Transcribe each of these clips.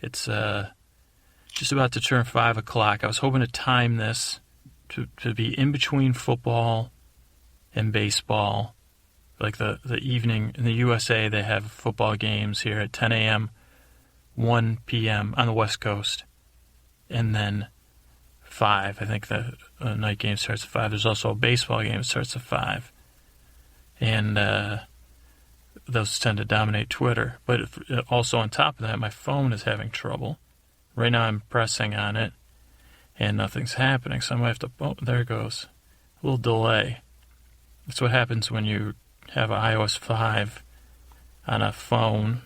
It's just about to turn 5 o'clock. I was hoping to time this to be in between football and baseball. Like the evening in the USA, they have football games here at 10 a.m., 1 p.m. on the West Coast, and then 5. I think the night game starts at 5. There's also a baseball game that starts at 5. And those tend to dominate Twitter. But also on top of that, my phone is having trouble. Right now I'm pressing on it, and nothing's happening. So I might have to... Oh, there it goes. A little delay. That's what happens when you have iOS 5 on a phone.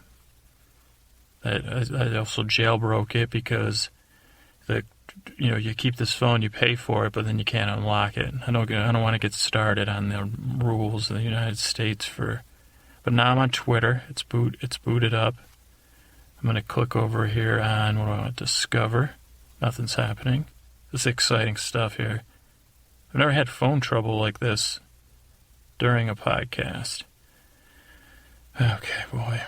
I also jailbroke it because you keep this phone, you pay for it, but then you can't unlock it. I don't want to get started on the rules of the United States but now I'm on Twitter. It's booted up. I'm going to click over here on what do I want to discover. Nothing's happening. This is exciting stuff here. I've never had phone trouble like this during a podcast. Okay, boy.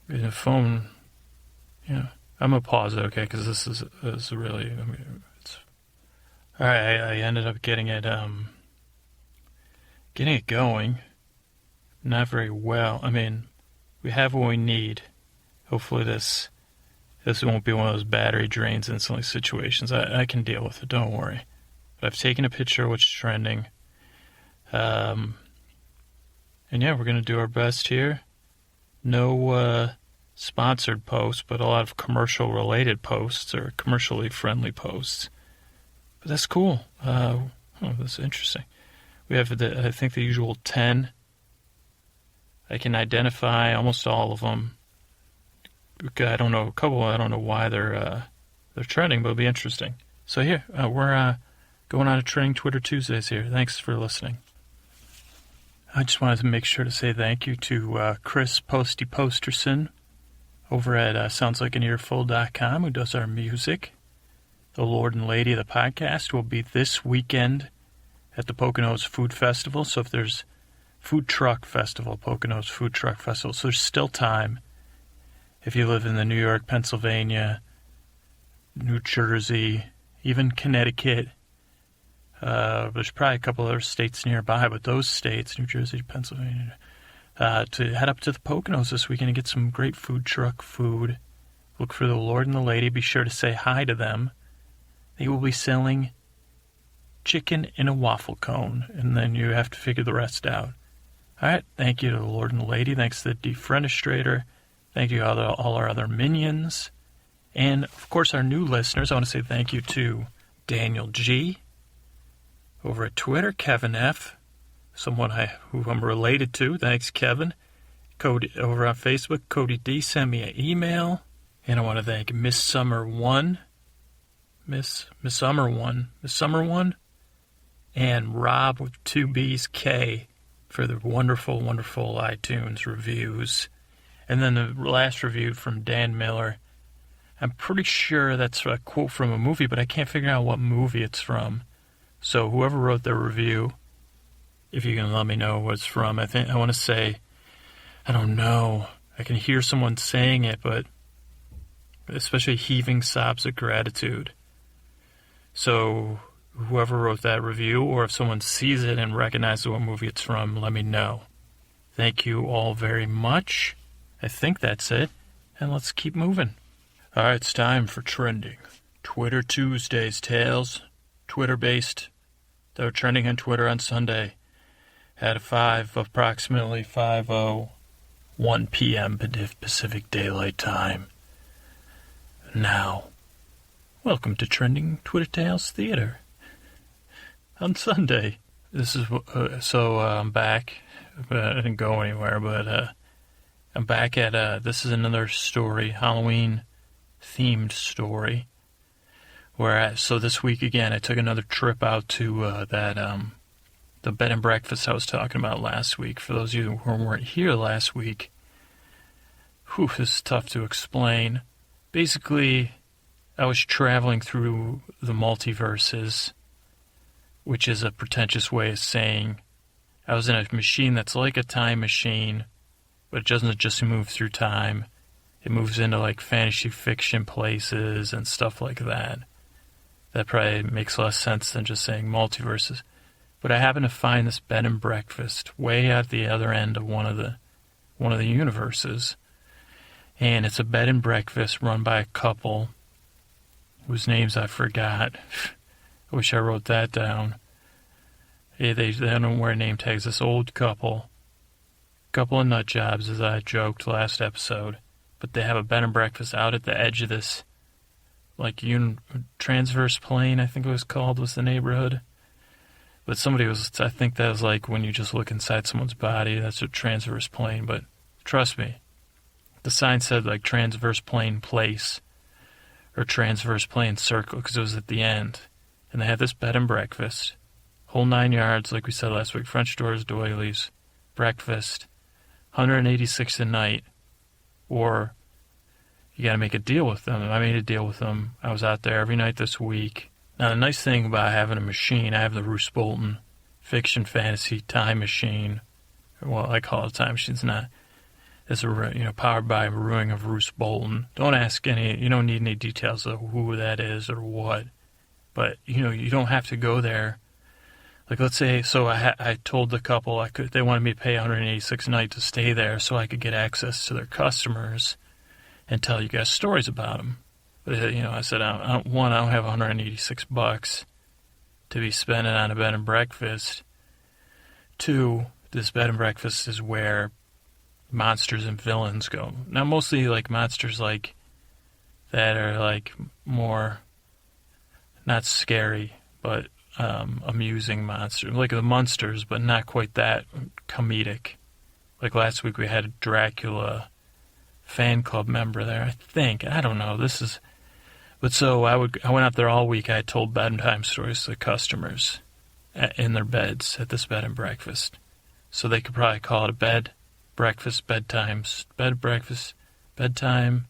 The phone, I'm going to pause it, okay, because this is really, it's... All right, I ended up getting it going. Not very well. I mean, we have what we need. Hopefully this won't be one of those battery drains instantly situations. I can deal with it, don't worry. But I've taken a picture of what's trending. And yeah, we're going to do our best here. No sponsored posts, but a lot of commercial-related posts or commercially friendly posts. But that's cool. That's interesting. We have, I think, the usual 10. I can identify almost all of them. I don't know a couple. I don't know why they're trending, but it'll be interesting. So here, we're going on a Trending Twitter Tuesdays here. Thanks for listening. I just wanted to make sure to say thank you to Chris Posty Posterson over at SoundsLikeAnEarful.com, who does our music. The Lord and Lady of the podcast will be this weekend at the Poconos Food Festival. So if there's Poconos Food Truck Festival, so there's still time. If you live in the New York, Pennsylvania, New Jersey, even Connecticut, there's probably a couple other states nearby, but those states, New Jersey, Pennsylvania, to head up to the Poconos this weekend and get some great food truck food. Look for the Lord and the Lady. Be sure to say hi to them. They will be selling chicken in a waffle cone, and then you have to figure the rest out. All right, thank you to the Lord and the Lady. Thanks to the Defenestrator. Thank you to all our other minions. And, of course, our new listeners. I want to say thank you to Daniel G. over at Twitter, Kevin F., someone who I'm related to. Thanks, Kevin. Cody over on Facebook, Cody D. sent me an email. And I want to thank Miss Summer 1. Miss Summer 1. And Rob with 2 B's, K, for the wonderful, wonderful iTunes reviews. And then the last review from Dan Miller. I'm pretty sure that's a quote from a movie, but I can't figure out what movie it's from. So whoever wrote the review, if you can let me know what it's from, I want to say, I don't know. I can hear someone saying it, but especially heaving sobs of gratitude. So whoever wrote that review, or if someone sees it and recognizes what movie it's from, let me know. Thank you all very much. I think that's it. And let's keep moving. All right, it's time for Trending Twitter Tuesdays tales. Twitter-based. They were trending on Twitter on Sunday at approximately 5:01 p.m. Pacific Daylight Time. Now, welcome to Trending Twitter Tales Theater. On Sunday, I'm back. I didn't go anywhere, but I'm back at, this is another story, Halloween-themed story. So this week, again, I took another trip out to the bed and breakfast I was talking about last week. For those of you who weren't here last week, this is tough to explain. Basically, I was traveling through the multiverses, which is a pretentious way of saying I was in a machine that's like a time machine, but it doesn't just move through time. it moves into like fantasy fiction places and stuff like that. That probably makes less sense than just saying multiverses. But I happen to find this bed and breakfast way at the other end of one of the universes. And it's a bed and breakfast run by a couple whose names I forgot. I wish I wrote that down. Yeah, they don't wear name tags. This old couple of nut jobs, as I joked last episode. But they have a bed and breakfast out at the edge of this, like, transverse plane, I think it was called, was the neighborhood. But I think that was like when you just look inside someone's body, that's a transverse plane. But trust me, the sign said like transverse plane place or transverse plane circle because it was at the end. And they had this bed and breakfast, whole 9 yards, like we said last week, French doors, doilies, breakfast, 186 a night, or you got to make a deal with them. I made a deal with them. I was out there every night this week. Now, the nice thing about having a machine, I have the Roose Bolton fiction fantasy time machine. Well, I call it a time machine. It's not. It's powered by a brewing of Roose Bolton. Don't ask you don't need any details of who that is or what. But, you don't have to go there. Like, let's say, so I told the couple they wanted me to pay 186 a night to stay there so I could get access to their customers and tell you guys stories about them. But, I said, I don't have $186 to be spending on a bed and breakfast. 2, this bed and breakfast is where monsters and villains go. Now, mostly, like, monsters, like, that are, like, more, not scary, but amusing monsters. Like the Munsters, but not quite that comedic. Like last week we had a Dracula fan club member there, I think. I don't know. But so I went out there all week. I told bedtime stories to the customers in their beds at this bed and breakfast. So they could probably call it a bed, breakfast, bedtimes, bed, breakfast, bedtime.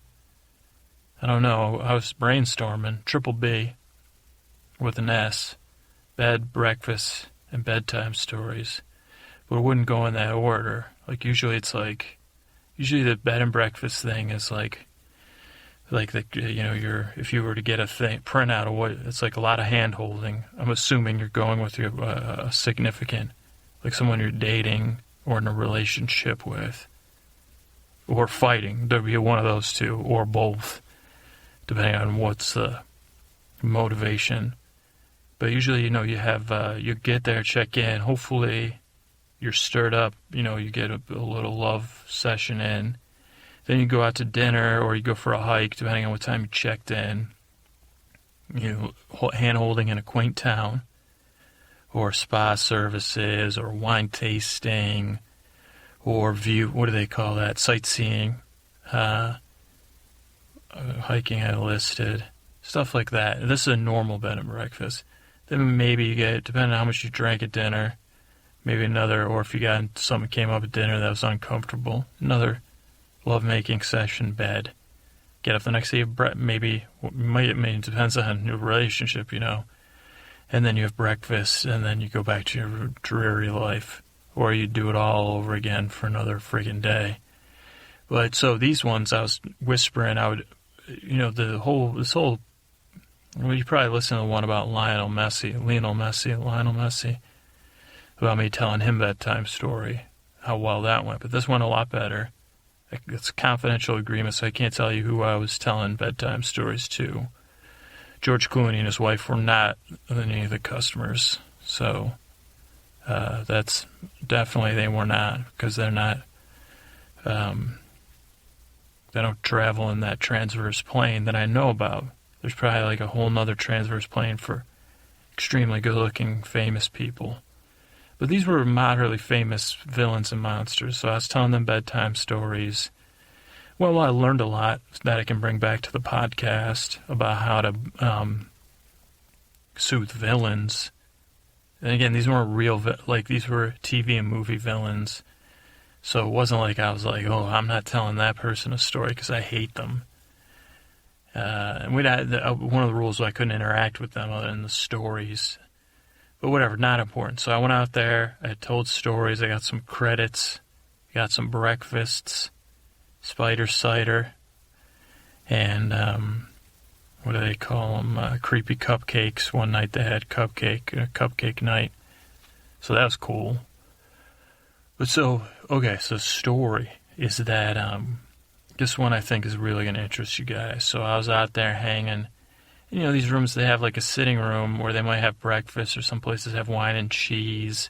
I don't know. I was brainstorming. Triple B with an S. Bed, breakfast, and bedtime stories. But it wouldn't go in that order. Like usually the bed and breakfast thing is like if you were to get a printout of what, it's like a lot of hand holding. I'm assuming you're going with a significant, like someone you're dating or in a relationship with, or fighting. There'd be one of those two, or both, depending on what's the motivation. But usually, you have, you get there, check in. Hopefully, you're stirred up. You get a little love session in. Then you go out to dinner or you go for a hike, depending on what time you checked in. Hand-holding in a quaint town. Or spa services, or wine tasting, or what do they call that? Sightseeing. Hiking I listed. Stuff like that. This is a normal bed and breakfast. Then maybe you get, depending on how much you drank at dinner, maybe another, or if you got something came up at dinner that was uncomfortable, another lovemaking session, bed. Get up the next day, maybe, it depends on your relationship, And then you have breakfast, and then you go back to your dreary life. Or you do it all over again for another friggin' day. But so these ones, I was whispering, well, you probably listened to the one about Lionel Messi, about me telling him bedtime story, how well that went. But this went a lot better. It's a confidential agreement, so I can't tell you who I was telling bedtime stories to. George Clooney and his wife were not any of the customers, so that's definitely they were not, because they're not, they don't travel in that transverse plane that I know about. There's probably like a whole nother transverse plane for extremely good-looking, famous people. But these were moderately famous villains and monsters, so I was telling them bedtime stories. Well, I learned a lot that I can bring back to the podcast about how to soothe villains. And again, these weren't real, these were TV and movie villains. So it wasn't like I was like, oh, I'm not telling that person a story because I hate them. And one of the rules was I couldn't interact with them other than the stories. But whatever, not important. So I went out there, I told stories, I got some credits, got some breakfasts, spider cider, And what do they call them? Creepy cupcakes. One night they had cupcake night. So that was cool. But so story is that this one I think is really going to interest you guys. So I was out there hanging. You know, these rooms, they have like a sitting room where they might have breakfast, or some places have wine and cheese.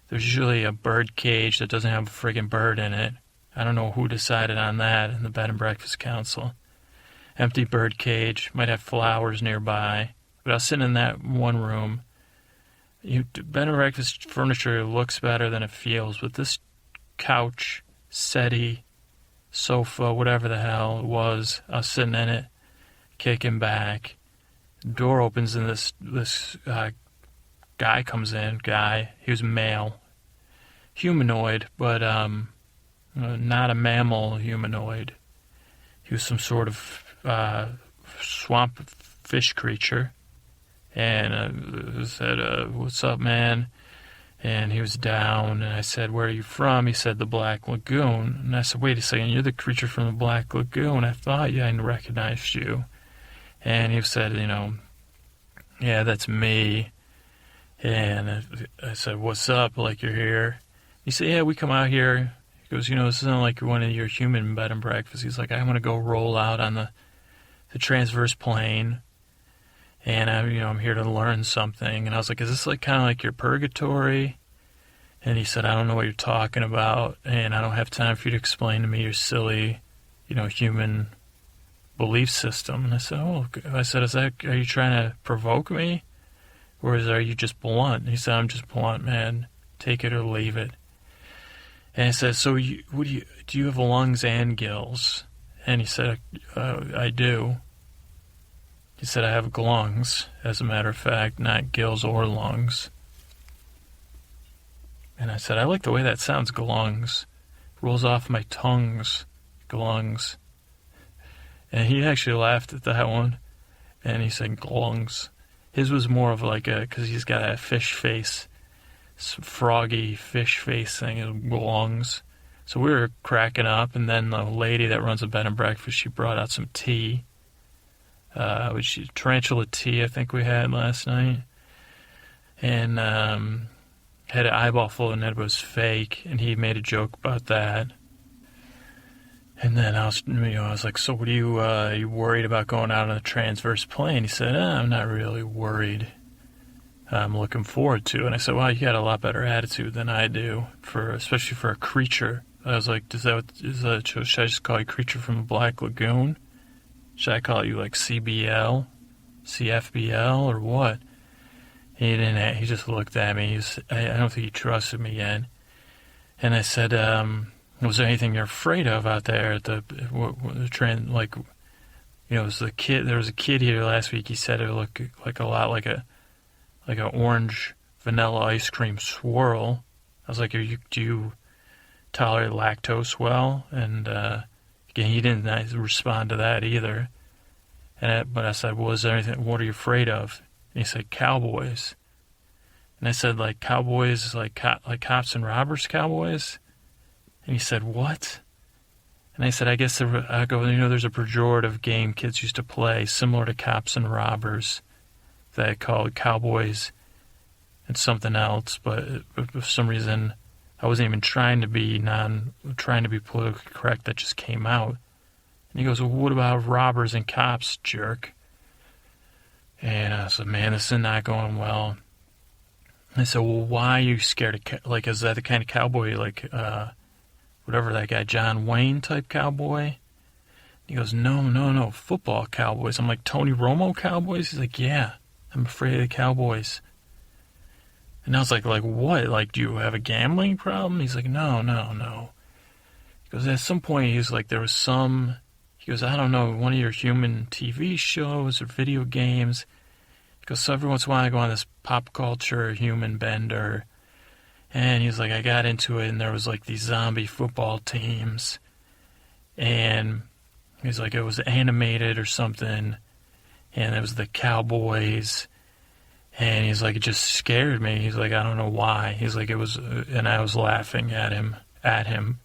There's usually a bird cage that doesn't have a friggin' bird in it. I don't know who decided on that in the Bed and Breakfast Council. Empty bird cage, might have flowers nearby. But I was sitting in that one room. Bed and Breakfast furniture looks better than it feels, but this couch, settee, sofa, whatever the hell it was, I was sitting in it, kicking back. The door opens and this guy comes in. He was male, humanoid, but not a mammal humanoid. He was some sort of swamp fish creature, and said, "What's up, man?" And he was down, and I said, "Where are you from?" He said, "The Black Lagoon." And I said, "Wait a second, you're the creature from the Black Lagoon. I thought I recognized you." And he said, "Yeah, that's me." And I said, "What's up? Like, you're here?" He said, "Yeah, we come out here." He goes, "This isn't like one of your human bed and breakfasts." He's like, "I want to go roll out on the transverse plane, and I'm here to learn something." And I was like, "Is this like kind of like your purgatory?" And he said, "I don't know what you're talking about, and I don't have time for you to explain to me your silly, human belief system." And I said, "Are you trying to provoke me? Or are you just blunt?" And he said, "I'm just blunt, man. Take it or leave it." And I said, "So do you have lungs and gills?" And he said, "I do." He said, "I have glungs, as a matter of fact, not gills or lungs." And I said, "I like the way that sounds, glungs. Rolls off my tongues, glungs." And he actually laughed at that one, and he said, "glungs." His was more of like because he's got a fish face, froggy fish face thing, glungs. So we were cracking up, and then the lady that runs a bed and breakfast, she brought out some tea, tarantula tea I think we had last night, and had an eyeball full and it was fake, and he made a joke about that. And then I was like, "So what are you worried about going out on the transverse plane?" He said, "I'm not really worried. I'm looking forward to it." And I said, "Well, you got a lot better attitude than I do, especially for a creature." I was like, should I just call you creature from the Black Lagoon? Should I call you like CBL, CFBL, or what? He didn't. He just looked at me. I don't think he trusted me yet. And I said, "Was there anything you're afraid of out there at the train? Like, it was the kid. There was a kid here last week. He said it looked like a lot like an orange vanilla ice cream swirl." I was like, "Do you tolerate lactose well?" And again, he didn't respond to that either. But I said, "Was there anything? What are you afraid of?" And he said, "Cowboys." And I said, "Like cowboys, like cops and robbers cowboys?" And he said, "What?" And I said, "I guess there's a pejorative game kids used to play similar to cops and robbers that called cowboys and something else, but for some reason I wasn't even trying to be politically correct. That just came out." And he goes, "Well, what about robbers and cops, jerk?" And I said, "Man, this is not going well." And I said, "Well, why are you scared of, is that the kind of cowboy, whatever that guy, John Wayne type cowboy?" And he goes, No, football cowboys." I'm like, "Tony Romo cowboys?" He's like, "Yeah, I'm afraid of the Cowboys." And I was like, what? Like, do you have a gambling problem? He's like, no. He goes, at some point, he goes, "I don't know, one of your human TV shows or video games." He goes, "So every once in a while I go on this pop culture human bender." And he's like, "I got into it, and there was like these zombie football teams. And he's like, it was animated or something. And it was the Cowboys. And he's like, it just scared me." He's like, "I don't know why." He's like, "It was," and I was laughing at him,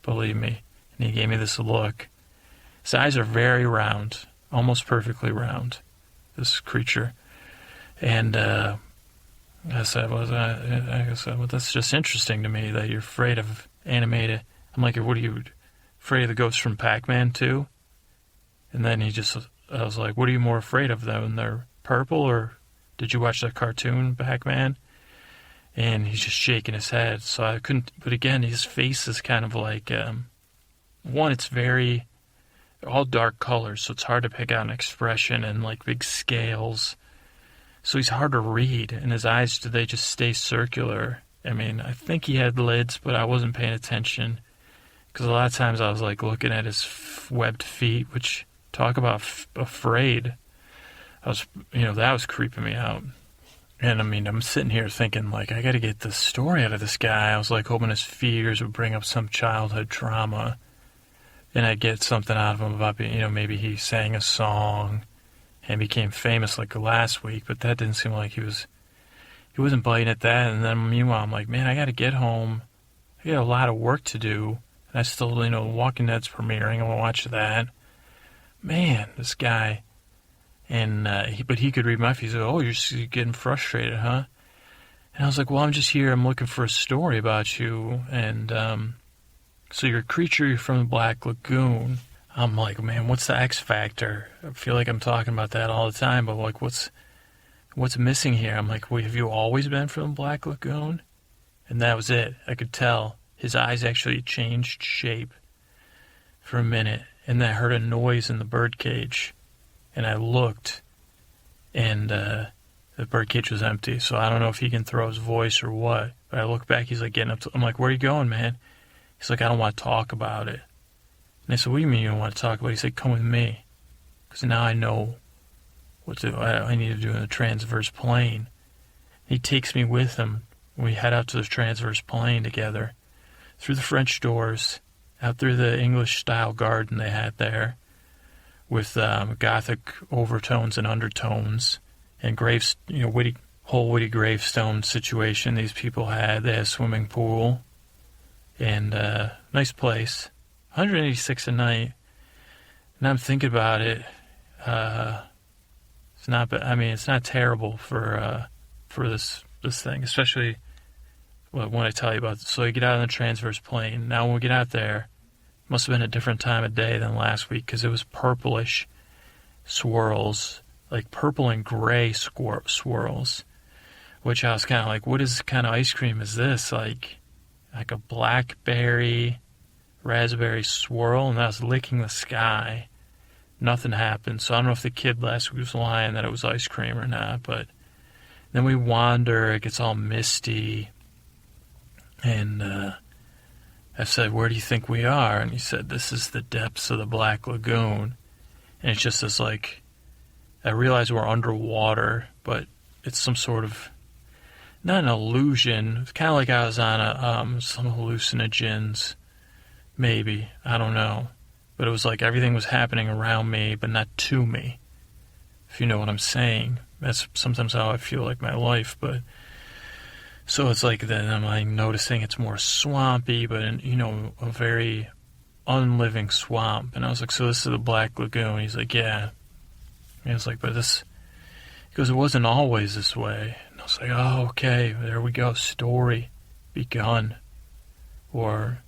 believe me. And he gave me this look. His eyes are very round, almost perfectly round, this creature. And I said, well, that's just interesting to me that you're afraid of animated. I'm like, what are you, afraid of the ghosts from Pac-Man too? And then I was like, what are you more afraid of them? They're purple, or did you watch that cartoon, Pac-Man? And he's just shaking his head. So I couldn't, but again, his face is kind of like, one, it's very, all dark colors, so it's hard to pick out an expression, and like big scales. So he's hard to read, and his eyes, do they just stay circular? I mean, I think he had lids, but I wasn't paying attention, because a lot of times I was like looking at his webbed feet, which, talk about afraid. That was creeping me out. And I mean, I'm sitting here thinking, like, I got to get the story out of this guy. I was like hoping his fears would bring up some childhood trauma, and I'd get something out of him about, maybe he sang a song and became famous like last week, but that didn't seem like he wasn't biting at that. And then meanwhile, I'm like, man, I got to get home. I got a lot of work to do. And I still, Walking Dead's premiering. I want to watch that. Man, this guy. And but he could read my face. Oh, you're getting frustrated, huh? And I was like, well, I'm just here. I'm looking for a story about you. And so you're a creature. You're from the Black Lagoon. I'm like, man, what's the X factor? I feel like I'm talking about that all the time, but like, what's missing here? I'm like, well, have you always been from the Black Lagoon? And that was it. I could tell his eyes actually changed shape for a minute, and then I heard a noise in the birdcage. And I looked, and the birdcage was empty. So I don't know if he can throw his voice or what. But I look back, he's like getting up. I'm like, where are you going, man? He's like, I don't want to talk about it. And I said, what do you mean you don't want to talk about it? He said, come with me. Because now I know what I need to do in the transverse plane. He takes me with him. We head out to the transverse plane together, through the French doors, out through the English-style garden they had there, with Gothic overtones and undertones, and witty gravestone situation these people had. They had a swimming pool, and nice place. $186 a night. And I'm thinking about it. It's not. I mean, it's not terrible for this thing, especially when I tell you about it. So you get out on the transverse plane. Now when we get out there, must have been a different time of day than last week, because it was purplish swirls, like purple and gray swirls, which I was kind of like, what kind of ice cream is this? Like a blackberry, raspberry swirl, and I was licking the sky. Nothing happened. So I don't know if the kid last week was lying that it was ice cream or not, but then we wander, it gets all misty, and I said, where do you think we are? And he said, this is the depths of the Black Lagoon. And it's just this, like, I realize we're underwater, but it's some sort of, not an illusion. It's kind of like I was on some hallucinogens, maybe. I don't know. But it was like everything was happening around me, but not to me, if you know what I'm saying. That's sometimes how I feel like my life, but... So it's like then I'm like noticing it's more swampy, but a very unliving swamp. And I was like, so this is the Black Lagoon? He's like, yeah. And I was like, but this, he goes, it wasn't always this way. And I was like, oh, okay, there we go, story begun. Or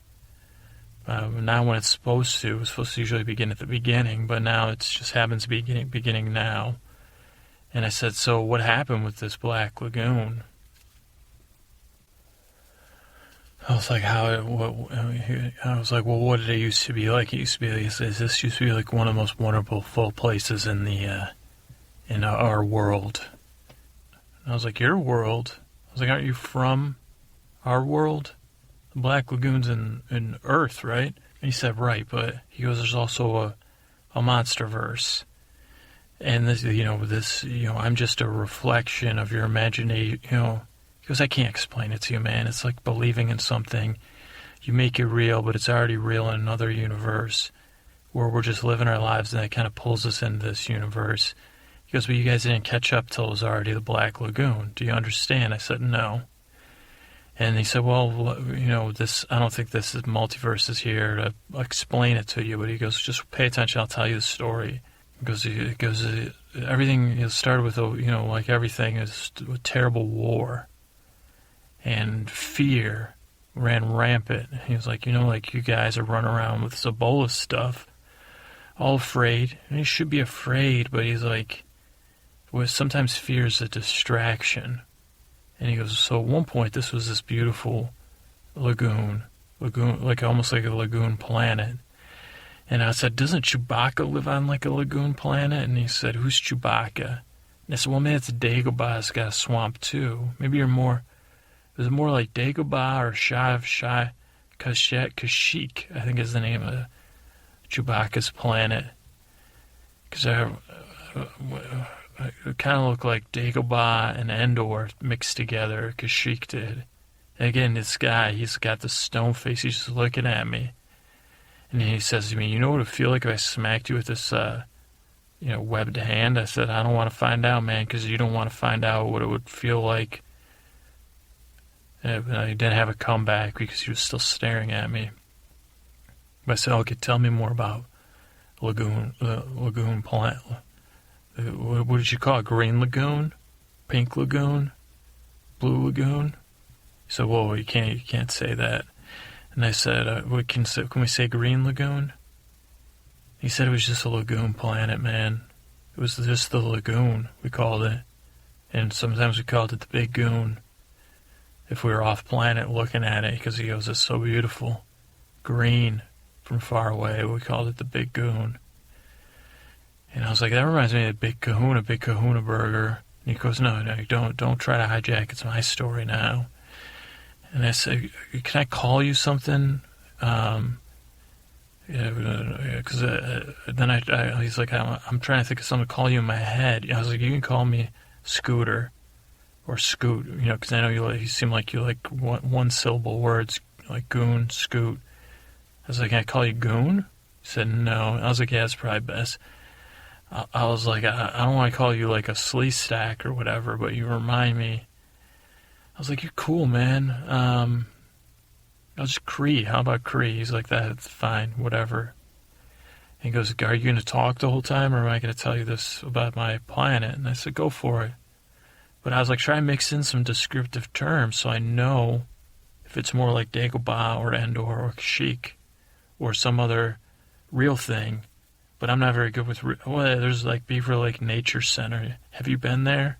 now when it's supposed to. It was supposed to usually begin at the beginning, but now it just happens to be beginning now. And I said, so what happened with this Black Lagoon? I was like, well, what did it used to be like? It used to be, this used to be like one of the most wonderful places in our world. And I was like, your world? I was like, aren't you from our world? The Black Lagoon's in Earth, right? And he said, right, but he goes, there's also a monsterverse. And this, I'm just a reflection of your imagination, Because I can't explain it to you, man. It's like believing in something. You make it real, but it's already real in another universe where we're just living our lives, and it kind of pulls us into this universe. He goes, but you guys didn't catch up till it was already the Black Lagoon. Do you understand? I said, no. And he said, well, this, I don't think this is multiverse is here to explain it to you. But he goes, just pay attention. I'll tell you the story. Because everything started with, like everything is a terrible war. And fear ran rampant. He was like, like you guys are running around with this Ebola stuff, all afraid. And you should be afraid, but he's like, sometimes fear is a distraction. And he goes, so at one point, this was this beautiful lagoon, like almost like a lagoon planet. And I said, doesn't Chewbacca live on like a lagoon planet? And he said, who's Chewbacca? And I said, well, man, it's Dagobah's got a swamp too. Maybe you're more, is it more like Dagobah or Kashyyyk, I think is the name of Chewbacca's planet. Because it kind of looked like Dagobah and Endor mixed together, Kashyyyk did. And again, this guy, he's got this stone face, he's just looking at me. And he says to me, you know what it would feel like if I smacked you with this, webbed hand? I said, I don't want to find out, man, because you don't want to find out what it would feel like. And I didn't have a comeback because he was still staring at me. But I said, okay, tell me more about lagoon planet. What did you call it? Green lagoon? Pink lagoon? Blue lagoon? He said, whoa, you can't say that. And I said, can we say green lagoon? He said it was just a lagoon planet, man. It was just the lagoon, we called it. And sometimes we called it the Big Goon. If we were off planet looking at it, because he goes, it's so beautiful. Green from far away, we called it the Big Goon. And I was like, that reminds me of Big Kahuna Burger. And he goes, no, don't try to hijack. It's my story now. And I said, can I call you something? Because then he's like, I'm trying to think of something to call you in my head. I was like, you can call me Scooter or Scoot, because I know you seem like you like one syllable words, like goon, scoot. I was like, can I call you Goon? He said, no. I was like, yeah, it's probably best. I was like, I don't want to call you like a slee stack or whatever, but you remind me. I was like, you're cool, man. I'll just Cree. How about Cree? He's like, that's fine, whatever. And he goes, are you going to talk the whole time, or am I going to tell you this about my planet? And I said, go for it. But I was like, try and mix in some descriptive terms so I know if it's more like Dagobah or Endor or Kashyyyk or some other real thing. But I'm not very good with... there's like Beaver Lake Nature Center. Have you been there?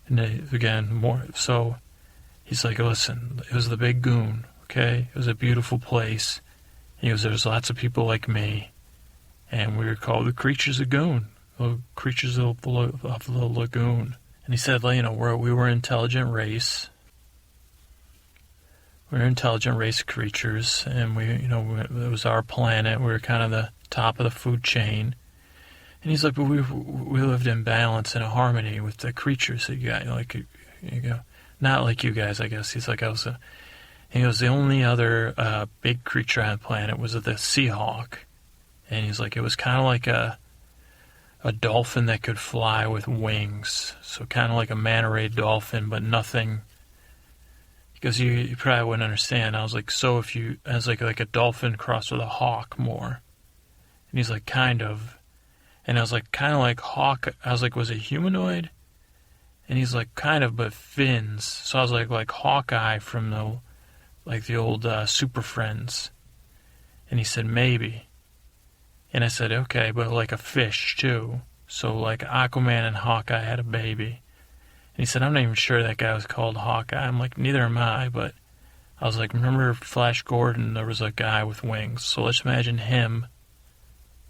And again, more... So he's like, listen, it was the Big Goon, okay? It was a beautiful place. He goes, there's lots of people like me. And we were called the Creatures of Goon. The Creatures of the Lagoon. And he said, we were an intelligent race. We were intelligent race creatures. And it was our planet. We were kind of the top of the food chain. And he's like, but we lived in balance and harmony with the creatures that you got. Not like you guys, I guess. He's like, he goes, the only other big creature on the planet was the Seahawk. And he's like, it was kind of like a dolphin that could fly with wings. So kind of like a manta ray dolphin, but nothing. Because you probably wouldn't understand. I was like, I was like a dolphin crossed with a hawk more. And he's like, kind of. And I was like, kind of like hawk. I was like, was it humanoid? And he's like, kind of, but fins. So I was like Hawkeye from the old Super Friends. And he said, maybe. And I said, okay, but like a fish too. So like Aquaman and Hawkeye had a baby. And he said, I'm not even sure that guy was called Hawkeye. I'm like, neither am I, but I was like, remember Flash Gordon? There was a guy with wings. So let's imagine him,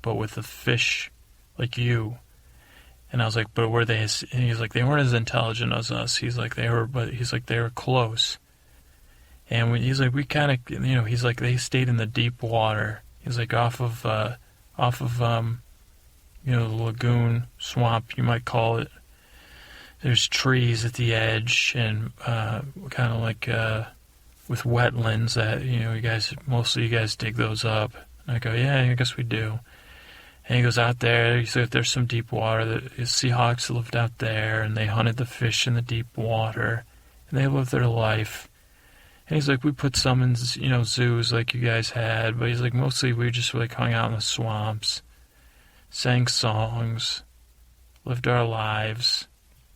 but with a fish like you. And I was like, but were they? And he's like, they weren't as intelligent as us. He's like, they were close. And he's like, we kind of, he's like, they stayed in the deep water. He's like, off of the lagoon, swamp, you might call it. There's trees at the edge and kind of like with wetlands that, most of you guys dig those up. And I go, yeah, I guess we do. And he goes out there, he said there's some deep water. The Seahawks lived out there, and they hunted the fish in the deep water. And they lived their life. And he's like, we put some in, zoos like you guys had, but he's like, mostly we just like hung out in the swamps, sang songs, lived our lives.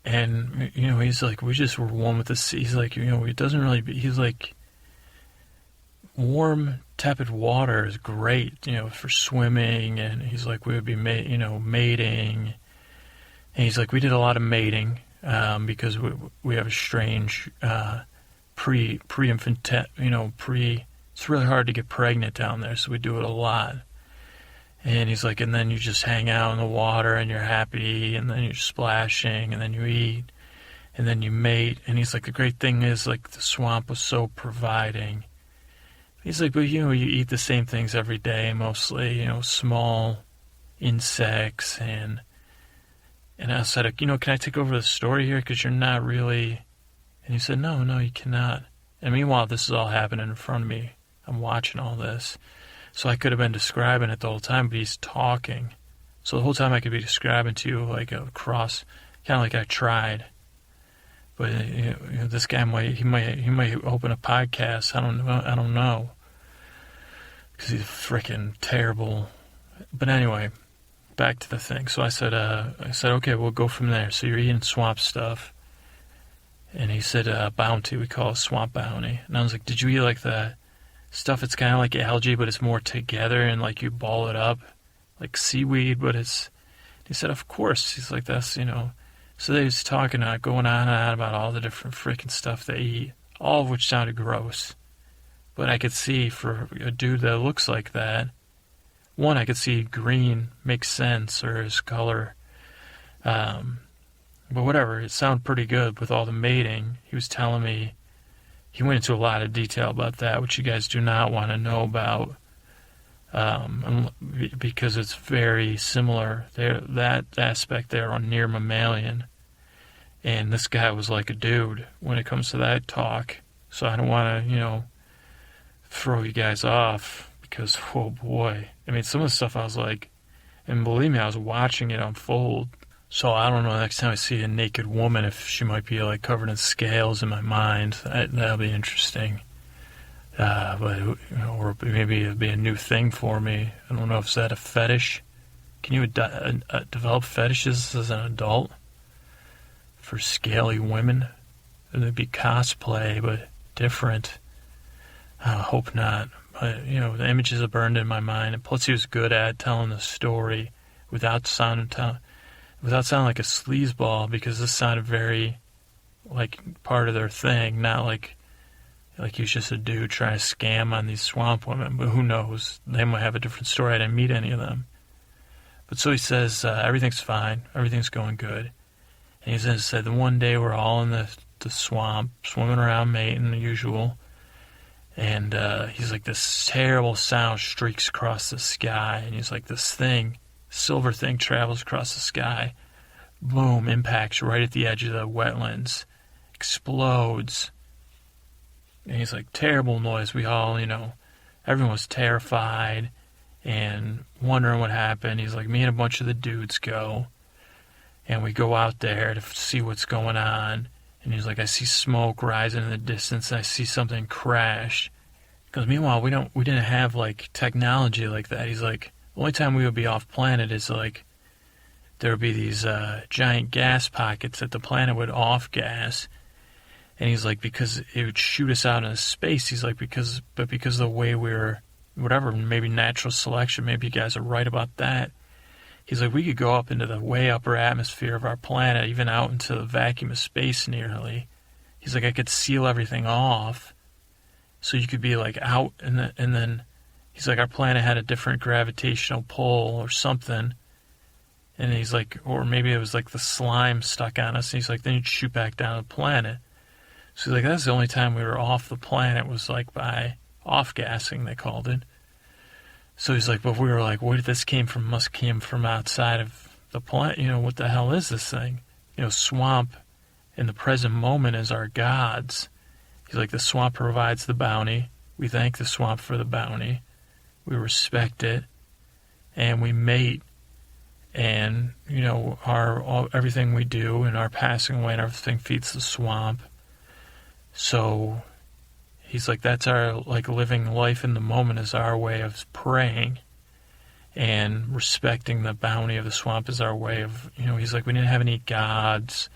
And, he's like, we just were one with the sea. He's like, it doesn't really he's like, warm, tepid water is great, for swimming. And he's like, we would be, mating. And he's like, we did a lot of mating, because we have a strange, pre-infant, it's really hard to get pregnant down there, so we do it a lot. And he's like, and then you just hang out in the water, and you're happy, and then you're splashing, and then you eat, and then you mate. And he's like, the great thing is, like, the swamp was so providing. He's like, but, you eat the same things every day, mostly, small insects, and I said, can I take over the story here, because you're not really... And he said, no, you cannot. And meanwhile, this is all happening in front of me. I'm watching all this. So I could have been describing it the whole time, but he's talking. So the whole time I could be describing to you like across, kind of like I tried. But this guy might open a podcast. I don't know. Because he's freaking terrible. But anyway, back to the thing. So I said, okay, we'll go from there. So you're eating swamp stuff. And he said, bounty, we call it swamp bounty. And I was like, did you eat like the stuff that's kind of like algae, but it's more together and like you ball it up, like seaweed, but it's... He said, of course. He's like, that's, So they was talking, going on and on about all the different freaking stuff they eat, all of which sounded gross. But I could see for a dude that looks like that, one, I could see green makes sense, or his color, but whatever, it sounded pretty good with all the mating. He was telling me, he went into a lot of detail about that, which you guys do not want to know about, because it's very similar. That aspect there on near mammalian, and this guy was like a dude when it comes to that talk. So I don't want to, throw you guys off, because, oh boy. I mean, some of the stuff I was like, and believe me, I was watching it unfold. So I don't know, next time I see a naked woman, if she might be like covered in scales in my mind. That'll be interesting. Or maybe it'll be a new thing for me. I don't know if that a fetish. Can you develop fetishes as an adult for scaly women? It'd be cosplay, but different. I hope not. But the images are burned in my mind. And plus, he was good at telling the story without sounding like a sleazeball, because this sounded very like part of their thing, not like he's just a dude trying to scam on these swamp women. But who knows? They might have a different story. I didn't meet any of them. But so he says, everything's fine. Everything's going good. And he said, the one day we're all in the swamp, swimming around, mating, the usual. And he's like, this terrible sound streaks across the sky. And he's like, this thing, silver thing, travels across the sky. Boom, impacts right at the edge of the wetlands. Explodes. And he's like, terrible noise. We all, everyone was terrified and wondering what happened. He's like, me and a bunch of the dudes go. And we go out there to see what's going on. And he's like, I see smoke rising in the distance, and I see something crash. Because meanwhile, we didn't have like technology like that. He's like, the only time we would be off planet is like there would be these giant gas pockets that the planet would off gas. And he's like, because it would shoot us out into space. He's like, because of the way we were, whatever, maybe natural selection, maybe you guys are right about that. He's like, we could go up into the way upper atmosphere of our planet, even out into the vacuum of space nearly. He's like, I could seal everything off, so you could be like out, and then he's like, our planet had a different gravitational pull or something. And he's like, or maybe it was like the slime stuck on us. And he's like, then you'd shoot back down to the planet. So he's like, that's the only time we were off the planet, was like by off-gassing, they called it. So he's like, but we were like, where this came from must came from outside of the planet. What the hell is this thing? Swamp in the present moment is our gods. He's like, the swamp provides the bounty. We thank the swamp for the bounty. We respect it. And we mate. And, everything we do and our passing away and everything feeds the swamp. So, he's like, that's our, like, living life in the moment is our way of praying, and respecting the bounty of the swamp is our way of, he's like, we didn't have any gods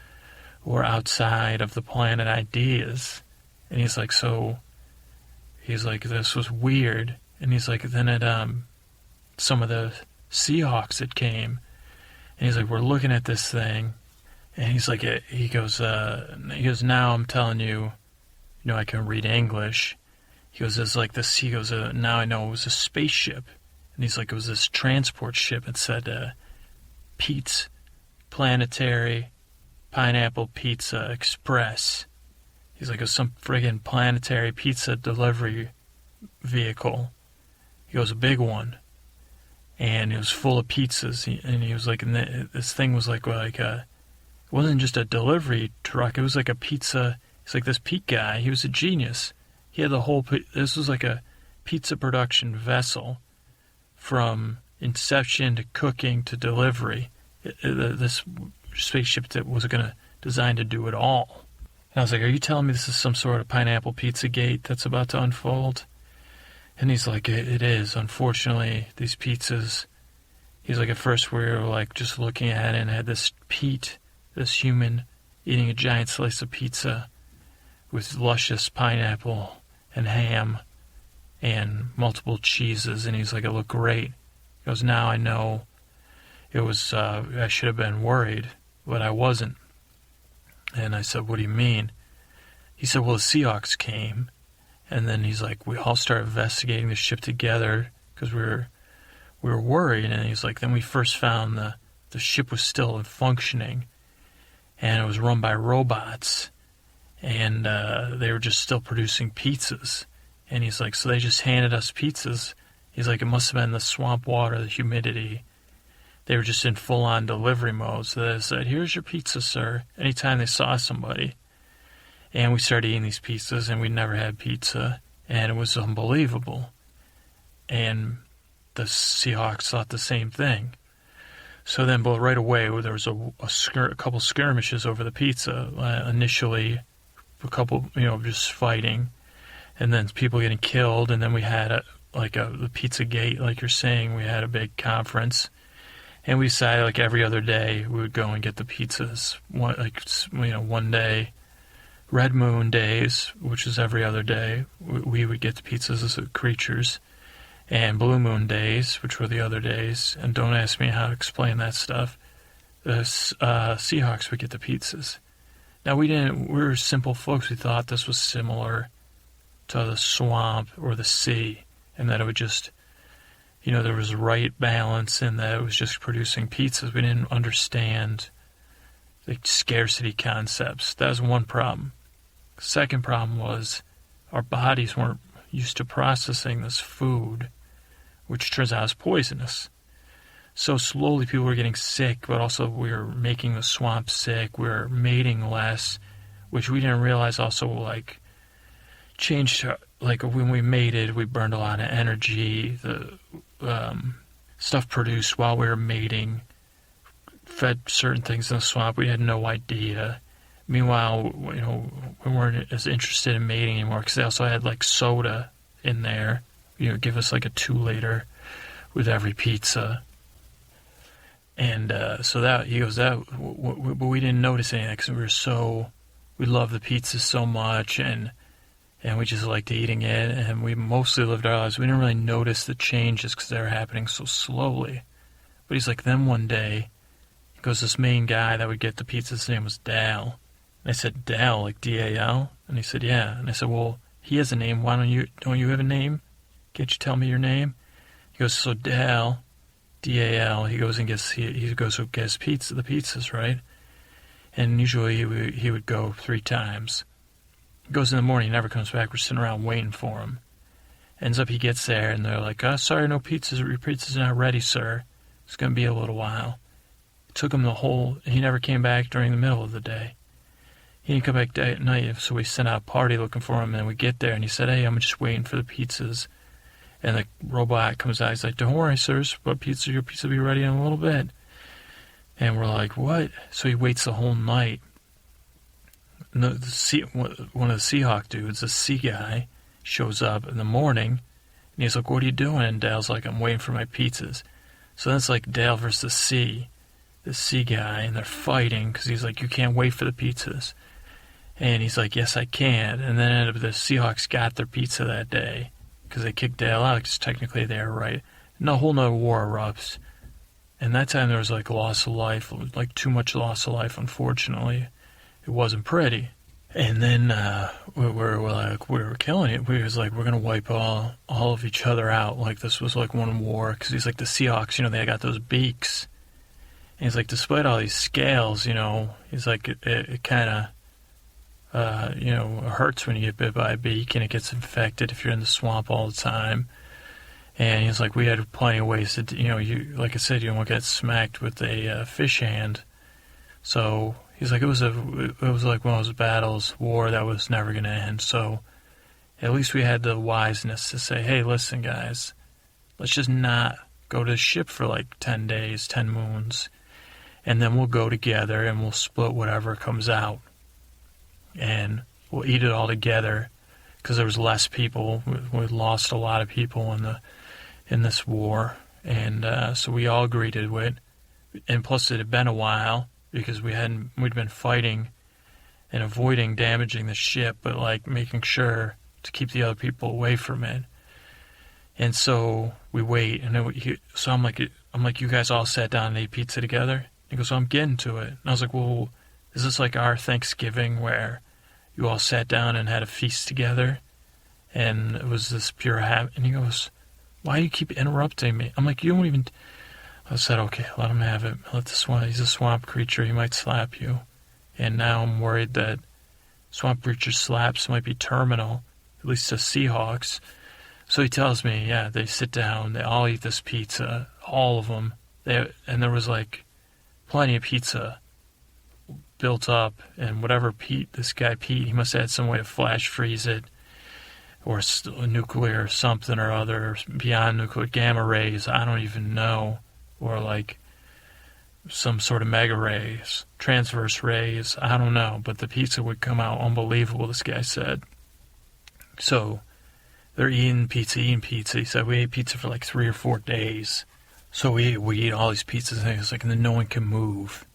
or outside of the planet ideas. And he's like, this was weird. And he's like, then some of the Seahawks that came, and he's like, we're looking at this thing, and he's like, he goes, now I'm telling you, I can read English. He goes, it's like this, he goes, now I know it was a spaceship. And he's like, it was this transport ship. It said, Pete's Planetary Pineapple Pizza Express. He's like, it was some friggin' planetary pizza delivery vehicle. He goes, a big one. And it was full of pizzas. And he was like, and this thing was like it wasn't just a delivery truck. It was like a pizza. He's like, this Pete guy, he was a genius. He had this was like a pizza production vessel from inception to cooking to delivery. This spaceship that was designed to do it all. And I was like, are you telling me this is some sort of pineapple pizza gate that's about to unfold? And he's like, it is. Unfortunately, these pizzas, he's like, at first we were like just looking at it and had this Pete, this human, eating a giant slice of pizza with luscious pineapple and ham and multiple cheeses. And he's like, it looked great. He goes, now I know it was, I should have been worried, but I wasn't. And I said, what do you mean? He said, well, the Seahawks came. And then he's like, we all started investigating the ship together because we were worried. And he's like, then we first found the ship was still functioning, and it was run by robots, and they were just still producing pizzas. And he's like, so they just handed us pizzas. He's like, it must have been the swamp water, the humidity. They were just in full-on delivery mode. So they said, here's your pizza, sir, anytime they saw somebody. And we started eating these pizzas, and we'd never had pizza, and it was unbelievable. And the Seahawks thought the same thing. So then, but right away, there was a couple skirmishes over the pizza. Initially, a couple, just fighting, and then people getting killed. And then we had the pizza gate, like you're saying. We had a big conference, and we decided like every other day we would go and get the pizzas. One day, Red Moon days, which is every other day, we would get the pizzas as creatures. And Blue Moon days, which were the other days, and don't ask me how to explain that stuff, the Seahawks would get the pizzas. Now we were simple folks. We thought this was similar to the swamp or the sea, and that it would just, there was a right balance, and that it was just producing pizzas. We didn't understand the scarcity concepts. That was one problem. The second problem was our bodies weren't used to processing this food, which turns out is poisonous. So slowly people were getting sick, but also we were making the swamp sick. We were mating less, which we didn't realize also changed. When we mated, we burned a lot of energy. The stuff produced while we were mating fed certain things in the swamp. We had no idea. Meanwhile, we weren't as interested in mating anymore because they also had soda in there. Give us a 2-liter with every pizza. And so that, he goes, but we didn't notice anything because we loved the pizza so much, and we just liked eating it, and we mostly lived our lives. We didn't really notice the changes because they were happening so slowly. But he's like, then one day, he goes, this main guy that would get the pizza, his name was Dal. And I said, Dal, like D-A-L? And he said, yeah. And I said, well, he has a name. Don't you have a name? Can't you tell me your name? He goes, so Dal, D-A-L, he goes and gets the pizzas, right? And usually he would go 3 times. He goes in the morning, he never comes back. We're sitting around waiting for him. Ends up he gets there, and they're like, sorry, no pizzas. Your pizza's not ready, sir. It's going to be a little while. It took him he never came back during the middle of the day. He didn't come back at night, so we sent out a party looking for him, and we get there, and he said, hey, I'm just waiting for the pizzas. And the robot comes out, he's like, don't worry, sir, your pizza will be ready in a little bit. And we're like, what? So he waits the whole night. One of the Seahawk dudes, a sea guy, shows up in the morning, and he's like, what are you doing? And Dale's like, I'm waiting for my pizzas. So then it's like Dale versus C, the C guy, and they're fighting because he's like, you can't wait for the pizzas. And he's like, yes, I can. And then ended up the Seahawks got their pizza that day because they kicked Dale out because technically they were right. And a whole nother war erupts. And that time there was like loss of life, like too much loss of life, unfortunately. It wasn't pretty. And then we were killing it. We was like, we're going to wipe all of each other out. Like this was like one war. Because he's like, the Seahawks, they got those beaks. And he's like, despite all these scales, he's like, it kind of, hurts when you get bit by a beak and it gets infected if you're in the swamp all the time. And he's like, we had plenty of ways to, you like I said, you won't get smacked with a fish hand. So he's like, it was like one of those battles, war that was never going to end. So at least we had the wiseness to say, hey, listen, guys, let's just not go to the ship for like 10 days, 10 moons, and then we'll go together and we'll split whatever comes out. And we'll eat it all together because there was less people. We lost a lot of people in this war. And so we all agreed to it. And plus it had been a while because we'd been fighting and avoiding damaging the ship, but like making sure to keep the other people away from it. And so we wait, and so I'm like, you guys all sat down and ate pizza together? He goes, so I'm getting to it. And I was like, well, is this like our Thanksgiving where you all sat down and had a feast together? And it was this pure habit. And he goes, why do you keep interrupting me? I'm like, you don't even... I said, okay, let him have it. He's a swamp creature. He might slap you. And now I'm worried that swamp creature slaps might be terminal, at least to Seahawks. So he tells me, yeah, they sit down, they all eat this pizza, all of them. And there was like plenty of pizza built up, and whatever this guy Pete, he must have had some way to flash freeze it, or nuclear something or other, beyond nuclear gamma rays, I don't even know, or like some sort of mega rays, transverse rays, I don't know, but the pizza would come out unbelievable, this guy said. So they're eating pizza. He said we ate pizza for like 3 or 4 days. So we eat all these pizzas, and it's like, and then no one can move.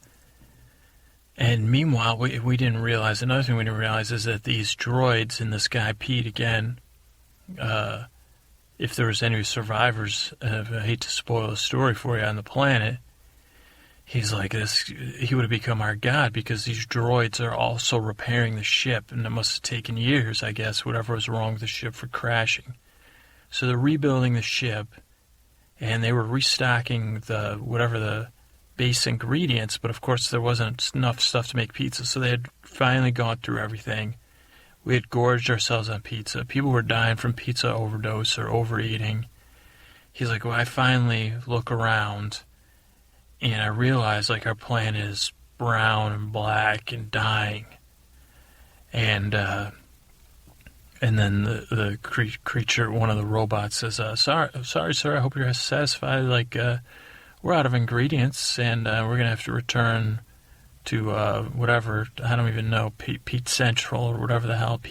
And meanwhile, we didn't realize, another thing we didn't realize is that these droids and this guy Pete, again, if there was any survivors, I hate to spoil the story for you, on the planet, he's like, he would have become our god because these droids are also repairing the ship, and it must have taken years, I guess, whatever was wrong with the ship for crashing. So they're rebuilding the ship, and they were restocking whatever the base ingredients, but of course there wasn't enough stuff to make pizza, so they had finally gone through everything. We had gorged ourselves on pizza. People were dying from pizza overdose or overeating. He's like, well, I finally look around, and I realize, like, our planet is brown and black and dying. And then the creature, one of the robots, says, sorry, sir, I hope you're satisfied. Like, we're out of ingredients, and we're going to have to return to whatever, I don't even know, Pete Central or whatever the hell,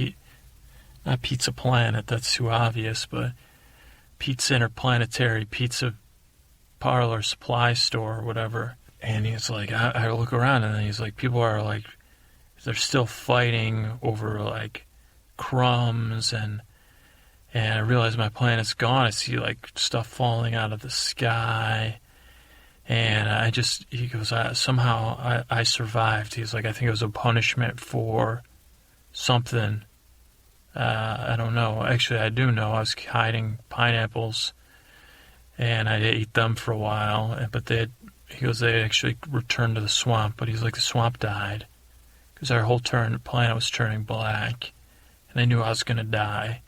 not Pizza Planet, that's too obvious, but Pete's Interplanetary Pizza Parlor Supply Store or whatever. And he's like, I look around, and then he's like, people are like, they're still fighting over like crumbs, and I realize my planet's gone. I see like stuff falling out of the sky, and he goes, somehow I survived. He's like, I think it was a punishment for something. I don't know. Actually, I do know. I was hiding pineapples, and I ate them for a while. But they actually returned to the swamp. But he's like, the swamp died because our whole planet was turning black, and I knew I was going to die.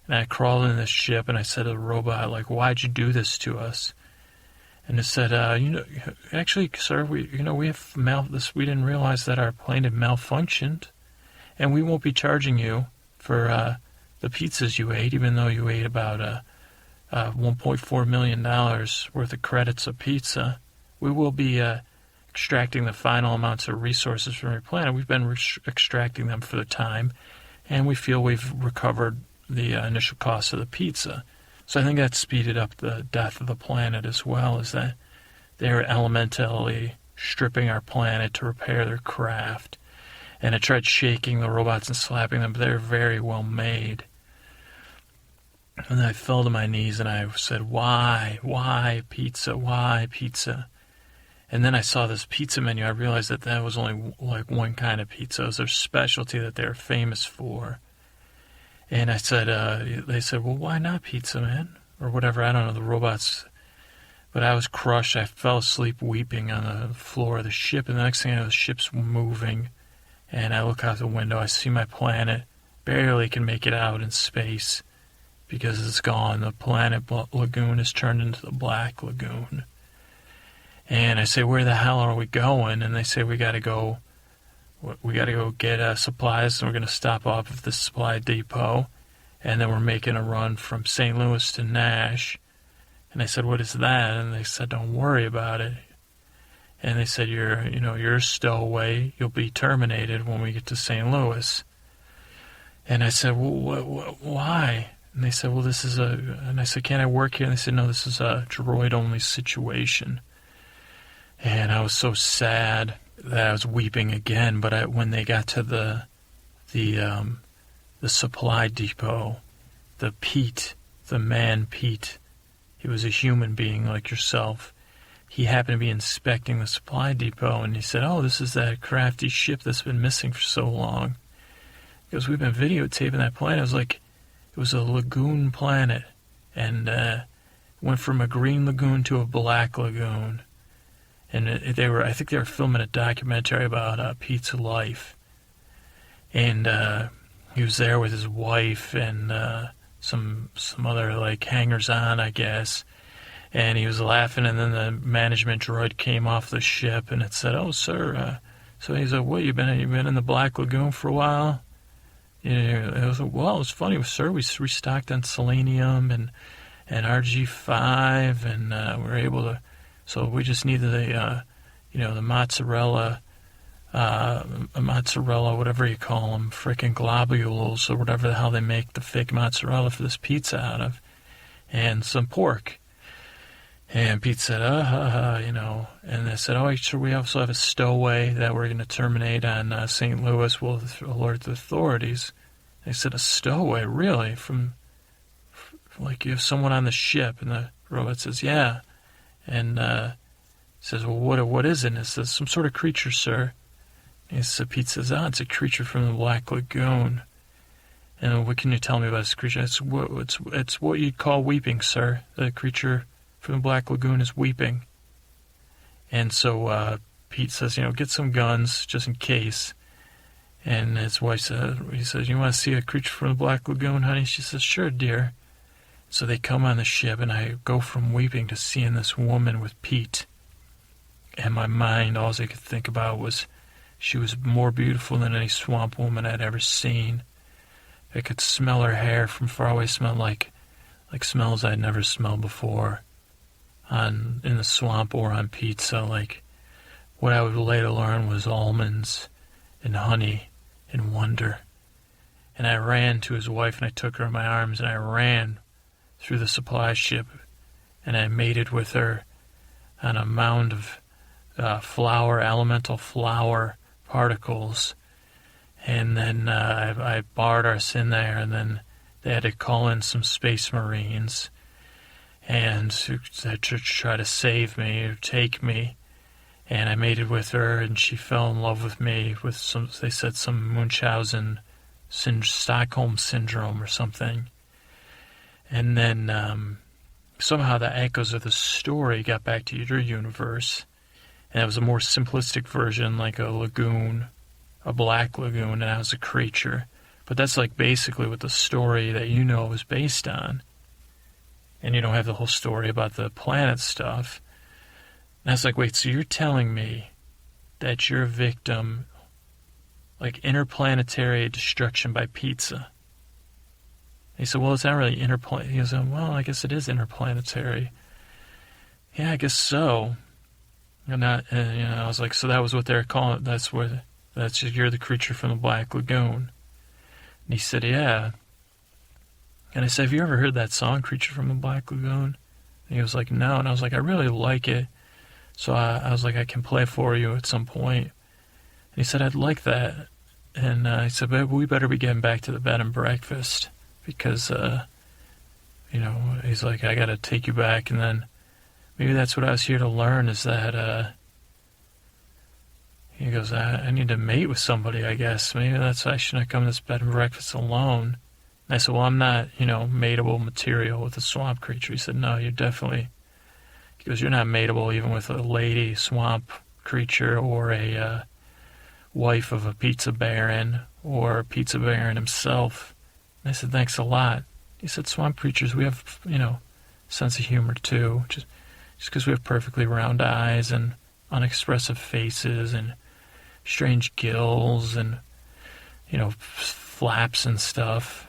And I crawled in this ship, and I said to the robot, like, why'd you do this to us? And it said, actually, sir, we have we didn't realize that our plane had malfunctioned, and we won't be charging you for the pizzas you ate, even though you ate about $1.4 million worth of credits of pizza. We will be extracting the final amounts of resources from your planet. We've been extracting them for the time, and we feel we've recovered the initial cost of the pizza. So I think that speeded up the death of the planet as well, is that they were elementally stripping our planet to repair their craft. And I tried shaking the robots and slapping them, but they were very well made. And then I fell to my knees and I said, why pizza, why pizza? And then I saw this pizza menu. I realized that was only like one kind of pizza. It was their specialty that they're famous for. And I said, they said, well, why not pizza, man? Or whatever, I don't know, the robots. But I was crushed. I fell asleep weeping on the floor of the ship. And the next thing I know, the ship's moving. And I look out the window. I see my planet. Barely can make it out in space because it's gone. The planet lagoon has turned into the Black Lagoon. And I say, where the hell are we going? And they say, we got to go get supplies, and we're going to stop off at the supply depot. And then we're making a run from St. Louis to Nash. And I said, what is that? And they said, don't worry about it. And they said, you're a stowaway. You'll be terminated when we get to St. Louis. And I said, well, why? And they said, well, and I said, can I work here? And they said, no, this is a droid-only situation. And I was so sad that I was weeping again. But when they got to the supply depot, the man Pete, he was a human being like yourself. He happened to be inspecting the supply depot, and he said, oh, this is that crafty ship that's been missing for so long. Because we've been videotaping that planet. It was a lagoon planet, and went from a green lagoon to a black lagoon. And I think they were filming a documentary about Pete's life. And he was there with his wife and some other like hangers-on, I guess. And he was laughing, and then the management droid came off the ship, and it said, "Oh, sir." So he said, "What, you been in the Black Lagoon for a while?" It was, well, it was funny, sir. We restocked on selenium and RG5, and we were able to. So we just needed the mozzarella, whatever you call them, frickin' globules or whatever the hell they make the fake mozzarella for this pizza out of, and some pork. And Pete said, and they said, oh, sure, we also have a stowaway that we're going to terminate on St. Louis. We'll alert the authorities. They said, a stowaway, really? From like, you have someone on the ship? And the robot says, yeah. And says, well, what is it? And it says, some sort of creature, sir. And Pete says, it's a creature from the Black Lagoon. And what can you tell me about this creature? It's what you'd call weeping, sir. The creature from the Black Lagoon is weeping. And so Pete says, get some guns just in case. And his wife says, you want to see a creature from the Black Lagoon, honey? She says, sure, dear. So they come on the ship, and I go from weeping to seeing this woman with Pete. And my mind, all I could think about was she was more beautiful than any swamp woman I'd ever seen. I could smell her hair from far away, smelled like smells I'd never smelled before in the swamp or on pizza. Like, what I would later learn was almonds and honey and wonder. And I ran to his wife, and I took her in my arms, and I ran through the supply ship, and I mated with her on a mound of elemental flower particles. And then I barred us in there, and then they had to call in some space marines and to try to save me or take me. And I mated with her, and she fell in love with me with some Munchausen Stockholm syndrome or something. And then somehow the echoes of the story got back to your universe. And it was a more simplistic version, like a lagoon, a black lagoon, and I was a creature. But that's like basically what the story that you know is based on. And you don't have the whole story about the planet stuff. And I was like, wait, so you're telling me that you're a victim, like interplanetary destruction by pizza? He said, well, it's not really interplanetary. He said, well, I guess it is interplanetary. Yeah, I guess so. And I was like, so that was what they're calling it. You're the creature from the Black Lagoon. And he said, yeah. And I said, have you ever heard that song, Creature from the Black Lagoon? And he was like, no. And I was like, I really like it. So I was like, I can play it for you at some point. And he said, I'd like that. And I said, but we better be getting back to the bed and breakfast because, he's like, I got to take you back. And then maybe that's what I was here to learn is that, he goes, I need to mate with somebody, I guess. Maybe that's why I shouldn't come to this bed and breakfast alone. And I said, well, I'm not, mateable material with a swamp creature. He said, no, you're definitely, he goes, you're not mateable even with a lady swamp creature or a wife of a pizza baron or a pizza baron himself. And I said, thanks a lot. He said, swamp creatures, we have, sense of humor too. Just because we have perfectly round eyes and unexpressive faces and strange gills and, flaps and stuff.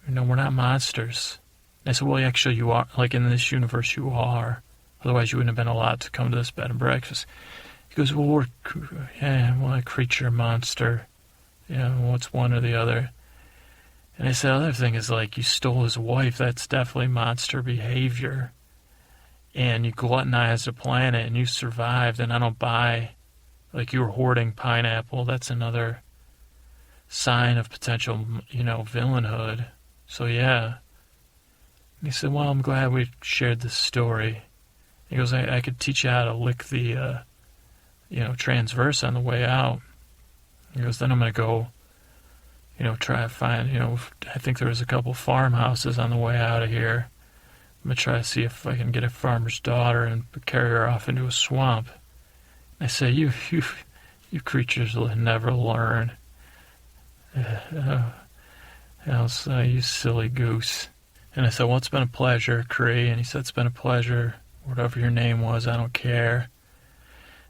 We're not monsters. And I said, well, actually you are. Like in this universe you are. Otherwise you wouldn't have been allowed to come to this bed and breakfast. He goes, well, we're a creature, monster. What's one or the other? And I said, the other thing is, like, you stole his wife. That's definitely monster behavior. And you gluttonized the planet, and you survived, and I don't buy, like, you were hoarding pineapple. That's another sign of potential, villainhood. So, yeah. And he said, well, I'm glad we shared this story. He goes, I could teach you how to lick the, transverse on the way out. He goes, then I'm going to go, try to find, I think there was a couple farmhouses on the way out of here. I'm going to try to see if I can get a farmer's daughter and carry her off into a swamp. And I say, you creatures will never learn. You silly goose. And I said, well, it's been a pleasure, Cree. And he said, it's been a pleasure. Whatever your name was, I don't care.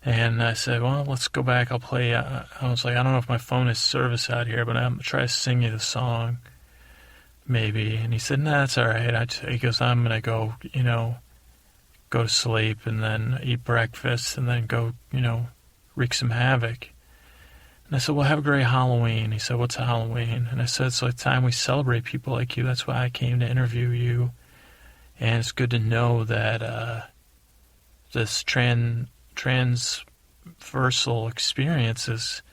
And I said, well, let's go back. I'll play. I was like, I don't know if my phone has service out here, but I'm going to try to sing you the song, maybe. And he said, nah, that's all right. He goes, I'm going to go, go to sleep and then eat breakfast and then go, wreak some havoc. And I said, well, have a great Halloween. He said, what's Halloween? And I said, it's like time we celebrate people like you. That's why I came to interview you. And it's good to know that this transversal experiences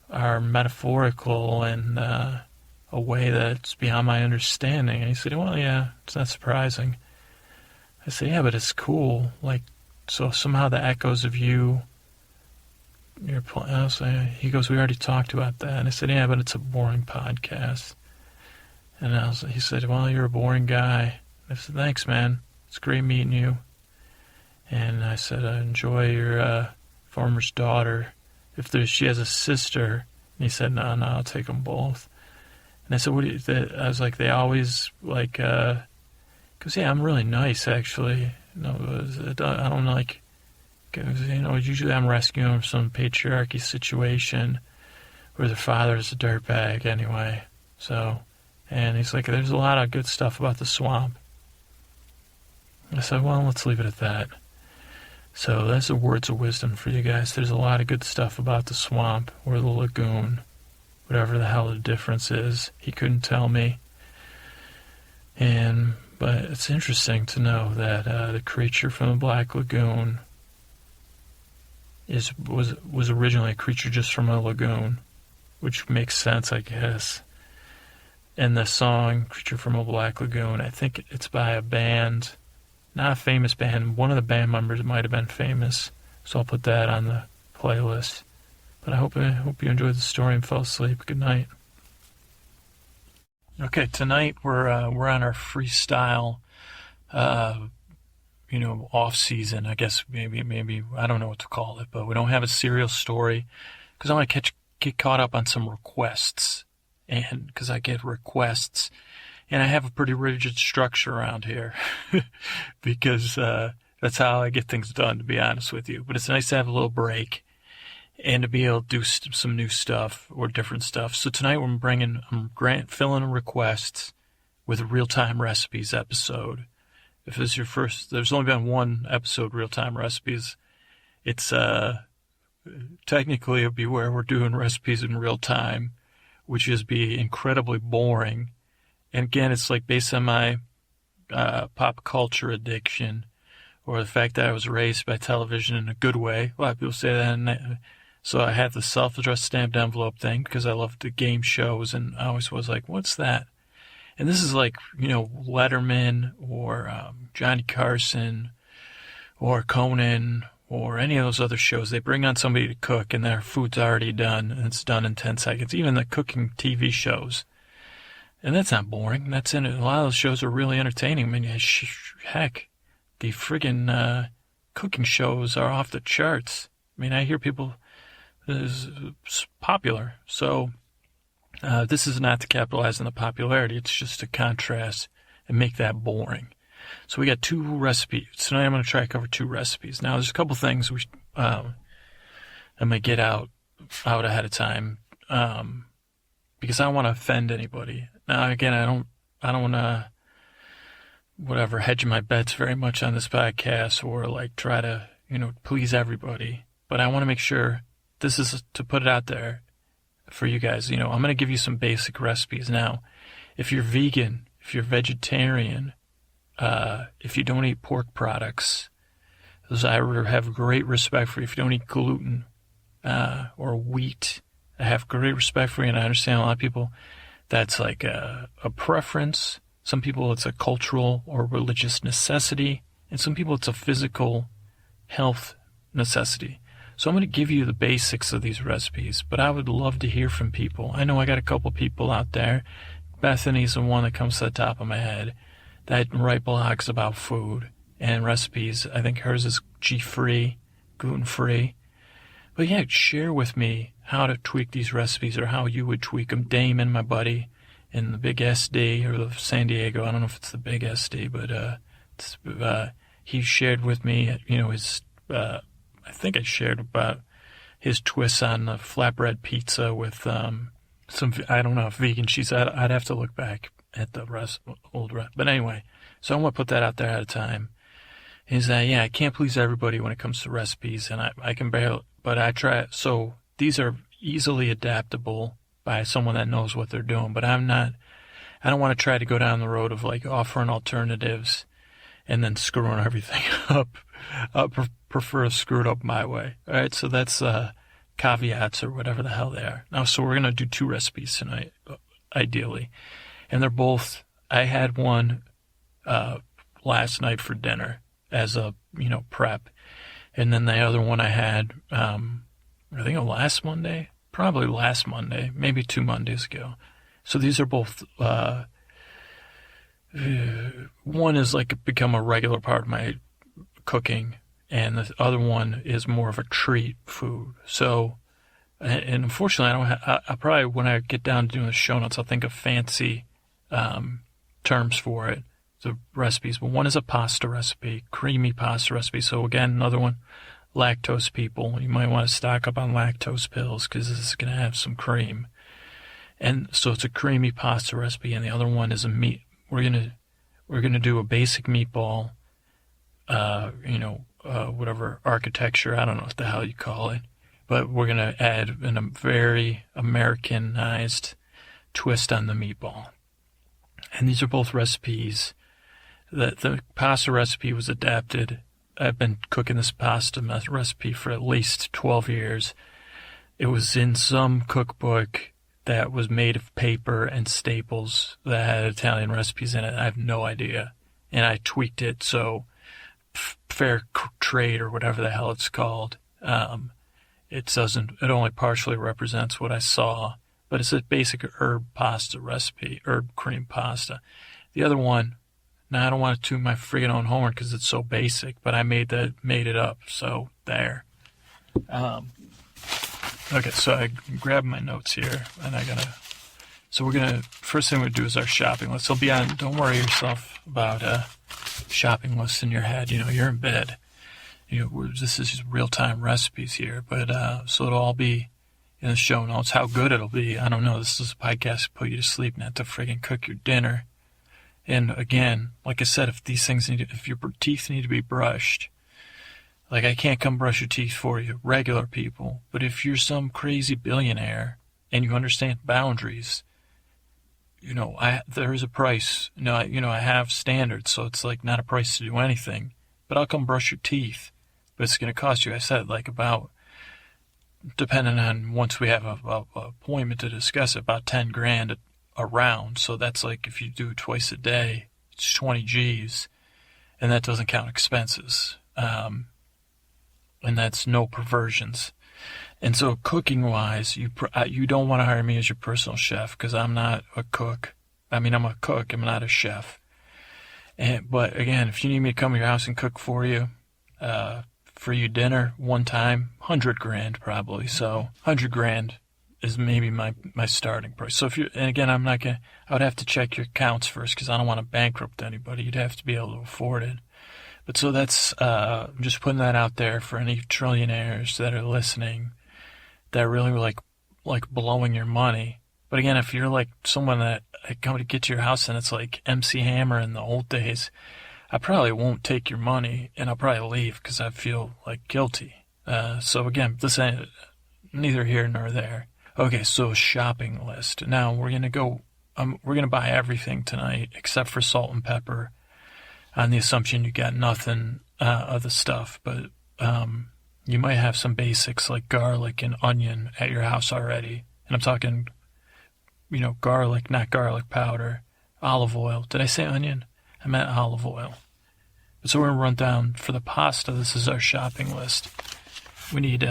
are metaphorical and a way that's beyond my understanding. And he said, well, yeah, it's not surprising. I said, yeah, but it's cool. Like, so somehow the echoes of you, he goes, we already talked about that. And I said, yeah, but it's a boring podcast. And he said, well, you're a boring guy. I said, thanks, man. It's great meeting you. And I said, enjoy your farmer's daughter. She has a sister. And he said, no, I'll take them both. And I said, I was like, they always, like, because, yeah, I'm really nice, actually. I don't like, cause, usually I'm rescuing them from some patriarchy situation where their father is a dirtbag anyway. So, and he's like, there's a lot of good stuff about the swamp. I said, well, let's leave it at that. So that's the words of wisdom for you guys. There's a lot of good stuff about the swamp or the lagoon, whatever the hell the difference is. He couldn't tell me. But it's interesting to know that the creature from the Black Lagoon was originally a creature just from a lagoon, which makes sense, I guess. And the song "Creature from a Black Lagoon," I think it's by a band. Not a famous band. One of the band members might have been famous, so I'll put that on the playlist. But I hope you enjoyed the story and fell asleep. Good night. Okay, tonight we're on our freestyle, off season. I guess maybe I don't know what to call it, but we don't have a serial story because I want to get caught up on some requests, and because I get requests. And I have a pretty rigid structure around here because that's how I get things done, to be honest with you. But it's nice to have a little break and to be able to do some new stuff or different stuff. So tonight I'm filling requests with a real-time recipes episode. If this is your first, there's only been one episode, real-time recipes. It's technically it'll be where we're doing recipes in real time, which is be incredibly boring And again, it's like based on my pop culture addiction, or the fact that I was raised by television in a good way. A lot of people say that. And so I had the self-addressed stamped envelope thing because I loved the game shows, and I always was like, what's that? And this is like, Letterman or Johnny Carson or Conan or any of those other shows. They bring on somebody to cook, and their food's already done, and it's done in 10 seconds. Even the cooking TV shows. And that's not boring. That's in it. A lot of those shows are really entertaining. I mean, heck, the friggin' cooking shows are off the charts. I mean, I hear people, it's popular. So this is not to capitalize on the popularity. It's just to contrast and make that boring. So we got 2 recipes. Tonight I'm going to try to cover 2 recipes. Now, there's a couple things I'm going to get out ahead of time because I don't want to offend anybody. Now, again, I don't want to hedge my bets very much on this podcast or like try to, please everybody. But I want to make sure this is to put it out there for you guys. I'm going to give you some basic recipes. Now, if you're vegan, if you're vegetarian, if you don't eat pork products, those I have great respect for you. If you don't eat gluten or wheat, I have great respect for you, and I understand a lot of people that's like a preference. Some people it's a cultural or religious necessity, and some people it's a physical health necessity. So I'm going to give you the basics of these recipes, but I would love to hear from people. I know I got a couple people out there. Bethany's the one that comes to the top of my head that write blogs about food and recipes. I think hers is G-free, gluten-free. But yeah, share with me how to tweak these recipes or how you would tweak them. Damon, my buddy, in the big SD or the San Diego. I don't know if it's the big SD, but he shared with me, his. I think I shared about his twists on the flatbread pizza with some. I don't know if vegan cheese. I'd have to look back at the old recipe. But anyway, so I'm gonna put that out there at a time. Is that I can't please everybody when it comes to recipes, and I can barely. But I try it. So these are easily adaptable by someone that knows what they're doing. But I don't want to try to go down the road of like offering alternatives and then screwing everything up. I prefer to screw it up my way. All right, so that's caveats or whatever the hell they are. Now, so we're going to do 2 recipes tonight, ideally. And they're both, I had one last night for dinner as a, prep. And then the other one I had, I think last Monday, maybe 2 Mondays ago. So these are both, one is like become a regular part of my cooking, and the other one is more of a treat food. So, and unfortunately, I probably, when I get down to doing the show notes, I'll think of fancy terms for it, the recipes. But one is a pasta recipe, creamy pasta recipe. So again, another one, lactose people. You might want to stock up on lactose pills because this is going to have some cream. And so it's a creamy pasta recipe, and the other one is a meat. We're gonna do a basic meatball, whatever architecture, I don't know what the hell you call it, but we're gonna add a very Americanized twist on the meatball. And these are both recipes. The pasta recipe was adapted. I've been cooking this pasta recipe for at least 12 years. It was in some cookbook that was made of paper and staples that had Italian recipes in it. I have no idea. And I tweaked it so fair trade or whatever the hell it's called. It only partially represents what I saw, but it's a basic herb pasta recipe, herb cream pasta. The other one, now I don't want to toot my friggin' own horn because it's so basic, but I made it up, so there. Okay, so I grabbed my notes here, and first thing we're going to do is our shopping list. So don't worry yourself about shopping lists in your head. You're in bed. This is just real-time recipes here, but so it'll all be in the show notes. How good it'll be, I don't know. This is a podcast to put you to sleep, not to friggin' cook your dinner. And again, like I said, if your teeth need to be brushed, like I can't come brush your teeth for you, regular people. But if you're some crazy billionaire and you understand boundaries, there is a price. I have standards, so it's like not a price to do anything. But I'll come brush your teeth. But it's going to cost you, I said, like about, depending on once we have a appointment to discuss it, about 10 grand a round. So that's like if you do twice a day, it's 20 G's, and that doesn't count expenses. And that's no perversions. And so cooking-wise, you don't want to hire me as your personal chef because I'm not a cook. I mean, I'm a cook. I'm not a chef. But again, if you need me to come to your house and cook for you dinner one time, 100 grand probably. So 100 grand is maybe my starting price. So and again, I would have to check your accounts first because I don't want to bankrupt anybody. You'd have to be able to afford it. But so that's, I'm just putting that out there for any trillionaires that are listening that really like blowing your money. But again, if you're like someone that I come to get to your house and it's like MC Hammer in the old days, I probably won't take your money and I'll probably leave because I feel like guilty. So again, this ain't neither here nor there. Okay, so shopping list. Now we're gonna buy everything tonight except for salt and pepper, on the assumption you got nothing of the stuff, but you might have some basics like garlic and onion at your house already. And I'm talking, garlic, not garlic powder, olive oil. Did I say onion? I meant olive oil. So we're going to run down for the pasta. This is our shopping list. We need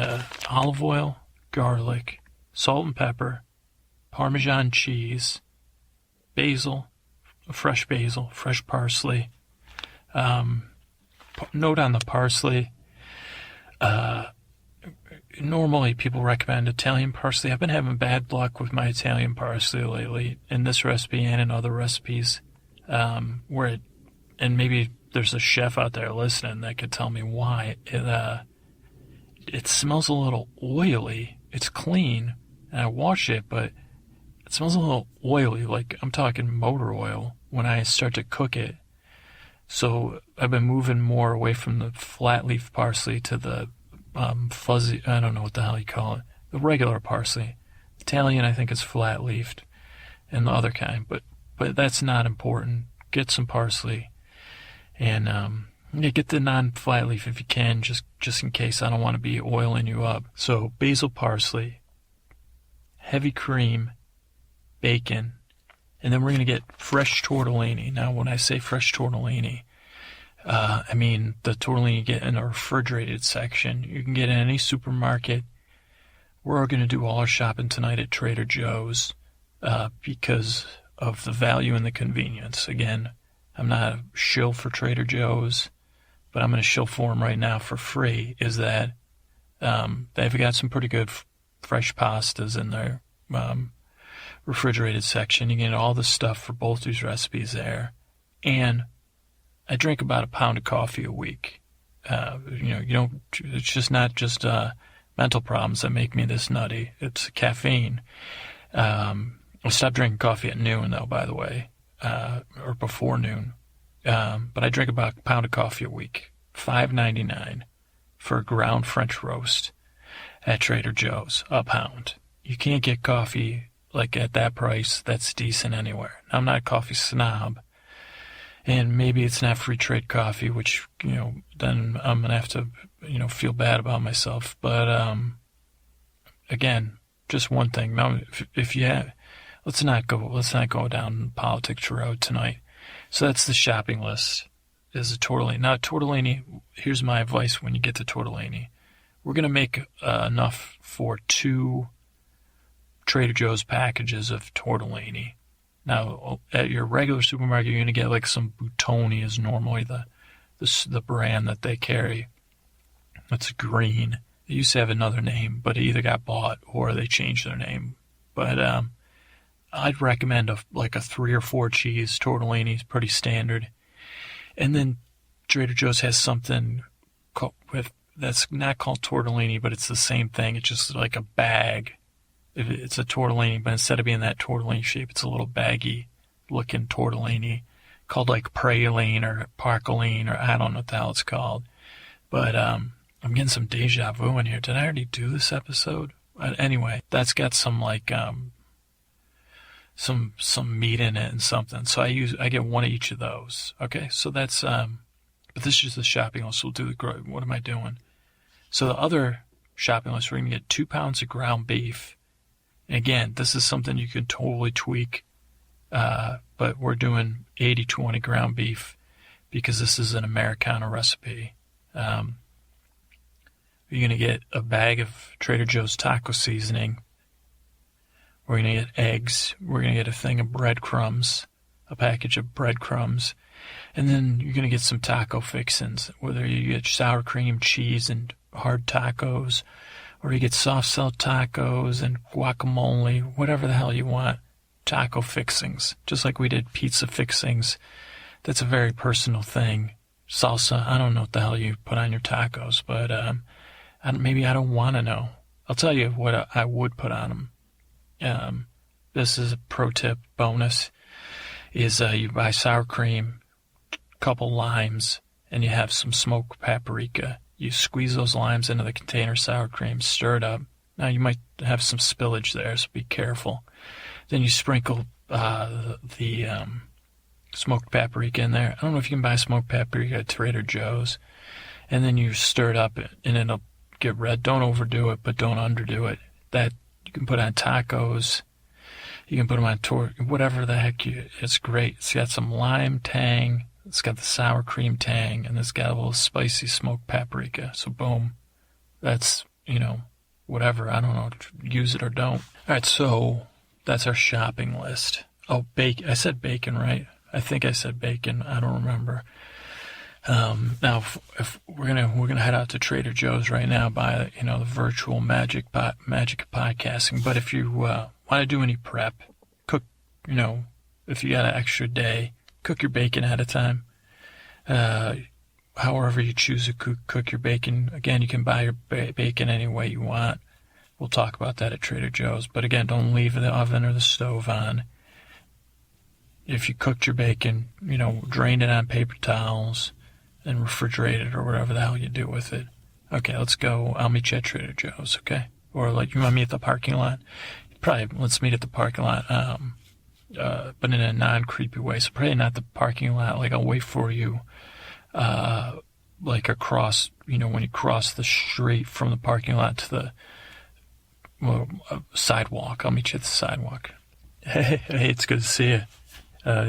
olive oil, garlic, salt and pepper, Parmesan cheese, basil, fresh parsley. Note on the parsley. Normally people recommend Italian parsley. I've been having bad luck with my Italian parsley lately in this recipe and in other recipes, and maybe there's a chef out there listening that could tell me why. It smells a little oily. It's clean, and I wash it, but it smells a little oily, like I'm talking motor oil, when I start to cook it. So I've been moving more away from the flat leaf parsley to the fuzzy, I don't know what the hell you call it, the regular parsley. Italian, I think, is flat leafed, and the other kind, but that's not important. Get some parsley, and get the non-flat leaf if you can, just in case I don't want to be oiling you up. So basil, parsley, heavy cream, bacon, and then we're going to get fresh tortellini. Now, when I say fresh tortellini, I mean the tortellini you get in a refrigerated section. You can get in any supermarket. We're going to do all our shopping tonight at Trader Joe's because of the value and the convenience. Again, I'm not a shill for Trader Joe's, but I'm going to shill for them right now for free, is that they've got some pretty good fresh pastas in their refrigerated section. You get all the stuff for both these recipes there. And I drink about a pound of coffee a week. It's just not just mental problems that make me this nutty. It's caffeine. I stopped drinking coffee at noon, though, by the way, or before noon. But I drink about a pound of coffee a week, $5.99 for a ground French roast at Trader Joe's, a pound. You can't get coffee like at that price that's decent anywhere. Now, I'm not a coffee snob, and maybe it's not free trade coffee, which, then I'm going to have to, feel bad about myself. But, again, just one thing. Now, if you have, let's not go down politics road tonight. So that's the shopping list, is a tortellini. Now, tortellini, here's my advice when you get to tortellini. We're going to make enough for 2 Trader Joe's packages of tortellini. Now, at your regular supermarket, you're going to get like some Buitoni is normally the brand that they carry. It's green. They used to have another name, but it either got bought or they changed their name. But I'd recommend a 3 or 4 cheese tortellini. It's pretty standard. And then Trader Joe's has something that's not called tortellini, but it's the same thing. It's just like a bag. It's a tortellini, but instead of being that tortellini shape, it's a little baggy looking tortellini called like praline or parcoline, or I don't know what the hell it's called. But I'm getting some deja vu in here. Did I already do this episode? Anyway, that's got some like some meat in it and something. So I get one of each of those. Okay, so that's but this is just the shopping list. We'll do the what am I doing? So the other shopping list, we're gonna get 2 pounds of ground beef. And again, this is something you can totally tweak, but we're doing 80-20 ground beef because this is an Americana recipe. You're gonna get a bag of Trader Joe's taco seasoning. We're going to get eggs. We're going to get a thing of breadcrumbs, a package of breadcrumbs. And then you're going to get some taco fixins, whether you get sour cream, cheese, and hard tacos, or you get soft shell tacos and guacamole, whatever the hell you want. Taco fixings, just like we did pizza fixings. That's a very personal thing. Salsa, I don't know what the hell you put on your tacos, but maybe I don't want to know. I'll tell you what I would put on them. This is a pro tip bonus, is you buy sour cream, a couple limes, and you have some smoked paprika. You squeeze those limes into the container of sour cream, stir it up. Now you might have some spillage there, so be careful. Then you sprinkle the smoked paprika in there. I don't know if you can buy smoked paprika at Trader Joe's. And then you stir it up, and it'll get red. Don't overdo it, but don't underdo it. That you can put on tacos. You can put them on whatever the heck it's great. It's got some lime tang. It's got the sour cream tang, and it's got a little spicy smoked paprika. So boom, that's, whatever. I don't know, use it or don't. All right, so that's our shopping list. Oh, bacon. I said bacon, right? I think I said bacon. I don't remember. Now, if we're gonna head out to Trader Joe's right now, buy the virtual magic of podcasting. But if you want to do any prep, cook. If you got an extra day, cook your bacon ahead of time. However you choose to cook your bacon. Again, you can buy your bacon any way you want. We'll talk about that at Trader Joe's. But again, don't leave the oven or the stove on. If you cooked your bacon, drain it on paper towels and refrigerate it or whatever the hell you do with it. Okay, let's go. I'll meet you at Trader Joe's, okay? Or you want me at the parking lot? Probably let's meet at the parking lot, but in a non-creepy way. So probably not the parking lot. I'll wait for you, across, when you cross the street from the parking lot to the sidewalk. I'll meet you at the sidewalk. Hey, it's good to see you. How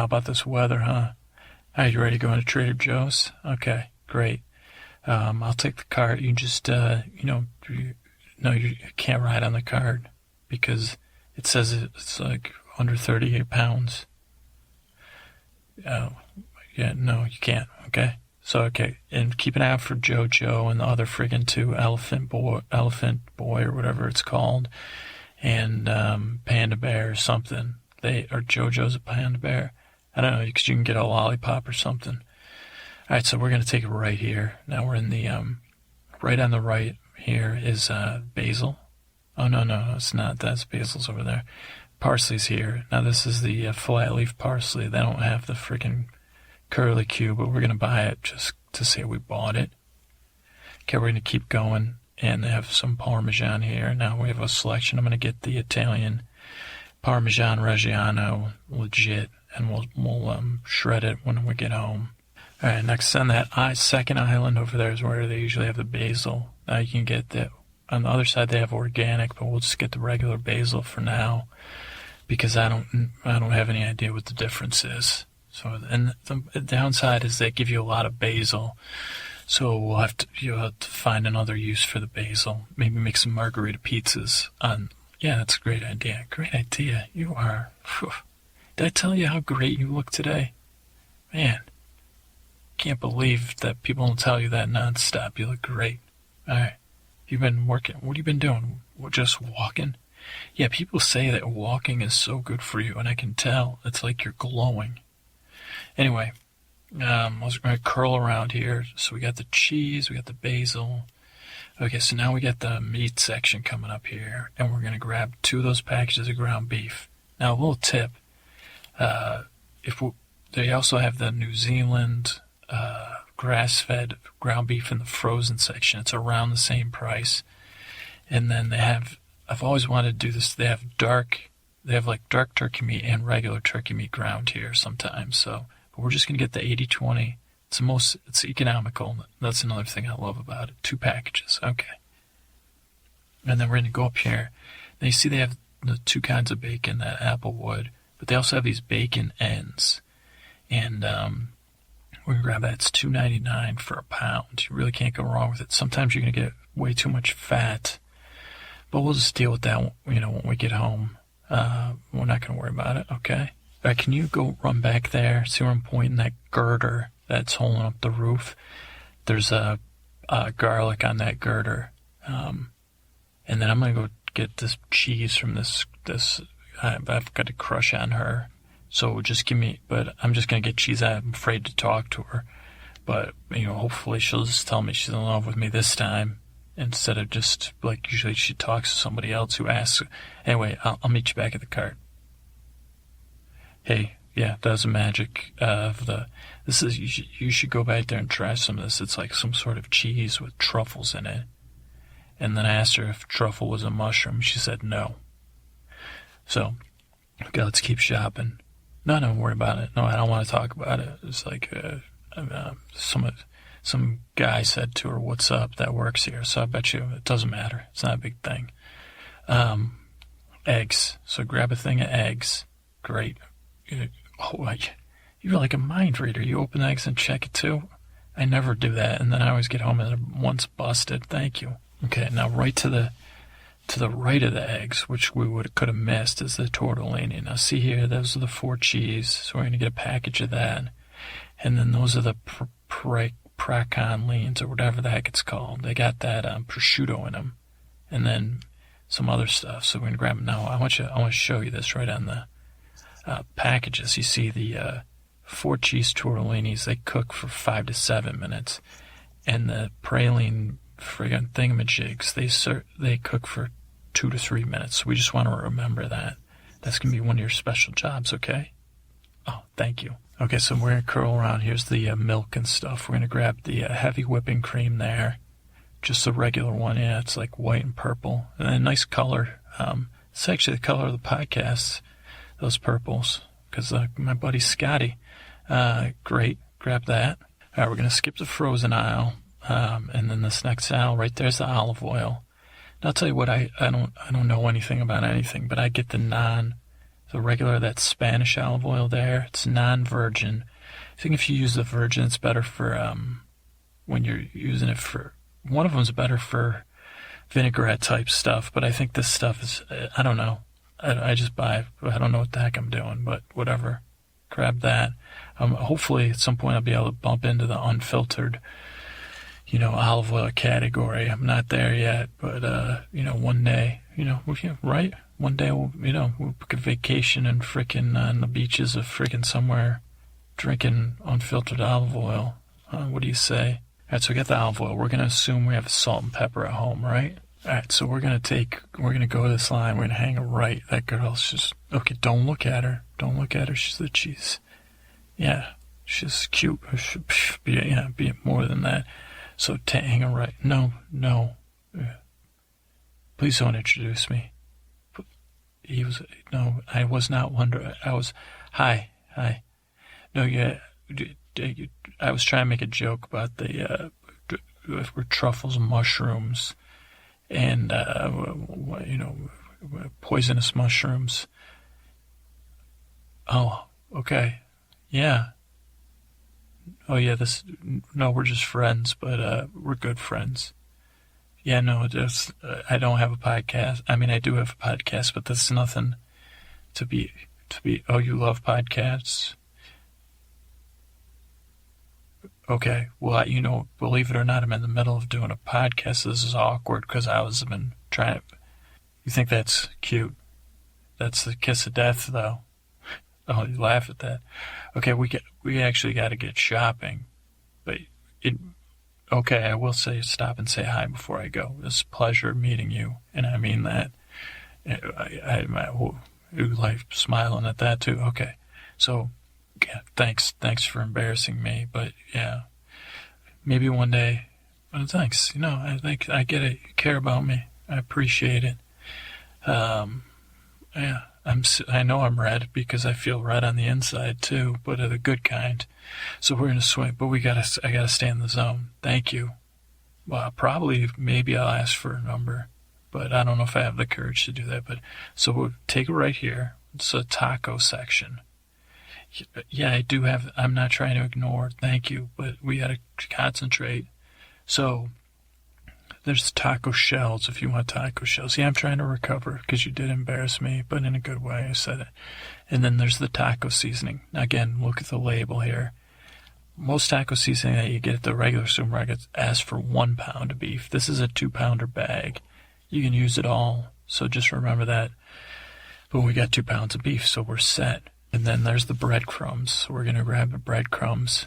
about this weather, huh? Are you ready to go into Trader Joe's? Okay, great. I'll take the cart. You just, no, you can't ride on the cart because it says it's under 38 pounds. Oh, yeah, no, you can't. Okay. So, okay. And keep an eye out for JoJo and the other friggin' two, Elephant Boy, or whatever it's called, and Panda Bear or something. Or JoJo's a panda bear. I don't know, because you can get a lollipop or something. All right, so we're going to take it right here. Now we're in the, right on the right here is basil. Oh, no, it's not. That's basil's over there. Parsley's here. Now this is the flat leaf parsley. They don't have the freaking curly Q, but we're going to buy it just to say we bought it. Okay, we're going to keep going. And they have some Parmesan here. Now we have a selection. I'm going to get the Italian Parmesan Reggiano, legit, and we'll shred it when we get home. All right, next on that second island over there is where they usually have the basil. Now you can get that. On the other side they have organic, but we'll just get the regular basil for now because I don't have any idea what the difference is. So, and the downside is they give you a lot of basil. So you'll have to find another use for the basil. Maybe make some margarita pizzas on. Yeah, that's a great idea. Great idea. You are. Whew. Did I tell you how great you look today? Man, can't believe that people don't tell you that nonstop. You look great. All right. You've been working. What have you been doing? Just walking? Yeah, people say that walking is so good for you, and I can tell. It's like you're glowing. Anyway, I was going to curl around here. So we got the cheese, we got the basil. Okay, so now we got the meat section coming up here, and we're going to grab 2 of those packages of ground beef. Now, a little tip. They also have the New Zealand grass-fed ground beef in the frozen section. It's around the same price. And then they have I've always wanted to do this. They have like dark turkey meat and regular turkey meat ground here sometimes. So, but we're just gonna get the 80/20. It's economical. That's another thing I love about it. 2 packages. Okay. And then we're gonna go up here. Now you see they have the 2 kinds of bacon, that applewood, but they also have these bacon ends. And we're gonna grab that. It's $2.99 for a pound. You really can't go wrong with it. Sometimes you're gonna get way too much fat, but we'll just deal with that, when we get home. We're not gonna worry about it, okay? All right, can you go run back there? See where I'm pointing? That girder that's holding up the roof. There's a garlic on that girder, and then I'm gonna go get this cheese from this. I've got to crush on her. So just give me, but I'm just going to get cheese. I'm afraid to talk to her. But, hopefully she'll just tell me she's in love with me this time. Instead of just, like, usually she talks to somebody else who asks. Anyway, I'll meet you back at the cart. Hey, yeah, that's the magic of you should go back there and try some of this. It's like some sort of cheese with truffles in it. And then I asked her if truffle was a mushroom. She said no. So, okay, let's keep shopping. No, don't worry about it. No, I don't want to talk about it. It's like some guy said to her, "What's up?" That works here. So I bet you it doesn't matter. It's not a big thing. Eggs. So grab a thing of eggs. Great. You're like a mind reader. You open eggs and check it too. I never do that, and then I always get home and they're once busted. Thank you. Okay, now right to the right of the eggs, which we could have missed, is the tortellini. Now see here, those are the 4 cheese, so we're going to get a package of that. And then those are the Pracon leans, or whatever the heck it's called. They got that prosciutto in them, and then some other stuff. So we're going to grab them now. I want to show you this right on the packages. You see the 4 cheese tortellinis, they cook for 5 to 7 minutes. And the praline friggin' thingamajigs, they cook for 2 to 3 minutes. So we just want to remember that. That's going to be one of your special jobs, okay? Oh, thank you. Okay, so we're going to curl around. Here's the milk and stuff. We're going to grab the heavy whipping cream there. Just the regular one. Yeah, it's like white and purple. And a nice color. It's actually the color of the podcast, those purples, because my buddy Scotty. Great. Grab that. All right, we're going to skip the frozen aisle. And then this next aisle, right there's the olive oil. And I'll tell you what, I don't know anything about anything, but I get the regular, that Spanish olive oil there. It's non-virgin. I think if you use the virgin, it's better for, when you're using it for, one of them's better for vinaigrette type stuff, but I think this stuff is, I don't know. I just buy, I don't know what the heck I'm doing, but whatever. Grab that. Hopefully at some point I'll be able to bump into the unfiltered, olive oil category. I'm not there yet, but, one day, right? One day we'll book a vacation and frickin' on the beaches of frickin' somewhere drinking unfiltered olive oil. What do you say? All right, so we got the olive oil. We're going to assume we have salt and pepper at home, right? All right, so we're going to go to this line. We're going to hang her right. That girl's just, okay, don't look at her. Don't look at her. She's yeah, she's cute. Be more than that. So hang her right. No. Please don't introduce me. I was not wondering. Hi. No, yeah, I was trying to make a joke about the truffles and mushrooms and, poisonous mushrooms. Oh, okay. Yeah. Oh, yeah, we're just friends, but we're good friends. Yeah, no, I don't have a podcast. I mean, I do have a podcast, but that's nothing to be, oh, you love podcasts? Okay, well, believe it or not, I'm in the middle of doing a podcast. This is awkward because I've been trying to, you think that's cute? That's the kiss of death, though. Oh, you laugh at that. Okay, we actually got to get shopping, but okay, I will stop and say hi before I go. It's a pleasure meeting you, and I mean that. You like smiling at that too. Okay, so yeah, thanks for embarrassing me, but yeah, maybe one day. Well, thanks. I think I get it. You care about me. I appreciate it. Yeah, I know I'm red because I feel red on the inside too, but of the good kind. So we're gonna swing, but I gotta stay in the zone. Thank you. Well, probably, maybe I'll ask for a number, but I don't know if I have the courage to do that. But so we'll take it right here. It's a taco section. Yeah, I do have. I'm not trying to ignore. Thank you, but we gotta concentrate. So there's taco shells if you want taco shells. Yeah, I'm trying to recover because you did embarrass me, but in a good way. I said it. And then there's the taco seasoning. Now, again, look at the label here. Most taco seasoning that you get at the regular supermarket asks for 1 pound of beef. This is a 2-pounder bag. You can use it all, so just remember that. But we got 2 pounds of beef, so we're set. And then there's the breadcrumbs. So we're going to grab the breadcrumbs,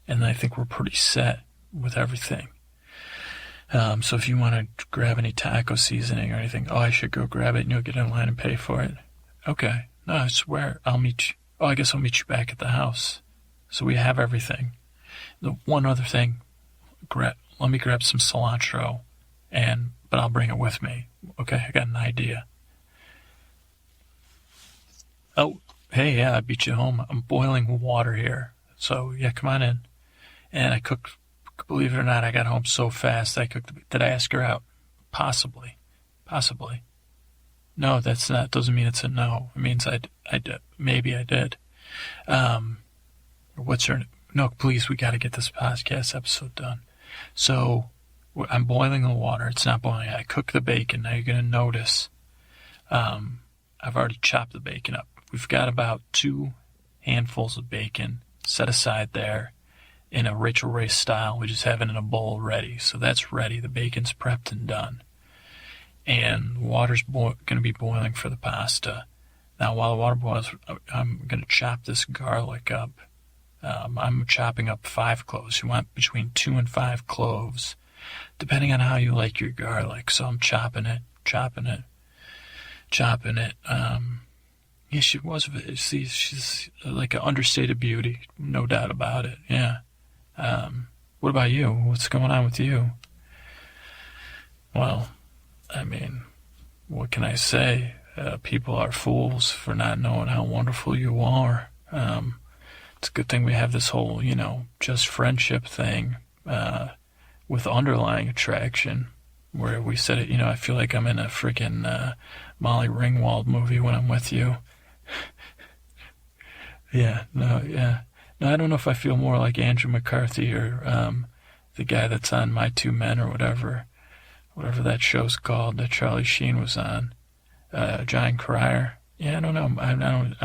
and I think we're pretty set with everything. So if you want to grab any taco seasoning or anything, I should go grab it and you'll get in line and pay for it. Okay. No, I swear, I'll meet you. I guess I'll meet you back at the house. So we have everything. The one other thing, let me grab some cilantro, but I'll bring it with me. Okay, I got an idea. Oh, hey, yeah, I beat you home. I'm boiling water here. So, yeah, come on in. And I cooked. Believe it or not, I got home so fast. Did I ask her out? Possibly. No, that's not. Doesn't mean it's a no. It means I did. Maybe I did. What's her? No, please. We got to get this podcast episode done. So I'm boiling the water. It's not boiling. I cook the bacon. Now you're gonna notice. I've already chopped the bacon up. We've got about 2 handfuls of bacon set aside there. In a Rachel Ray style, we just have it in a bowl ready. So that's ready. The bacon's prepped and done. And water's going to be boiling for the pasta. Now, while the water boils, I'm going to chop this garlic up. I'm chopping up 5 cloves. You want between 2 and 5 cloves, depending on how you like your garlic. So I'm chopping it. Yeah, she was. See, she's like an understated beauty, no doubt about it. Yeah. What about you? What's going on with you? Well, I mean, what can I say? People are fools for not knowing how wonderful you are. It's a good thing we have this whole, just friendship thing, with underlying attraction, where we said it, I feel like I'm in a freaking, Molly Ringwald movie when I'm with you. Yeah. No, I don't know if I feel more like Andrew McCarthy or the guy that's on My Two Men or whatever that show's called that Charlie Sheen was on, John Cryer. Yeah, I don't know. I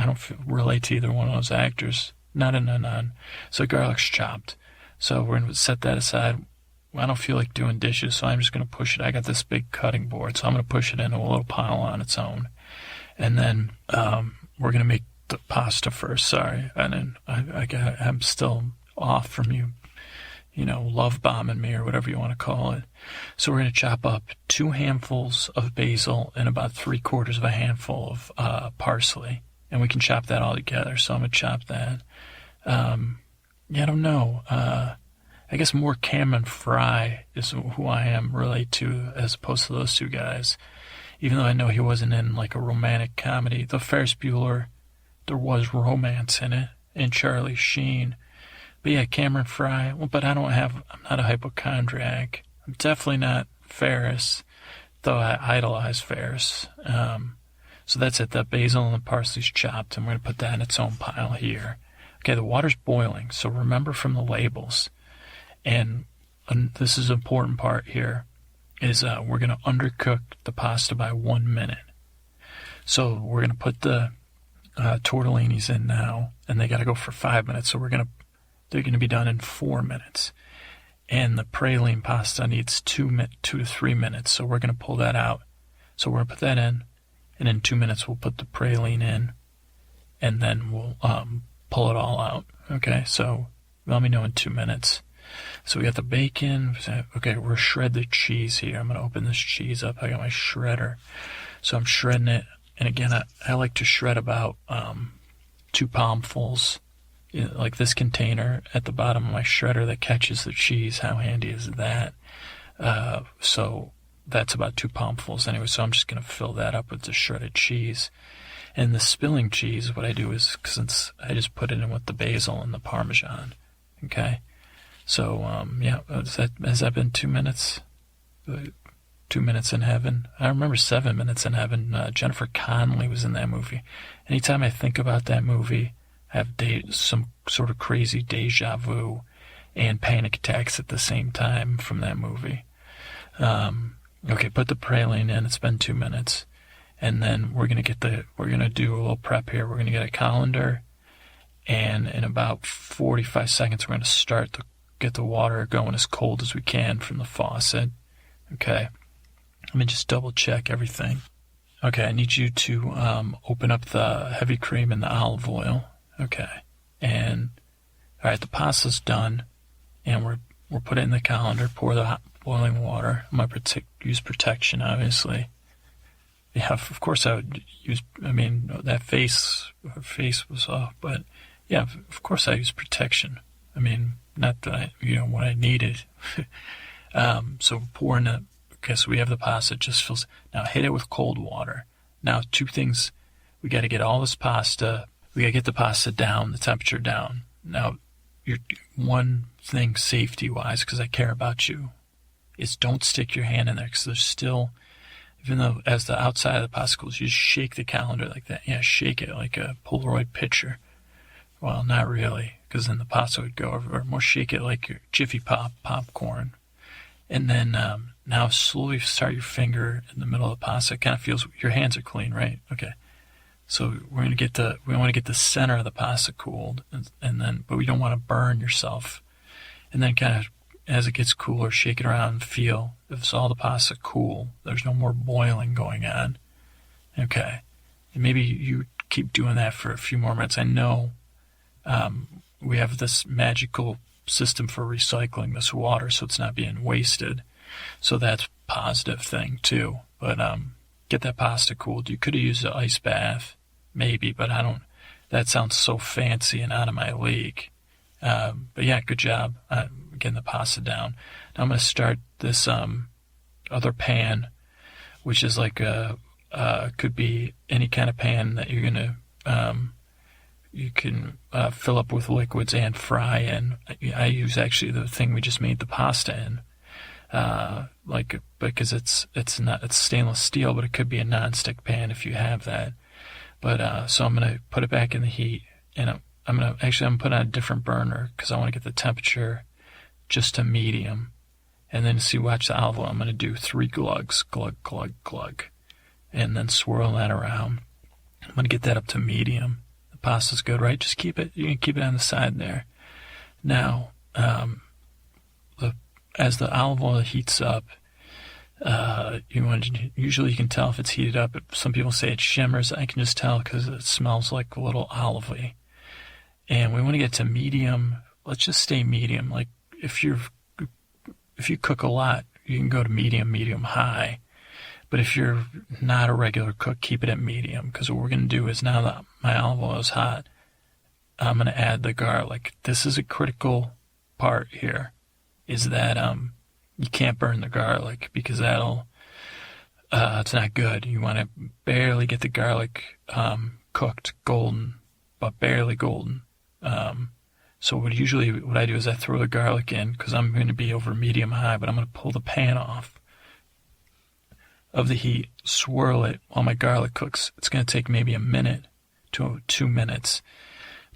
don't relate to either one of those actors. Not in and on. So garlic's chopped. So we're gonna set that aside. I don't feel like doing dishes, so I'm just gonna push it. I got this big cutting board, so I'm gonna push it into a little pile on its own, and then we're gonna make the pasta first, sorry, and then I'm still off from you, love bombing me or whatever you want to call it. So we're going to chop up 2 handfuls of basil and about 3/4 of a handful of parsley, and we can chop that all together. So I'm going to chop that. I don't know. I guess more Cameron Fry is who I am relate to as opposed to those 2 guys, even though I know he wasn't in like a romantic comedy. The Ferris Bueller, there was romance in it, and Charlie Sheen. But yeah, Cameron Fry. Well, but I'm not a hypochondriac. I'm definitely not Ferris, though I idolize Ferris. So that's it. The basil and the parsley's chopped, and we're going to put that in its own pile here. Okay, the water's boiling, so remember from the labels. And this is an important part here, is we're going to undercook the pasta by 1 minute. So we're going to put the tortellinis in now, and they got to go for 5 minutes. So they're going to be done in 4 minutes. And the praline pasta needs 2 to 3 minutes. So we're going to pull that out. So we're going to put that in, and in 2 minutes we'll put the praline in, and then we'll pull it all out. Okay, so let me know in 2 minutes. So we got the bacon. Okay, we're shred the cheese here. I'm going to open this cheese up. I got my shredder. So I'm shredding it. And again, I like to shred about 2 palmfuls, like this container at the bottom of my shredder that catches the cheese. How handy is that? So that's about 2 palmfuls anyway, so I'm just going to fill that up with the shredded cheese. And the spilling cheese, what I do is, since I just put it in with the basil and the Parmesan, okay? So, has that been 2 minutes? 2 minutes in heaven? I remember 7 minutes in heaven. Jennifer Connelly was in that movie. Anytime I think about that movie, I have some sort of crazy deja vu and panic attacks at the same time from that movie. Okay, put the praline in. It's been 2 minutes. And then we're going to do a little prep here. We're going to get a colander, and in about 45 seconds, we're going to get the water going as cold as we can from the faucet. Okay. Let me just double check everything. Okay, I need you to open up the heavy cream and the olive oil. Okay. And, all right, the pasta's done, and we're putting it in the colander. Pour the hot boiling water. I'm going to use protection, obviously. Yeah, of course I would use, her face was off, but yeah, of course I use protection. Not that what I needed. So pouring it, okay, so we have the pasta, it just fills, now hit it with cold water. Now 2 things, we got to get all this pasta, we got to get the pasta down, the temperature down. Now, one thing safety-wise, because I care about you, is don't stick your hand in there, because there's still, even though as the outside of the pasta cools, you just shake the colander like that. Yeah, shake it like a Polaroid picture. Well, not really, because then the pasta would go everywhere. More shake it like your Jiffy Pop popcorn. And then now slowly start your finger in the middle of the pasta. It kind of feels, your hands are clean, right? Okay. So we want to get the center of the pasta cooled, and then, but we don't want to burn yourself. And then kind of, as it gets cooler, shake it around and feel if it's all the pasta cool. There's no more boiling going on. Okay. And maybe you keep doing that for a few more minutes. I know we have this magical system for recycling this water so it's not being wasted. So that's a positive thing too. But get that pasta cooled. You could have used an ice bath, maybe, but that sounds so fancy and out of my league. But yeah, good job getting the pasta down. Now I'm going to start this other pan, which is like could be any kind of pan that you're going to you can fill up with liquids and fry in. I use actually the thing we just made the pasta in, because it's stainless steel, but it could be a non-stick pan if you have that. But so I'm gonna put it back in the heat, and I'm gonna put on a different burner because I want to get the temperature just to medium, and then watch the olive oil. I'm gonna do 3 glugs, glug glug glug, and then swirl that around. I'm gonna get that up to medium. Pasta's good, right? Just you can keep it on the side there. Now, as the olive oil heats up, usually you can tell if it's heated up. Some people say it shimmers. I can just tell because it smells like a little olivey. And we want to get to medium. Let's just stay medium. Like if you cook a lot, you can go to medium high. But if you're not a regular cook, keep it at medium, because what we're going to do is, now that my olive oil is hot, I'm going to add the garlic. This is a critical part here, is that you can't burn the garlic, because that'll it's not good. You want to barely get the garlic cooked golden, but barely golden. So what I do is I throw the garlic in, because I'm going to be over medium high, but I'm going to pull the pan off of the heat, swirl it while my garlic cooks. It's going to take maybe a minute to 2 minutes,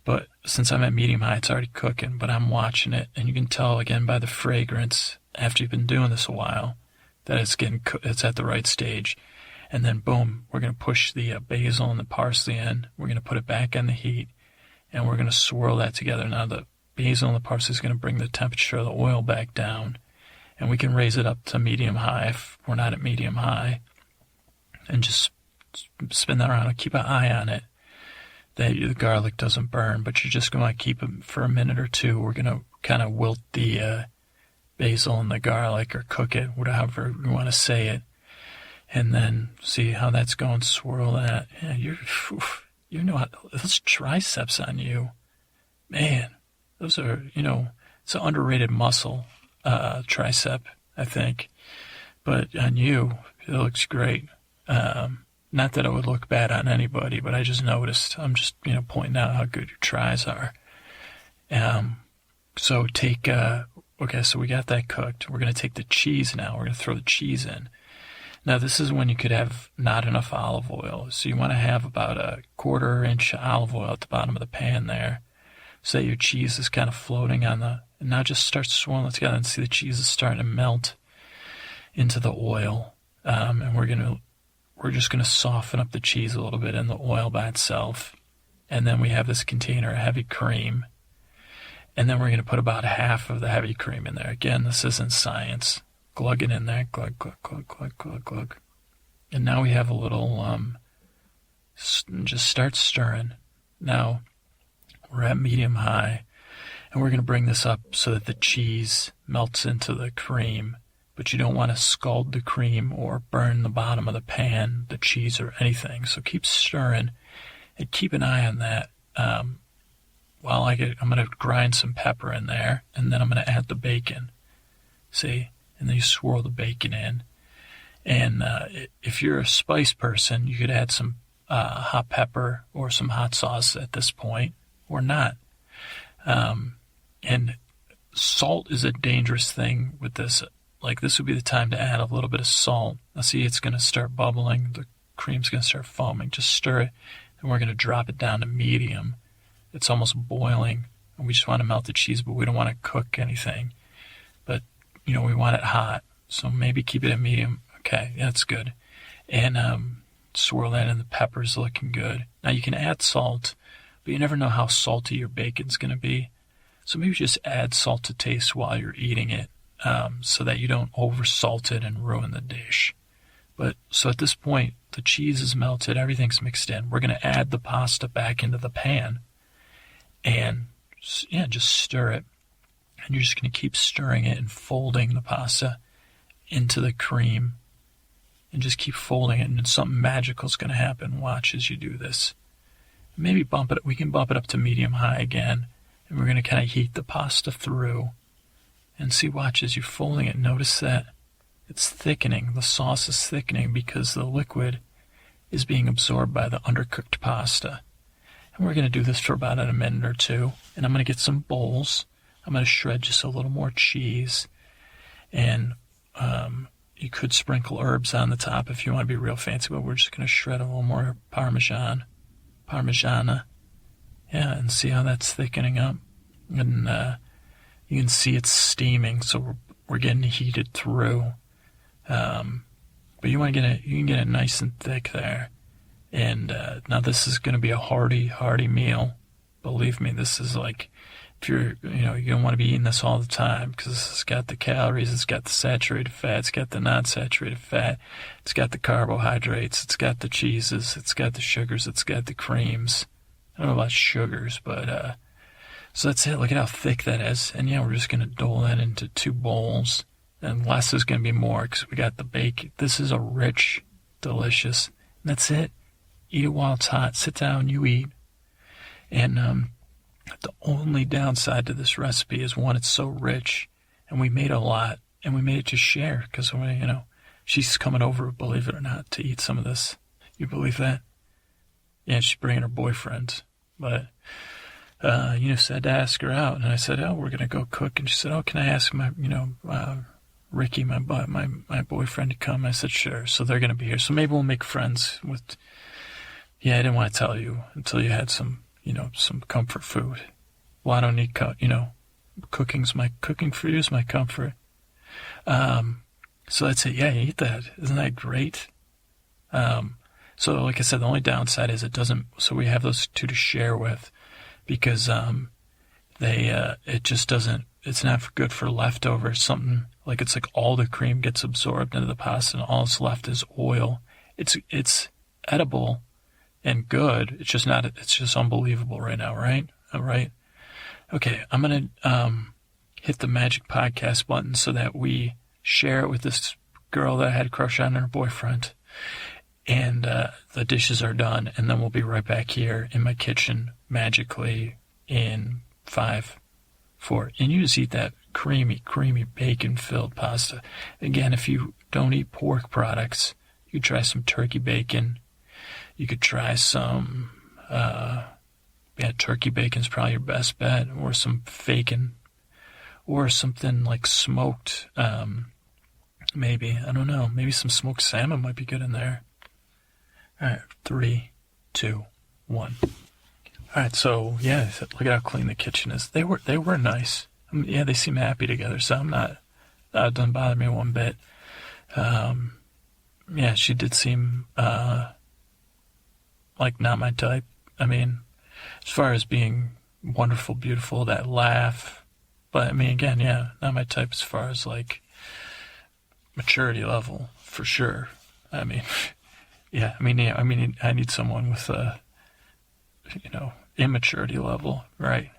but since I'm at medium high, it's already cooking, but I'm watching it, and you can tell again by the fragrance, after you've been doing this a while, that it's at the right stage. And then boom, we're going to push the basil and the parsley in. We're going to put it back on the heat, and we're going to swirl that together. Now the basil and the parsley is going to bring the temperature of the oil back down, and we can raise it up to medium high if we're not at medium high, and just spin that around and keep an eye on it, that the garlic doesn't burn, but you're just going to keep it for a minute or two. We're going to kind of wilt the basil and the garlic, or cook it, whatever you want to say it, and then see how that's going. Swirl that. Yeah, you know how, those triceps on you, man, those are, it's an underrated muscle. Tricep, I think, but on you, it looks great. Not that it would look bad on anybody, but I just noticed. I'm just, pointing out how good your tries are. So take, okay, so we got that cooked. We're going to take the cheese now. We're going to throw the cheese in. Now, this is when you could have not enough olive oil. So you want to have about a 1/4 inch olive oil at the bottom of the pan there. So that your cheese is kind of floating on the, and now just start swirling it together and see the cheese is starting to melt into the oil. And we're just going to soften up the cheese a little bit in the oil by itself. And then we have this container of heavy cream. And then we're going to put about half of the heavy cream in there. Again, this isn't science. Glug it in there. Glug, glug, glug, glug, glug, glug. And now we have a little, just start stirring. Now, we're at medium-high. And we're going to bring this up so that the cheese melts into the cream. But you don't want to scald the cream or burn the bottom of the pan, the cheese, or anything. So keep stirring and keep an eye on that. I'm going to grind some pepper in there, and then I'm going to add the bacon. See? And then you swirl the bacon in. And if you're a spice person, you could add some hot pepper or some hot sauce at this point, or not. And salt is a dangerous thing with this. Like, this would be the time to add a little bit of salt. Now, see, it's going to start bubbling. The cream's going to start foaming. Just stir it, and we're going to drop it down to medium. It's almost boiling, and we just want to melt the cheese, but we don't want to cook anything. But, we want it hot, so maybe keep it at medium. Okay, that's good. And swirl that in. The pepper's looking good. Now, you can add salt, but you never know how salty your bacon's going to be. So maybe just add salt to taste while you're eating it. So that you don't over-salt it and ruin the dish. But so at this point, the cheese is melted, everything's mixed in. We're going to add the pasta back into the pan and, just stir it. And you're just going to keep stirring it and folding the pasta into the cream and just keep folding it, and then something magical is going to happen. Watch as you do this. Maybe we can bump it up to medium-high again, and we're going to kind of heat the pasta through. And see, watch as you're folding it, notice that it's thickening. The sauce is thickening because the liquid is being absorbed by the undercooked pasta. And we're going to do this for about a minute or two. And I'm going to get some bowls. I'm going to shred just a little more cheese. And you could sprinkle herbs on the top if you want to be real fancy, but we're just going to shred a little more Parmesan. Parmigiana. Yeah, and see how that's thickening up. And you can see it's steaming, so we're getting heated through. But you can get it nice and thick there. And now this is going to be a hearty meal. Believe me, this is like, if you don't want to be eating this all the time, because it's got the calories, it's got the saturated fat, it's got the non-saturated fat, it's got the carbohydrates, it's got the cheeses, it's got the sugars, it's got the creams. I don't know about sugars, but so that's it. Look at how thick that is. And we're just going to dole that into 2 bowls. And less is going to be more because we got the bacon. This is a rich, delicious. And that's it. Eat it while it's hot. Sit down, you eat. And the only downside to this recipe is, one, it's so rich. And we made a lot. And we made it to share because, she's coming over, believe it or not, to eat some of this. You believe that? Yeah, she's bringing her boyfriend. But said to ask her out, and I said, we're going to go cook, and she said, can I ask my, Ricky, my boyfriend to come? I said, sure, so they're going to be here, so maybe we'll make friends with, I didn't want to tell you until you had some, some comfort food. Well, I don't need, cooking for you is my comfort. So that's it, eat that, isn't that great? So like I said, the only downside is so we have those 2 to share with, because it just doesn't, it's not good for leftovers. Something like, it's like all the cream gets absorbed into the pasta and all that's left is oil. It's edible and good. It's just unbelievable right now, right? All right. Okay, I'm going to hit the magic podcast button so that we share it with this girl that I had a crush on, her boyfriend. And the dishes are done, and then we'll be right back here in my kitchen magically in 5, 4. And you just eat that creamy, bacon-filled pasta. Again, if you don't eat pork products. You could try some turkey bacon. You could try some, turkey bacon's probably your best bet, or some bacon, or something like smoked, maybe, I don't know, maybe some smoked salmon might be good in there. All right, 3, 2, 1. All right, so yeah, look at how clean the kitchen is. They were nice. I mean, yeah, they seem happy together, so it doesn't bother me one bit. Yeah, she did seem like not my type. I mean, as far as being wonderful, beautiful, that laugh. But I mean, again, yeah, not my type as far as like maturity level, for sure. I mean, yeah, I need someone with a, immaturity level, right?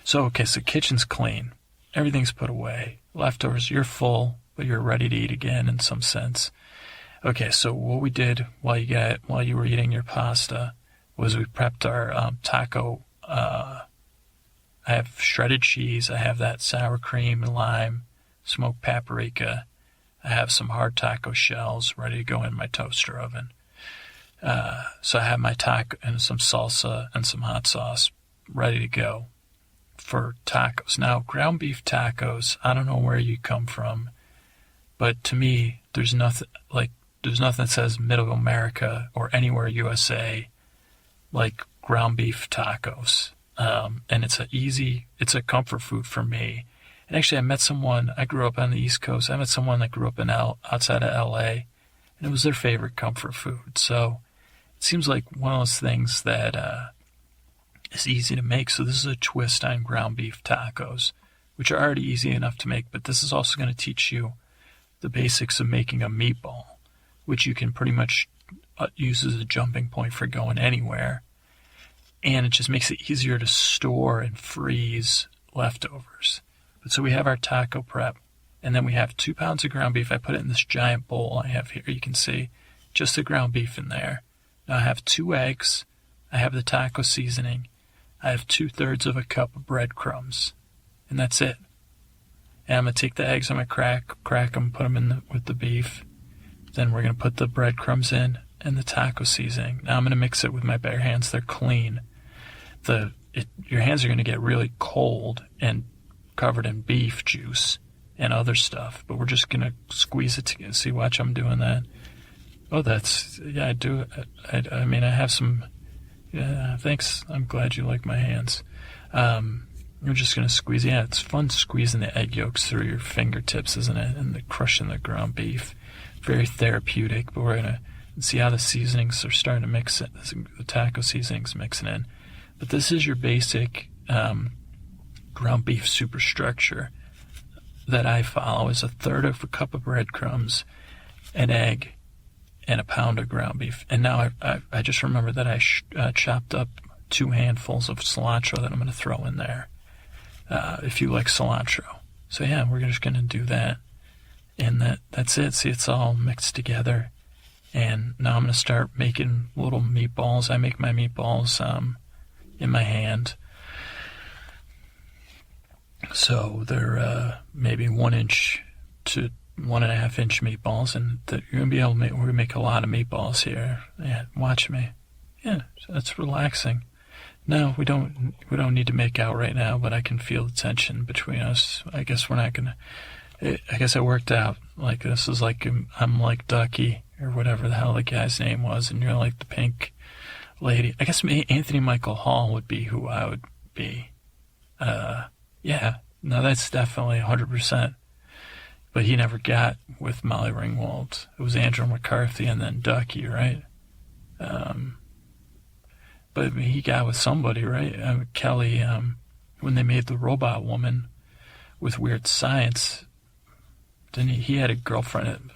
So, okay, so kitchen's clean. Everything's put away. Leftovers, you're full, but you're ready to eat again in some sense. Okay, so what we did while you were eating your pasta was we prepped our taco. I have shredded cheese. I have that sour cream and lime, smoked paprika. I have some hard taco shells ready to go in my toaster oven. So I have my taco and some salsa and some hot sauce ready to go for tacos. Now, ground beef tacos, I don't know where you come from, but to me, there's nothing that says Middle America or anywhere USA like ground beef tacos. And it's a comfort food for me. And actually, I grew up on the East Coast. I met someone that grew up outside of LA, and it was their favorite comfort food. So it seems like one of those things that is easy to make. So this is a twist on ground beef tacos, which are already easy enough to make, but this is also going to teach you the basics of making a meatball, which you can pretty much use as a jumping point for going anywhere. And it just makes it easier to store and freeze leftovers. But so we have our taco prep, and then we have 2 pounds of ground beef. I put it in this giant bowl I have here. You can see just the ground beef in there. Now I have 2 eggs. I have the taco seasoning. I have 2/3 of a cup of breadcrumbs, and that's it. And I'm going to take the eggs, I'm going to crack them, put them in with the beef. Then we're going to put the breadcrumbs in and the taco seasoning. Now I'm going to mix it with my bare hands. They're clean. Your hands are going to get really cold and covered in beef juice and other stuff, but we're just going to squeeze it together. See, watch, I'm doing that. Oh, I do. I mean, I have some, thanks. I'm glad you like my hands. We're just going to squeeze. Yeah, it's fun squeezing the egg yolks through your fingertips, isn't it? And crushing the ground beef. Very therapeutic, but we're going to see how the seasonings are starting to mix it. The taco seasonings mixing in. But this is your basic ground beef superstructure that I follow is 1/3 of a cup of breadcrumbs, an egg, and 1 pound of ground beef. And now I just remember that I chopped up 2 handfuls of cilantro that I'm going to throw in there, if you like cilantro. So yeah, we're just going to do that. And that's it. See, it's all mixed together. And now I'm going to start making little meatballs. I make my meatballs in my hand. So they're maybe 1 inch to 1.5 inch meatballs, and you're gonna be able to we're gonna make a lot of meatballs here. Yeah, watch me. Yeah, that's relaxing. No, we don't need to make out right now, but I can feel the tension between us. I guess we're not gonna. I guess it worked out. Like this is like I'm like Ducky or whatever the hell the guy's name was, and you're like the pink lady. I guess Anthony Michael Hall would be who I would be. Yeah, no, that's definitely 100%. But he never got with Molly Ringwald. It was Andrew McCarthy and then Ducky, right? But he got with somebody, right? Kelly, when they made the Robot Woman with Weird Science, didn't he had a girlfriend,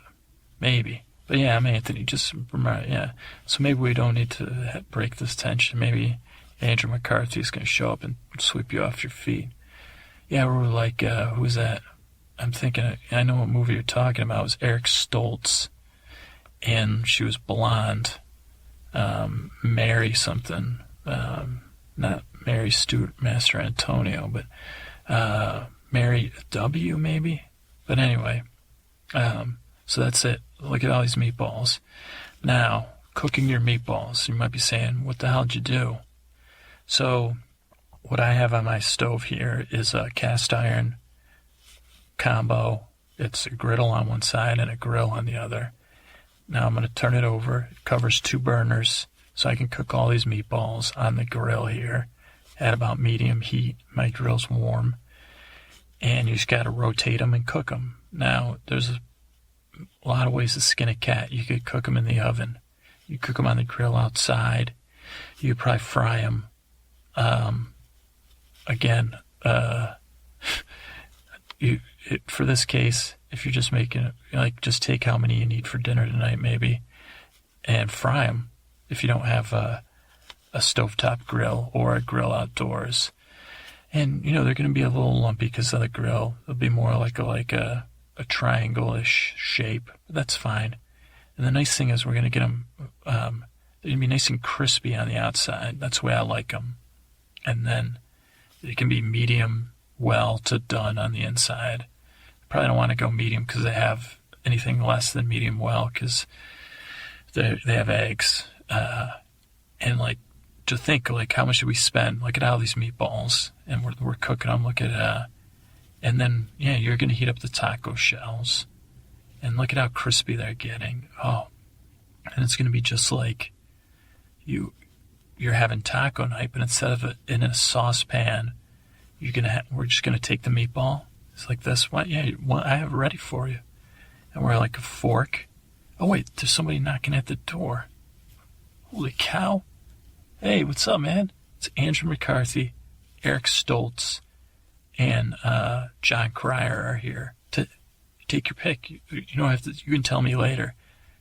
maybe. But yeah, I'm Anthony, just remember, yeah. So maybe we don't need to break this tension. Maybe Andrew McCarthy's going to show up and sweep you off your feet. Yeah, we're like, who's that? I'm thinking, I know what movie you're talking about. It was Eric Stoltz, and she was blonde. Mary something. Not Mary Stuart Master Antonio, but Mary W. maybe? But anyway, so So that's it. Look at all these meatballs. Now, cooking your meatballs. You might be saying, what the hell did you do? So, what I have on my stove here is a cast iron combo. It's a griddle on one side and a grill on the other. Now I'm going to turn it over. It covers 2 burners, so I can cook all these meatballs on the grill here at about medium heat. My grill's warm. And you just got to rotate them and cook them. Now, there's a lot of ways to skin a cat. You could cook them in the oven. You cook them on the grill outside. You could probably fry them. For this case, if you're just making it, like, just take how many you need for dinner tonight, maybe, and fry them if you don't have a stovetop grill or a grill outdoors. And, they're going to be a little lumpy because of the grill. They'll be more like a triangle-ish shape. But that's fine. And the nice thing is we're going to get them, they're going to be nice and crispy on the outside. That's the way I like them. And then it can be medium well to done on the inside. Probably don't want to go medium because they have anything less than medium well because they have eggs. And to think, how much did we spend? Look at all these meatballs, and we're cooking them. Look at and then you're gonna heat up the taco shells, and look at how crispy they're getting. Oh, and it's gonna be just like you're having taco night, but instead of it in a saucepan, we're just gonna take the meatball. It's like this one. Yeah, I have it ready for you, and we're like a fork. Oh wait, there's somebody knocking at the door. Holy cow! Hey, what's up, man? It's Andrew McCarthy, Eric Stoltz, and John Cryer are here to take your pick. You don't have to. You can tell me later,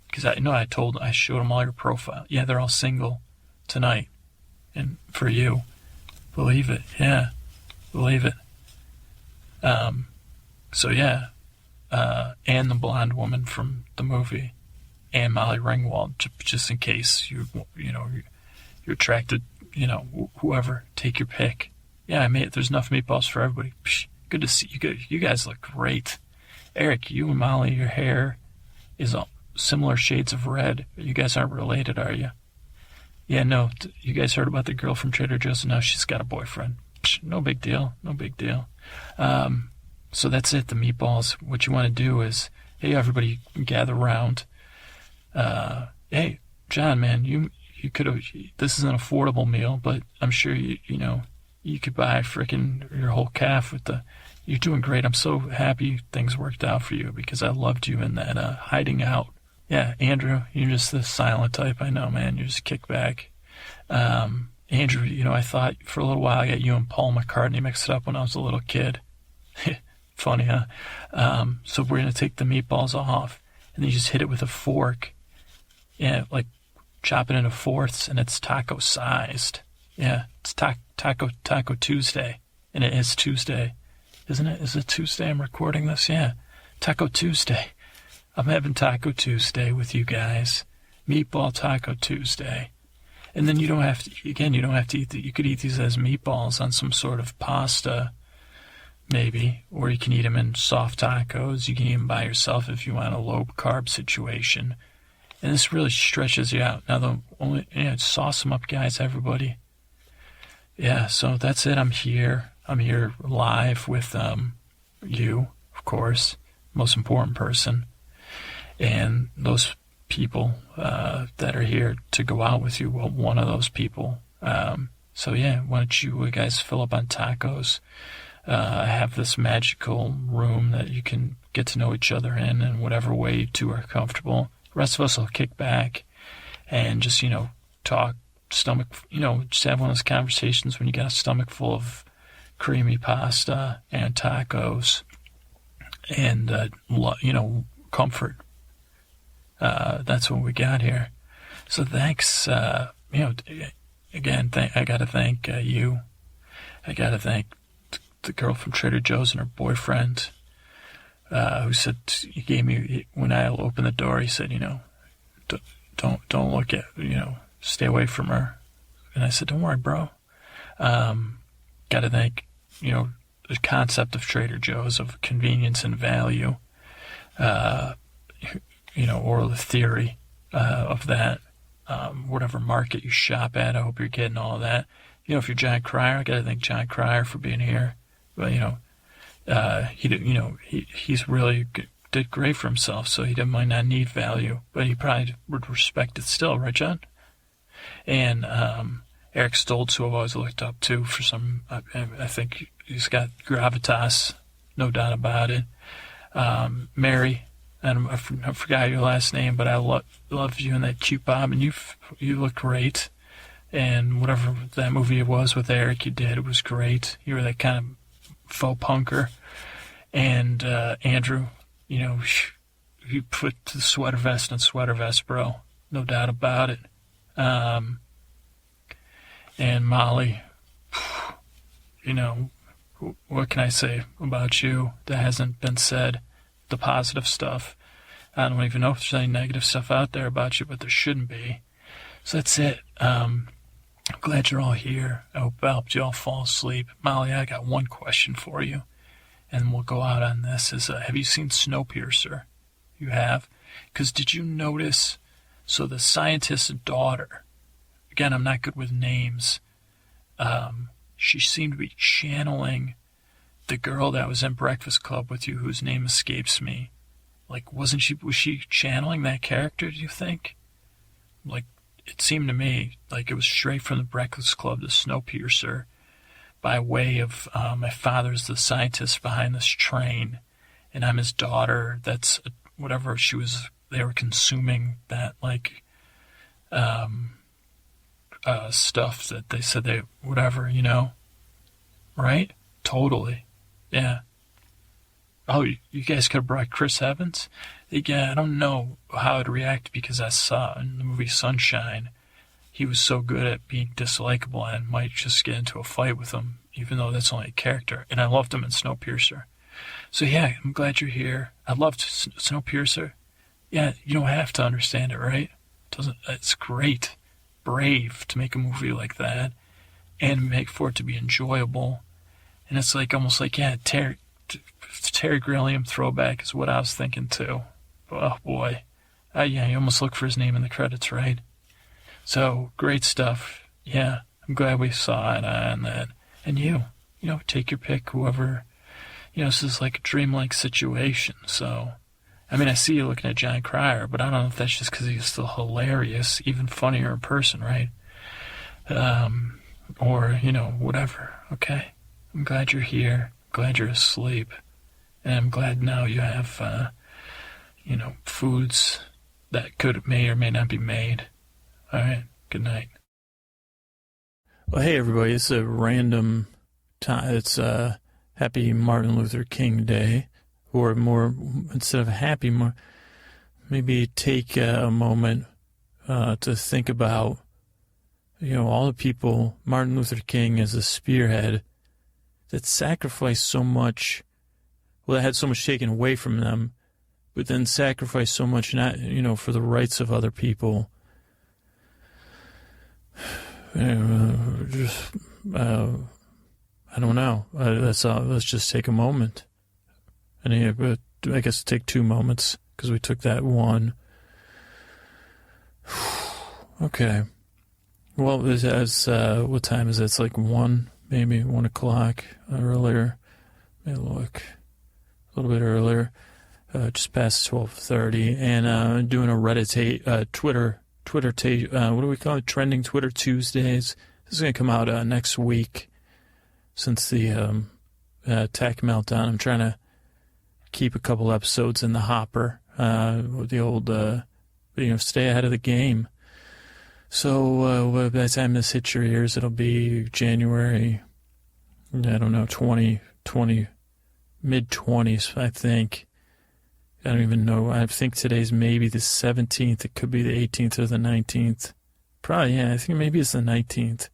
because I showed them all your profile. Yeah, they're all single tonight, and for you, believe it. Yeah, believe it. And the blonde woman from the movie, and Molly Ringwald, just in case you're attracted, whoever, take your pick. Yeah, there's enough meatballs for everybody. Psh, good to see you. You guys look great. Eric, you and Molly, your hair is all similar shades of red. You guys aren't related, are you? Yeah, no. You guys heard about the girl from Trader Joe's? Now she's got a boyfriend. Psh, no big deal. No big deal. So that's it, the meatballs. What you want to do is, hey, everybody gather around. Hey, John, man, you could have, this is an affordable meal, but I'm sure you could buy your whole calf you're doing great. I'm so happy things worked out for you because I loved you in that hiding out. Yeah, Andrew, you're just the silent type. I know, man. You're just kick back. Andrew, I thought for a little while I got you and Paul McCartney mixed up when I was a little kid. Funny, huh? So we're going to take the meatballs off, and then you just hit it with a fork. Yeah, chop it into fourths, and it's taco sized. Yeah, it's Taco Tuesday, and it is Tuesday, isn't it? Is it Tuesday I'm recording this? Yeah, Taco Tuesday. I'm having Taco Tuesday with you guys. Meatball Taco Tuesday. And then you don't have to eat you could eat these as meatballs on some sort of pasta, maybe, or you can eat them in soft tacos. You can eat them by yourself if you want a low-carb situation. And this really stretches you out. Now, sauce them up, guys, everybody. Yeah, so that's it. I'm here. I'm here live with you, of course, most important person. And those people that are here to go out with you, well, one of those people. So, yeah, why don't you guys fill up on tacos? I have this magical room that you can get to know each other in whatever way you two are comfortable. The rest of us will kick back and just, talk, just have one of those conversations when you got a stomach full of creamy pasta and tacos and, comfort. That's what we got here. So thanks, again, I got to thank you. I got to thank the girl from Trader Joe's and her boyfriend, who said, he gave me, when I opened the door, he said, don't look at, stay away from her. And I said, don't worry, bro. Got to thank, the concept of Trader Joe's, of convenience and value. or the theory of that. Whatever market you shop at, I hope you're getting all of that. If you're John Cryer, I gotta thank John Cryer for being here. But he did, he's really did great for himself, so he might not need value, but he probably would respect it still, right, John? And Eric Stoltz, who I've always looked up to for some, I think he's got gravitas, no doubt about it. Mary, and I forgot your last name, but I love you in that cute bob, and you look great. And whatever that movie was with Eric you did, it was great. You were that kind of faux punker. And Andrew, you put the sweater vest on sweater vest, bro. No doubt about it. And Molly, what can I say about you that hasn't been said? The positive stuff. I don't even know if there's any negative stuff out there about you, but there shouldn't be. So that's it. I'm glad you're all here. I hope I helped you all fall asleep. Molly, I got one question for you, and we'll go out on this. Have you seen Snowpiercer? You have? Because did you notice, so the scientist's daughter, again, I'm not good with names, she seemed to be channeling the girl that was in Breakfast Club with you, whose name escapes me. Like, was she channeling that character, do you think? Like, it seemed to me like it was straight from the Breakfast Club to Snowpiercer by way of my father's the scientist behind this train, and I'm his daughter. That's whatever they were consuming that, like, stuff that they said whatever, right? Totally. Yeah. Oh, you guys could have brought Chris Evans? Yeah, I don't know how I'd react because I saw in the movie Sunshine, he was so good at being dislikable I might just get into a fight with him, even though that's only a character. And I loved him in Snowpiercer. So yeah, I'm glad you're here. I loved Snowpiercer. Yeah, you don't have to understand it, right? It's great. Brave to make a movie like that and make for it to be enjoyable. And it's like almost like, yeah, Terry Gilliam throwback is what I was thinking too. Oh boy. Yeah, you almost look for his name in the credits, right? So, great stuff. Yeah, I'm glad we saw it on that. And take your pick, whoever, this is like a dreamlike situation. So, I mean, I see you looking at John Cryer, but I don't know if that's just because he's still hilarious, even funnier in person, right? Or, whatever, okay? I'm glad you're here. I'm glad you're asleep. And I'm glad now you have, foods that may or may not be made. All right. Good night. Well, hey, everybody. It's a random time. It's Happy Martin Luther King Day. Or more, instead of happy, maybe take a moment to think about, all the people, Martin Luther King as a spearhead that sacrificed so much, that had so much taken away from them, but then sacrificed so much, not, for the rights of other people. I don't know. Let's just take a moment. And I guess take 2 moments, because we took that one. Okay. Well, what time is it? It's like 1, maybe 1 o'clock earlier. Maybe look. A little bit earlier. Just past 12:30. And doing a Reddit, Twitter, what do we call it? Trending Twitter Tuesdays. This is going to come out next week. Since the tech meltdown, I'm trying to keep a couple episodes in the hopper, with the old, stay ahead of the game. So by the time this hits your ears, it'll be January, I don't know, 2020, mid-20s, I think. I don't even know. I think today's maybe the 17th. It could be the 18th or the 19th. Probably, yeah, I think maybe it's the 19th.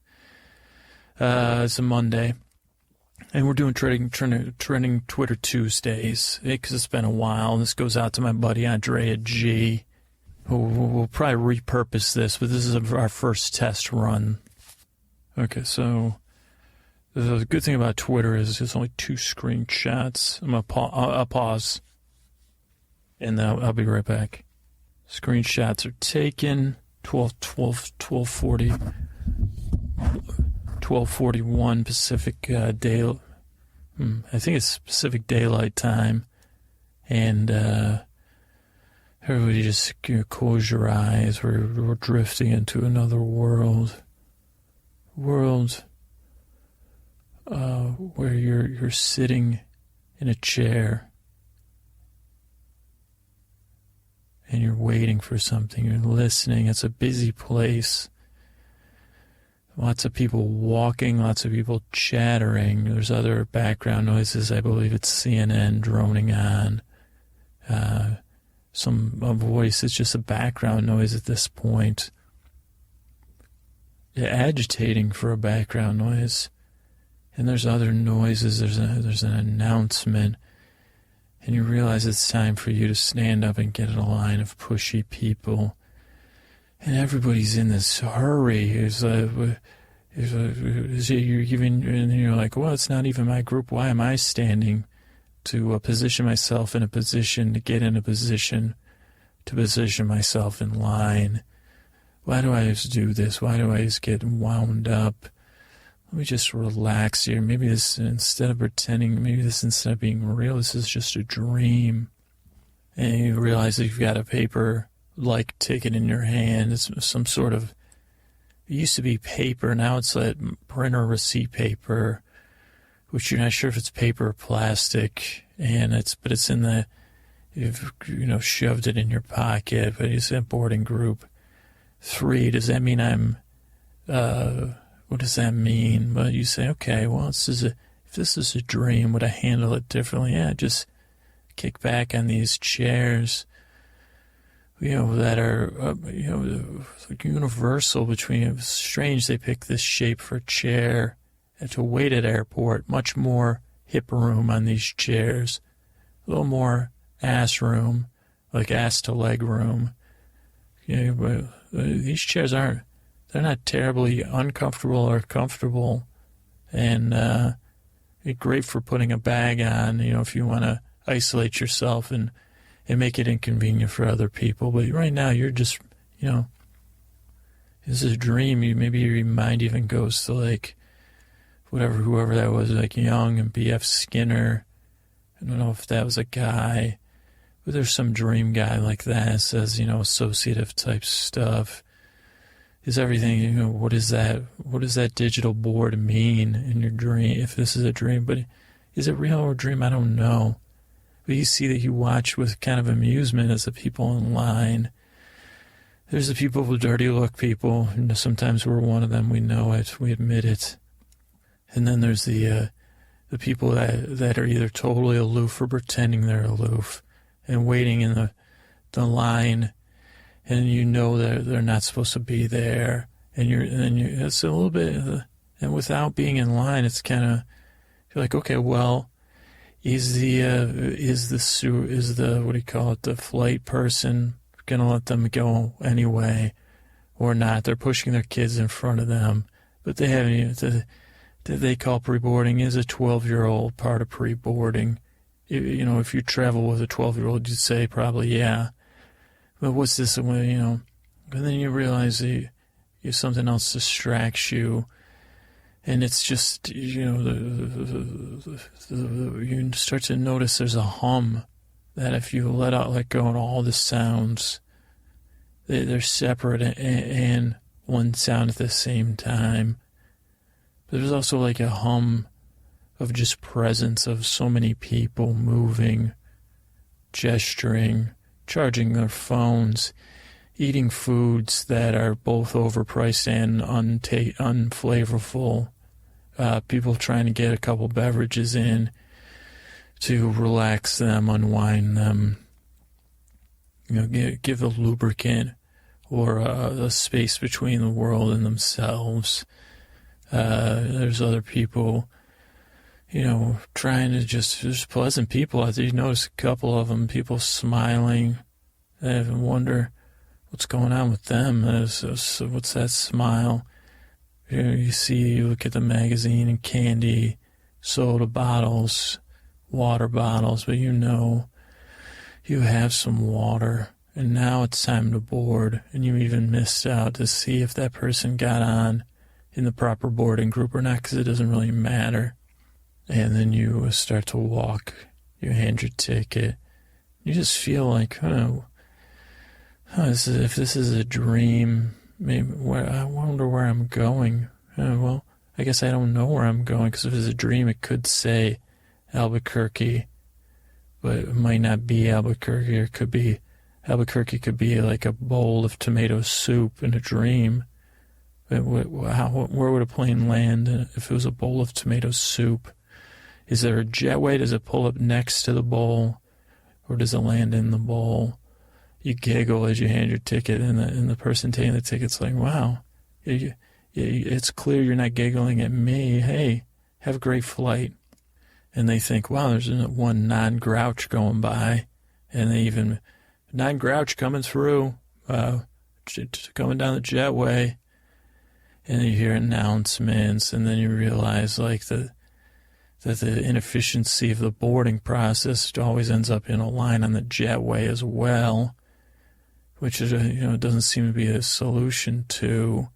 It's a Monday. And we're doing trending Twitter Tuesdays, because it's been a while. This goes out to my buddy Andrea G. We'll probably repurpose this, but this is our first test run. Okay, so the good thing about Twitter is it's only 2 screenshots. I'll pause. and I'll be right back. Screenshots are taken. 12:41 Pacific day. I think it's Pacific Daylight Time, and everybody just close your eyes. We're drifting into another world. Where you're sitting in a chair and you're waiting for something. You're listening. It's a busy place. Lots of people walking, lots of people chattering. There's other background noises. I believe it's CNN droning on. A voice. It's just a background noise at this point. Agitating for a background noise. And there's other noises. There's an announcement. And you realize it's time for you to stand up and get in a line of pushy people. And everybody's in this hurry. And you're like, well, it's not even my group. Why am I standing to position myself in a position, to get in a position, to position myself in line? Why do I just do this? Why do I just get wound up? Let me just relax here. Maybe this, instead of pretending, instead of being real, this is just a dream. And you realize that you've got a paper-like ticket in your hand. It's some sort of, it used to be paper, now it's like printer receipt paper, which you're not sure if it's paper or plastic, but it's in the, you've shoved it in your pocket, but it's a boarding group 3. Does that mean what does that mean? But you say, okay, well, if this is a dream, would I handle it differently? Yeah, just kick back on these chairs, that are, like universal between, it's strange they pick this shape for a chair, and to wait at airport, much more hip room on these chairs, a little more ass room, like ass to leg room. But these chairs they're not terribly uncomfortable or comfortable, and they're great for putting a bag on, if you want to isolate yourself and make it inconvenient for other people. But right now, you're just, this is a dream. Maybe your mind even goes to, like, whoever that was, like Young and B.F. Skinner. I don't know if that was a guy, but there's some dream guy like that says, associative type stuff. Is everything, what does that digital board mean in your dream, if this is a dream? But is it real or a dream? I don't know. But you see that you watch with kind of amusement as the people in line. There's the people with dirty look people, and sometimes we're one of them, we know it, we admit it. And then there's the people that are either totally aloof or pretending they're aloof and waiting in the line, and that they're not supposed to be there, and it's a little bit, and without being in line, it's kind of, you're like, okay, well, is the what do you call it, the flight person gonna let them go anyway, or not? They're pushing their kids in front of them, but they haven't even, that they call pre-boarding is a 12-year-old part of pre-boarding. If you travel with a 12-year-old, you'd say probably, yeah. But what's this, and then you realize something else distracts you, and it's just, you start to notice there's a hum that if you let go of all the sounds, they're separate and one sound at the same time. But there's also like a hum of just presence of so many people moving, gesturing, charging their phones, eating foods that are both overpriced and unflavorful, people trying to get a couple beverages in to relax them, unwind them, give a lubricant or a space between the world and themselves. There's other people, trying to there's pleasant people out there. You notice a couple of them, people smiling. I wonder what's going on with them. What's that smile? You look at the magazine and candy, soda bottles, water bottles, but you have some water, and now it's time to board, and you even missed out to see if that person got on in the proper boarding group or not, because it doesn't really matter. And then you start to walk, you hand your ticket, you just feel like, if this is a dream, maybe I wonder where I'm going. Well, I guess I don't know where I'm going, because if it's a dream, it could say Albuquerque, but it might not be Albuquerque, or it could be Albuquerque could be like a bowl of tomato soup in a dream. Where would a plane land if it was a bowl of tomato soup? Is there a jetway? Does it pull up next to the bowl, or does it land in the bowl? You giggle as you hand your ticket, and the person taking the ticket's like, wow, it's clear you're not giggling at me. Hey, have a great flight. And they think, wow, there's one non-grouch going by, and they even, non-grouch coming through, coming down the jetway. And then you hear announcements, and then you realize like that the inefficiency of the boarding process always ends up in a line on the jetway as well, which is doesn't seem to be a solution to.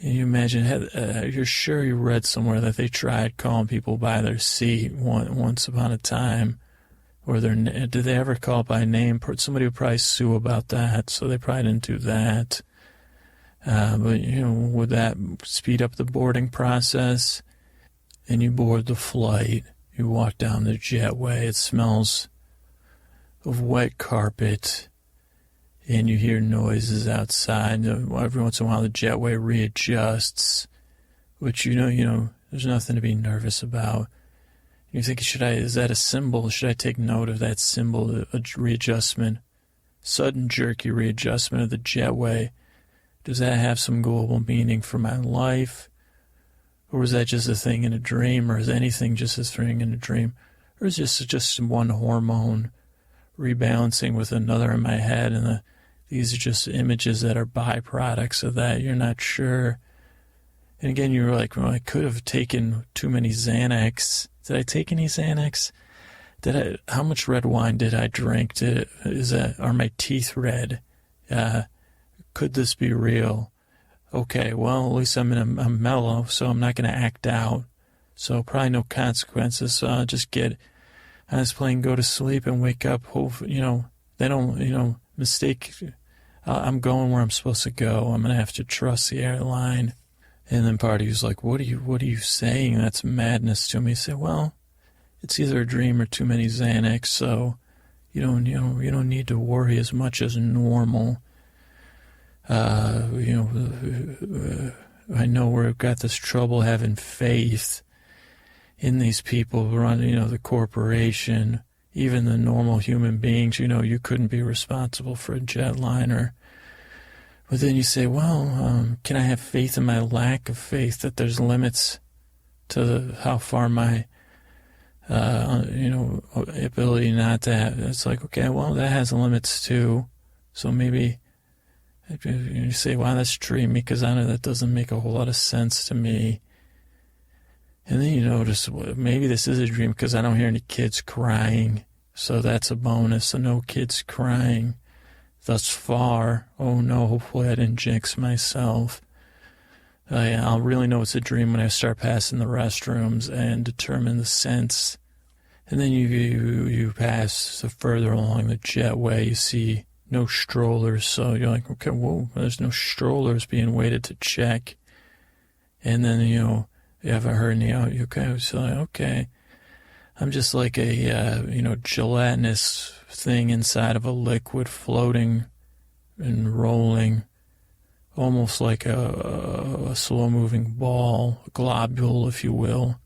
And you imagine, you're sure you read somewhere that they tried calling people by their seat once upon a time, or did they ever call by name? Somebody would probably sue about that, so they probably didn't do that. But would that speed up the boarding process? And you board the flight. You walk down the jetway. It smells of wet carpet, and you hear noises outside. Every once in a while, the jetway readjusts, which there's nothing to be nervous about. You think, is that a symbol? Should I take note of that symbol, a readjustment, sudden jerky readjustment of the jetway? Does that have some global meaning for my life? Or is that just a thing in a dream? Or is anything just a thing in a dream? Or is it just one hormone rebalancing with another in my head, and these are just images that are byproducts of that? You're not sure. And again, you're like, well, I could have taken too many Xanax. Did I take any Xanax? How much red wine did I drink? Are my teeth red? Could this be real? Okay, well, at least I'm mellow, so I'm not going to act out. So probably no consequences. So I'll just get on this plane, go to sleep, and wake up. Hopefully, they don't, mistake. I'm going where I'm supposed to go. I'm going to have to trust the airline. And then part of you's like, what are you saying? That's madness to me. You say, well, it's either a dream or too many Xanax, so you don't need to worry as much as normal. I know we've got this trouble having faith in these people who run, the corporation, even the normal human beings. You couldn't be responsible for a jetliner. But then you say, well, can I have faith in my lack of faith, that there's limits to how far my, ability not to have. It's like, okay, well, that has limits too. So maybe you say, wow, that's dreamy, because I know that doesn't make a whole lot of sense to me. And then you notice, well, maybe this is a dream because I don't hear any kids crying. So that's a bonus. So no kids crying thus far. Oh no, hopefully I didn't jinx myself. I'll really know it's a dream when I start passing the restrooms and determine the sense. And then you pass further along the jetway. You see no strollers, so you're like, okay, whoa, there's no strollers being waited to check. And then, you haven't heard any, okay, so okay, I'm just like a, gelatinous thing inside of a liquid floating and rolling, almost like a slow-moving ball, a globule, if you will,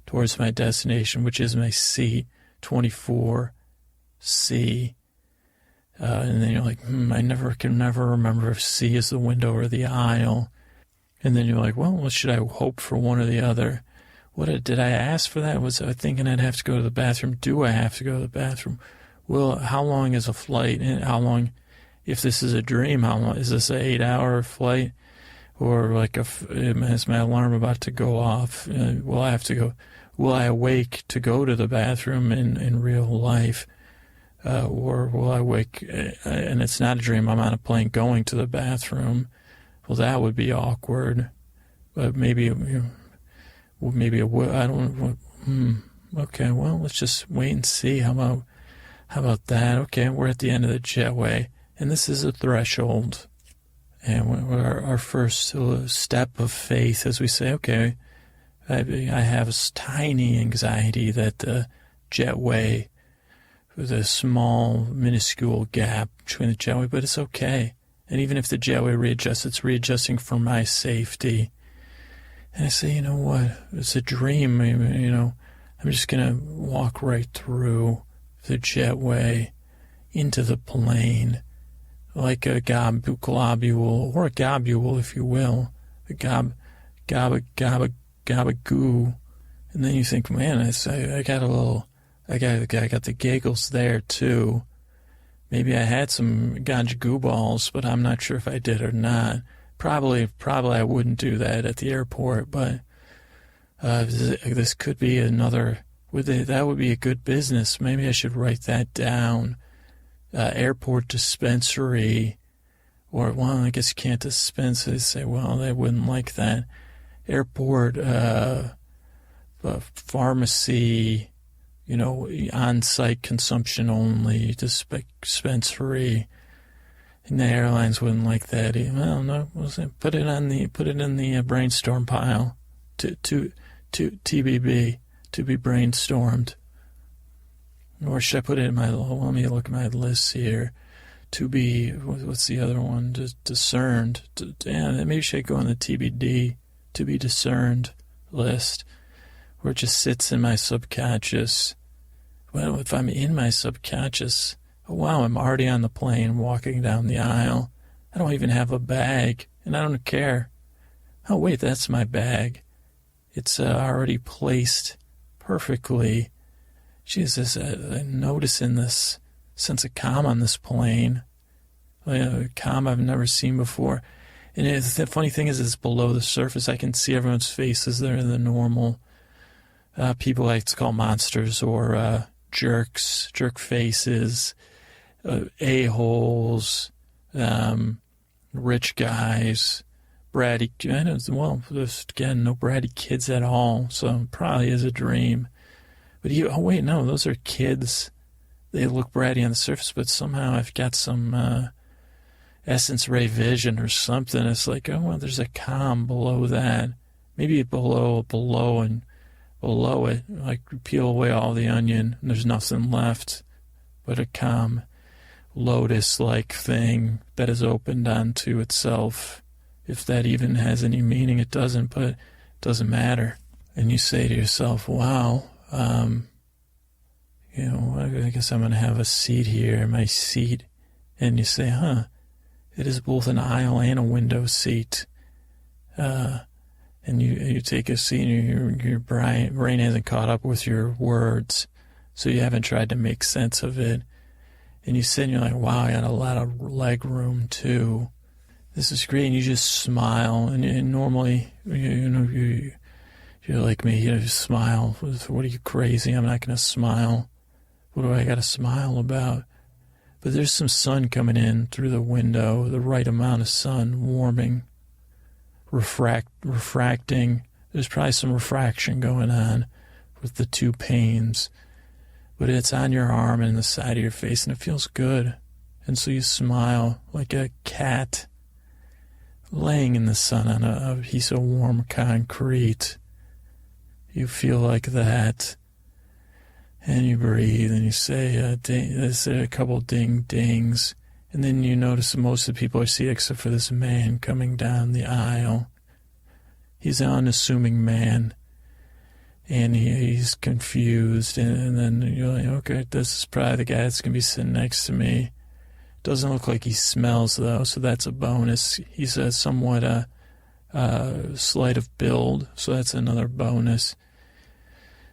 towards my destination, which is my seat, 24C. And then you're like, I can never remember if C is the window or the aisle. And then you're like, well, should I hope for one or the other? Did I ask for that? Was I thinking I'd have to go to the bathroom? Do I have to go to the bathroom? Well, how long is a flight? And how long, if this is a dream, how long? Is this an 8-hour flight? Or like, is my alarm about to go off? Will I awake to go to the bathroom in real life? Or will I wake, and it's not a dream, I'm on a plane going to the bathroom. Well, that would be awkward. But maybe, I don't, okay, well, let's just wait and see. How about that? Okay, we're at the end of the jetway, and this is a threshold. And our first step of faith, as we say, okay, I have a tiny anxiety that the jetway, with a small, minuscule gap between the jetway, but it's okay. And even if the jetway readjusts, it's readjusting for my safety. And I say, you know what? It's a dream. I'm just going to walk right through the jetway into the plane like a globule, or a globule, if you will. A gabagoo. And then you think, man, I got the giggles there too. Maybe I had some goo balls, but I'm not sure if I did or not. Probably I wouldn't do that at the airport, but this could be another. That would be a good business. Maybe I should write that down. Airport dispensary, or, well, I guess you can't dispense it. Say, well, they wouldn't like that. Airport pharmacy, on-site consumption only, dispensary. And the airlines wouldn't like that. Well, no, put it in the brainstorm pile. To TBB, to be brainstormed. Or should I put it in let me look at my list here. To be, what's the other one? Discerned. Maybe should I go on the TBD, to be discerned list, where it just sits in my subconscious. Well, if I'm in my subconscious, oh wow, I'm already on the plane, walking down the aisle. I don't even have a bag, and I don't care. Oh wait, that's my bag. It's already placed perfectly. Jesus, I'm noticing this sense of calm on this plane. Calm I've never seen before. And the funny thing is, it's below the surface. I can see everyone's faces. They're the normal people like to call monsters, or jerks, jerk faces, a-holes, rich guys, bratty. Well, again, no bratty kids at all. So it probably is a dream. But wait, no, those are kids. They look bratty on the surface, but somehow I've got some essence ray vision or something. It's like, oh, well, there's a calm below that. Maybe below and below it, like peel away all the onion and there's nothing left but a calm lotus-like thing that is opened onto itself. If that even has any meaning, it doesn't, but it doesn't matter. And you say to yourself, wow, I guess I'm going to have a seat here, my seat. And you say, it is both an aisle and a window seat. And you take a seat, and your brain hasn't caught up with your words, so you haven't tried to make sense of it. And you sit and you're like, wow, I got a lot of leg room too. This is great. And you just smile. And normally, you're like me, you smile. What are you, crazy? I'm not going to smile. What do I got to smile about? But there's some sun coming in through the window, the right amount of sun, warming, refracting. There's probably some refraction going on with the two panes. But it's on your arm and the side of your face, and it feels good. And so you smile like a cat laying in the sun on a piece of warm concrete. You feel like that. And you breathe and you say a couple ding-dings. And then you notice most of the people are seated except for this man coming down the aisle. He's an unassuming man. And he's confused. And then you're like, okay, this is probably the guy that's going to be sitting next to me. Doesn't look like he smells, though, so that's a bonus. He's somewhat slight of build, so that's another bonus.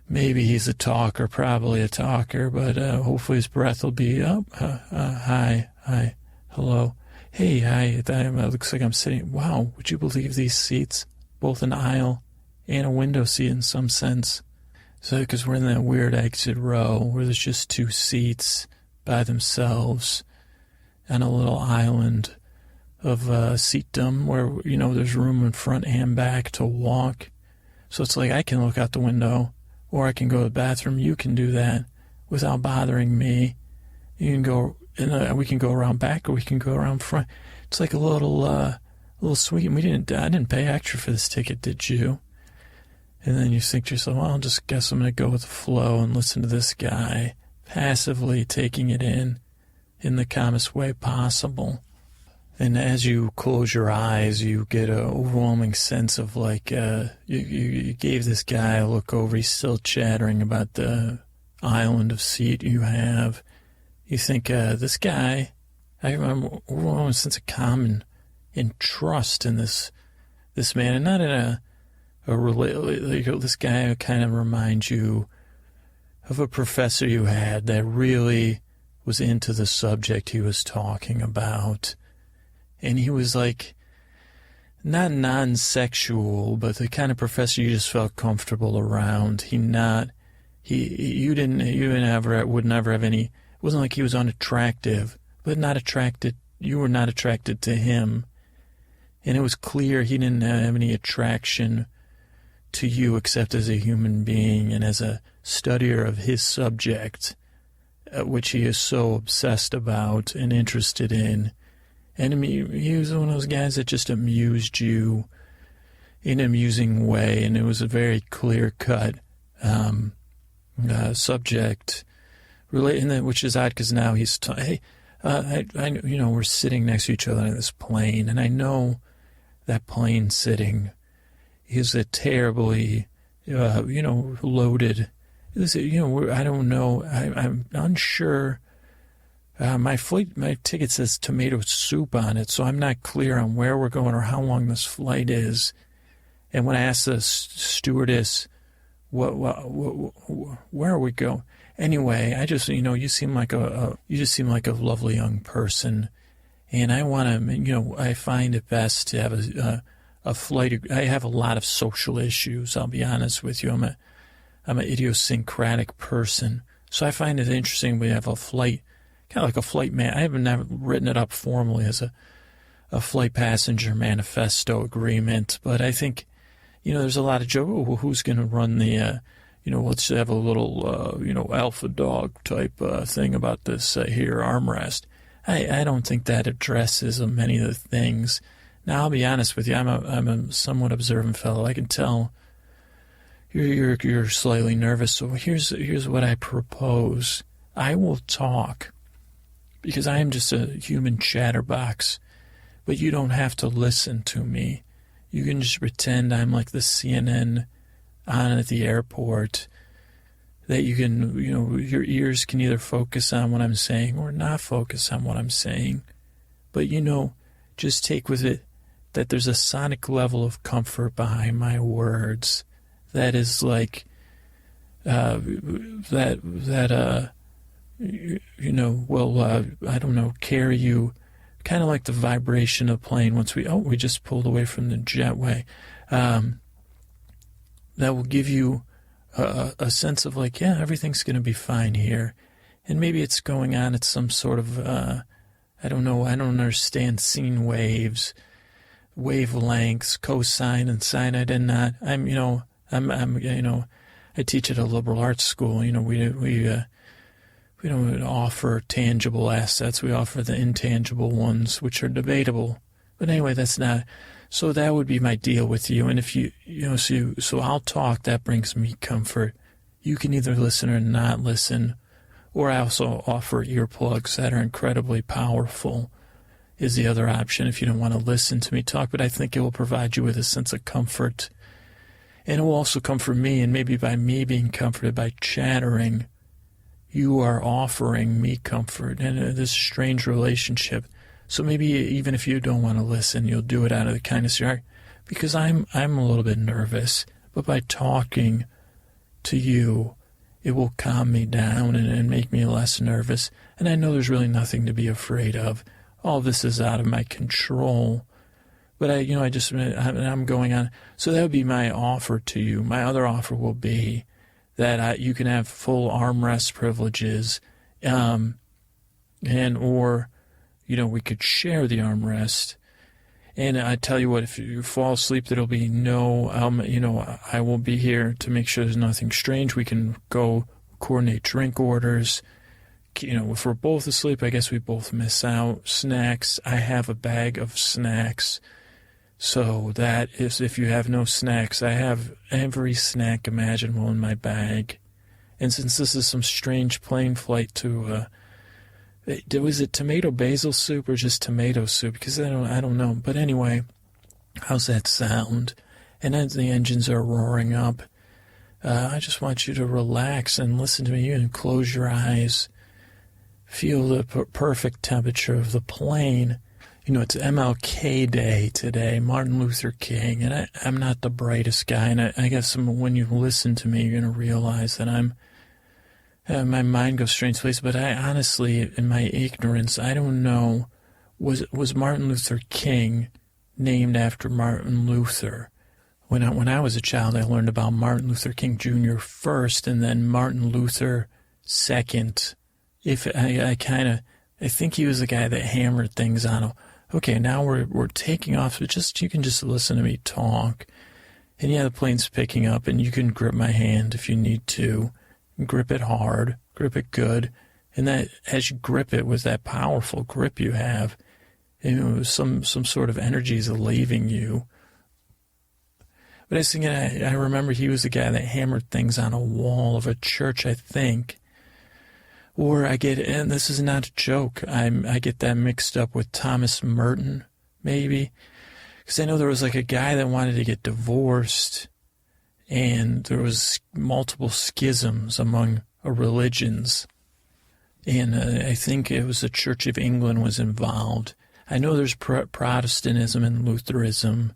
Maybe he's a talker, probably a talker, but hopefully his breath will be, hi, hello. Hey, hi, it looks like I'm sitting, wow, would you believe these seats? Both an aisle and a window seat in some sense. So, because we're in that weird exit row where there's just two seats, by themselves on a little island of seatdom where, there's room in front and back to walk. So it's like I can look out the window or I can go to the bathroom. You can do that without bothering me. You can go, we can go around back or we can go around front. It's like a little sweet. And I didn't pay extra for this ticket, did you? And then you think to yourself, well, I'll just guess I'm going to go with the flow and listen to this guy passively taking it in the calmest way possible. And as you close your eyes, you get an overwhelming sense of like you gave this guy a look over. He's still chattering about the island of seat you have. You think this guy, I have an overwhelming sense of calm and trust in this man, and not in this guy kind of reminds you of a professor you had that really was into the subject he was talking about. And he was like, not non-sexual, but the kind of professor you just felt comfortable around. You would never have any, it wasn't like he was unattractive, but not attracted, you were not attracted to him. And it was clear he didn't have any attraction to you except as a human being and as a studier of his subject, which he is so obsessed about and interested in. And he was one of those guys that just amused you in an amusing way, and it was a very clear-cut subject, which is odd because now he's we're sitting next to each other on this plane, and I know that plane sitting is a terribly, loaded. I don't know. I'm unsure. My ticket says tomato soup on it, so I'm not clear on where we're going or how long this flight is. And when I asked the stewardess, where are we going? Anyway, I just, you seem like a lovely young person, and I want to, I find it best to have a flight. I have a lot of social issues. I'll be honest with you. I'm an idiosyncratic person, so I find it interesting. We have a flight. Kind of like a flight man. I haven't never written it up formally as a flight passenger manifesto agreement, but I think, there's a lot of joke. Oh, who's going to run the, let's have a little, alpha dog type thing about this here armrest. I don't think that addresses many of the things. Now, I'll be honest with you. I'm a somewhat observant fellow. I can tell you're slightly nervous. So here's what I propose. I will talk, because I am just a human chatterbox, but you don't have to listen to me. You can just pretend I'm like the CNN on at the airport, that you can, your ears can either focus on what I'm saying or not focus on what I'm saying. But, just take with it that there's a sonic level of comfort behind my words that is like, I don't know, carry you, kind of like the vibration of the plane once we just pulled away from the jetway. That will give you a sense of like, yeah, everything's going to be fine here. And maybe it's going on at some sort of, I don't know, I don't understand scene waves, wavelengths, cosine and sine. I did not, I teach at a liberal arts school. We don't offer tangible assets. We offer the intangible ones, which are debatable. But anyway, that's not. So that would be my deal with you. And if so I'll talk. That brings me comfort. You can either listen or not listen. Or I also offer earplugs that are incredibly powerful, is the other option if you don't want to listen to me talk. But I think it will provide you with a sense of comfort. And it will also comfort me. And maybe by me being comforted by chattering, you are offering me comfort in this strange relationship. So maybe even if you don't want to listen, you'll do it out of the kindness of your heart. Because I'm a little bit nervous. But by talking to you, it will calm me down and make me less nervous. And I know there's really nothing to be afraid of. All this is out of my control. But I'm going on. So that would be my offer to you. My other offer will be that you can have full armrest privileges or we could share the armrest. And I tell you what, if you fall asleep, there'll be no, I will be here to make sure there's nothing strange. We can go coordinate drink orders. If we're both asleep, I guess we both miss out. Snacks, I have a bag of snacks. So that is, if you have no snacks, I have every snack imaginable in my bag. And since this is some strange plane flight to, was it tomato basil soup or just tomato soup? Because I don't know. But anyway, how's that sound? And as the engines are roaring up, I just want you to relax and listen to me and close your eyes. Feel the perfect temperature of the plane. It's MLK Day today, Martin Luther King, and I'm not the brightest guy, and I guess when you listen to me, you're going to realize that my mind goes strange places, but I honestly, in my ignorance, I don't know, was Martin Luther King named after Martin Luther? When I was a child, I learned about Martin Luther King Jr. first, and then Martin Luther second. I think he was the guy that hammered things on. Okay, now we're taking off, but you can just listen to me talk. And yeah, the plane's picking up, and you can grip my hand if you need to. Grip it hard, grip it good, and that as you grip it with that powerful grip you have, some sort of energy is leaving you. But I was thinking, I remember he was the guy that hammered things on a wall of a church, I think. Or and this is not a joke, I get that mixed up with Thomas Merton, maybe. Because I know there was like a guy that wanted to get divorced, and there was multiple schisms among religions. And I think it was the Church of England was involved. I know there's Protestantism and Lutheranism.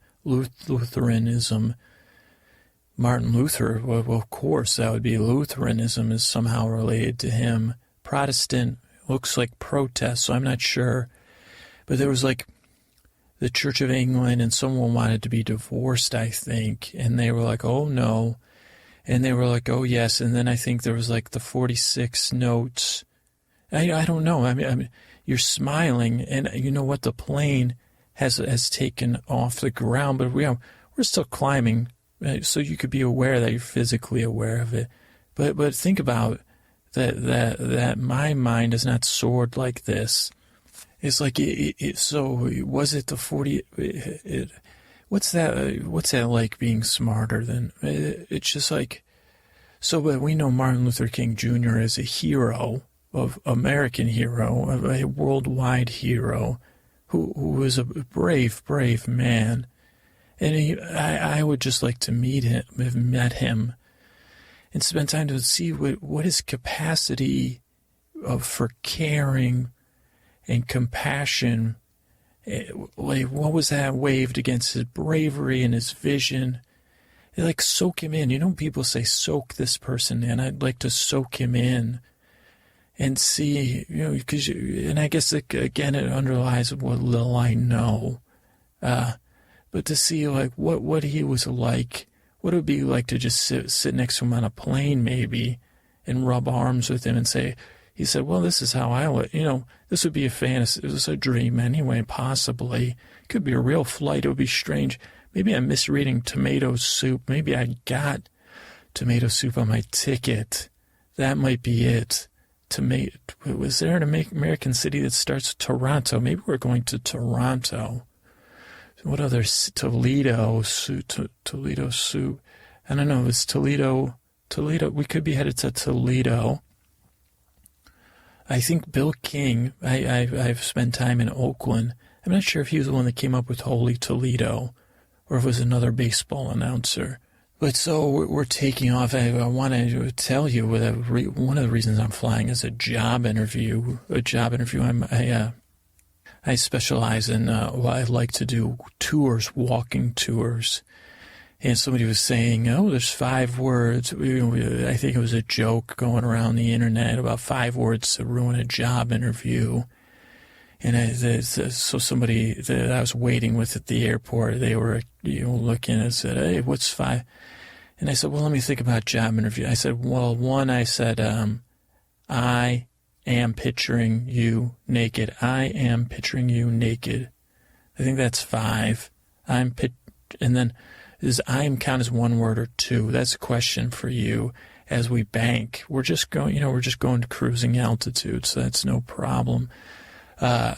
Martin Luther, well, of course, that would be Lutheranism is somehow related to him. Protestant looks like protest, so I'm not sure. But there was like the Church of England, and someone wanted to be divorced, I think, and they were like, oh no, and they were like, oh yes, and then I think there was like the 46 notes. I don't know. I mean, you're smiling, and you know what? The plane has taken off the ground, but we're still climbing, so you could be aware that you're physically aware of it. But think about that my mind is not soared like this. It's like so was it the 40? What's that like being smarter than? It's just like so. But we know Martin Luther King Jr. is a hero, of American hero, a worldwide hero, who was a brave man, and I would just like to have met him, and spend time to see what his capacity for caring and compassion, like what was that waved against his bravery and his vision. They like soak him in. People say soak this person in. I'd like to soak him in and see, and I guess again it underlies what little I know. But to see like what he was like, what it would be like to just sit next to him on a plane maybe, and rub arms with him and say. He said, well, this is how I would, this would be a fantasy. It was a dream anyway, possibly. It could be a real flight. It would be strange. Maybe I'm misreading tomato soup. Maybe I got tomato soup on my ticket. That might be it. Was there an American city that starts with Toronto? Maybe we're going to Toronto. What other? Toledo soup. I don't know. It's Toledo. We could be headed to Toledo. I think Bill King, I've spent time in Oakland. I'm not sure if he was the one that came up with Holy Toledo or if it was another baseball announcer. But so we're taking off. I want to tell you one of the reasons I'm flying is a job interview. I specialize in, I like to do tours, walking tours. And somebody was saying, there's 5 words. I think it was a joke going around the internet about 5 words to ruin a job interview. And so somebody that I was waiting with at the airport, they were looking and said, hey, what's 5? And I said, well, let me think about job interview. I said, well, 1, I said, I am picturing you naked. I am picturing you naked. I think that's 5. And then does I'm count as one word or two? That's a question for you as we bank. We're just going to cruising altitude, so that's no problem. So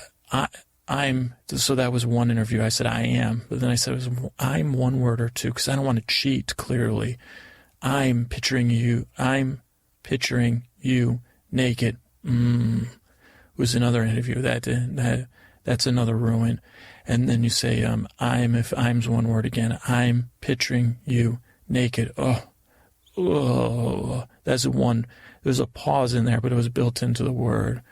that was one interview. I said I am, but then I said I'm one word or two because I don't want to cheat. Clearly, I'm picturing you naked. Was another interview. That's another ruin. And then you say if I'm's one word again. I'm picturing you naked. Oh, that's one. There's a pause in there, but it was built into the word.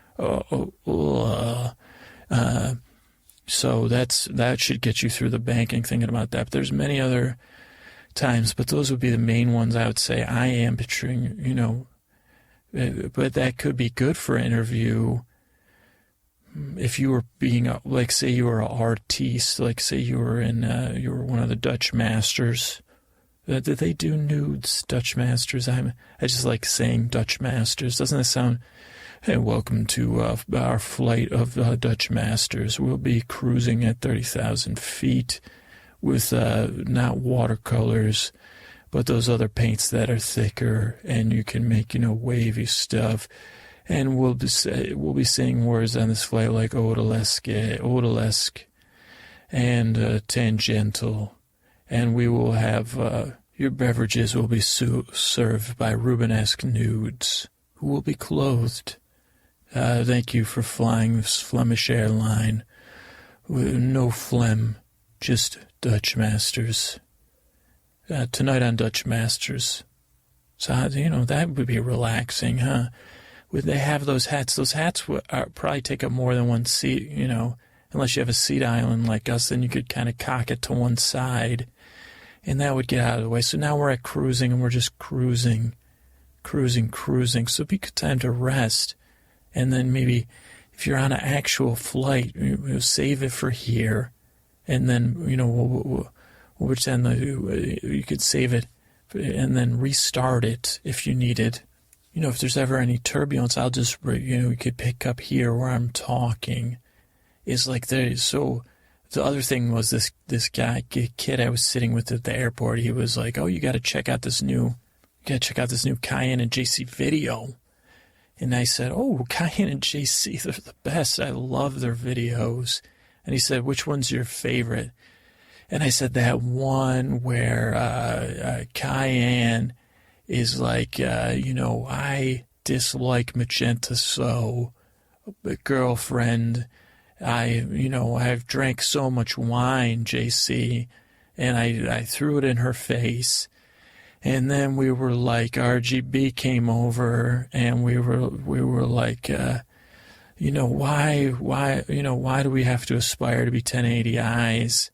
So that should get you through the banking, thinking about that. But there's many other times, but those would be the main ones I would say. I am picturing, but that could be good for an interview if you were being, like, say you were an artiste, like say you were you were one of the Dutch masters. Did they do nudes, Dutch masters? I just like saying Dutch masters. Doesn't that sound... Hey, welcome to our flight of Dutch masters. We'll be cruising at 30,000 feet with not watercolors, but those other paints that are thicker, and you can make, wavy stuff. And we'll be saying words on this flight like odalesque, and tangential. And we will have your beverages will be served by Rubenesque nudes, who will be clothed. Thank you for flying this Flemish airline. No phlegm, just Dutch masters. Tonight on Dutch Masters. So, that would be relaxing, huh? Would they have those hats? Those hats would probably take up more than one seat, unless you have a seat island like us, then you could kind of cock it to one side, and that would get out of the way. So now we're at cruising, and we're just cruising. So it'd be good time to rest. And then maybe if you're on an actual flight, save it for here. And then, we'll pretend that you could save it and then restart it if you needed. If there's ever any turbulence, I'll just, we could pick up here where I'm talking. It's like so the other thing was this kid I was sitting with at the airport. He was like, oh, you got to check out this new Cayenne and JC video. And I said, oh, Cayenne and JC, they're the best. I love their videos. And he said, which one's your favorite? And I said, that one where Cayenne is like, I dislike magenta so, but girlfriend, I've drank so much wine, JC, and I threw it in her face. And then we were like, RGB came over, and we were like, why do we have to aspire to be 1080i's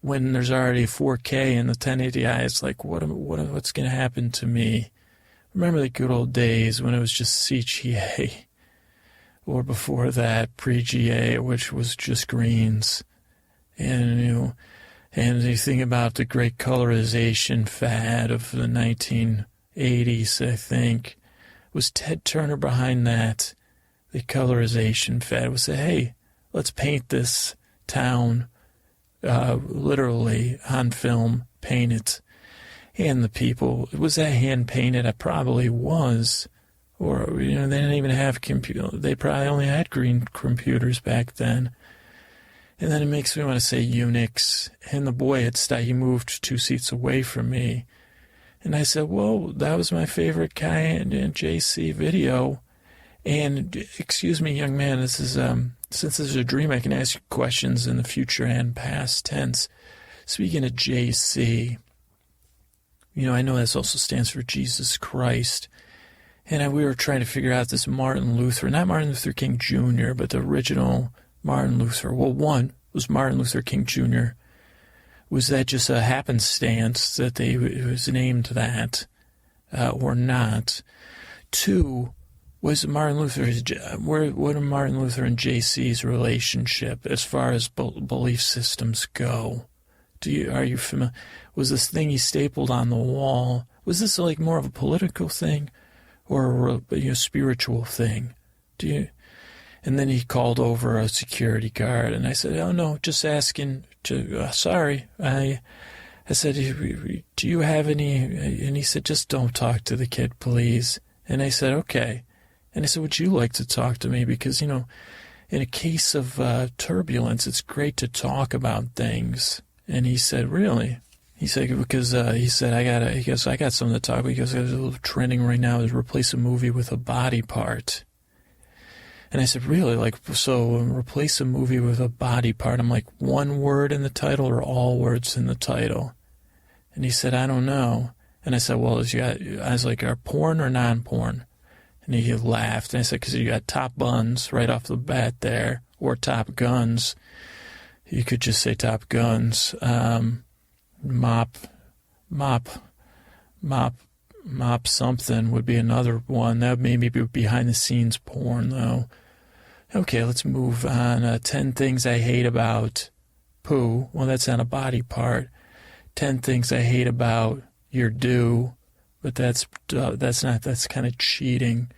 when there's already 4K and the 1080i is like, what's going to happen to me? Remember the good old days when it was just CGA, or before that, pre-GA, which was just greens, and And you think about the great colorization fad of the 1980s, I think. Was Ted Turner behind that? The colorization fad was say, hey, let's paint this town literally on film, paint it. And the people, was that hand painted? It probably was. Or, they didn't even have they probably only had green computers back then. And then it makes me want to say Unix. And the boy he moved 2 seats away from me. And I said, well, that was my favorite Cayenne and JC video. And excuse me, young man, this is since this is a dream, I can ask you questions in the future and past tense. Speaking of JC, I know this also stands for Jesus Christ. And we were trying to figure out this Martin Luther, not Martin Luther King Jr., but the original Martin Luther. Well, one was Martin Luther King Jr. Was that just a happenstance that it was named that, or not? Two, was Martin Luther, what are Martin Luther and JC's relationship as far as belief systems go? Are you familiar? Was this thing he stapled on the wall, was this like more of a political thing or a spiritual thing? Do you? And then he called over a security guard, and I said, oh, no, just asking. Sorry. I said, do you have any? And he said, just don't talk to the kid, please. And I said, okay. And I said, would you like to talk to me? Because, in a case of turbulence, it's great to talk about things. And he said, really? He said, because he said, I got something to talk about. He goes, there's a little trending right now is replace a movie with a body part. And I said, really? So replace a movie with a body part. I'm like, one word in the title or all words in the title? And he said, I don't know. And I said, well, I was like, are porn or non-porn? And he laughed. And I said, because you got Top Buns right off the bat there, or Top Guns. You could just say Top Guns. Mop something would be another one. That would maybe be behind-the-scenes porn, though. Okay, let's move on. 10 things I hate about poo. Well, that's not a body part. 10 things I hate about your do. But that's kind of cheating.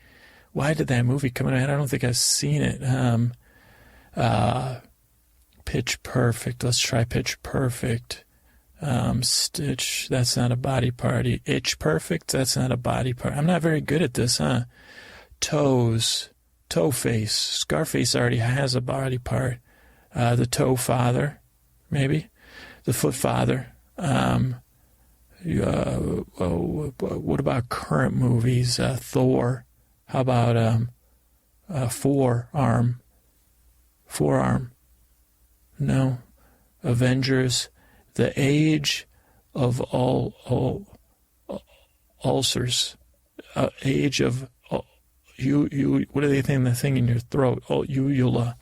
Why did that movie come out? I don't think I've seen it. Pitch Perfect. Let's try Pitch Perfect. Stitch, that's not a body part. Itch Perfect, that's not a body part. I'm not very good at this, huh? Toes, Toe Face. Scarface already has a body part. The Toe Father, maybe. The Foot Father. What about current movies? Thor. How about Forearm? Forearm. No. Avengers. The Age of ulcers. Age of you. What do they think? The thing in your throat. Uvula.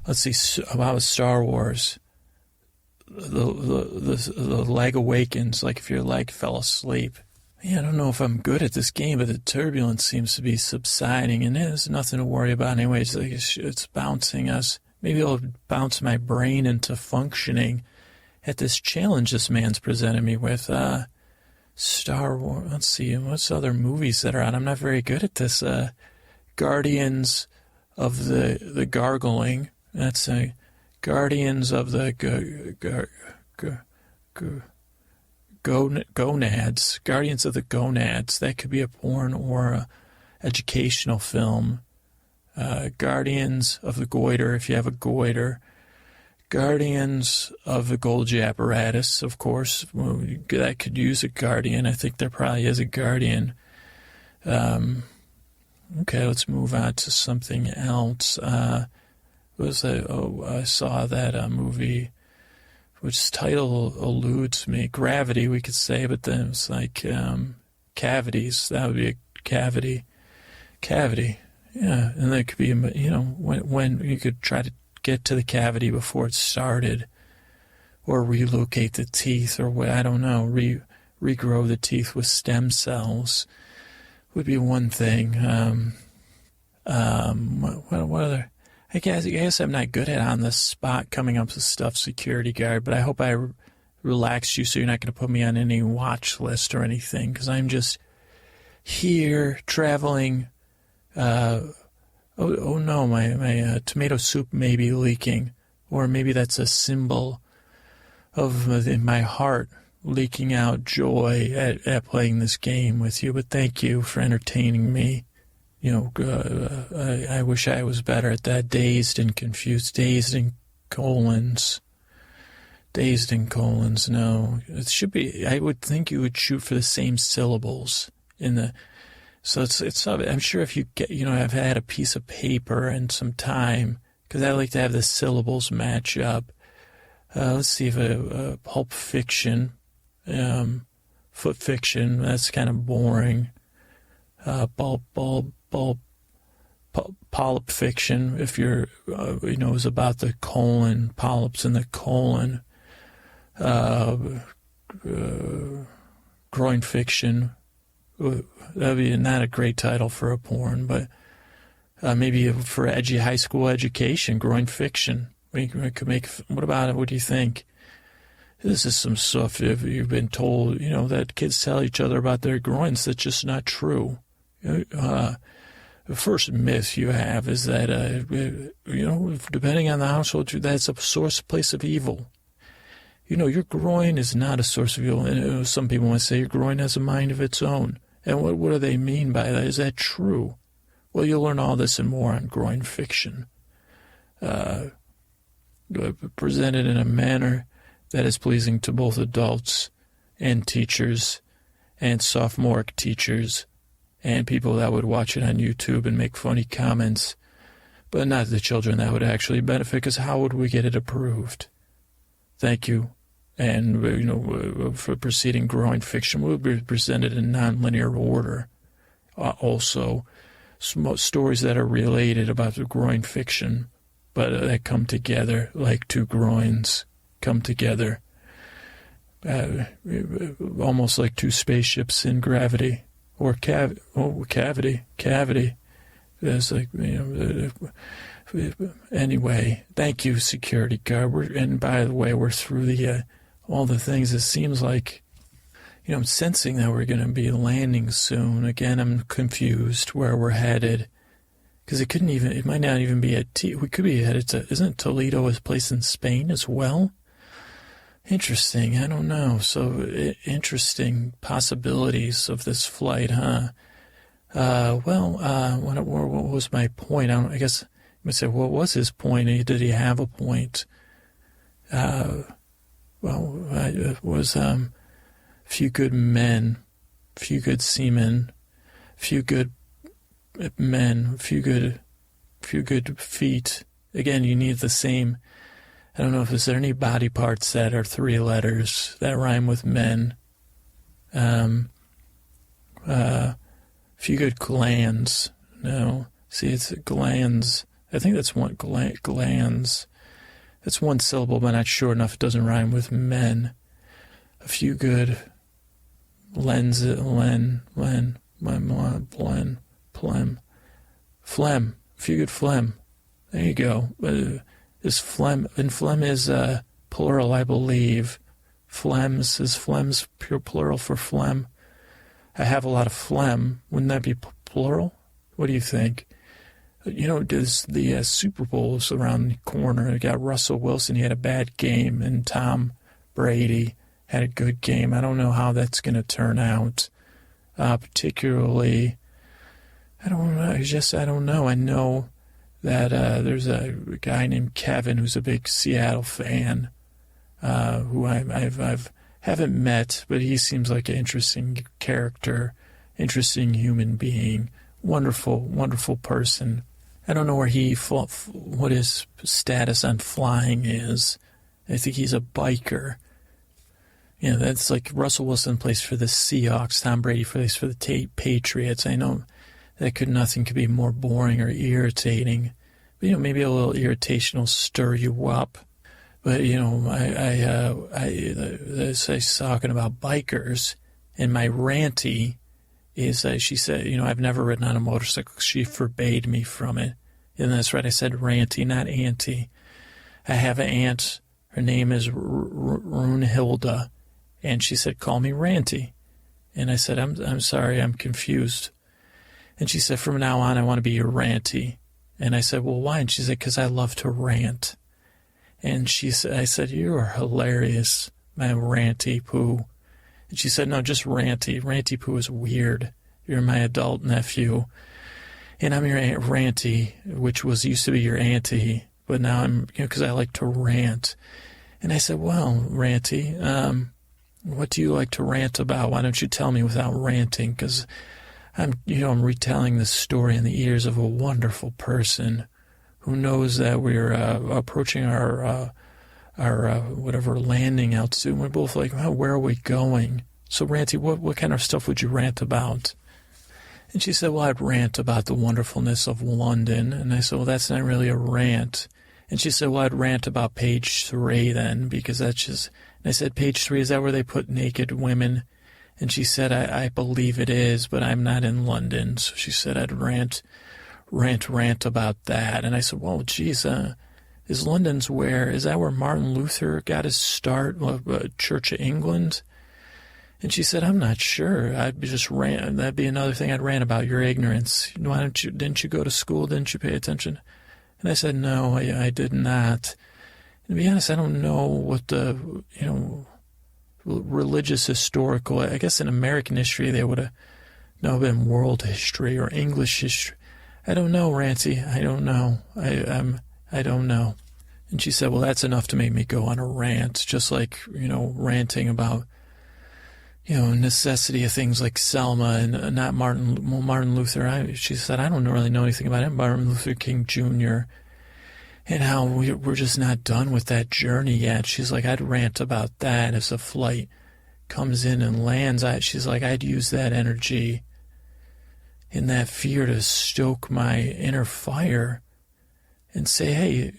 Let's see. About Star Wars. The leg awakens, like if your leg fell asleep. Yeah, I don't know if I'm good at this game, but the turbulence seems to be subsiding, and there's nothing to worry about anyways. It's bouncing us. Maybe it'll bounce my brain into functioning at this challenge this man's presented me with. Star Wars. Let's see, what's other movies that are out? I'm not very good at this. Guardians of the Gargling. That's Guardians of the Gonads. Guardians of the Gonads. That could be a porn or a educational film. Guardians of the Goiter, if you have a goiter. Guardians of the Golgi apparatus, of course. Well, that could use a guardian. I think there probably is a guardian. Okay, let's move on to something else. I saw that movie, which title eludes me. Gravity, we could say, but then it's like cavities. That would be a cavity. Cavity, yeah. And that could be, when you could try to get to the cavity before it started, or relocate the teeth, or what, I don't know, regrow the teeth with stem cells would be one thing. What other? I guess I'm not good at on the spot coming up with stuff, security guard, but I hope I relaxed you so you're not going to put me on any watch list or anything, because I'm just here traveling. Oh no, my tomato soup may be leaking, or maybe that's a symbol of my heart leaking out joy at playing this game with you. But thank you for entertaining me. I wish I was better at that. Dazed and confused. Dazed and colons. No, it should be. I would think you would shoot for the same syllables in the. So it's. I'm sure if you get, I've had a piece of paper and some time, because I like to have the syllables match up. Let's see if a Pulp Fiction, Foot Fiction. That's kind of boring. Polyp Fiction. If you're, is about the colon, polyps in the colon. Groin Fiction. That would be not a great title for a porn, but maybe for edgy high school education, Groin Fiction. We could make. What about it? What do you think? This is some stuff you've been told, that kids tell each other about their groins. That's just not true. the first myth you have is that, depending on the household, that's a place of evil. Your groin is not a source of evil. And some people might say your groin has a mind of its own. And what do they mean by that? Is that true? Well, you'll learn all this and more on Groin Fiction. Presented in a manner that is pleasing to both adults and teachers and sophomoric teachers and people that would watch it on YouTube and make funny comments, but not the children that would actually benefit, because how would we get it approved? Thank you. And, for preceding Growing Fiction will be presented in nonlinear order. Also, stories that are related about the Growing Fiction, but that come together like two groins come together. Almost like two spaceships in gravity. Or cavity. There's anyway, thank you, security guard. And by the way, we're through all the things. It seems like, I'm sensing that we're going to be landing soon. Again, I'm confused where we're headed. Because it might not even be we could be headed to, isn't Toledo a place in Spain as well? Interesting, I don't know. So, interesting possibilities of this flight, huh? What was my point? I guess you might say, what was his point? Did he have a point? It was a few good men, a few good seamen, a few good men, a few good feet. Again, you need the same. I don't know if there any body parts that are 3 letters that rhyme with men. Few good glands. No, see, it's glands. I think that's one glands. That's one syllable, but not sure enough. It doesn't rhyme with men. A few good phlegm. A few good phlegm. There you go. Is phlegm, and phlegm is plural, I believe. Phlegm's pure plural for phlegm. I have a lot of phlegm. Wouldn't that be plural? What do you think? There's the Super Bowl's around the corner. You got Russell Wilson. He had a bad game, and Tom Brady had a good game. I don't know how that's going to turn out. Particularly, I don't know. I don't know. I know that there's a guy named Kevin who's a big Seattle fan, who I haven't met, but he seems like an interesting character, interesting human being, wonderful, wonderful person. I don't know what his status on flying is. I think he's a biker. That's like Russell Wilson plays for the Seahawks, Tom Brady plays for the Patriots. I know nothing could be more boring or irritating. But, maybe a little irritation will stir you up. But, I was talking about bikers, and my ranty is, she said, I've never ridden on a motorcycle. She forbade me from it. And that's right, I said ranty, not auntie. I have an aunt. Her name is Runhilda, and she said, call me Ranty. And I said, I'm sorry, I'm confused. And she said, from now on, I want to be your Ranty. And I said, well, why? And she said, because I love to rant. And I said, you are hilarious, my Ranty Poo. And she said, no, just Ranty. Ranty Poo is weird. You're my adult nephew. And I'm your Aunt Ranty, which used to be your auntie. But now I'm, because I like to rant. And I said, well, Ranty, what do you like to rant about? Why don't you tell me without ranting? Because I'm retelling this story in the ears of a wonderful person who knows that we're approaching our landing altitude. And we're both like, oh, where are we going? So, Ranty, what kind of stuff would you rant about? And she said, well, I'd rant about the wonderfulness of London. And I said, well, that's not really a rant. And she said, well, I'd rant about page 3 then, because that's just... And I said, page 3, is that where they put naked women? And she said, I believe it is, but I'm not in London. So she said, I'd rant about that. And I said, well, geez, is London's where? Is that where Martin Luther got his start, Church of England? And she said, I'm not sure. That'd be another thing I'd rant about, your ignorance. Didn't you go to school? Didn't you pay attention? And I said, no, I did not. And to be honest, I don't know what the, religious historical, I guess in American history, they would have been world history or English history. I don't know, Rancy. I don't know. I don't know. And she said, well, that's enough to make me go on a rant, just like, ranting about, necessity of things like Selma and not Martin Luther. She said, I don't really know anything about him, Martin Luther King Jr., and how we're just not done with that journey yet. She's like, I'd rant about that as a flight comes in and lands. She's like, I'd use that energy and that fear to stoke my inner fire and say, hey,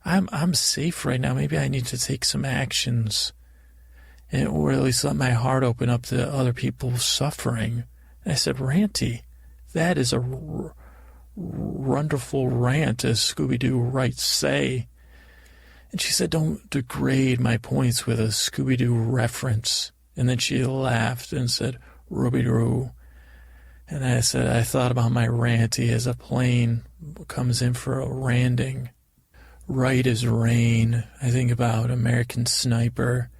I'm safe right now. Maybe I need to take some actions, or at least let my heart open up to other people's suffering. And I said, Ranty, that is a wonderful rant, as Scooby-Doo writes say. And she said, don't degrade my points with a Scooby-Doo reference. And then she laughed and said, Ruby-Doo. And I said, I thought about my ranty as a plane comes in for a landing. Right as rain. I think about American Sniper.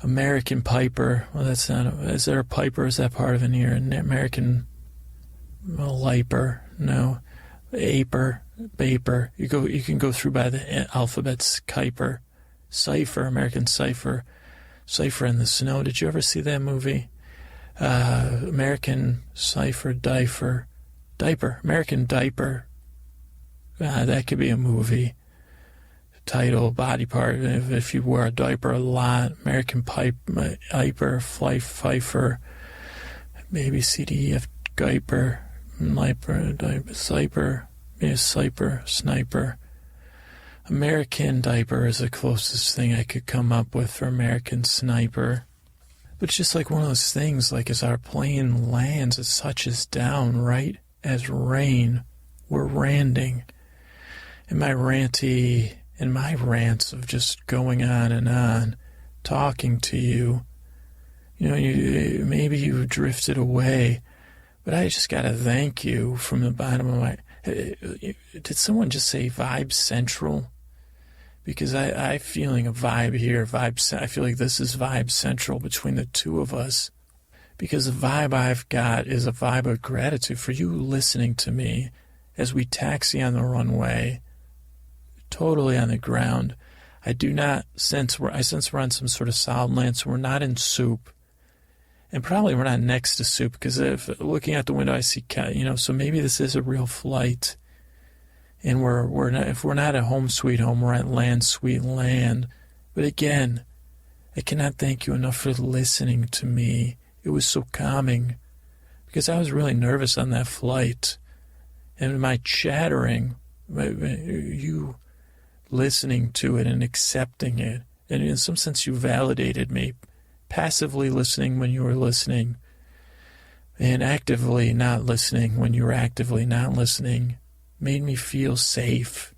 American Piper. Well, that's not. Is there a Piper? Is that part of it here? An American Liper? No. Aper. Baper. You can go through by the alphabets. Kuiper. Cipher. American Cipher. Cipher in the Snow. Did you ever see that movie? American Cipher. Diaper. American Diaper. That could be a movie. Title, body part, if you wear a diaper a lot. American Piper, Pfeiffer, maybe CDF, Guyper, Liper, Cyper, Sniper. American Diaper is the closest thing I could come up with for American Sniper. But it's just like one of those things, like as our plane lands, it touches down right as rain. We're landing. And my rants of just going on, talking to you, maybe you drifted away, but I just got to thank you from the bottom of my... Did someone just say Vibe Central? Because I'm feeling a vibe here. I feel like this is Vibe Central between the two of us. Because the vibe I've got is a vibe of gratitude for you listening to me as we taxi on the runway, totally on the ground. I sense we're on some sort of solid land, so we're not in soup. And probably we're not next to soup, because if looking out the window I see, so maybe this is a real flight. And if we're not at home sweet home, we're at land sweet land. But again, I cannot thank you enough for listening to me. It was so calming, because I was really nervous on that flight. And my chattering, you listening to it and accepting it, and in some sense you validated me, passively listening when you were listening, and actively not listening when you were actively not listening, made me feel safe.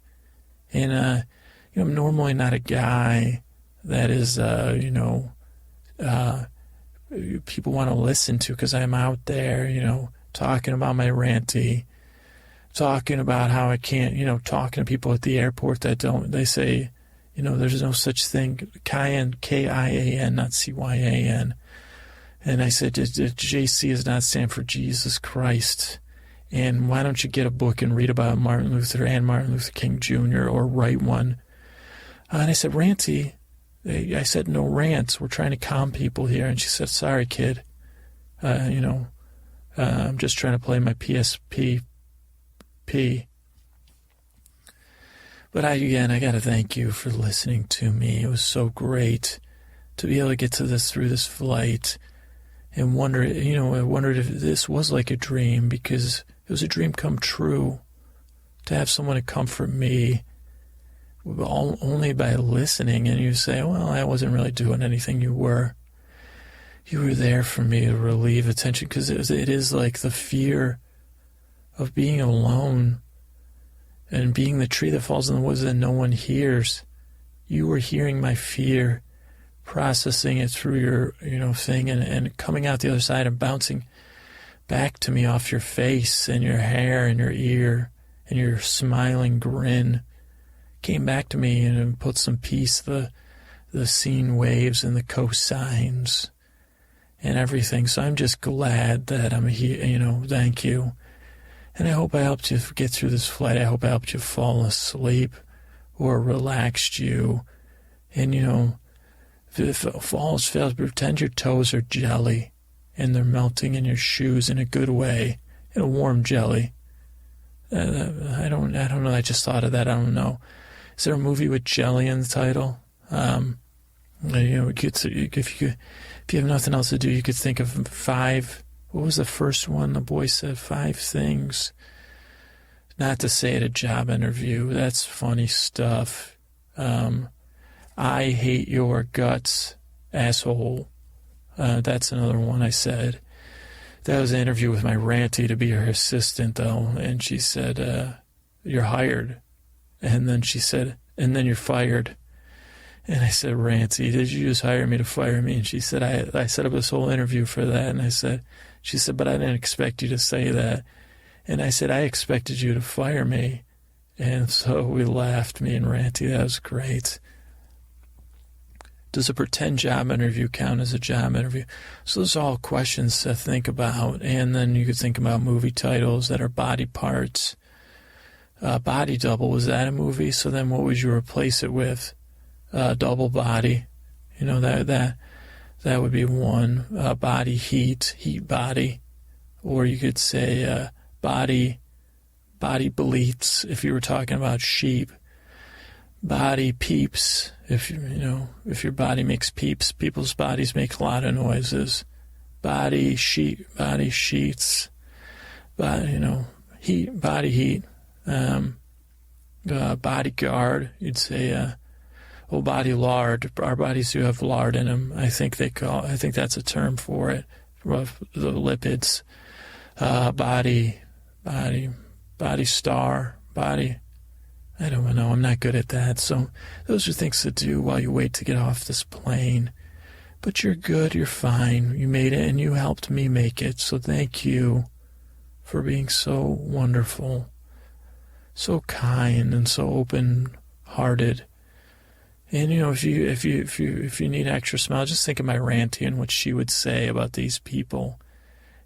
And I'm normally not a guy that is people want to listen to, because I'm out there talking about my ranty, talking about how I can't, talking to people at the airport they say, there's no such thing, Kian, Kian, not Cyan. And I said, JC does not stand for Jesus Christ. And why don't you get a book and read about Martin Luther and Martin Luther King Jr., or write one? And I said, Ranty, I said, no rants. We're trying to calm people here. And she said, sorry, kid. I'm just trying to play my PSP. But I got to thank you for listening to me. It was so great to be able to get through this flight, and I wondered if this was like a dream, because it was a dream come true, to have someone to comfort me only by listening. And you say, well, I wasn't really doing anything. You were there for me to relieve attention, because it is like the fear of being alone and being the tree that falls in the woods that no one hears. You were hearing my fear, processing it through your, thing and coming out the other side and bouncing back to me off your face and your hair and your ear and your smiling grin came back to me and put some peace, the sine waves and the cosines and everything. So I'm just glad that I'm here, thank you. And I hope I helped you get through this flight. I hope I helped you fall asleep or relaxed you. And, if all else fails, pretend your toes are jelly and they're melting in your shoes in a good way, in a warm jelly. I don't know. I just thought of that. I don't know. Is there a movie with jelly in the title? If you have nothing else to do, you could think of 5. What was the first one? The boy said 5 things not to say at a job interview. That's funny stuff. I hate your guts, asshole. That's another one I said. That was an interview with my Ranty to be her assistant, though, and she said, you're hired. And then she said, and then you're fired. And I said, Ranty, did you just hire me to fire me? And she said, I set up this whole interview for that. And she said, but I didn't expect you to say that. And I said, I expected you to fire me. And so we laughed, me and Ranty. That was great. Does a pretend job interview count as a job interview? So those are all questions to think about. And then you could think about movie titles that are body parts. Body Double, was that a movie? So then what would you replace it with? Double Body. That would be one. Body Heat, Heat Body. Or you could say body bleats if you were talking about sheep. Body peeps, if your body makes peeps. People's bodies make a lot of noises. Body sheets, heat, body heat. Bodyguard, you'd say, body lard. Our bodies do have lard in them. I think that's a term for it. The lipids. Body star, body. I don't know. I'm not good at that. So those are things to do while you wait to get off this plane. But you're good. You're fine. You made it and you helped me make it. So thank you for being so wonderful, so kind and so open-hearted. And if you need extra smile, just think of my Ranty and what she would say about these people.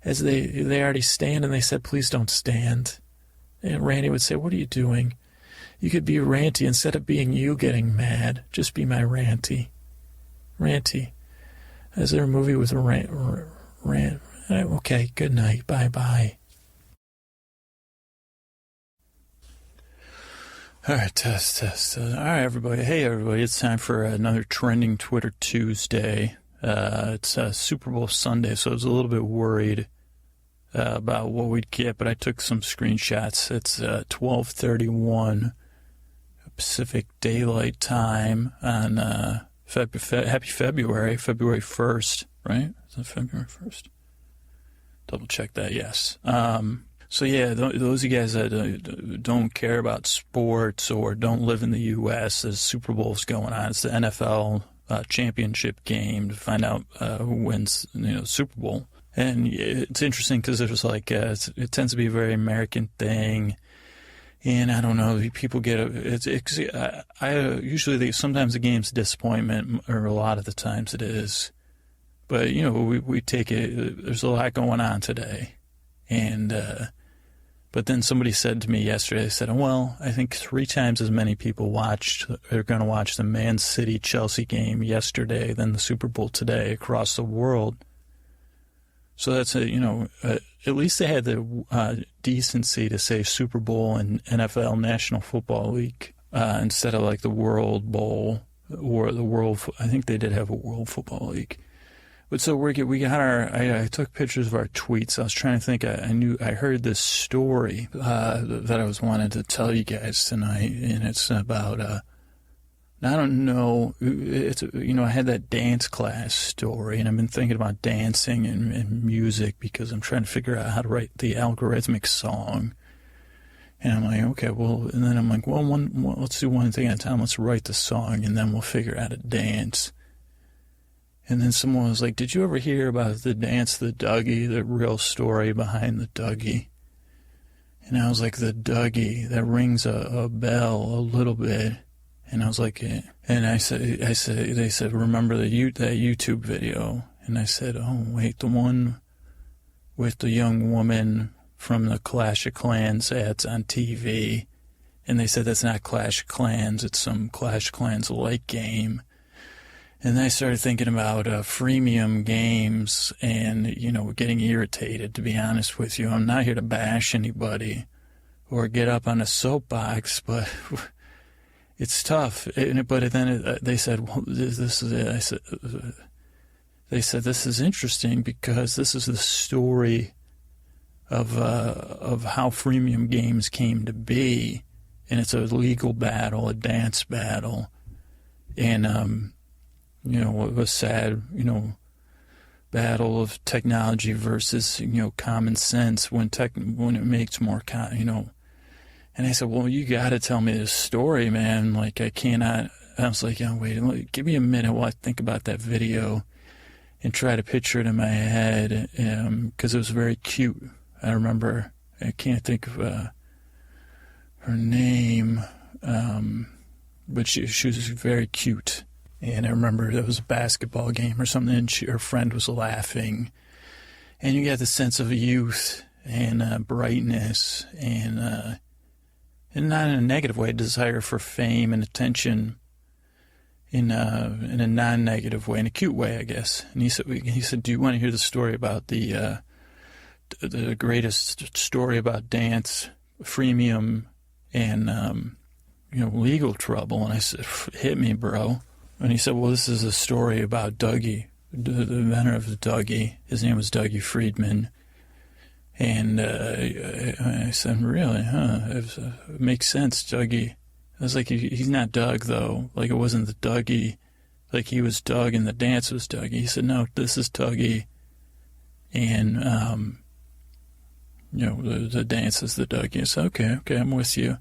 As they already stand and they said, please don't stand. And Randy would say, what are you doing? You could be Ranty instead of being you getting mad. Just be my Ranty. Ranty. Is there a movie with a rant? Okay, good night. Bye-bye. All right, test. All right, everybody. Hey, everybody. It's time for another Trending Twitter Tuesday. It's Super Bowl Sunday, so I was a little bit worried about what we'd get, but I took some screenshots. It's 12:31 Pacific Daylight Time on happy February 1st, right? Is that February 1st? Double check that, yes. So yeah, those of you guys that don't care about sports or don't live in the U.S., the Super Bowl's going on. It's the NFL championship game to find out who wins, Super Bowl. And it's interesting because there's it tends to be a very American thing. And I don't know, people get usually sometimes the game's disappointment, or a lot of the times it is. But we take it. There's a lot going on today, and but then somebody said to me yesterday. They said, "Well, I think 3 times as many people are going to watch the Man City Chelsea game yesterday than the Super Bowl today across the world." So that's at least they had the decency to say Super Bowl and NFL National Football League instead of like the World Bowl or the World. I think they did have a World Football League. But so we got I took pictures of our tweets. I was trying to think. I heard this story that I was wanting to tell you guys tonight, and it's about I don't know. It's I had that dance class story, and I've been thinking about dancing and music because I'm trying to figure out how to write the algorithmic song. And I'm like, okay, well, and then I'm like, well, let's do one thing at a time. Let's write the song, and then we'll figure out how to dance. And then someone was like, did you ever hear about the dance, the Dougie, the real story behind the Dougie? And I was like, the Dougie, that rings a bell a little bit. And I was like, and they said, remember that YouTube video? And I said, oh, wait, the one with the young woman from the Clash of Clans ads on TV. And they said, that's not Clash of Clans, it's some Clash of Clans-like game. And then I started thinking about freemium games and, getting irritated, to be honest with you. I'm not here to bash anybody or get up on a soapbox, but it's tough. But then they said, well, this is it. They said, this is interesting because this is the story of how freemium games came to be. And it's a legal battle, a dance battle. And, it was sad, battle of technology versus, common sense when it makes more, And I said, well, you got to tell me this story, man. Like, I cannot. I was like, wait, give me a minute while I think about that video and try to picture it in my head, because it was very cute. I remember, I can't think of her name, but she was very cute. And I remember it was a basketball game or something, and her friend was laughing. And you get the sense of youth and brightness and not in a negative way, desire for fame and attention in a non-negative way, in a cute way, I guess. And he said, do you want to hear the story about the greatest story about dance, freemium, and, legal trouble? And I said, hit me, bro. And he said, well, this is a story about Dougie, the inventor of the Dougie. His name was Dougie Friedman. And I said, really, huh? It makes sense, Dougie. I was like, he's not Doug, though. Like, it wasn't the Dougie. Like, he was Doug and the dance was Dougie. He said, no, this is Dougie. And, the dance is the Dougie. I said, okay, I'm with you.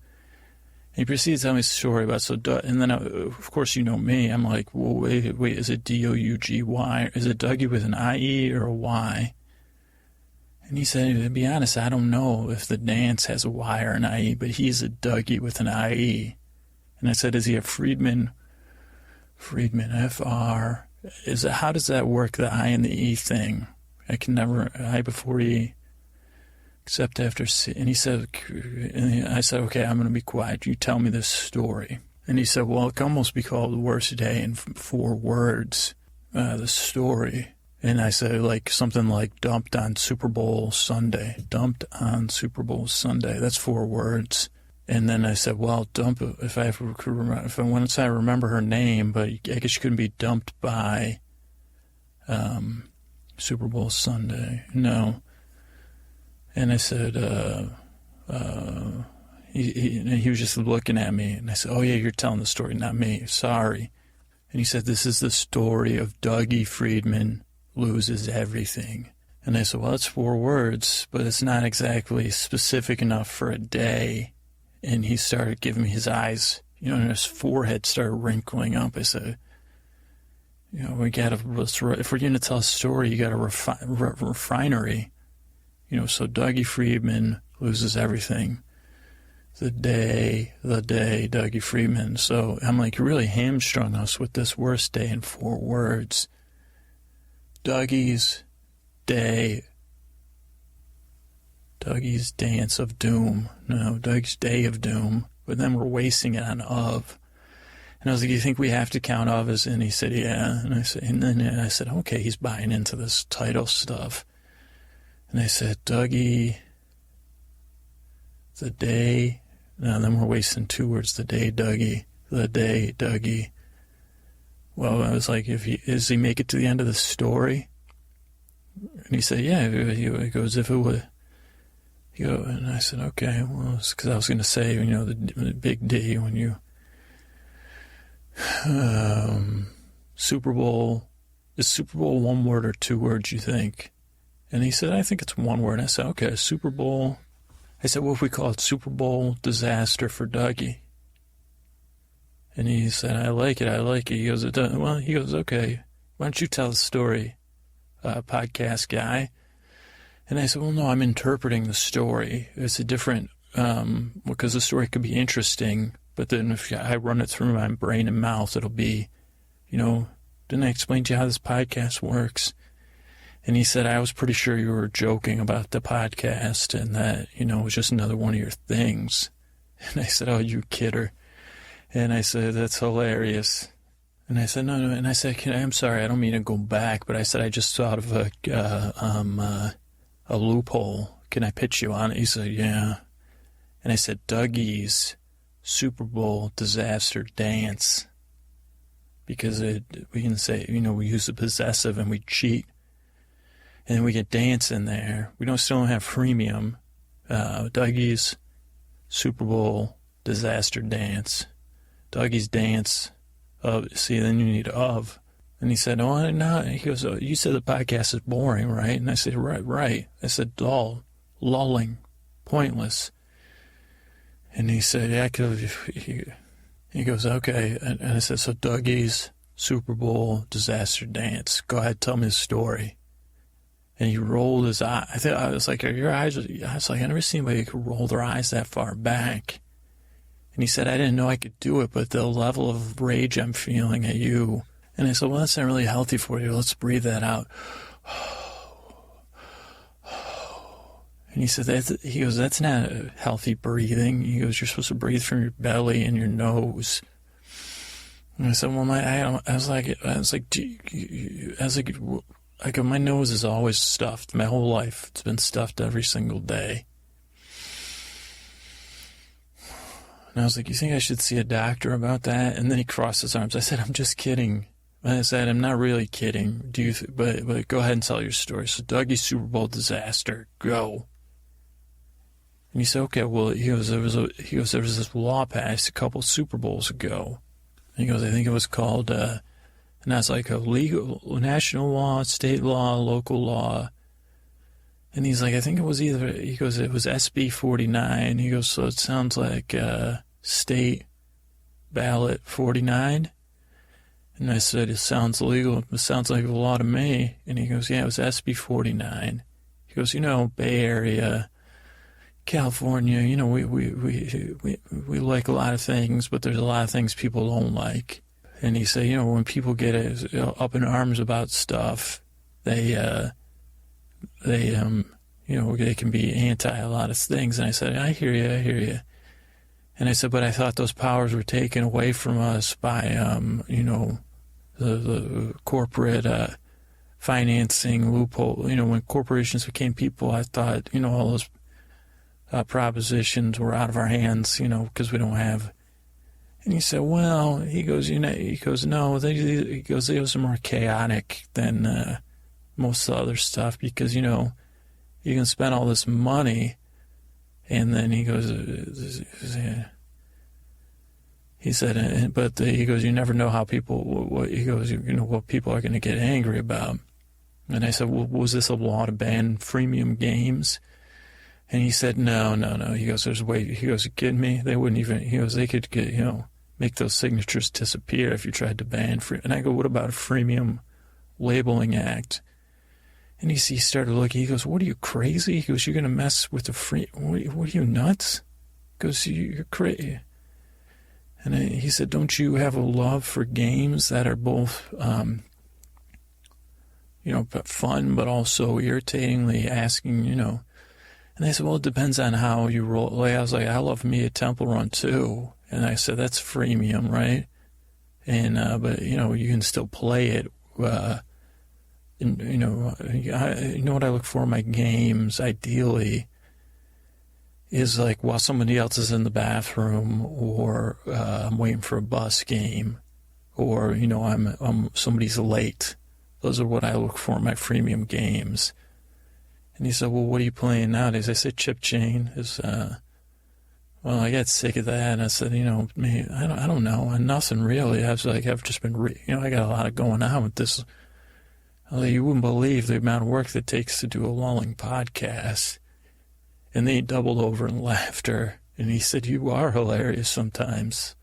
He proceeds to tell me a story about and then of course you know me. I'm like, well, wait, is it Dougy? Is it Dougie with an IE or a Y? And he said, to be honest, I don't know if the dance has a Y or an IE, but he's a Dougie with an IE. And I said, is he a Friedman? Friedman, FR. How does that work? The I and the E thing? I can never I before E. Except after C. And he said, I said, okay, I'm going to be quiet. You tell me this story. And he said, well, it can almost be called the worst day in 4 words, the story. And I said, like, something like dumped on Super Bowl Sunday. Dumped on Super Bowl Sunday. That's 4 words. And then I said, well, dump it once I remember her name, but I guess she couldn't be dumped by Super Bowl Sunday. No. And I said, he was just looking at me. And I said, oh, yeah, you're telling the story, not me. Sorry. And he said, this is the story of Dougie Friedman loses everything. And I said, well, that's 4 words, but it's not exactly specific enough for a day. And he started giving me his eyes, and his forehead started wrinkling up. I said, if we're going to tell a story, you got a refinery. So Dougie Friedman loses everything. The day, Dougie Friedman. So I'm like, you really hamstrung us with this worst day in 4 words. Dougie's day. Dougie's dance of doom. No, Dougie's day of doom. But then we're wasting it on of. And I was like, you think we have to count of as? And he said, yeah. And then I said, okay, he's buying into this title stuff. And I said, Dougie, the day. No, then we're wasting 2 words. The day, Dougie. The day, Dougie. Well, I was like, does he make it to the end of the story? And he said, yeah. He goes, if it would. And I said, okay. Well, it's because I was going to say, the big D when you. Super Bowl. Is Super Bowl 1 word or 2 words, you think? And he said, I think it's 1 word. I said, okay, Super Bowl. I said, what if we call it Super Bowl disaster for Dougie? And he said, I like it. He goes, okay. why don't you tell the story, podcast guy? And I said, well, no, I'm interpreting the story. It's a different, because the story could be interesting, but then if I run it through my brain and mouth, it'll be, didn't I explain to you how this podcast works? And he said, I was pretty sure you were joking about the podcast and that, it was just another one of your things. And I said, oh, you kidder. And I said, that's hilarious. And I said, no. And I said, I'm sorry, I don't mean to go back, but I said, I just thought of a loophole. Can I pitch you on it? He said, yeah. And I said, Dougie's Super Bowl disaster dance. Because we can say, we use the possessive and we cheat. And we get dance in there. We still don't have freemium. Dougie's Super Bowl disaster dance. Dougie's dance. Then you need of. And he said, oh, no. He goes, oh, you said the podcast is boring, right? And I said, right. I said, dull, lulling, pointless. And he said, yeah, he goes, okay. And I said, so Dougie's Super Bowl disaster dance. Go ahead, tell me the story. And he rolled his eye. I was like, are your eyes? I was like, I never seen anybody who could roll their eyes that far back. And he said, I didn't know I could do it, but the level of rage I'm feeling at you. And I said, well, that's not really healthy for you. Let's breathe that out. And he said, that's not healthy breathing. He goes, you're supposed to breathe from your belly and your nose. And I said, well, I was like, my nose is always stuffed. My whole life, it's been stuffed every single day. And I was like, you think I should see a doctor about that? And then he crossed his arms. I said, I'm just kidding. I said, I'm not really kidding. But go ahead and tell your story. So Dougie's Super Bowl disaster, go. And he said, okay, well, there was this law passed a couple Super Bowls ago. And he goes, I think it was called, and that's like a legal, national law, state law, local law. And he's like, I think it was it was SB 49. He goes, so it sounds like state ballot 49. And I said, it sounds legal. It sounds like a law to me. And he goes, yeah, it was SB 49. He goes, Bay Area, California, we like a lot of things, but there's a lot of things people don't like. And he said, when people get up in arms about stuff, they can be anti a lot of things. And I said, I hear you. And I said, but I thought those powers were taken away from us by, the corporate financing loophole. When corporations became people, I thought, all those propositions were out of our hands, because we don't have. And he said, well, he goes, no, those are more chaotic than most of the other stuff because, you can spend all this money. And then he goes, he said, but he goes, you never know how people, what people are going to get angry about. And I said, well, was this a law to ban freemium games? And he said, no. He goes, there's a way. He goes, you kidding me? They wouldn't even, he goes, they could get, make those signatures disappear if you tried to ban free. And I go, what about a freemium labeling act? And he started looking. He goes, what are you, crazy? He goes, you're going to mess with the free, what are you, nuts? He goes, you're crazy. And he said, don't you have a love for games that are both, fun, but also irritatingly asking, And I said, well, it depends on how you roll. Like, I was like, I love me a Temple Run too. And I said, that's freemium, right? And, but, you can still play it. And, what I look for in my games, ideally, is like while somebody else is in the bathroom or I'm waiting for a bus game or, I'm somebody's late. Those are what I look for in my freemium games. And he said, well, what are you playing nowadays? I said, Chip Chain is, well, I got sick of that. And I said, me, I don't know. Nothing really. I was like, I've just been, I got a lot of going on with this. You wouldn't believe the amount of work that takes to do a lulling podcast. And they doubled over in laughter. And he said, you are hilarious sometimes.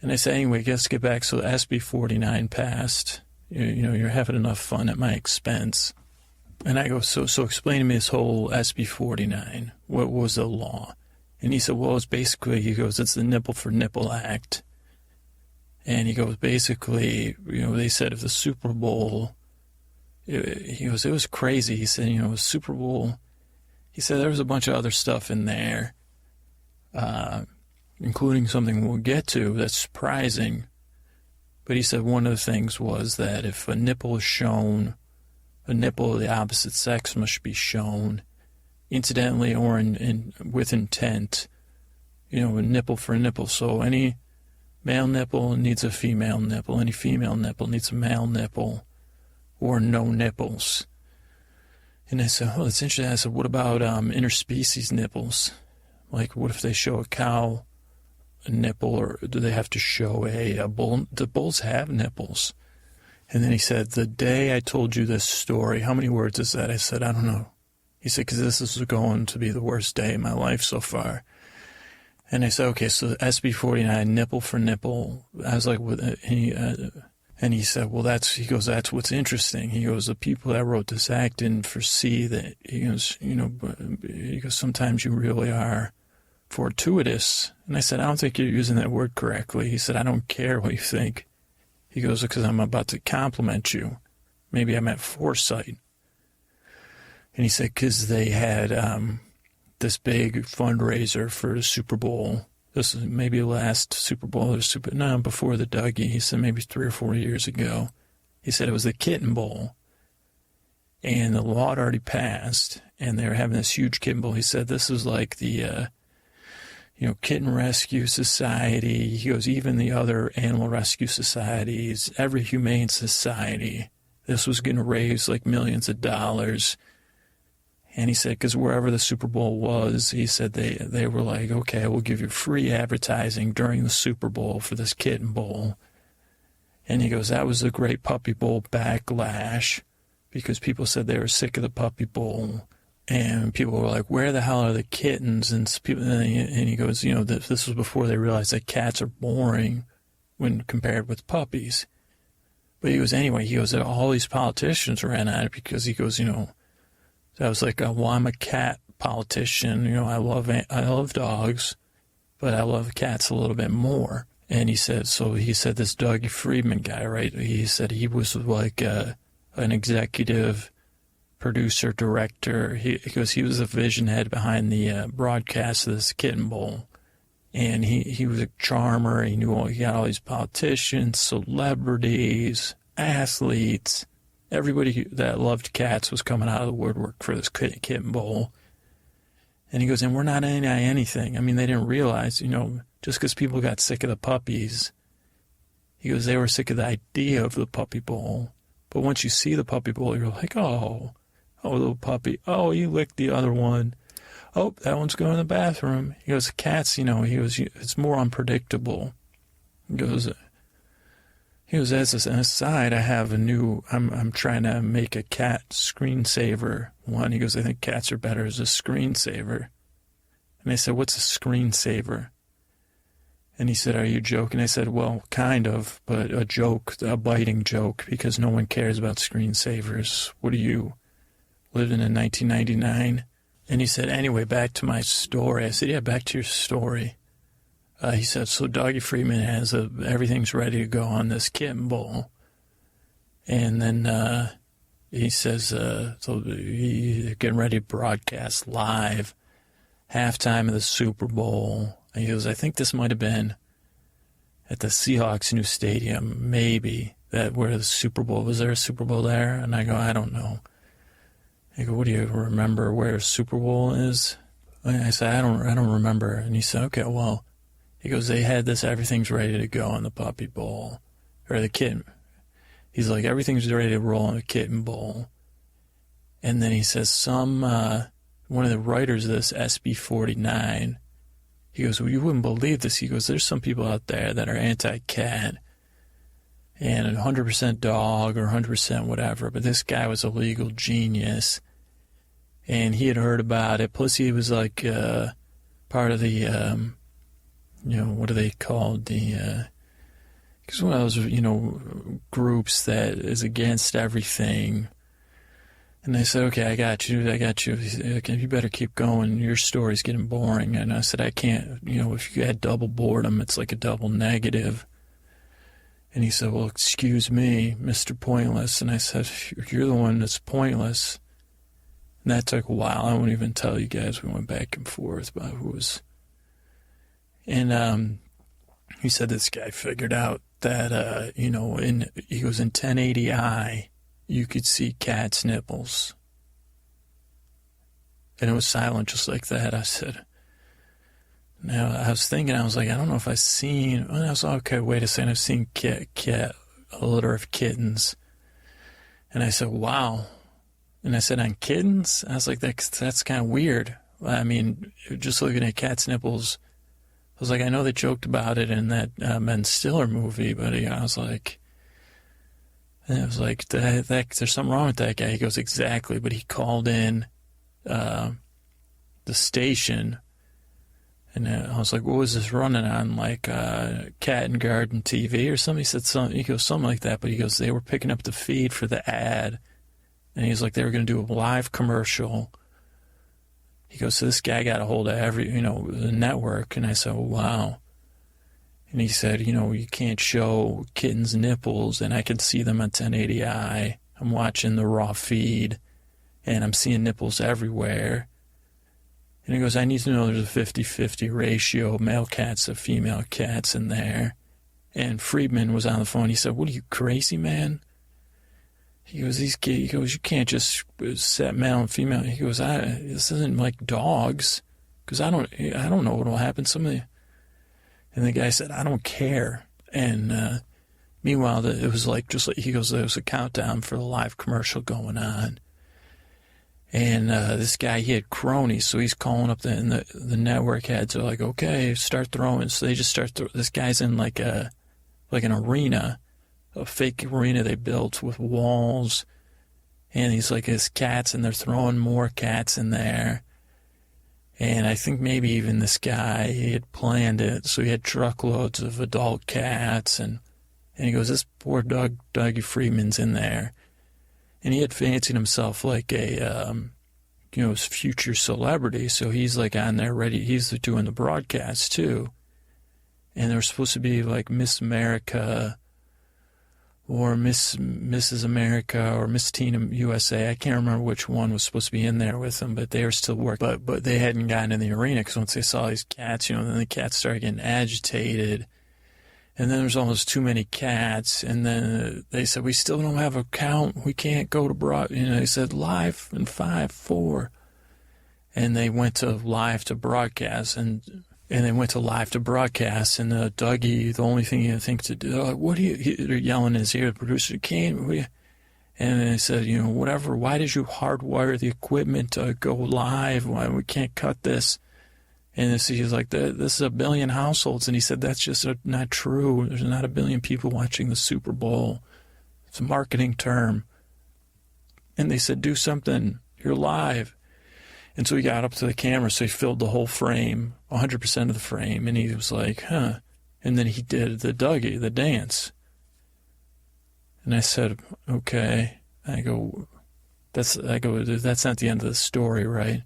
And I said, anyway, let's get back. So SB 49 passed. you're having enough fun at my expense. And I go, so explain to me this whole SB 49. What was the law? And he said, well, it's basically, he goes, it's the Nipple for Nipple Act. And he goes, basically, they said if the Super Bowl, he goes, it was crazy. He said, Super Bowl, he said there was a bunch of other stuff in there, including something we'll get to that's surprising. But he said one of the things was that if a nipple is shown, a nipple of the opposite sex must be shown, incidentally or with intent, a nipple for a nipple. So any male nipple needs a female nipple, any female nipple needs a male nipple, or no nipples. And I said, oh, that's interesting. I said, what about interspecies nipples? Like, what if they show a cow a nipple, or do they have to show a bull? Do bulls have nipples? And then he said, the day I told you this story, how many words is that? I said, I don't know. He said, because this is going to be the worst day of my life so far. And I said, okay, so SB 49, nipple for nipple. I was like, and he said, well, that's what's interesting. He goes, the people that wrote this act didn't foresee that. He goes, sometimes you really are fortuitous. And I said, I don't think you're using that word correctly. He said, I don't care what you think. He goes, because I'm about to compliment you. Maybe I meant foresight. And he said, because they had this big fundraiser for the Super Bowl. This is maybe last Super Bowl or before the Dougie. He said maybe 3 or 4 years ago. He said it was the Kitten Bowl. And the law had already passed, and they were having this huge kitten bowl. He said this was like the, Kitten Rescue Society. He goes, even the other animal rescue societies, every humane society. This was going to raise like millions of dollars. And he said, because wherever the Super Bowl was, he said they were like, okay, we'll give you free advertising during the Super Bowl for this kitten bowl. And he goes, that was the great puppy bowl backlash, because people said they were sick of the puppy bowl. And people were like, where the hell are the kittens? And he goes, this was before they realized that cats are boring when compared with puppies. But he goes, anyway, all these politicians ran at it because he goes, I was like, well, I'm a cat politician. I love dogs, but I love cats a little bit more. And he said this Dougie Friedman guy, right? He said he was like an executive producer, director. He goes, he was the vision head behind the broadcast of this kitten bowl. And he was a charmer. He got all these politicians, celebrities, athletes. Everybody that loved cats was coming out of the woodwork for this kitten bowl. And he goes, and we're not anything. I mean, they didn't realize, just because people got sick of the puppies, he goes, they were sick of the idea of the puppy bowl. But once you see the puppy bowl, you're like, oh, little puppy. Oh, you licked the other one. Oh, that one's going to the bathroom. He goes, cats, it's more unpredictable. He goes, as an aside, I have I'm trying to make a cat screensaver one. He goes, I think cats are better as a screensaver. And I said, what's a screensaver? And he said, are you joking? I said, well, kind of, but a joke, a biting joke, because no one cares about screensavers. What are you, living in 1999? And he said, anyway, back to my story. I said, yeah, back to your story. He said, so Dougie Friedman has everything's ready to go on this kitten bowl. And then he says, so he's getting ready to broadcast live halftime of the Super Bowl. And he goes, I think this might have been at the Seahawks' new stadium, maybe, where the Super Bowl, was there a Super Bowl there? And I go, I don't know. I go, what do you remember where Super Bowl is? And I said, I don't remember. And he said, okay, well, he goes, they had this, everything's ready to go on the puppy bowl, or the kitten. He's like, everything's ready to roll on the kitten bowl. And then he says, one of the writers of this, SB 49, he goes, well, you wouldn't believe this. He goes, there's some people out there that are anti-cat and 100% dog or 100% whatever, but this guy was a legal genius, and he had heard about it. Plus, he was like part of the, what are they called? The he's one of those, groups that is against everything. And I said, okay, I got you. He said, okay, you better keep going. Your story's getting boring. And I said, I can't, if you had double boredom, it's like a double negative. And he said, well, excuse me, Mr. Pointless. And I said, you're the one that's pointless. And that took a while. I won't even tell you guys. We went back and forth about who was. And he said this guy figured out that, he goes in 1080i, you could see cats' nipples. And it was silent just like that. I said, now, I was thinking, I was like, I don't know if I've seen, and I was like, okay, wait a second, I've seen a litter of kittens. And I said, wow. And I said, on kittens? I was like, that's kind of weird. I mean, just looking at cats' nipples, I was like, I know they joked about it in that Ben Stiller movie, but I was like, there's something wrong with that guy. He goes, exactly, but he called in the station. And I was like, what was this running on, like Cat and Garden TV or something? He said something. He goes, something like that. But he goes, they were picking up the feed for the ad. And he's like, they were going to do a live commercial. He goes, so this guy got a hold of the network. And I said, oh, wow. And he said, you can't show kittens' nipples. And I can see them on 1080i. I'm watching the raw feed. And I'm seeing nipples everywhere. And he goes, I need to know there's a 50-50 ratio of male cats to female cats in there. And Friedman was on the phone. He said, what are you, crazy, man? He goes, you can't just set male and female. He goes, this isn't like dogs. Because I don't know what will happen. And the guy said, I don't care. And meanwhile, it was he goes, there was a countdown for the live commercial going on. And this guy, he had cronies, so he's calling up the network heads. They're like, okay, start throwing. So they just start this guy's in like an arena, a fake arena they built with walls. And he's like, his cats, and they're throwing more cats in there. And I think maybe even this guy, he had planned it. So he had truckloads of adult cats. And he goes, this poor Dougie Freeman's in there. And he had fancied himself like a, future celebrity. So he's like on there ready. He's doing the broadcast too. And they're supposed to be like Miss America or Mrs. America or Miss Teen USA. I can't remember which one was supposed to be in there with them, but they were still working. But they hadn't gotten in the arena because once they saw these cats, then the cats started getting agitated. And then there's almost too many cats. And then they said, we still don't have a count. We can't go to they said live in 5, 4. And they went to live to broadcast. And they went to live to broadcast. And Dougie, the only thing he had to think to do, what are you, they're yelling in his ear, the producer, and they said, whatever, why did you hardwire the equipment to go live? Why we can't cut this? And he's like, this is 1 billion households. And he said, that's just not true. There's not 1 billion people watching the Super Bowl. It's a marketing term. And they said, do something. You're live. And so he got up to the camera, so he filled the whole frame, 100% of the frame. And he was like, huh. And then he did the Dougie, the dance. And I said, okay. I go, that's not the end of the story, right?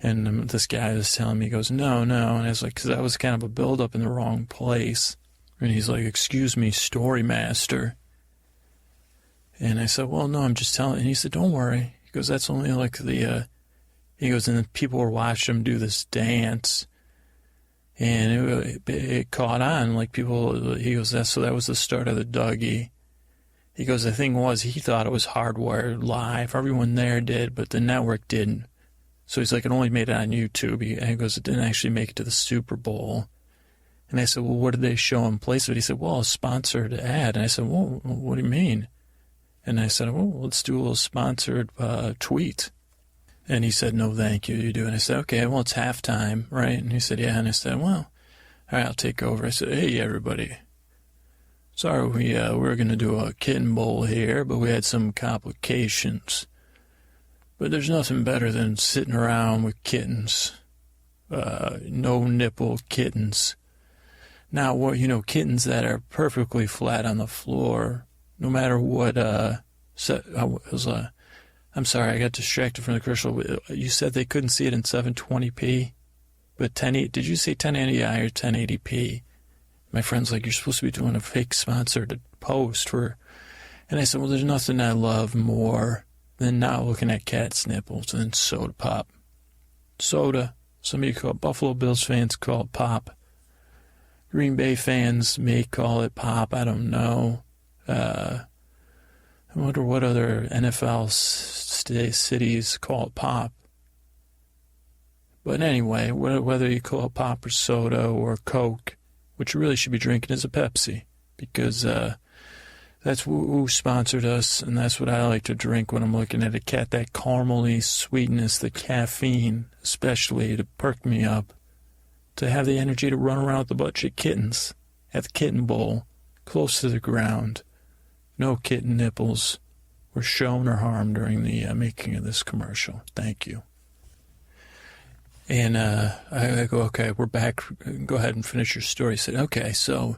And this guy was telling me, he goes, no. And I was like, because that was kind of a build-up in the wrong place. And he's like, excuse me, story master. And I said, well, no, I'm just telling. And he said, don't worry. He goes, that's only like he goes, and then people were watching him do this dance. And it caught on. Like people, he goes, that was the start of the Dougie. He goes, the thing was, he thought it was hardwired live. Everyone there did, but the network didn't. So he's like, it only made it on YouTube. And he goes, it didn't actually make it to the Super Bowl. And I said, well, what did they show in place of it? He said, well, a sponsored ad. And I said, well, what do you mean? And I said, well, let's do a little sponsored tweet. And he said, no, thank you, you do. And I said, okay, well, it's halftime, right? And he said, yeah. And I said, well, all right, I'll take over. I said, hey, everybody. Sorry, we were going to do a kitten bowl here, but we had some complications. But there's nothing better than sitting around with kittens. No nipple kittens. Now, what, kittens that are perfectly flat on the floor, no matter what, I'm sorry, I got distracted from the commercial. You said they couldn't see it in 720p, but did you say 1080i or 1080p? My friend's like, you're supposed to be doing a fake sponsored post for, and I said, well, there's nothing I love more than not looking at cat's nipples and soda pop. Soda, some of you call it, Buffalo Bills fans call it pop. Green Bay fans may call it pop, I don't know. I wonder what other NFL cities call it pop. But anyway, whether you call it pop or soda or Coke, what you really should be drinking is a Pepsi, because that's who sponsored us, and that's what I like to drink when I'm looking at a cat, that caramely sweetness, the caffeine, especially to perk me up, to have the energy to run around with a bunch of kittens at the kitten bowl, close to the ground. No kitten nipples were shown or harmed during the making of this commercial. Thank you. And I go, okay, we're back. Go ahead and finish your story. He said, okay, so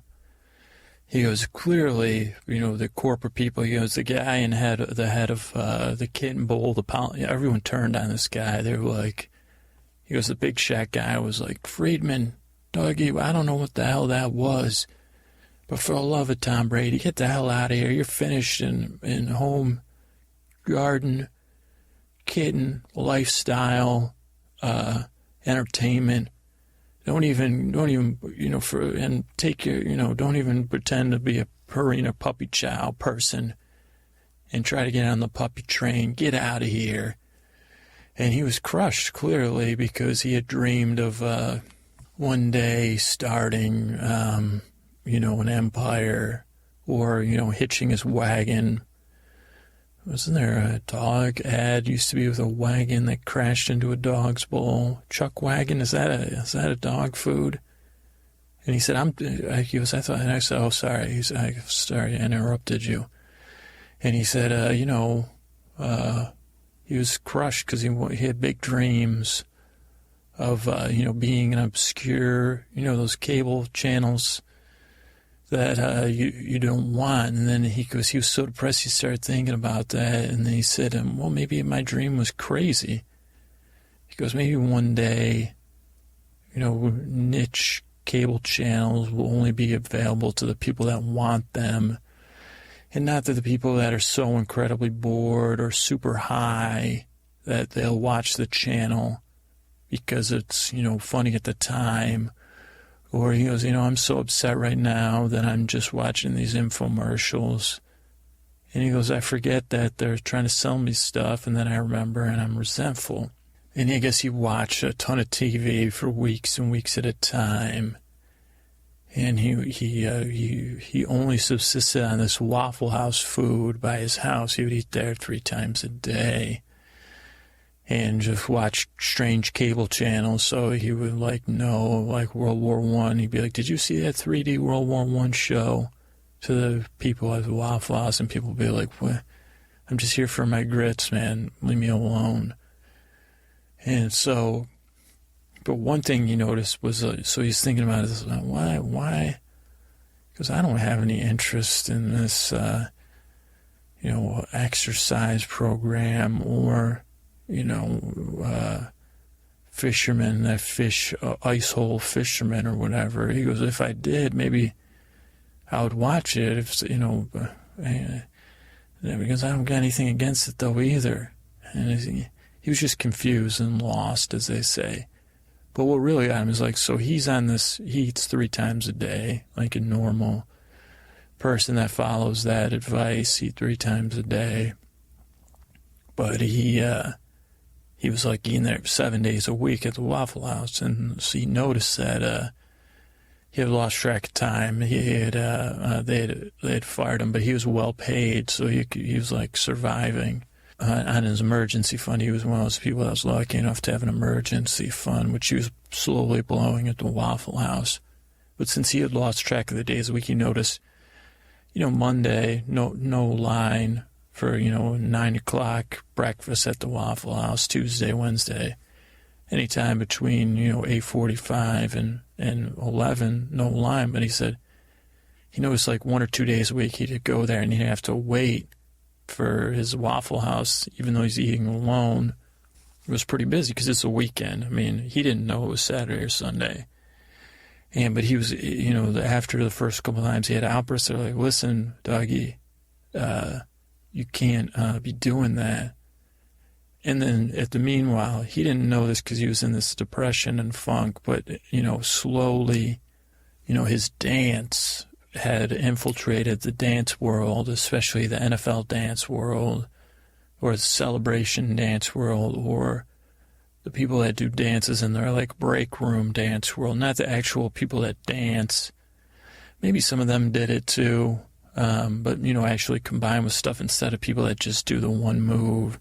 he goes, clearly, the corporate people, he goes, the guy the head of the kitten bowl, everyone turned on this guy. They were like, he goes, the big shot guy was like, Friedman, doggy, I don't know what the hell that was, but for the love of Tom Brady, get the hell out of here. You're finished in home, garden, kitten, lifestyle, entertainment. Don't even, don't even pretend to be a Purina puppy chow person and try to get on the puppy train. Get out of here. And he was crushed, clearly, because he had dreamed of one day starting, an empire, or, hitching his wagon. Wasn't there a dog ad used to be with a wagon that crashed into a dog's bowl? Chuck wagon, is that a dog food? And he said, and I said, oh, sorry. Sorry, I interrupted you. And he said, he was crushed because he had big dreams of, being an obscure, those cable channels that you don't want. And then he was so depressed, he started thinking about that. And then he said, well, maybe my dream was crazy. He goes, maybe one day, niche cable channels will only be available to the people that want them, and not to the people that are so incredibly bored or super high that they'll watch the channel because it's, funny at the time. Or he goes, I'm so upset right now that I'm just watching these infomercials. And he goes, I forget that they're trying to sell me stuff, and then I remember, and I'm resentful. And I guess he watched a ton of TV for weeks and weeks at a time. And he only subsisted on this Waffle House food by his house. He would eat there 3 times a day and just watch strange cable channels. So he would know World War I. He'd be like, did you see that 3D World War I show? To the people at the Waffle House, and people would be like, what? I'm just here for my grits, man. Leave me alone. And so, but one thing he noticed was, so he's thinking about this, why? Because I don't have any interest in this, exercise program or, fishermen that fish, ice hole fishermen or whatever. He goes, if I did, maybe I would watch it, because I don't got anything against it though either. And he was just confused and lost, as they say. But what really got him is so he's on this, he eats 3 times a day, like a normal person that follows that advice, eat 3 times a day. But he was eating there 7 days a week at the Waffle House, and so he noticed that he had lost track of time. They had fired him, but he was well paid, so he was surviving on his emergency fund. He was one of those people that was lucky enough to have an emergency fund, which he was slowly blowing at the Waffle House. But since he had lost track of the days a week, he noticed, Monday, no line for 9 o'clock breakfast at the Waffle House. Tuesday, Wednesday, anytime between 8:45 and 11, no line. But he said he noticed like 1 or 2 days a week he'd go there and he'd have to wait for his Waffle House, even though he's eating alone. It was pretty busy because it's a weekend. I mean, he didn't know it was Saturday or Sunday. But he was, after the first couple of times he had outbursts. They're like, listen, Dougie, you can't be doing that. And then at the meanwhile, he didn't know this because he was in this depression and funk, but, slowly, his dance had infiltrated the dance world, especially the NFL dance world, or the celebration dance world, or the people that do dances in their like break room dance world, not the actual people that dance. Maybe some of them did it too, but actually combined with stuff instead of people that just do the one move.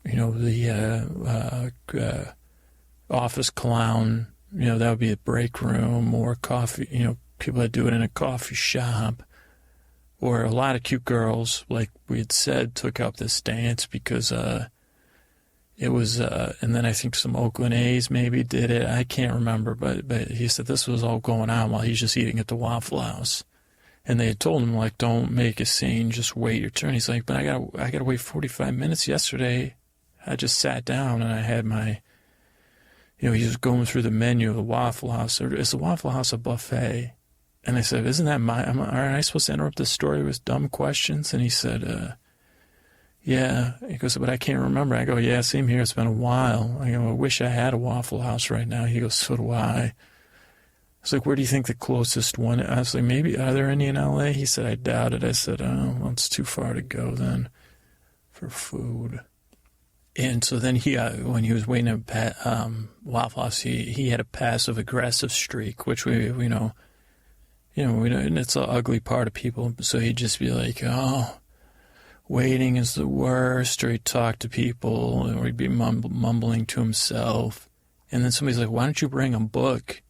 The office clown, that would be a break room, or coffee, people that do it in a coffee shop. Or a lot of cute girls, like we had said, took up this dance because it was, and then I think some Oakland A's maybe did it. I can't remember, but he said this was all going on while he's just eating at the Waffle House. And they had told him, like, don't make a scene, just wait your turn. He's like, but I gotta wait 45 minutes. Yesterday, I just sat down and I had my, he was going through the menu of the Waffle House. Is the Waffle House a buffet? And I said, isn't that aren't I supposed to interrupt the story with dumb questions? And he said, yeah. He goes, but I can't remember. I go, yeah, same here. It's been a while. I go, I wish I had a Waffle House right now. He goes, so do I. I was like, where do you think the closest one is? I was like, maybe, are there any in L.A.? He said, I doubt it. I said, oh, well, it's too far to go then for food. And so then when he was waiting at Waffle House, he had a passive-aggressive streak, which we know, and it's an ugly part of people. So he'd just be like, oh, waiting is the worst, or he'd talk to people, or he'd be mumbling to himself. And then somebody's like, why don't you bring a book?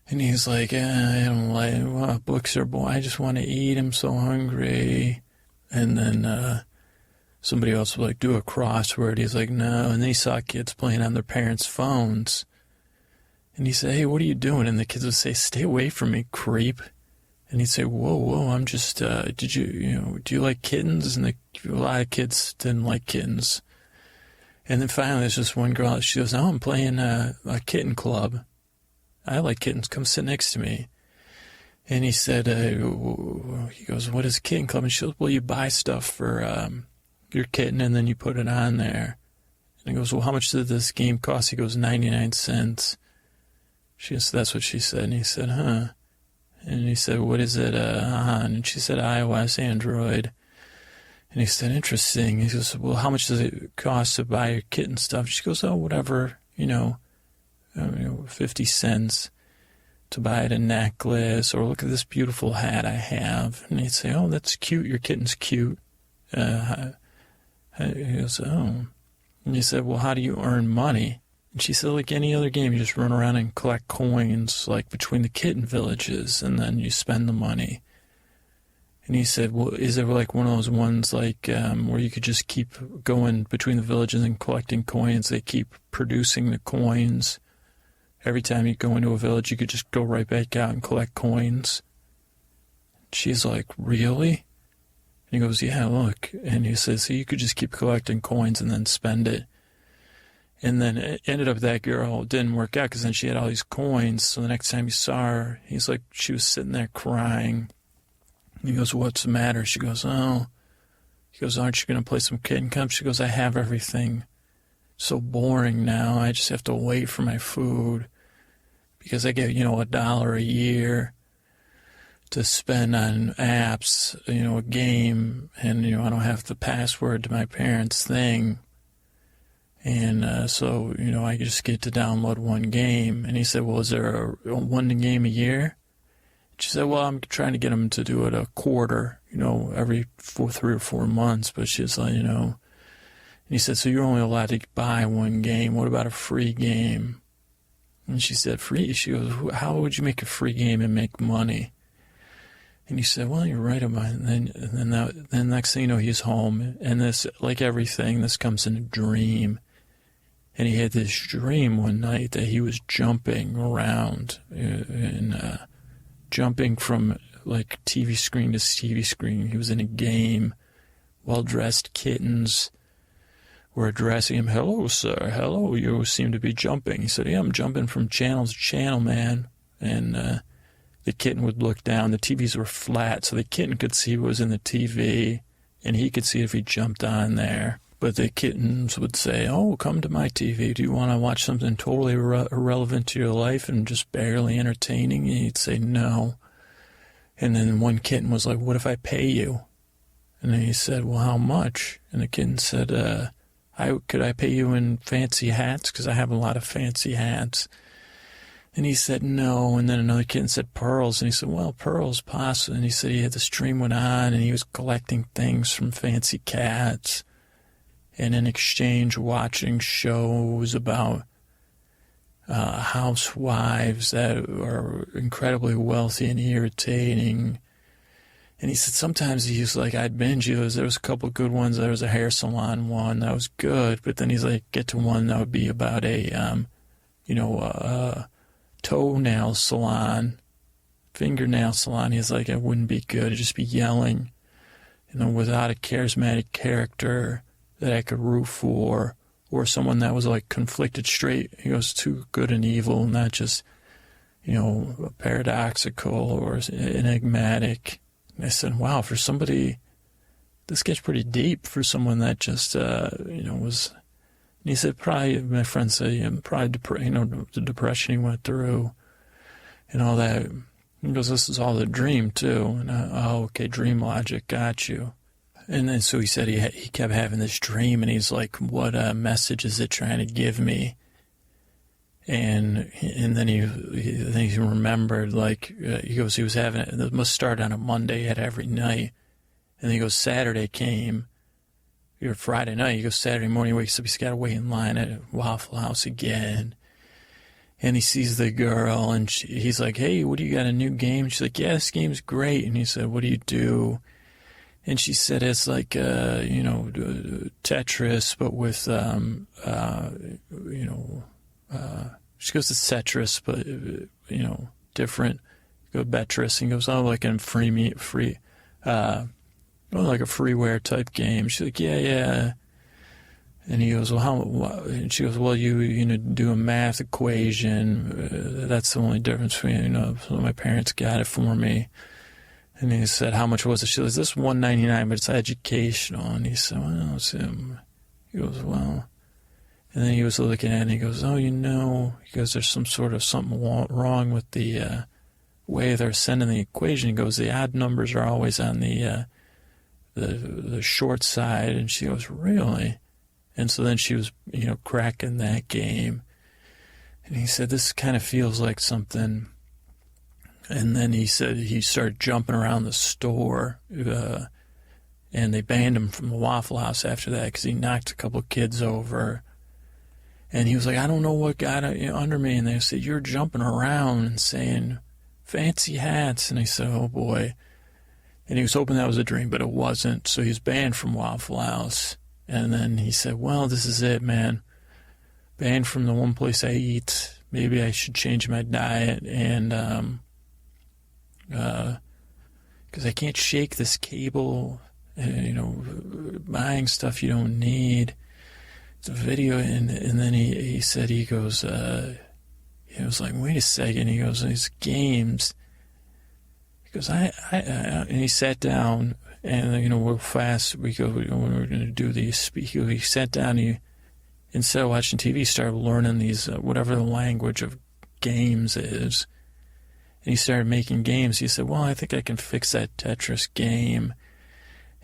And he's like, I don't like, books are boring. I just want to eat. I'm so hungry. And then somebody else was like, do a crossword. He's like, no. And then he saw kids playing on their parents' phones. And he said, hey, what are you doing? And the kids would say, stay away from me, creep. And he'd say, whoa, I'm just, do you like kittens? And a lot of kids didn't like kittens. And then finally there's this one girl, she goes, I'm playing a kitten club. I like kittens, come sit next to me. And he said, he goes, what is a kitten club? And she goes, well, you buy stuff for your kitten and then you put it on there. And he goes, well, how much did this game cost? He goes, 99 cents. She goes, that's what she said. And he said, huh? And he said, what is it on? And she said, iOS, Android. And he said, interesting. He goes, well, how much does it cost to buy your kitten stuff? She goes, oh, whatever, 50 cents to buy a necklace, or look at this beautiful hat I have. And he'd say, oh, that's cute. Your kitten's cute. He goes, oh. And he said, well, how do you earn money? And she said, like any other game, you just run around and collect coins, like between the kitten villages, and then you spend the money. And he said, well, is there like one of those ones like where you could just keep going between the villages and collecting coins? They keep producing the coins. Every time you go into a village, you could just go right back out and collect coins. She's like, really? And he goes, yeah, look. And he says, so you could just keep collecting coins and then spend it. And then it ended up that girl didn't work out because then she had all these coins. So the next time he saw her, he's like, she was sitting there crying. And he goes, what's the matter? She goes, oh. He goes, aren't you going to play some Kitten Cup? She goes, I have everything. So boring now. I just have to wait for my food because I get, $1 a year to spend on apps, a game, and, I don't have the password to my parents' thing. And so, I just get to download one game. And he said, well, is there one game a year? She said, well, I'm trying to get him to do it a quarter, every 3 or 4 months. But she's like, And he said, so you're only allowed to buy one game. What about a free game? And she said, free? She goes, how would you make a free game and make money? And he said, well, you're right about it. And then next thing you know, he's home. And this, like everything, this comes in a dream. And he had this dream one night that he was jumping around and jumping from like TV screen to TV screen. He was in a game. Well-dressed kittens were addressing him. "Hello, sir. Hello, you seem to be jumping." He said, "Yeah, I'm jumping from channel to channel, man." And the kitten would look down. The TVs were flat, so the kitten could see what was in the TV, and he could see if he jumped on there. But the kittens would say, "Oh, come to my TV. Do you want to watch something totally irrelevant to your life and just barely entertaining?" And he'd say, "No." And then one kitten was like, "What if I pay you?" And then he said, "Well, how much?" And the kitten said, could I pay you in fancy hats? Because I have a lot of fancy hats." And he said, "No." And then another kitten said, "Pearls." And he said, "Well, pearls, possibly." And he said he had the stream went on, and he was collecting things from fancy cats. And in exchange, watching shows about housewives that are incredibly wealthy and irritating. And he said sometimes he was like, I'd binge you. There was a couple of good ones. There was a hair salon one that was good, but then he's like, get to one that would be about a toenail salon, fingernail salon. He's like, it wouldn't be good. It'd just be yelling, without a charismatic character that I could root for, or someone that was like conflicted straight. He goes, too good and evil, not just, paradoxical or enigmatic. And I said, wow, for somebody, this gets pretty deep for someone that just, was. And he said, probably, my friend said, probably, the depression he went through and all that. He goes, this is all the dream, too. And okay, dream logic, got you. And then so he said he kept having this dream, and he's like, what message is it trying to give me? And then he remembered, like, he goes, he was having it must start on a Monday at every night. And then he goes, Saturday came, or Friday night. He goes, Saturday morning, he wakes up, he's got to wait in line at Waffle House again. And he sees the girl, and he's like, hey, what do you got, a new game? She's like, yeah, this game's great. And he said, what do you do? And she said, it's like, Tetris, but with, she goes to Tetris, but, different. Go Betris, and goes, oh, like in like a freeware type game. She's like, yeah. And he goes, well, and she goes, well, you do a math equation. That's the only difference between, so my parents got it for me. And he said, how much was it? She goes, this $1.99, but it's educational. And he said, well, it's him. He goes, well. And then he was looking at it, and he goes, oh, he goes, there's something wrong with the way they're sending the equation. He goes, the odd numbers are always on the short side. And she goes, really? And so then she was, cracking that game. And he said, this kind of feels like something. And then he said he started jumping around the store, and they banned him from the Waffle House after that because he knocked a couple of kids over. And he was like, I don't know what got under me. And they said, you're jumping around and saying fancy hats. And I said, oh, boy. And he was hoping that was a dream, but it wasn't. So he was banned from Waffle House. And then he said, well, this is it, man. Banned from the one place I eat. Maybe I should change my diet. And because I can't shake this cable, buying stuff you don't need. It's a video, and then he said, he goes, he was like, wait a second. He goes, these games. He goes, and he sat down, and real fast we go, when we're going to do these. He sat down. He, instead of watching TV, he started learning these whatever the language of games is. And he started making games. He said, well, I think I can fix that Tetris game.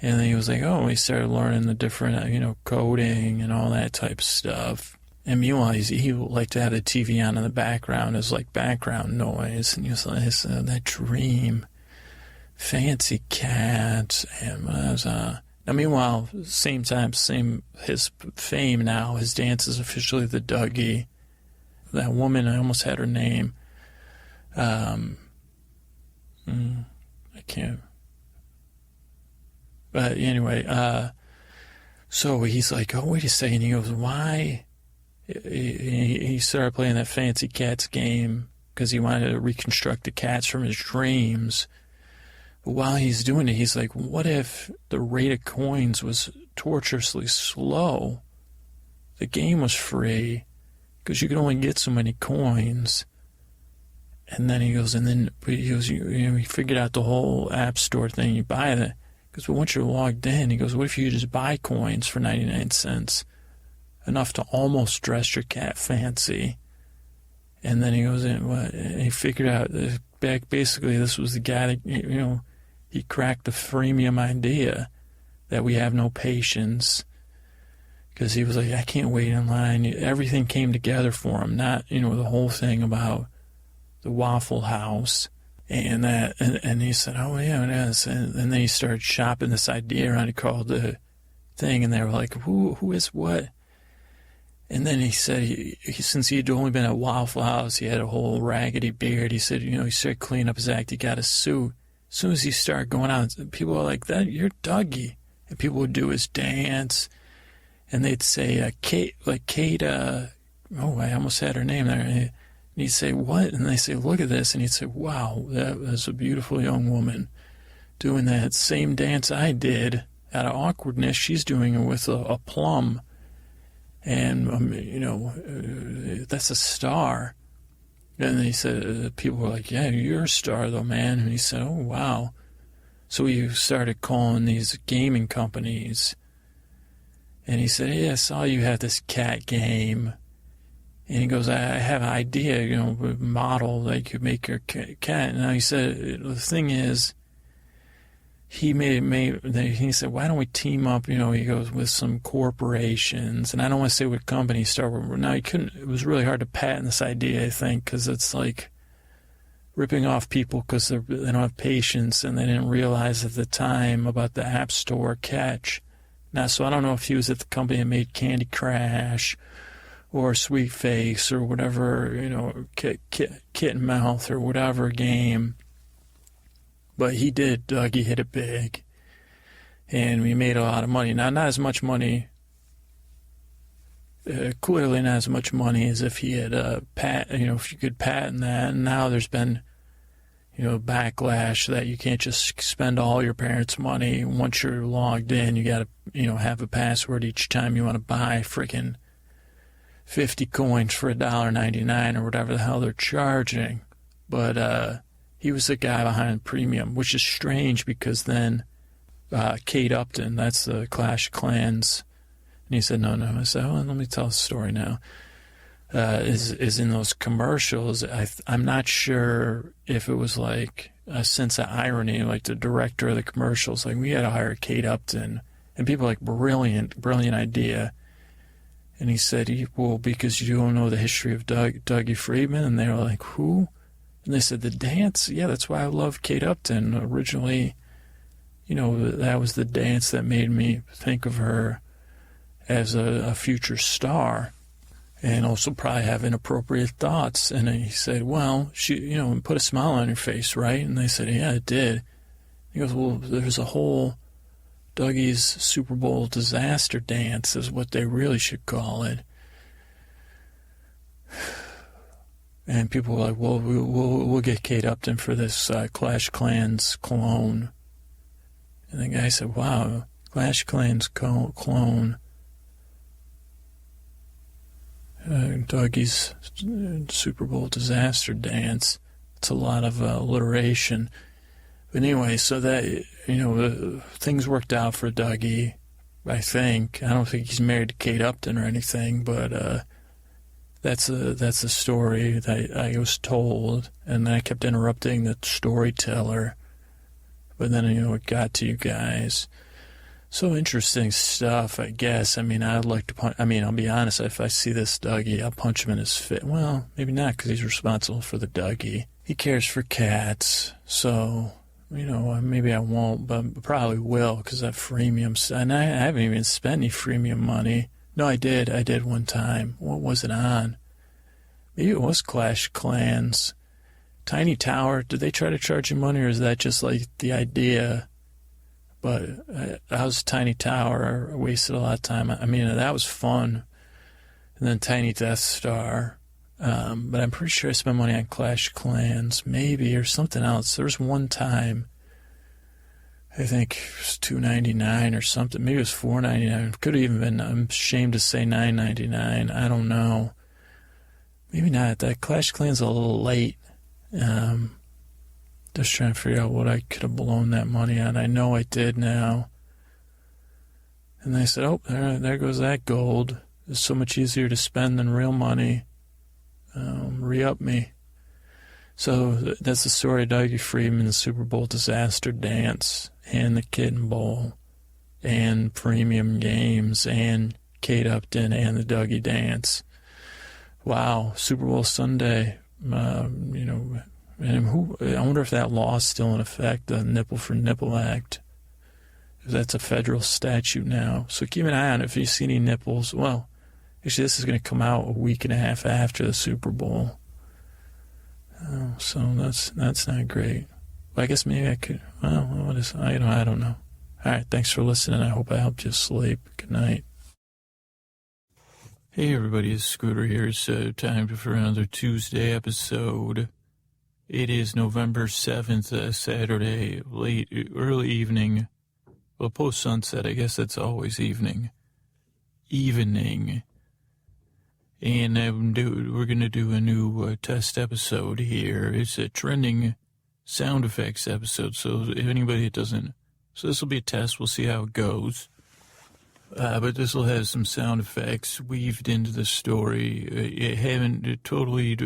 And then he was like, oh, he started learning the different, coding and all that type of stuff. And meanwhile, he would like to have the TV on in the background as like background noise. And he was like, that dream, fancy cats. And now meanwhile, same time, his fame now, his dance is officially the Dougie. That woman, I almost had her name. I can't. But anyway, so he's like, oh, wait a second. He goes, why he started playing that fancy cats game because he wanted to reconstruct the cats from his dreams. But while he's doing it, he's like, what if the rate of coins was torturously slow? The game was free because you could only get so many coins. And then he goes, he figured out the whole App Store thing. You buy it. Because once you're logged in, he goes, what if you just buy coins for 99 cents? Enough to almost dress your cat fancy. And then he goes in, and he figured out, basically, this was the guy that, he cracked the freemium idea that we have no patience. Because he was like, I can't wait in line. Everything came together for him. Not, the whole thing about the Waffle House. And that, and he said, oh, yeah, it is. And then he started shopping this idea around. He called the thing, and they were like, who is what? And then he said, since he had only been at Waffle House, he had a whole raggedy beard. He said, he started cleaning up his act. He got a suit. As soon as he started going out, people were like, you're Dougie. And people would do his dance. And they'd say, Kate, I almost had her name there. And he'd say, what? And they say, look at this. And he'd say, wow, that was a beautiful young woman doing that same dance I did. Out of awkwardness, she's doing it with a plum. And, that's a star. And he said, people were like, yeah, you're a star, though, man. And he said, oh, wow. So he started calling these gaming companies. And he said, hey, I saw you had this cat game. And he goes, I have an idea, model that could make your cat. And he said, the thing is, he he said, why don't we team up, he goes, with some corporations. And I don't want to say what company he started with. Now, it was really hard to patent this idea, I think, because it's like ripping off people because they don't have patience and they didn't realize at the time about the App Store catch. Now, so I don't know if he was at the company that made Candy Crush or Sweet Face or whatever, Kitten Mouth or whatever game. But he did, Dougie hit it big. And we made a lot of money. Now, not as much money, clearly not as much money as if he had, if you could patent that. And now there's been, backlash that you can't just spend all your parents' money. Once you're logged in, you got to, have a password each time you want to buy freaking 50 coins for $1.99 or whatever the hell they're charging. But he was the guy behind Premium, which is strange because then Kate Upton, that's the Clash of Clans, and he said, no. I said, oh, let me tell the story now. Is in those commercials. I'm not sure if it was like a sense of irony, like the director of the commercials, like we had to hire Kate Upton, and people like brilliant idea. And he said, well, because you don't know the history of Dougie Freedman, and they were like, who? And they said, the dance? Yeah, that's why I love Kate Upton. Originally, that was the dance that made me think of her as a future star. And also probably have inappropriate thoughts. And he said, well, she, put a smile on her face, right? And they said, yeah, it did. He goes, well, there's a whole Dougie's Super Bowl disaster dance is what they really should call it. And people were like, well, we'll get Kate Upton for this Clash Clans clone. And the guy said, wow, Clash Clans clone. Dougie's Super Bowl disaster dance. It's a lot of alliteration. But anyway, so that, things worked out for Dougie, I think. I don't think he's married to Kate Upton or anything, but that's a story that I was told, and then I kept interrupting the storyteller. But then, it got to you guys. So interesting stuff, I guess. I'd like to punch. I'll be honest. If I see this Dougie, I'll punch him in his face. Well, maybe not, because he's responsible for the Dougie. He cares for cats, so maybe I won't, but probably will, because that freemium. And I haven't even spent any freemium money. No, I did. I did one time. What was it on? Maybe it was Clash Clans. Tiny Tower. Did they try to charge you money, or is that just like the idea? But that was Tiny Tower. I wasted a lot of time. That was fun. and then Tiny Death Star. But I'm pretty sure I spent money on Clash of Clans, maybe, or something else. There was one time, I think it was $2.99 or something. Maybe it was $4.99. Could have even been, I'm ashamed to say $9.99. I don't know. Maybe not. That Clash of Clans a little late. Just trying to figure out what I could have blown that money on. I know I did now. And they said, oh, there goes that gold. It's so much easier to spend than real money. Re-up me. So that's the story of Dougie Freedman, the Super Bowl disaster dance, and the Kitten Bowl, and premium games, and Kate Upton, and the Dougie dance. Wow, Super Bowl Sunday. And I wonder if that law is still in effect, the Nipple for Nipple Act. If that's a federal statute now. So keep an eye on it if you see any nipples. Well, actually, this is going to come out a week and a half after the Super Bowl. So that's not great. But I guess maybe I could. Well, what is? I don't know. All right, thanks for listening. I hope I helped you sleep. Good night. Hey everybody, it's Scooter here. It's time for another Tuesday episode. It is November 7th, Saturday, early evening. Well, post-sunset, I guess that's always evening. And we're going to do a new test episode here. It's a trending sound effects episode, so if anybody doesn't... So this will be a test. We'll see how it goes. But this will have some sound effects weaved into the story. I haven't totally...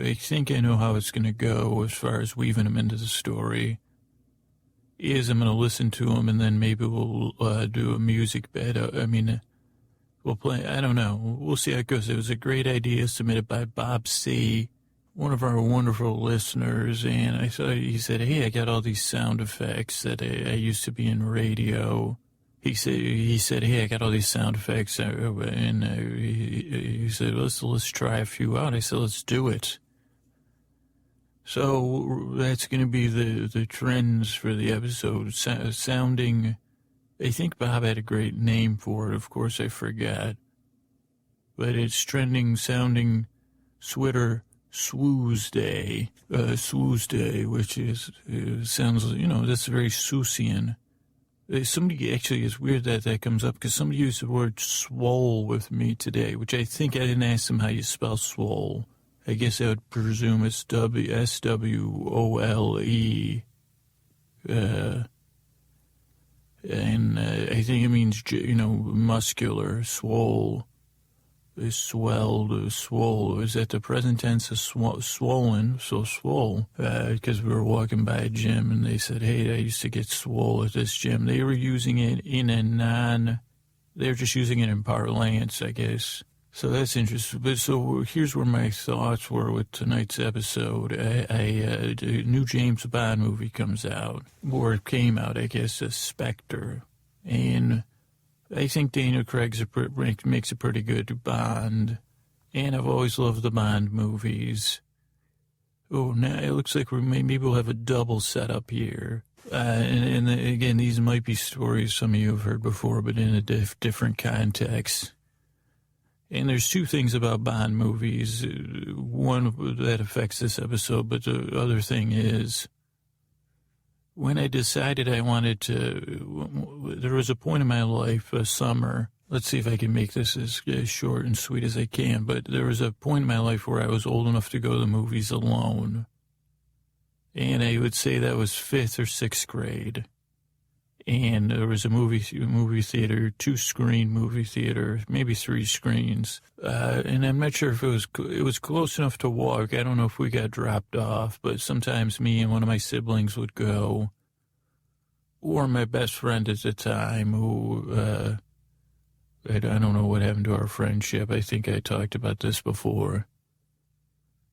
I think I know how it's going to go as far as weaving them into the story. I'm going to listen to them, and then maybe we'll do a music bed. We'll play... I don't know. We'll see how it goes. It was a great idea submitted by Bob C., one of our wonderful listeners, and he said, hey, I got all these sound effects that I used to be in radio. He said, hey, I got all these sound effects, and he said, let's try a few out. I said, let's do it. So that's going to be the trends for the episode, sounding... I think Bob had a great name for it. Of course, I forgot. But it's trending, sounding Switter Swooze Day, which is sounds, that's very Seussian. Somebody actually, it's weird that comes up because somebody used the word swole with me today, which I think I didn't ask them how you spell swole. I guess I would presume it's SWOLE. And I think it means, muscular, swole, is swelled, swole. Is that the present tense of swollen, so swole? Because we were walking by a gym and they said, hey, I used to get swole at this gym. They were using it they were just using it in parlance, I guess. So that's interesting. But so here's where my thoughts were with tonight's episode. A new James Bond movie comes out, or it came out, I guess, Spectre. And I think Daniel Craig makes a pretty good Bond. And I've always loved the Bond movies. Oh, now it looks like maybe we'll have a double setup here. And again, these might be stories some of you have heard before, but in a different context. And there's two things about Bond movies, one that affects this episode, but the other thing is, when I decided I wanted to, there was a point in my life, a summer, let's see if I can make this as short and sweet as I can, but there was a point in my life where I was old enough to go to the movies alone. And I would say that was 5th or 6th grade. And there was a movie theater, 2-screen movie theater, maybe 3 screens. And I'm not sure if it was close enough to walk. I don't know if we got dropped off, but sometimes me and one of my siblings would go. Or my best friend at the time, who, I don't know what happened to our friendship. I think I talked about this before.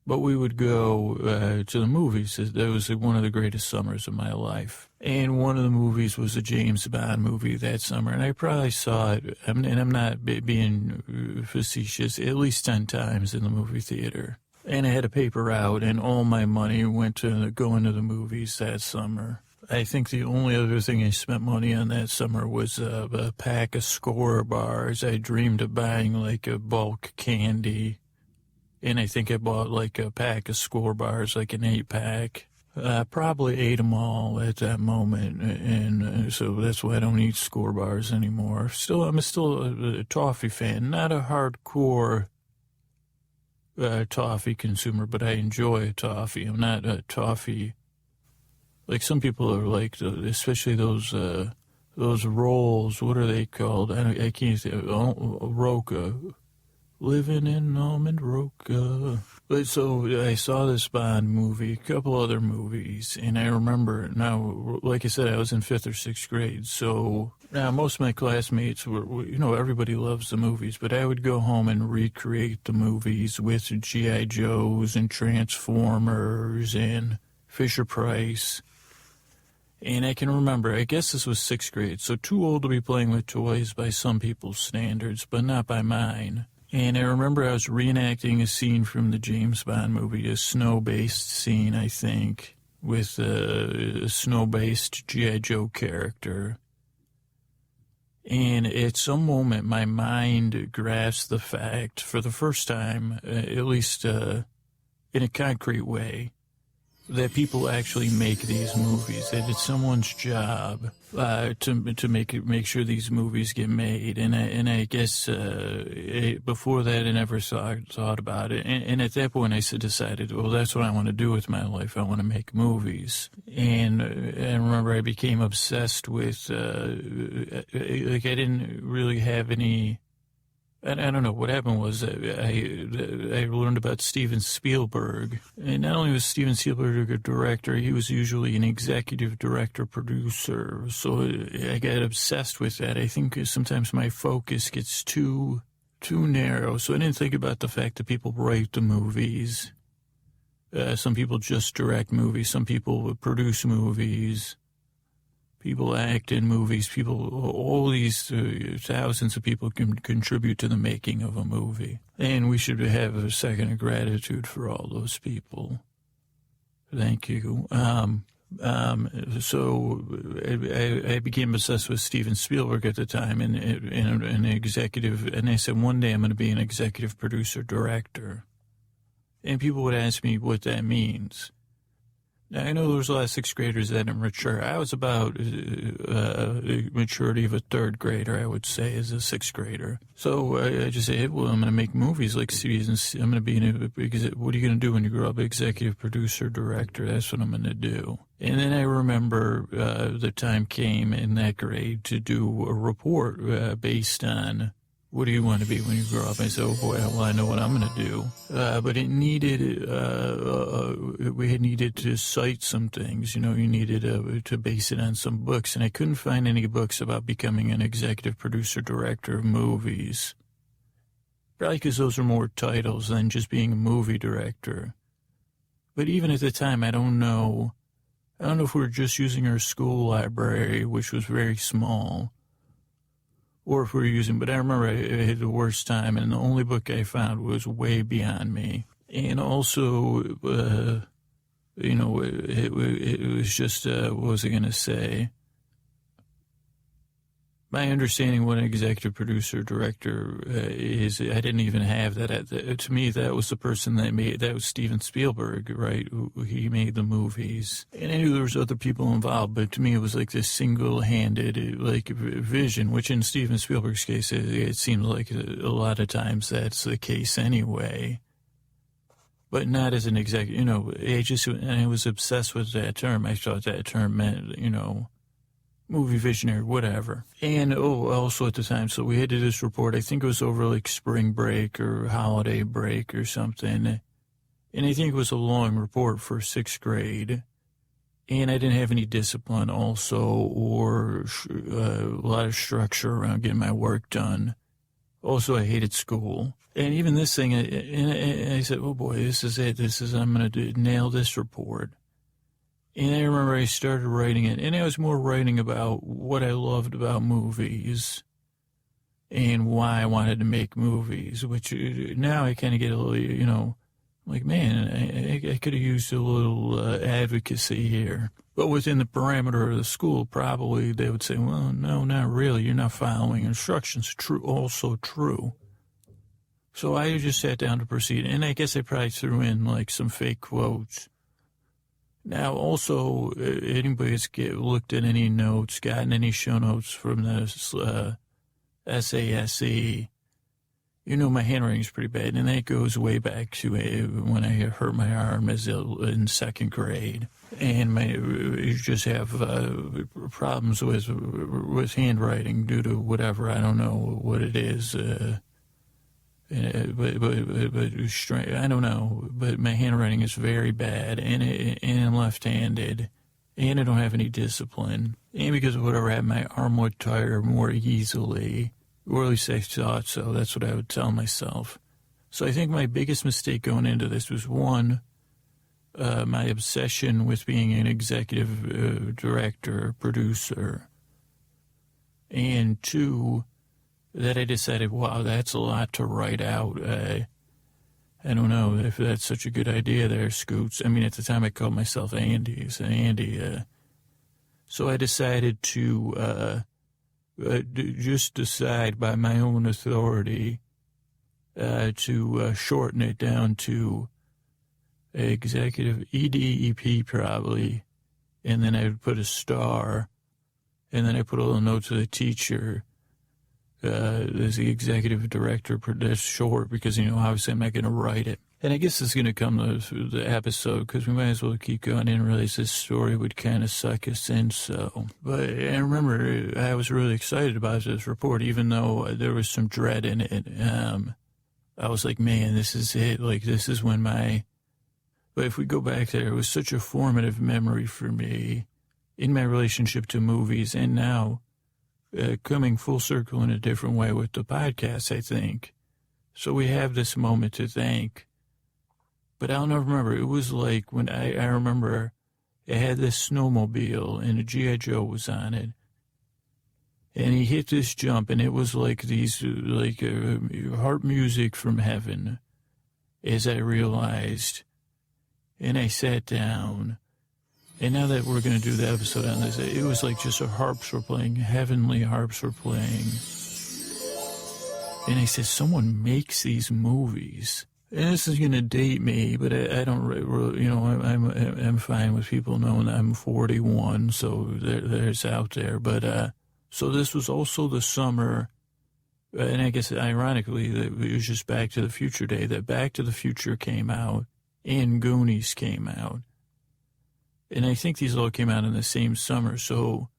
But we would go to the movies. That was one of the greatest summers of my life. And one of the movies was a James Bond movie that summer. And I probably saw it, and I'm not being facetious, at least 10 times in the movie theater. And I had a paper out, and all my money went to going to the movies that summer. I think the only other thing I spent money on that summer was a pack of Score bars. I dreamed of buying like a bulk candy, and I think I bought like a pack of Score bars, like an 8-pack. Probably ate them all at that moment, and so that's why I don't eat Score bars anymore. I'm still a toffee fan, not a hardcore toffee consumer, but I enjoy toffee. I'm not a toffee. Like some people are like, especially those rolls. What are they called? I can't say. Roca. Living in Almond Roca. But so I saw this Bond movie, a couple other movies, and I remember now, like I said, I was in 5th or 6th grade. So now most of my classmates were, everybody loves the movies, but I would go home and recreate the movies with G.I. Joes and Transformers and Fisher Price. And I can remember, I guess this was 6th grade, so too old to be playing with toys by some people's standards, but not by mine. And I remember I was reenacting a scene from the James Bond movie, a snow-based scene, I think, with a snow-based G.I. Joe character. And at some moment, my mind grasped the fact, for the first time, at least in a concrete way, that people actually make these movies, that it's someone's job to make sure these movies get made. And I guess before that I never thought about it. And at that point I decided, well, that's what I want to do with my life. I want to make movies. And I remember I became obsessed with like I didn't really have any. I don't know, what happened was I learned about Steven Spielberg. And not only was Steven Spielberg a director, he was usually an executive director, producer. So I got obsessed with that. I think sometimes my focus gets too narrow. So I didn't think about the fact that people write the movies. Some people just direct movies. Some people produce movies. People act in movies. All these thousands of people can contribute to the making of a movie. And we should have a second of gratitude for all those people. Thank you. So I became obsessed with Steven Spielberg at the time and an executive. And I said, one day I'm going to be an executive producer director. And people would ask me what that means. Now, I know there's a lot of 6th graders that are mature. I was about the maturity of a 3rd grader, I would say, as a 6th grader. So I just said, well, I'm going to make movies like seasons. I'm going to be what are you going to do when you grow up? Executive producer, director. That's what I'm going to do. And then I remember the time came in that grade to do a report based on what do you want to be when you grow up? I said, oh boy, well, I know what I'm going to do. But it needed, we needed to cite some things, you needed to base it on some books. And I couldn't find any books about becoming an executive producer, director of movies. Probably because those are more titles than just being a movie director. But even at the time, I don't know if we were just using our school library, which was very small, or if we were using, but I remember I had the worst time, and the only book I found was way beyond me. And also, it was just, what was I going to say? My understanding what an executive producer director is, I didn't even have that. To me, that was the person that was Steven Spielberg, right? He made the movies. And I knew there was other people involved, but to me it was like this single-handed, like, vision, which in Steven Spielberg's case, it seems like a lot of times that's the case anyway. But not as an executive, I was obsessed with that term. I thought that term meant, movie visionary, whatever. And, also at the time, so we had to do this report, I think it was over like spring break or holiday break or something. And I think it was a long report for 6th grade. And I didn't have any discipline also or a lot of structure around getting my work done. Also, I hated school. And even this thing, and I said, oh boy, this is it. I'm going to nail this report. And I remember I started writing it, and I was more writing about what I loved about movies and why I wanted to make movies, which now I kind of get a little, Like, man, I could have used a little advocacy here. But within the parameter of the school, probably they would say, well, no, not really. You're not following instructions. True, also true. So I just sat down to proceed. And I guess I probably threw in, like, some fake quotes. Now, also, anybody that's looked at any notes, gotten any show notes from this SASE, you know my handwriting's pretty bad, and that goes way back to when I hurt my arm in second grade, and you just have problems with handwriting due to whatever, I don't know what it is, but I don't know, but my handwriting is very bad, and I'm left-handed, and I don't have any discipline, and because of whatever happened, my arm would tire more easily. Or at least I thought so. That's what I would tell myself. So I think my biggest mistake going into this was, one, my obsession with being an executive director, producer. And two, that I decided, wow, that's a lot to write out. I don't know if that's such a good idea there, Scoots. I mean, at the time I called myself Andy. So Andy. So I decided to... just decide by my own authority to shorten it down to executive EDEP probably, and then I would put a star, and then I put a little note to the teacher as the executive director. That's short because, obviously I'm not going to write it. And I guess it's going to come through the episode because we might as well keep going. I didn't realize this story would kind of suck us in, so. But I remember I was really excited about this report, even though there was some dread in it. I was like, man, this is it. Like, this is when But if we go back there, it was such a formative memory for me in my relationship to movies, and now coming full circle in a different way with the podcast, I think. So we have this moment to thank. But I'll never remember. It was like when I remember it had this snowmobile and a G.I. Joe was on it. And he hit this jump and it was like these, harp music from heaven, as I realized. And I sat down. And now that we're going to do the episode on this, it was like just harps were playing, heavenly harps were playing. And I said, someone makes these movies. And this is going to date me, but I don't really, I'm fine with people knowing I'm 41, so there's out there. But, so this was also the summer, and I guess ironically, it was just Back to the Future Day, that Back to the Future came out and Goonies came out. And I think these all came out in the same summer, so,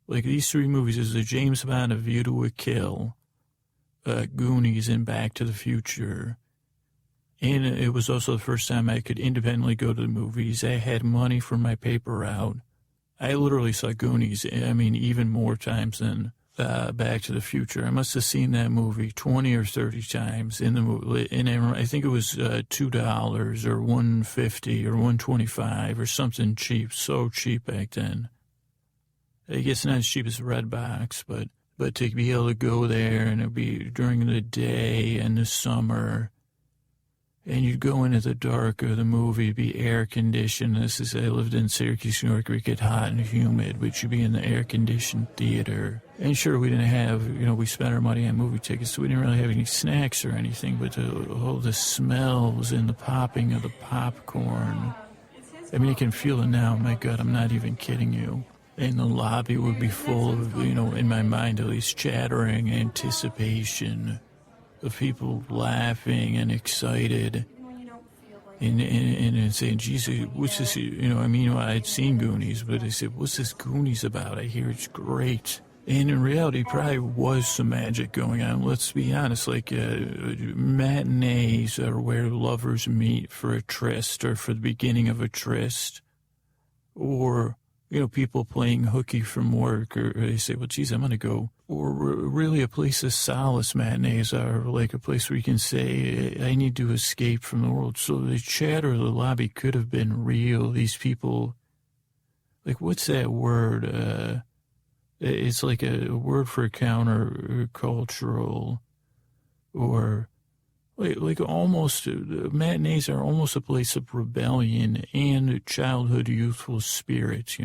like, these three movies is the James Bond, A View to a Kill, Goonies, and Back to the Future. And it was also the first time I could independently go to the movies. I had money for my paper route. I literally saw Goonies, even more times than Back to the Future. I must have seen that movie 20 or 30 times in the movie. And I think it was $2 or $1.50 or $1.25 or something cheap, so cheap back then. I guess not as cheap as Redbox, but to be able to go there and it'd be during the day and the summer. And you'd go into the dark of the movie, it'd be air conditioned. I lived in Syracuse, New York, where it get hot and humid, but you'd be in the air conditioned theater. And sure, we didn't have, we spent our money on movie tickets, so we didn't really have any snacks or anything, but all the smells and the popping of the popcorn. I can feel it now. My God, I'm not even kidding you. And the lobby would be full of, in my mind at least, chattering anticipation of people laughing and excited and saying, Jesus, what's this, I'd seen Goonies, but I said, what's this Goonies about? I hear it's great. And in reality, probably was some magic going on. Let's be honest, like matinees are where lovers meet for a tryst or for the beginning of a tryst. Or, people playing hooky from work, or they say, well, geez, I'm going to go. Or really a place of solace. Matinees are like a place where you can say, I need to escape from the world. So the chatter of the lobby could have been real. These people, like, what's that word? It's like a word for countercultural, or like almost, matinees are almost a place of rebellion and childhood youthful spirits,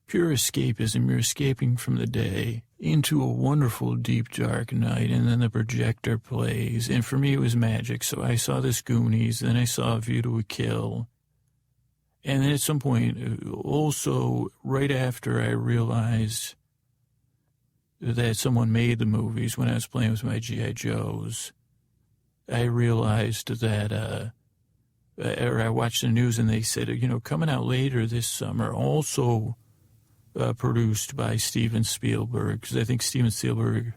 Pure escapism. You're escaping from the day into a wonderful deep dark night, and then the projector plays. And for me, it was magic. So I saw this Goonies, then I saw A View to a Kill. And then at some point, also, right after I realized that someone made the movies when I was playing with my G.I. Joes, I realized that, or I watched the news and they said, coming out later this summer, also produced by Steven Spielberg, because I think Steven Spielberg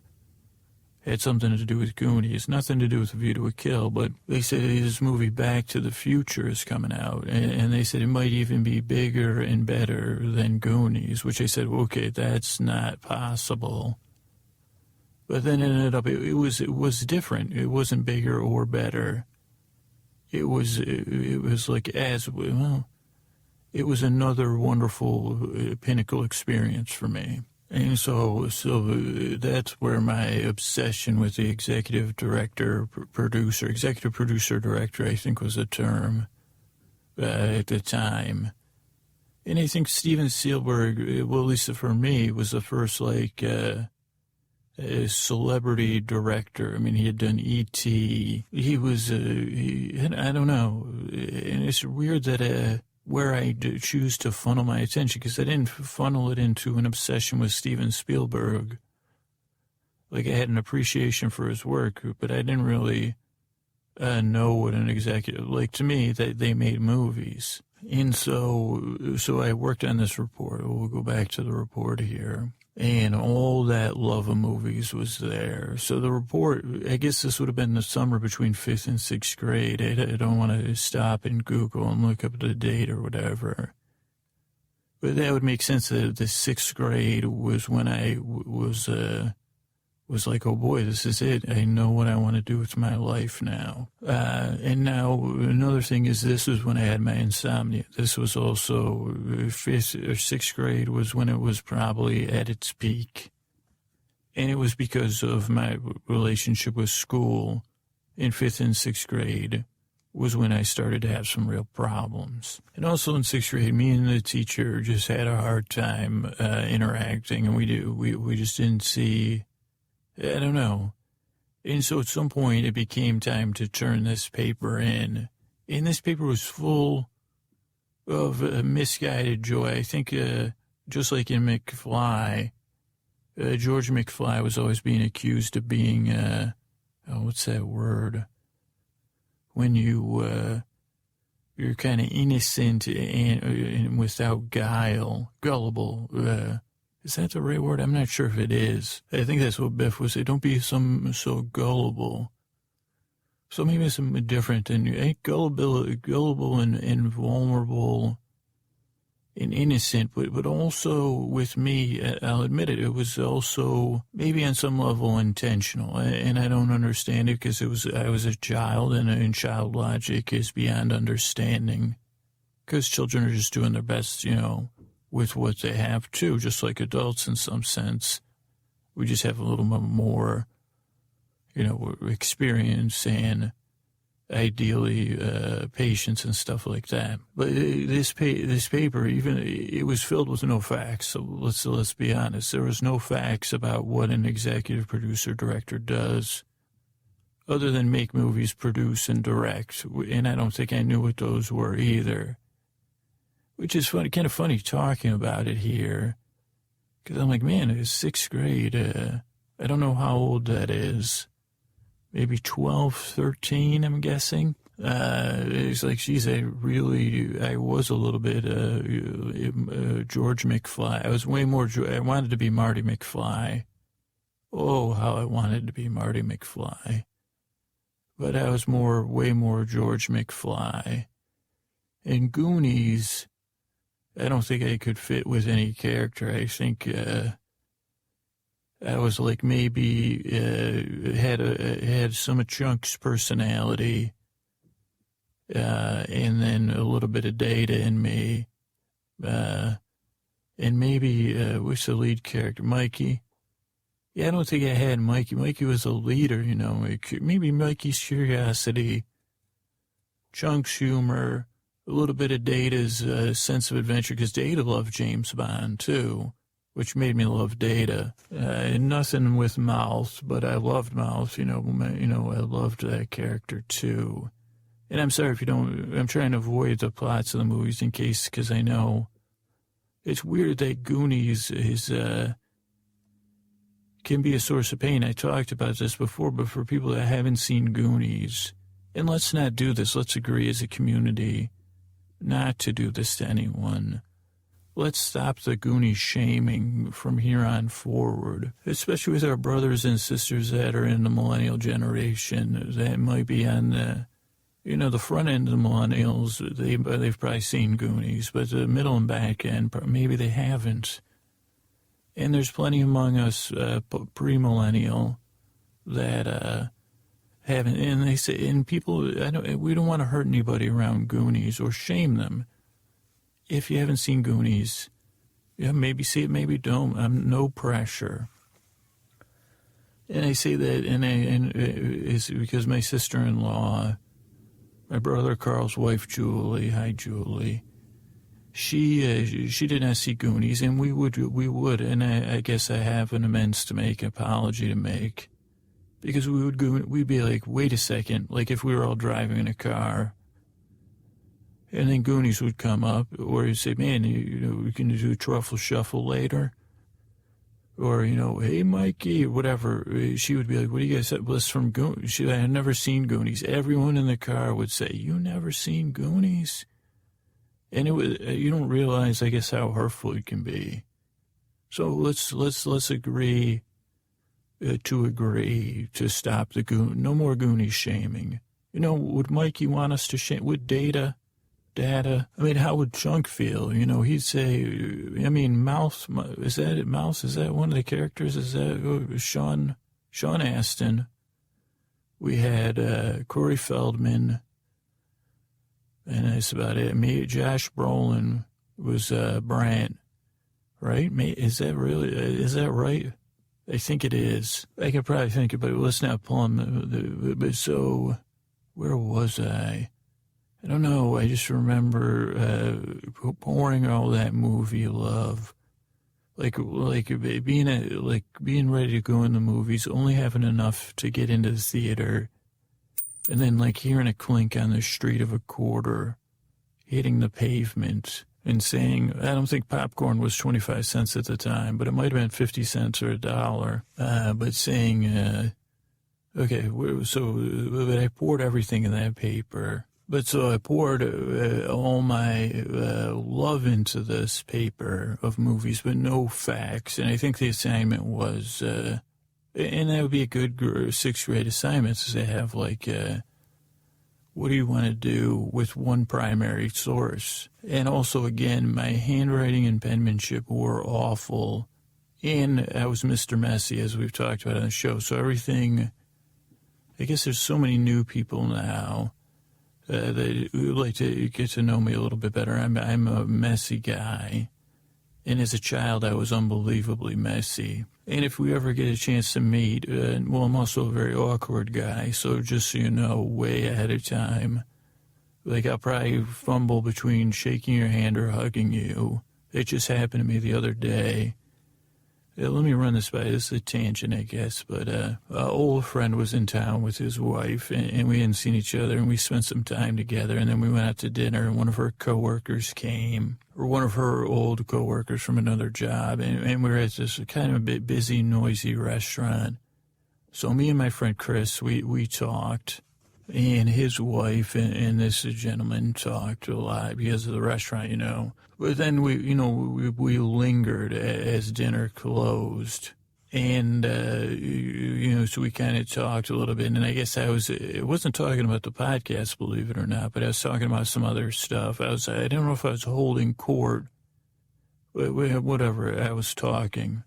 had something to do with Goonies, nothing to do with A View to a Kill, but they said his movie Back to the Future is coming out, and they said it might even be bigger and better than Goonies, which I said, okay, that's not possible. But then it ended up, it was different. It wasn't bigger or better. It was like it was another wonderful pinnacle experience for me. And so that's where my obsession with the executive producer, director, I think was the term at the time. And I think Steven Spielberg, well, at least for me, was the first, a celebrity director. I mean, he had done E.T. He was, I don't know. And it's weird that, where I choose to funnel my attention, because I didn't funnel it into an obsession with Steven Spielberg. Like, I had an appreciation for his work, but I didn't really know what an executive, like, to me, they made movies. And so I worked on this report. We'll go back to the report here. And all that love of movies was there. So the report, I guess this would have been the summer between 5th and 6th grade. I don't want to stop and Google and look up the date or whatever. But that would make sense that the 6th grade was when I was like, oh boy, this is it. I know what I want to do with my life now. And now another thing is, this was when I had my insomnia. This was also 5th or 6th grade was when it was probably at its peak. And it was because of my relationship with school in 5th and 6th grade was when I started to have some real problems. And also in 6th grade, me and the teacher just had a hard time interacting, and we just didn't see, I don't know. And so at some point it became time to turn this paper in. And this paper was full of misguided joy. I think just like in McFly, George McFly was always being accused of being, what's that word? When you're kind of innocent and without guile, gullible. Is that the right word? I'm not sure if it is. I think that's what Biff would say. Don't be so gullible. So maybe it's something different. And gullible and vulnerable and innocent, but also with me, I'll admit it, it was also maybe on some level intentional. And I don't understand it because I was a child, and child logic is beyond understanding. Because children are just doing their best, with what they have too, just like adults in some sense. We just have a little bit more, experience and ideally patience and stuff like that. But this paper, even it was filled with no facts. So let's be honest. There was no facts about what an executive producer director does, other than make movies, produce, and direct. And I don't think I knew what those were either. Which is funny, kind of funny talking about it here, because I'm like, man, it's 6th grade. I don't know how old that is. Maybe 12, 13, I'm guessing. It's like, geez, I was a little bit George McFly. I was way more, I wanted to be Marty McFly. Oh, how I wanted to be Marty McFly. But I was way more George McFly. In Goonies, I don't think I could fit with any character. I think I was like maybe had some of Chunk's personality, and then a little bit of Data in me, and maybe what's the lead character, Mikey? Yeah, I don't think I had Mikey. Mikey was a leader, you know. Maybe Mikey's curiosity, Chunk's humor, a little bit of Data's sense of adventure, because Data loved James Bond, too, which made me love Data. Nothing with Mouth, but I loved Mouth, I loved that character, too. And I'm sorry if you don't, I'm trying to avoid the plots of the movies in case, because I know it's weird that Goonies can be a source of pain. I talked about this before, but for people that haven't seen Goonies, and let's not do this, let's agree as a community not to do this to anyone. Let's stop the Goonies shaming from here on forward, especially with our brothers and sisters that are in the millennial generation that might be on the front end of the millennials. They've probably seen Goonies, but the middle and back end, maybe they haven't. And there's plenty among us pre-millennial that haven't. And they say, and people, we don't want to hurt anybody around Goonies or shame them. If you haven't seen Goonies, maybe see it, maybe don't. No pressure. And I say that, and it's because my sister-in-law, my brother Carl's wife, Julie, hi Julie, she did not see Goonies, and we would, and I guess I have an amends to make, an apology to make, because we'd be like, wait a second, like if we were all driving in a car, and then Goonies would come up, or you'd say, man, we can do a truffle shuffle later, or, hey, Mikey, whatever. She would be like, what do you guys say? Well, it's from Goonies. I had never seen Goonies. Everyone in the car would say, you never seen Goonies? And it was, you don't realize, I guess, how hurtful it can be. So let's agree to stop the no more Goonies shaming. Would Mikey want us to shame? Would Data? I mean, how would Chunk feel? He'd say, Mouse, is that it? Mouse, is that one of the characters? Is that Sean Astin? We had Corey Feldman, and that's about it. Me, Josh Brolin was Brant, right? Is that right? I think it is. I could probably think about it. Let's not pull him. But so, where was I? I don't know. I just remember pouring all that movie love, like being ready to go in the movies, only having enough to get into the theater, and then like hearing a clink on the street of a quarter, hitting the pavement, and saying, I don't think popcorn was 25 cents at the time, but it might have been 50 cents or $1. But saying, okay, but I poured everything in that paper. But so I poured all my love into this paper of movies, but no facts. And I think the assignment was, and that would be a good sixth grade assignment, is to have like, what do you want to do with one primary source? And also, again, my handwriting and penmanship were awful. And I was Mr. Messy, as we've talked about on the show. So everything, I guess there's so many new people now. They would like to get to know me a little bit better. I'm a messy guy. And as a child, I was unbelievably messy. And if we ever get a chance to meet, I'm also a very awkward guy. So just so you know, way ahead of time, like I'll probably fumble between shaking your hand or hugging you. It just happened to me the other day. Let me run this by. This is a tangent, I guess, but an old friend was in town with his wife, and we hadn't seen each other, and we spent some time together, and then we went out to dinner, and one of her coworkers came, or one of her old coworkers from another job, and we were at this kind of a bit busy, noisy restaurant. So me and my friend Chris, we talked, and his wife and this gentleman talked a lot because of the restaurant, But then we lingered as dinner closed, and so we kind of talked a little bit. And I guess I wasn't talking about the podcast, believe it or not, but I was talking about some other stuff. I don't know if I was holding court, but whatever. I was talking,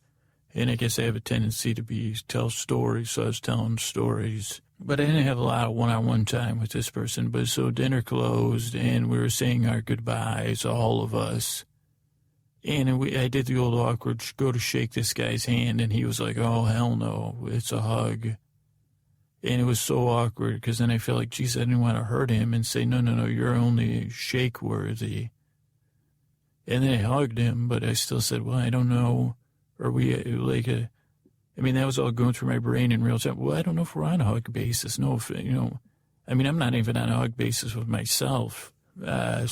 and I guess I have a tendency to tell stories, so I was telling stories. But I didn't have a lot of one-on-one time with this person. But so dinner closed, and we were saying our goodbyes, all of us. And I did the old awkward go to shake this guy's hand, and he was like, oh, hell no, it's a hug. And it was so awkward because then I felt like, geez, I didn't want to hurt him and say, no, you're only shake worthy. And then I hugged him, but I still said, well, I don't know. Are we like a, I mean, that was all going through my brain in real time. Well, I don't know if we're on a hug basis. No, if, I'm not even on a hug basis with myself. I'm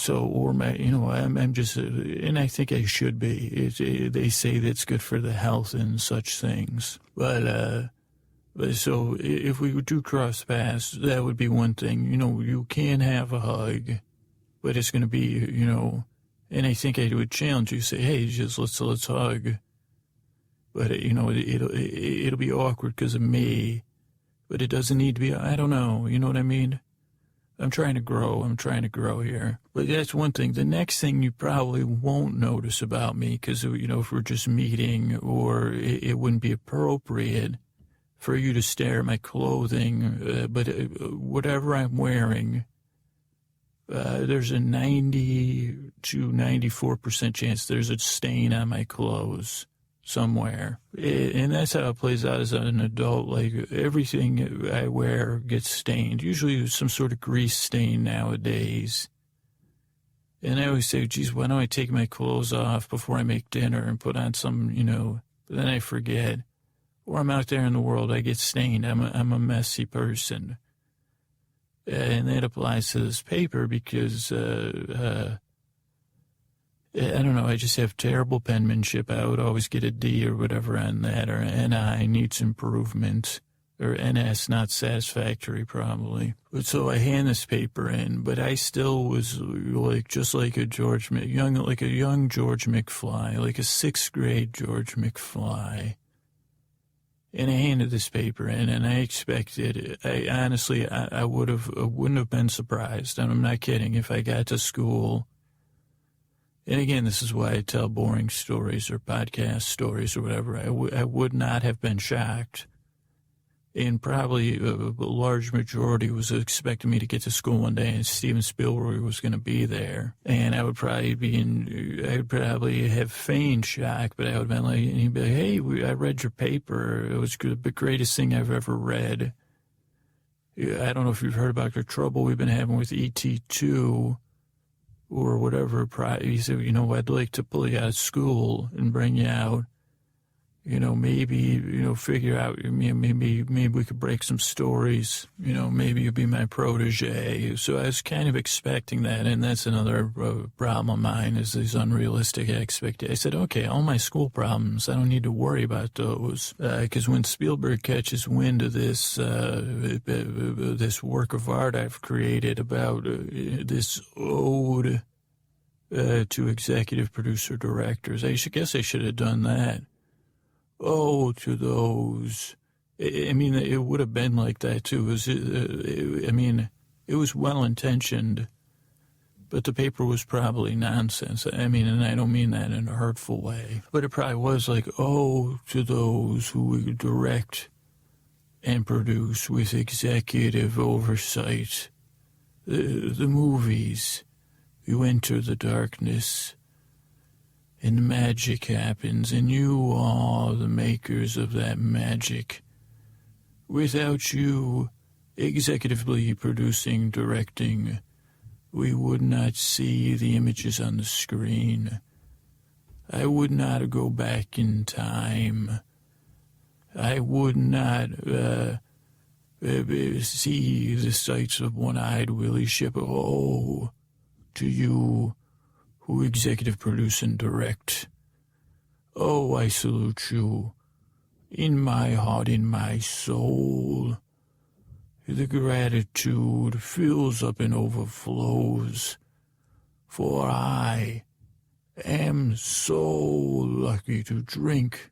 just, and I think I should be. They say that's good for the health and such things. But so if we do cross paths, that would be one thing. You can have a hug, but it's going to be, and I think I would challenge you, say, hey, just let's hug. But, it'll be awkward because of me, but it doesn't need to be, I don't know, you know what I mean? I'm trying to grow here. But that's one thing. The next thing you probably won't notice about me, because, if we're just meeting, or it wouldn't be appropriate for you to stare at my clothing, but whatever I'm wearing, there's a 90 to 94% chance there's a stain on my clothes somewhere. And that's how it plays out as an adult. Like, everything I wear gets stained. Usually some sort of grease stain nowadays. And I always say, geez, why don't I take my clothes off before I make dinner and put on some, but then I forget. Or I'm out there in the world, I get stained. I'm a messy person. And that applies to this paper because, I don't know, I just have terrible penmanship. I would always get a D or whatever on that, or NI needs improvement, or NS not satisfactory probably. But so I hand this paper in, but I still was like, just like a young George McFly, like a 6th grade George McFly. And I handed this paper in, and I expected, honestly, I wouldn't have been surprised, and I'm not kidding, if I got to school. And again, this is why I tell boring stories or podcast stories or whatever. I would not have been shocked. And probably a large majority was expecting me to get to school one day and Steven Spielberg was going to be there. And I would probably I'd probably have feigned shock, but I would have been like, and he'd be like, hey, I read your paper. It was the greatest thing I've ever read. I don't know if you've heard about the trouble we've been having with ET2. Or whatever, he said, I'd like to pull you out of school and bring you out, maybe, figure out, maybe we could break some stories, maybe you'd be my protege. So I was kind of expecting that, and that's another problem of mine, is these unrealistic expectations. I said, okay, all my school problems, I don't need to worry about those, because when Spielberg catches wind of this, this work of art I've created about this ode to executive producer directors, I guess I should have done that. Oh, to those. It would have been like that, too. It was well-intentioned, but the paper was probably nonsense. And I don't mean that in a hurtful way. But it probably was like, oh, to those who direct and produce with executive oversight the movies. You enter the darkness, and magic happens, and you are the makers of that magic. Without you executively producing, directing, we would not see the images on the screen. I would not go back in time. I would not see the sights of one-eyed Willie Ship. Oh, to you who executive produce and direct. Oh, I salute you. In my heart, in my soul, the gratitude fills up and overflows, for I am so lucky to drink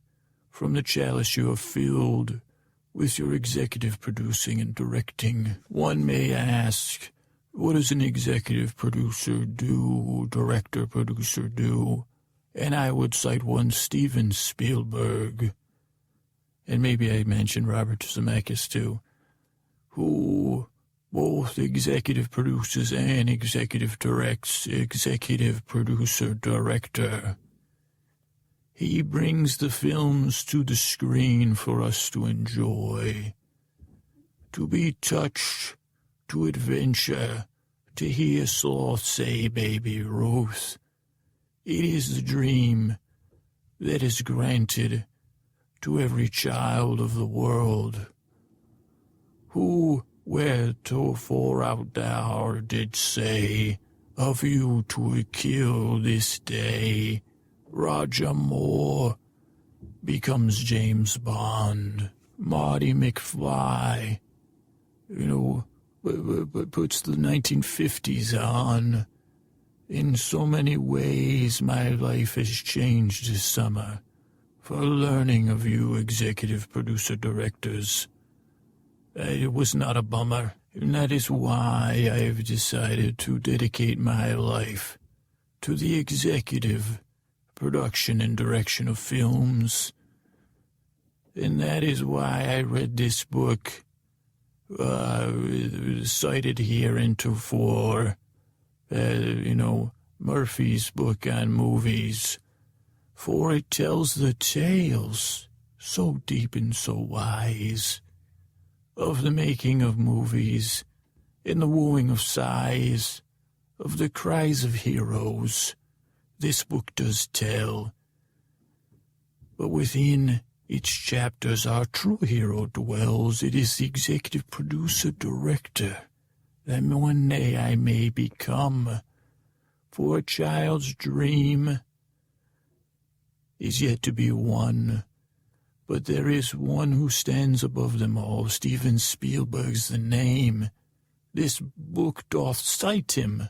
from the chalice you have filled with your executive producing and directing. One may ask, what does an executive producer do, director producer do? And I would cite one Steven Spielberg, and maybe I mentioned Robert Zemeckis too, who both executive produces and executive directs, executive producer director. He brings the films to the screen for us to enjoy, to be touched, to adventure, to hear Sloth say, Baby Ruth. It is the dream that is granted to every child of the world. Who wherefore out thou did say, of you to kill this day, Roger Moore becomes James Bond, Marty McFly, puts the 1950s on. In so many ways, my life has changed this summer for learning of you executive producer directors. It was not a bummer, and that is why I have decided to dedicate my life to the executive production and direction of films. And that is why I read this book, cited heretofore, Murphy's book on movies, for it tells the tales, so deep and so wise, of the making of movies, and the wooing of sighs, of the cries of heroes. This book does tell. But within its chapters our true hero dwells. It is the executive producer director that one day I may become. For a child's dream is yet to be won. But there is one who stands above them all. Steven Spielberg's the name. This book doth cite him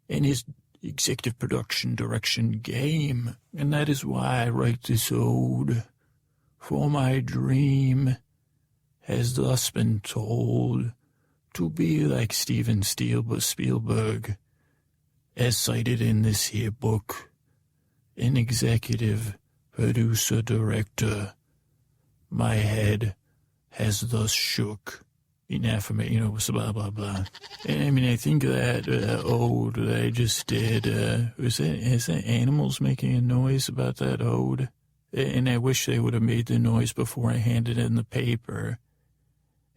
and his executive production direction game. And that is why I write this ode. For my dream has thus been told to be like Steven Spielberg, as cited in this here book, an executive producer director. My head has thus shook in affirmation, blah, blah, blah. And I think that ode that I just did, is that animals making a noise about that ode? And I wish they would have made the noise before I handed in the paper.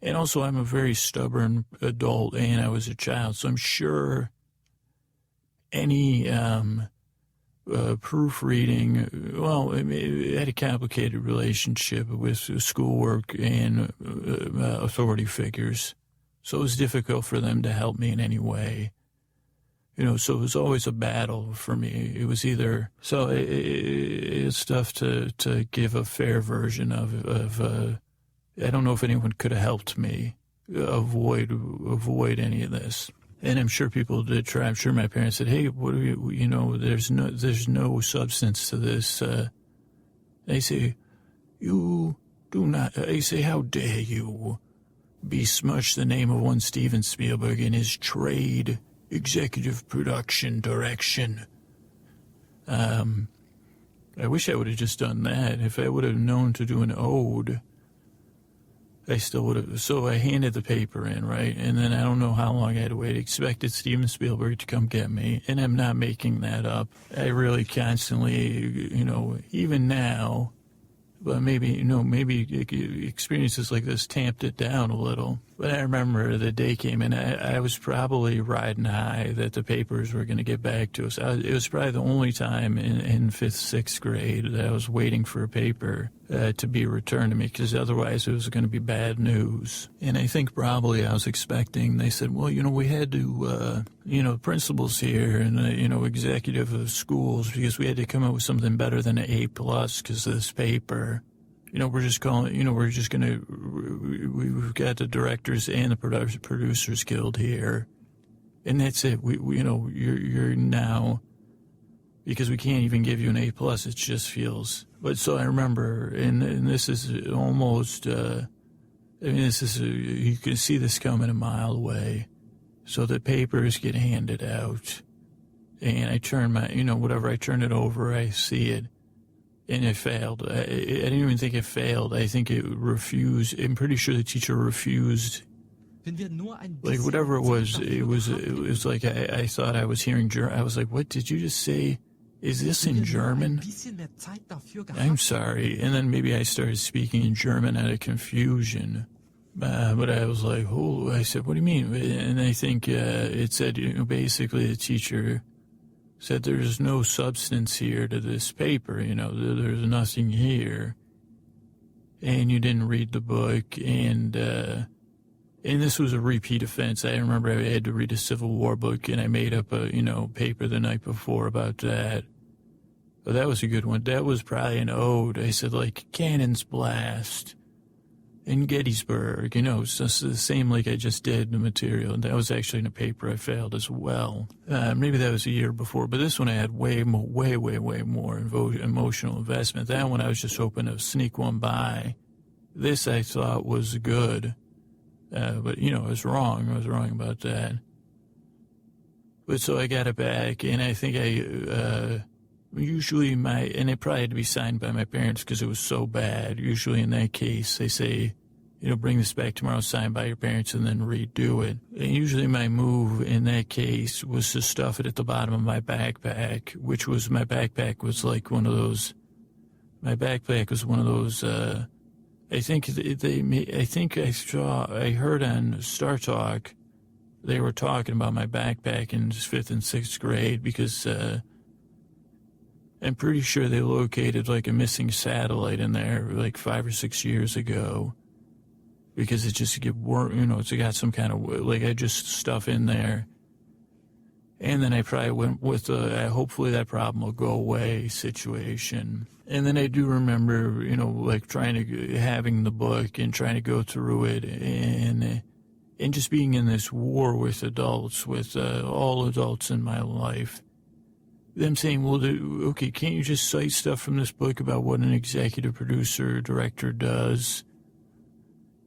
And also, I'm a very stubborn adult, and I was a child, so I'm sure any proofreading, well, it had a complicated relationship with schoolwork and authority figures, so it was difficult for them to help me in any way. So it was always a battle for me. It was either, so it's tough to give a fair version of I don't know if anyone could have helped me avoid any of this. And I'm sure people did try. I'm sure my parents said, hey, what are you, there's no substance to this. They say, you do not, they say, how dare you besmirch the name of one Steven Spielberg in his trade executive production direction. I wish I would have just done that. If I would have known to do an ode, I still would have. So I handed the paper in, right? And then I don't know how long I had to wait. I expected Steven Spielberg to come get me, and I'm not making that up. I really constantly, even now, but maybe experiences like this tamped it down a little. But I remember the day came, and I was probably riding high that the papers were going to get back to us. It was probably the only time in 5th, 6th grade that I was waiting for a paper to be returned to me, because otherwise it was going to be bad news. And I think probably I was expecting, they said, well, we had to, principals here and, executive of schools, because we had to come up with something better than an A+ because of this paper. We've got the directors and the producers guild here. And that's it. You're now, because we can't even give you an A+, it just feels. But so I remember, and this is almost, you can see this coming a mile away. So the papers get handed out, and I turn I turn it over, I see it. And it failed. I didn't even think it failed. I think it refused. I'm pretty sure the teacher refused. Like, whatever it was like I thought I was hearing. I was like, what did you just say? is this in German? I'm sorry. And then maybe I started speaking in German out of confusion. But I was like, oh, I said, what do you mean? And I think it said, basically the teacher said there's no substance here to this paper, there's nothing here. And you didn't read the book, and this was a repeat offense. I remember I had to read a Civil War book, and I made up a, paper the night before about that. But that was a good one. That was probably an ode. I said, like, Cannon's Blast in Gettysburg, it's just the same like I just did the material. And that was actually in a paper I failed as well. Maybe that was a year before, but this one I had way more emotional investment. That one I was just hoping to sneak one by. This I thought was good. But, I was wrong. I was wrong about that. But so I got it back, and I think usually and it probably had to be signed by my parents because it was so bad. Usually in that case, they say, bring this back tomorrow, signed by your parents, and then redo it. And usually my move in that case was to stuff it at the bottom of my backpack, my backpack was one of those, I heard on Star Talk, they were talking about my backpack in 5th and 6th grade because, I'm pretty sure they located like a missing satellite in there like 5 or 6 years ago because it just it's got some kind of, like I just stuff in there. And then I probably went with hopefully that problem will go away situation. And then I do remember, like having the book and trying to go through it and just being in this war with adults, with all adults in my life. Them saying, well, okay, can't you just cite stuff from this book about what an executive producer or director does?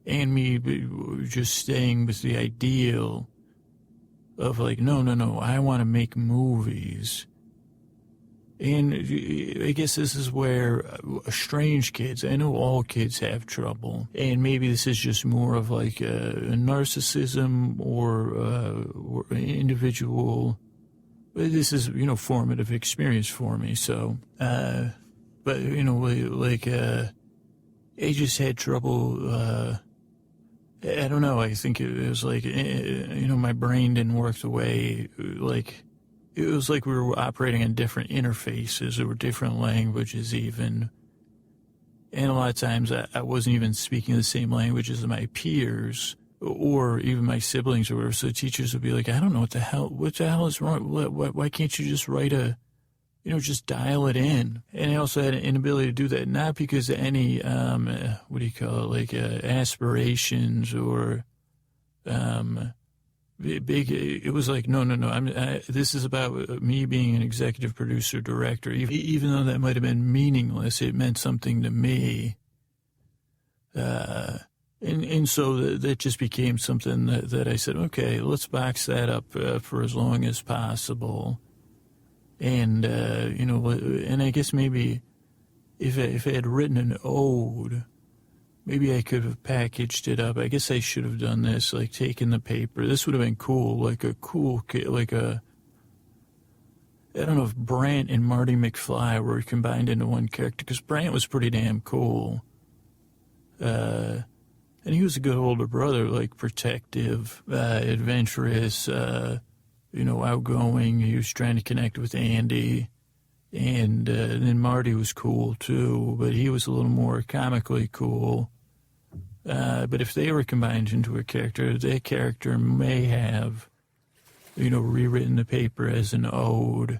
And me just staying with the ideal of like, no, I want to make movies. And I guess this is where strange kids, I know all kids have trouble, and maybe this is just more of like a narcissism or individual. This is, formative experience for me. So, but, I just had trouble, I don't know. I think it was like, my brain didn't work the way, like, it was like we were operating on different interfaces or different languages even. And a lot of times I wasn't even speaking the same language as my peers or even my siblings or whatever. So teachers would be like, I don't know what the hell is wrong? Why can't you just write just dial it in? And I also had an inability to do that, not because of any, aspirations or, big, it was like, no, this is about me being an executive producer, director. Even though that might have been meaningless, it meant something to me. And so that just became something that I said, okay, let's box that up for as long as possible. And, and I guess maybe if I had written an ode, maybe I could have packaged it up. I guess I should have done this, like taken the paper. This would have been cool, like a cool, like I don't know if Brant and Marty McFly were combined into one character, because Brant was pretty damn cool. And he was a good older brother, like protective, adventurous, outgoing. He was trying to connect with Andy. And then Marty was cool too, but he was a little more comically cool. But if they were combined into a character, that character may have, rewritten the paper as an ode,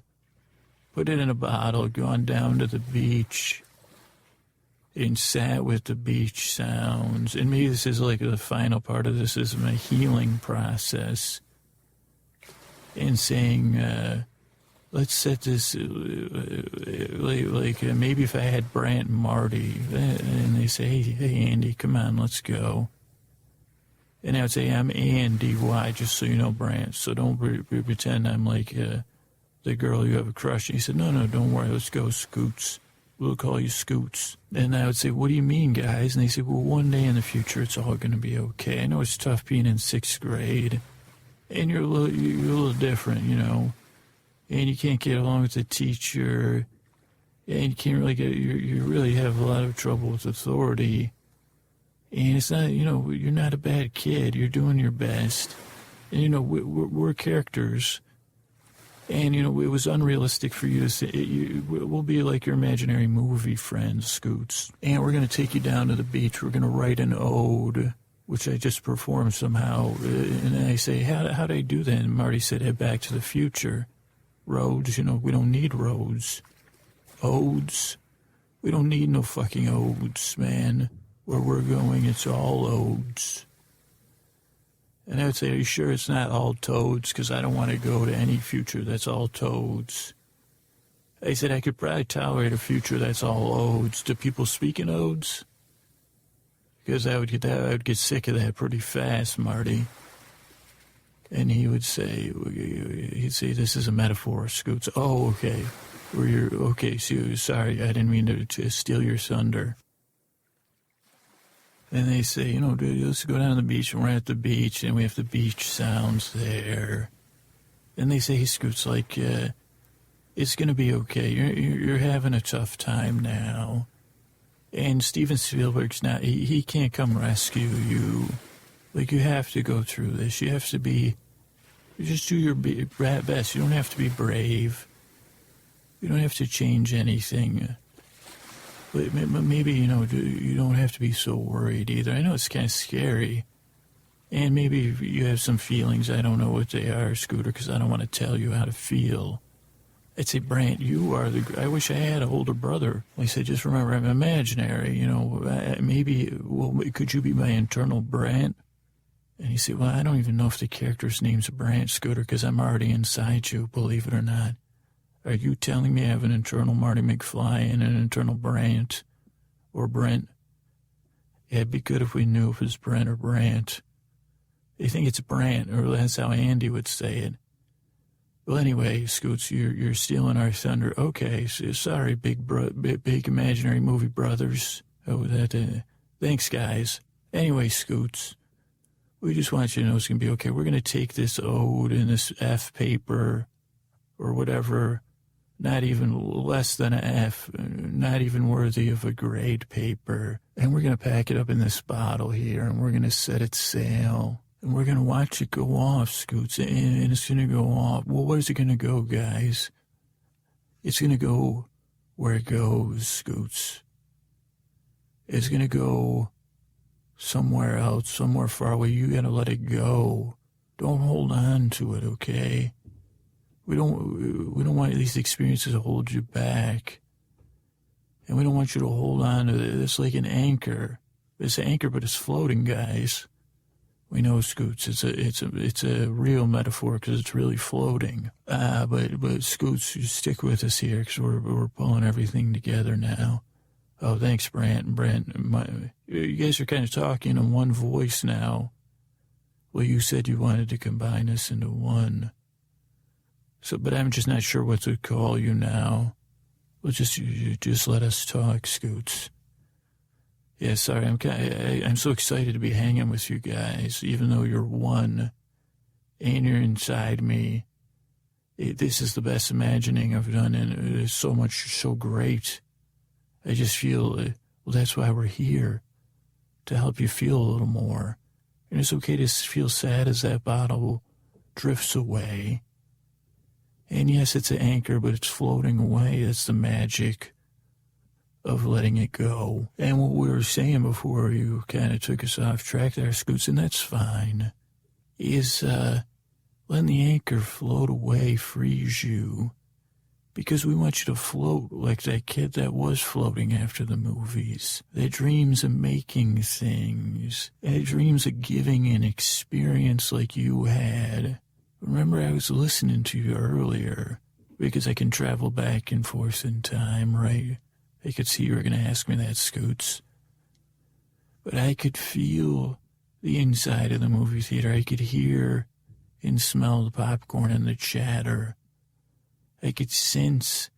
put it in a bottle, gone down to the beach, and sat with the beach sounds. And maybe this is like the final part of this is my healing process. And saying, let's set this, maybe if I had Brant and Marty, and they say, hey, Andy, come on, let's go. And I would say, I'm Andy, why? Just so you know, Brant. So don't pretend I'm like the girl you have a crush. And he said, no, don't worry, let's go, Scoots. We'll call you Scoots. And I would say, what do you mean, guys? And they said, well, one day in the future, it's all going to be okay. I know it's tough being in 6th grade. And you're a little different, and you can't get along with the teacher, and you can't really you really have a lot of trouble with authority. And it's not, you're not a bad kid. You're doing your best. And, we're characters. And, it was unrealistic for you to say, we'll be like your imaginary movie friends, Scoots. And we're going to take you down to the beach. We're going to write an ode, which I just performed somehow. And I say, how do I do that? And Marty said, head back to the future. Roads, we don't need roads. Odes. We don't need no fucking odes, man. Where we're going, it's all odes. And I would say, are you sure it's not all toads? Because I don't want to go to any future that's all toads. I said I could probably tolerate a future that's all odes. Do people speak in odes? Because I would get sick of that pretty fast, Marty. And he'd say, this is a metaphor, Scoots. Oh, okay. Sorry, I didn't mean to steal your thunder. And they say, let's go down to the beach, and we're at the beach, and we have the beach sounds there. And they say, hey, Scoots, it's going to be okay. You're having a tough time now. And Steven Spielberg's not, he can't come rescue you. You have to go through this. You have to just do your best. You don't have to be brave. You don't have to change anything. But maybe, you don't have to be so worried either. I know it's kind of scary. And maybe you have some feelings. I don't know what they are, Scooter, because I don't want to tell you how to feel. I'd say, Brant, I wish I had an older brother. I said, just remember, I'm imaginary. Could you be my internal Brant? And he said, well, I don't even know if the character's name's Brant, Scooter, because I'm already inside you, believe it or not. Are you telling me I have an internal Marty McFly and an internal Brant? Or Brent? Yeah, it'd be good if we knew if it's Brent or Brant. They think it's Brant, or that's how Andy would say it. Well, anyway, Scoots, you're stealing our thunder. Okay, sorry, big imaginary movie brothers. Thanks, guys. Anyway, Scoots, we just want you to know it's going to be okay. We're going to take this ode and this F paper or whatever, not even less than an F, not even worthy of a grade paper. And we're going to pack it up in this bottle here, and we're going to set it sail. And we're going to watch it go off, Scoots, and it's going to go off. Well, where's it going to go, guys? It's going to go where it goes, Scoots. It's going to go somewhere else, somewhere far away. You got to let it go. Don't hold on to it, okay? We don't want these experiences to hold you back. And we don't want you to hold on to it. It's like an anchor. It's an anchor, but it's floating, guys. We know, Scoots, it's a real metaphor because it's really floating. But Scoots, you stick with us here because we're pulling everything together now. Oh, thanks, Brant. You guys are kind of talking in one voice now. Well, you said you wanted to combine us into one. So, but I'm just not sure what to call you now. Well, just let us talk, Scoots. Yeah, sorry, I'm so excited to be hanging with you guys, even though you're one, and you're inside me. This is the best imagining I've done, and it's so great. I just feel, well, that's why we're here, to help you feel a little more. And it's okay to feel sad as that bottle drifts away. And yes, it's an anchor, but it's floating away. That's the magic of letting it go. And what we were saying before you kind of took us off track there, Scoots, and that's fine, is letting the anchor float away frees you. Because we want you to float like that kid that was floating after the movies. That dreams of making things. That dreams of giving an experience like you had. Remember, I was listening to you earlier because I can travel back and forth in time, right? I could see you were going to ask me that, Scoots. But I could feel the inside of the movie theater. I could hear and smell the popcorn and the chatter. I could sense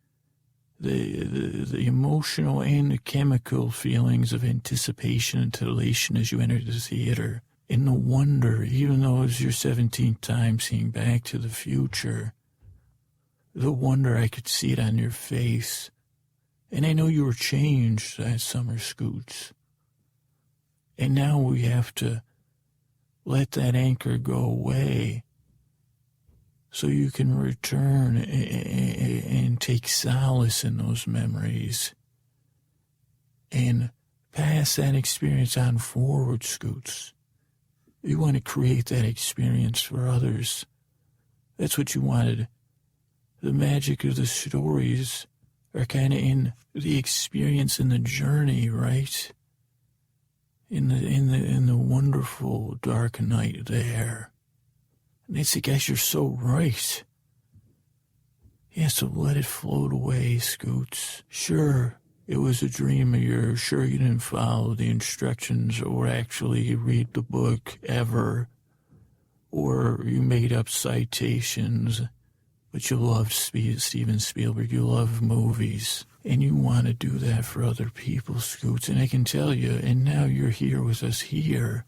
the emotional and the chemical feelings of anticipation and elation as you entered the theater. And the wonder, even though it was your 17th time seeing Back to the Future, the wonder, I could see it on your face. And I know you were changed that summer, Scoots. And now we have to let that anchor go away so you can return and take solace in those memories and pass that experience on forward, Scoots. You want to create that experience for others. That's what you wanted. The magic of the stories are kind of in the experience and the journey, right? In the wonderful dark night there. And it's, guys, you're so right. Yeah, so let it float away, Scoots. Sure, it was a dream of yours. Sure, you didn't follow the instructions or actually read the book ever. Or you made up citations. But you love Steven Spielberg. You love movies. And you want to do that for other people, Scoots. And I can tell you, and now you're here with us here.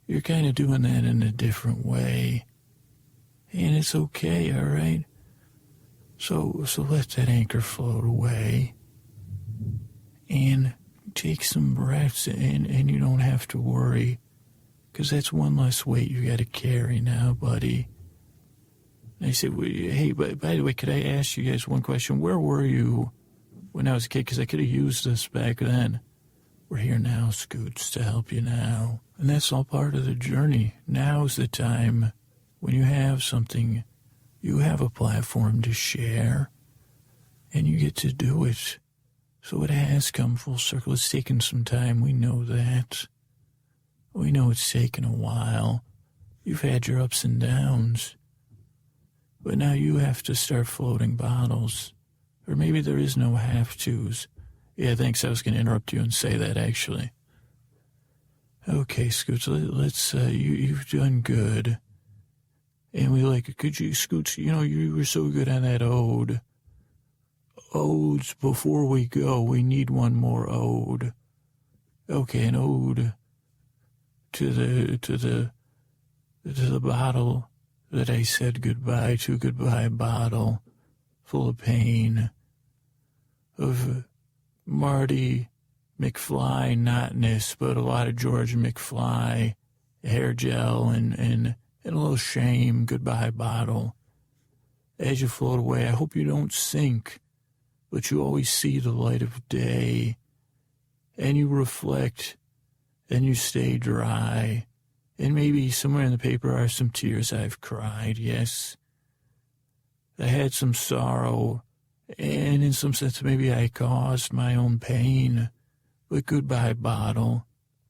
You're kind of doing that in a different way. And it's okay, all right? So let that anchor float away. And take some breaths, and you don't have to worry. Because that's one less weight you got to carry now, buddy. I said, hey, by the way, could I ask you guys one question? Where were you when I was a kid? Because I could have used this back then. We're here now, Scoots, to help you now. And that's all part of the journey. Now's the time when you have something, you have a platform to share, and you get to do it. So it has come full circle. It's taken some time. We know that. We know it's taken a while. You've had your ups and downs. But now you have to start floating bottles. Or maybe there is no have-tos. Yeah, thanks. I was going to interrupt you and say that, actually. Okay, Scoots, let's, you've done good. And could you, Scoots, you were so good on that ode. Odes, before we go, we need one more ode. Okay, an ode to the bottle that I said goodbye to, goodbye bottle, full of pain, of Marty McFly, notness, but a lot of George McFly, hair gel, and a little shame, goodbye bottle. As you float away, I hope you don't sink, but you always see the light of day, and you reflect, and you stay dry. And maybe somewhere in the paper are some tears I've cried, yes. I had some sorrow, and in some sense maybe I caused my own pain. But goodbye, bottle.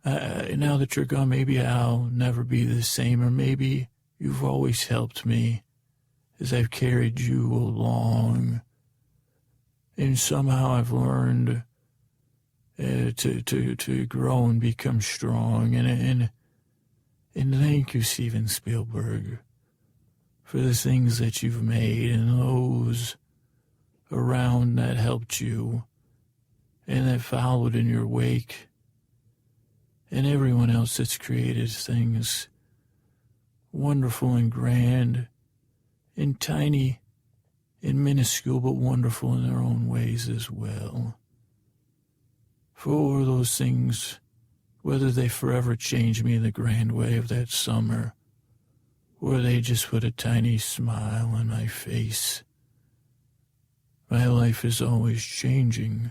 Now that you're gone, maybe I'll never be the same, or maybe you've always helped me as I've carried you along. And somehow I've learned to grow and become strong, and thank you, Steven Spielberg, for the things that you've made and those around that helped you and that followed in your wake, and everyone else that's created things wonderful and grand and tiny and minuscule but wonderful in their own ways as well. For those things, whether they forever change me in the grand way of that summer, or they just put a tiny smile on my face, my life is always changing.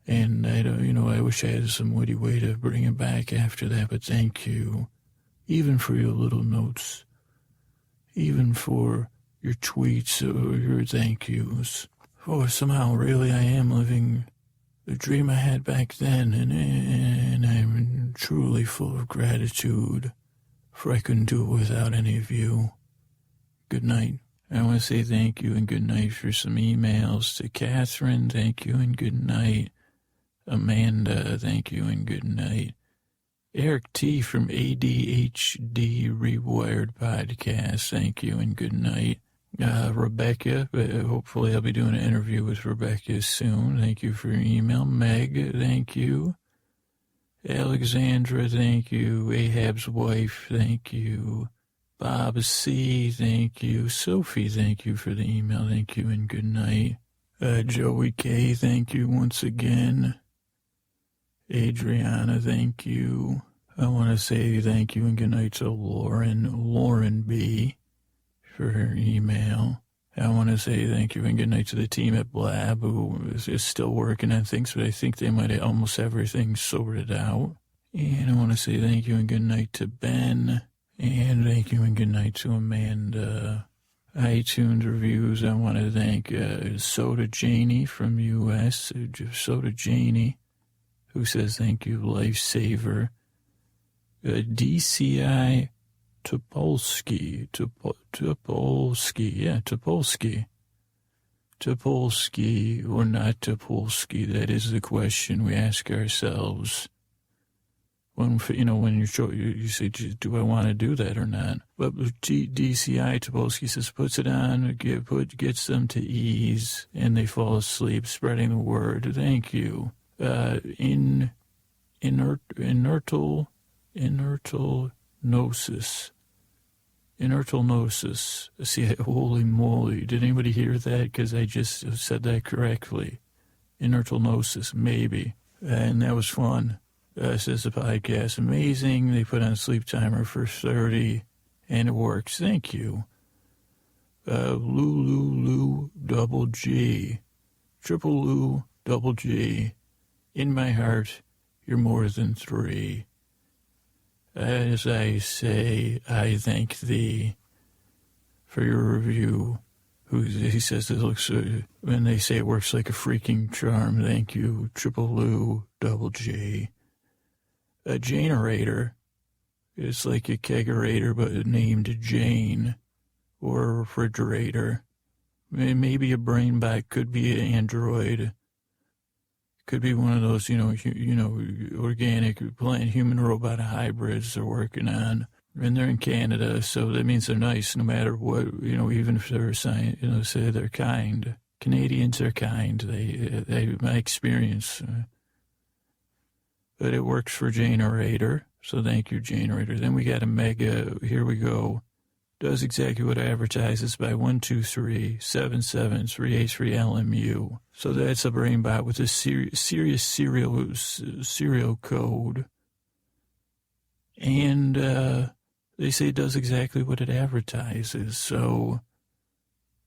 And I wish I had some witty way to bring it back after that, but thank you, even for your little notes, even for your tweets or your thank yous. For somehow, really, I am living the dream I had back then, and I'm truly full of gratitude, for I couldn't do it without any of you. Good night. I want to say thank you and good night for some emails to Catherine. Thank you and good night. Amanda, thank you and good night. Eric T. from ADHD Rewired Podcast, thank you and good night. Rebecca, hopefully I'll be doing an interview with Rebecca soon. Thank you for your email. Meg, thank you. Alexandra, thank you. Ahab's wife, thank you. Bob C, thank you. Sophie, thank you for the email. Thank you and good night. Joey K, thank you once again. Adriana, thank you. I want to say thank you and good night to Lauren B, for her email. I want to say thank you and good night to the team at Blab, who is still working on things, but I think they might have almost everything sorted out. And I want to say thank you and good night to Ben. And thank you and good night to Amanda. iTunes reviews, I want to thank Soda Janie from U.S., Soda Janie, who says thank you, lifesaver. DCI Topolsky, Topolsky or not Topolsky, that is the question we ask ourselves. When you say, do I want to do that or not? But DCI Topolsky says, puts it on, gets them to ease, and they fall asleep, spreading the word. Thank you. Inertal gnosis. See, holy moly. Did anybody hear that? Because I just said that correctly. Inertal gnosis, maybe. And that was fun. Says the podcast, amazing. They put on a sleep timer for 30, and it works. Thank you. Lulu double G. Triple Lou double G. In my heart, you're more than 3. As I say, I thank thee for your review. He says it looks, when they say it works like a freaking charm, thank you, Triple Lou, Double G. A Janerator is like a kegerator, but named Jane, or a refrigerator. Maybe a brain bot, could be an android. Could be one of those, organic plant-human robot hybrids they're working on. And they're in Canada, so that means they're nice no matter what, even if they're say they're kind. Canadians are kind, they my experience. But it works for Janerator, so thank you, Janerator. Then we got a Mega, here we go. Does exactly what it advertises by 1237738 LMU. So that's a brain bot with a serious serial code. And they say it does exactly what it advertises. So,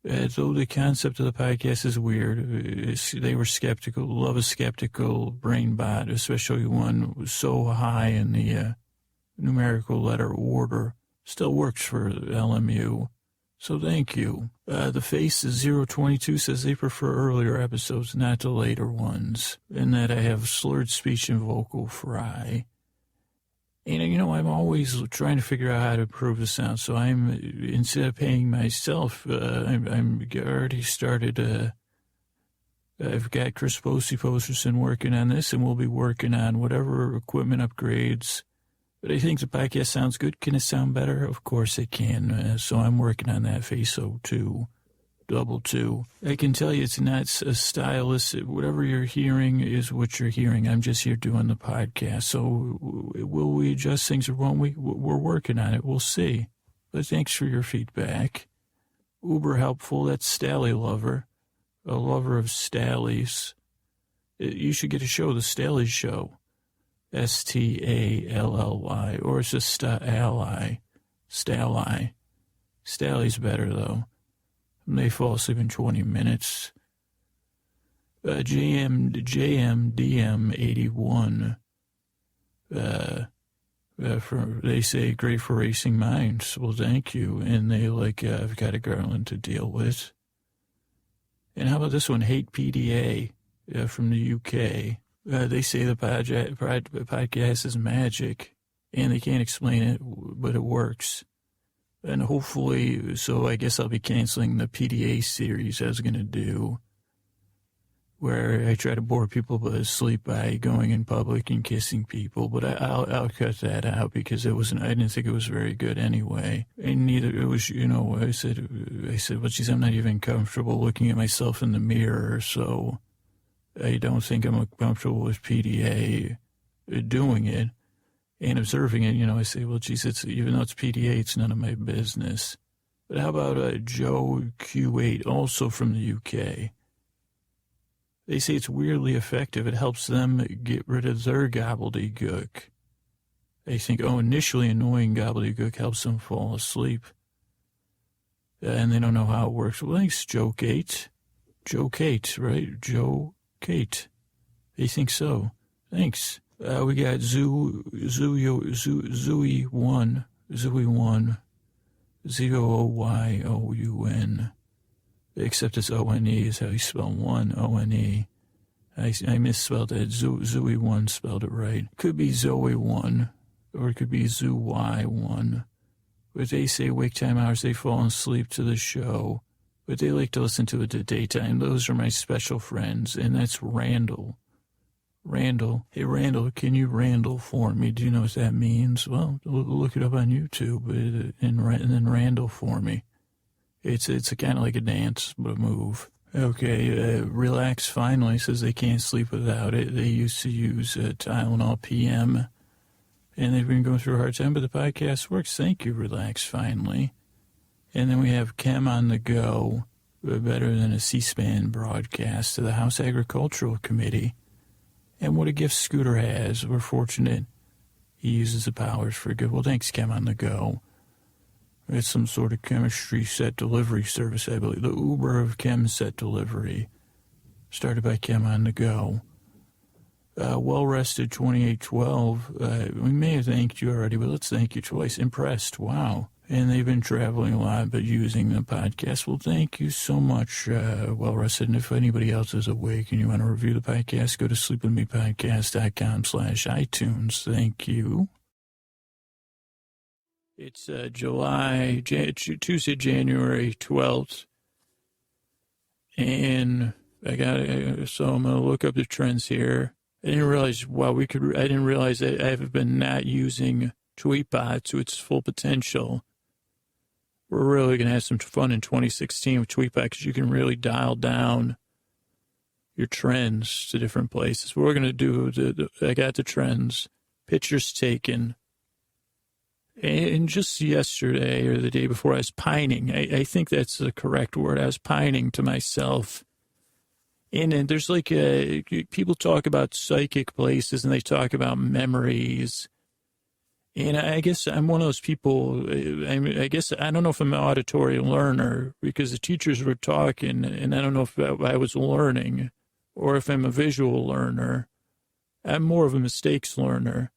though the concept of the podcast is weird, they were skeptical. Love a skeptical brain bot, especially one so high in the numerical letter order. Still works for LMU. So thank you. The Face is 022 says they prefer earlier episodes, not the later ones, and that I have slurred speech and vocal fry. And, I'm always trying to figure out how to improve the sound. So instead of paying myself, I'm already started, I've got Chris Posterson working on this, and we'll be working on whatever equipment upgrades. But I think the podcast sounds good. Can it sound better? Of course it can. So I'm working on that FaceO 2, double 2. I can tell you it's not a stylus. Whatever you're hearing is what you're hearing. I'm just here doing the podcast. So will we adjust things or won't we? We're working on it. We'll see. But thanks for your feedback. Uber helpful. That's Stally Lover, a lover of Stallies. You should get a show, The Stally Show. Stally, or it's just Stally. Stally's better, though. They fall asleep in 20 minutes. JMDM81. They say great for racing minds. Well, thank you. And they I've got a garland to deal with. And how about this one? Hate PDA from the UK. They say the podcast is magic, and they can't explain it, but it works. And hopefully, so I guess I'll be canceling the PDA series I was going to do, where I try to bore people asleep by going in public and kissing people. But I'll cut that out because I didn't think it was very good anyway. And neither it was, I said, well, geez, I'm not even comfortable looking at myself in the mirror, so I don't think I'm comfortable with PDA doing it. and observing it, I say, well, geez, even though it's PDA, it's none of my business. But how about Joe Q8, also from the UK? They say it's weirdly effective. It helps them get rid of their gobbledygook. They think, initially annoying gobbledygook helps them fall asleep. And they don't know how it works. Well, thanks, Joe Kate. Joe Kate, right? Joe Kate. They think so. Thanks. We got Zooey1, Zooyoun. Except it's O-N-E is how you spell one, O-N-E. I misspelled it. Zooey1 spelled it right. Could be Zoe1, or it could be Zoo-Y1. But they say wake time hours, they fall asleep to the show. But they like to listen to it at daytime. Those are my special friends, and that's Randall. Randall. Hey, Randall, can you Randall for me? Do you know what that means? Well, look it up on YouTube, and then Randall for me. It's kind of like a dance, but a move. Okay, Relax Finally says they can't sleep without it. They used to use Tylenol PM, and they've been going through a hard time, but the podcast works. Thank you, Relax Finally. And then we have Chem on the Go, better than a C-SPAN broadcast, to the House Agricultural Committee. And what a gift Scooter has. We're fortunate he uses the powers for good. Well, thanks, Chem on the Go. It's some sort of chemistry set delivery service, I believe. The Uber of Chem set delivery. Started by Chem on the Go. Well-rested 2812. We may have thanked you already, but let's thank you twice. Impressed. Wow. And they've been traveling a lot, but using the podcast. Well, thank you so much, Well-Rested. And if anybody else is awake and you want to review the podcast, go to sleepwithmepodcast.com/iTunes. Thank you. It's Tuesday, January 12th. And I'm going to look up the trends here. I didn't realize that I have been not using Tweetbot to its full potential. We're really going to have some fun in 2016 with Tweetbot because you can really dial down your trends to different places. What we're going to do, I got the trends, pictures taken, and just yesterday or the day before I was pining. I think that's the correct word. I was pining to myself. And then there's people talk about psychic places and they talk about memories. And I guess I'm one of those people, I guess, I don't know if I'm an auditory learner because the teachers were talking and I don't know if I was learning or if I'm a visual learner. I'm more of a mistakes learner.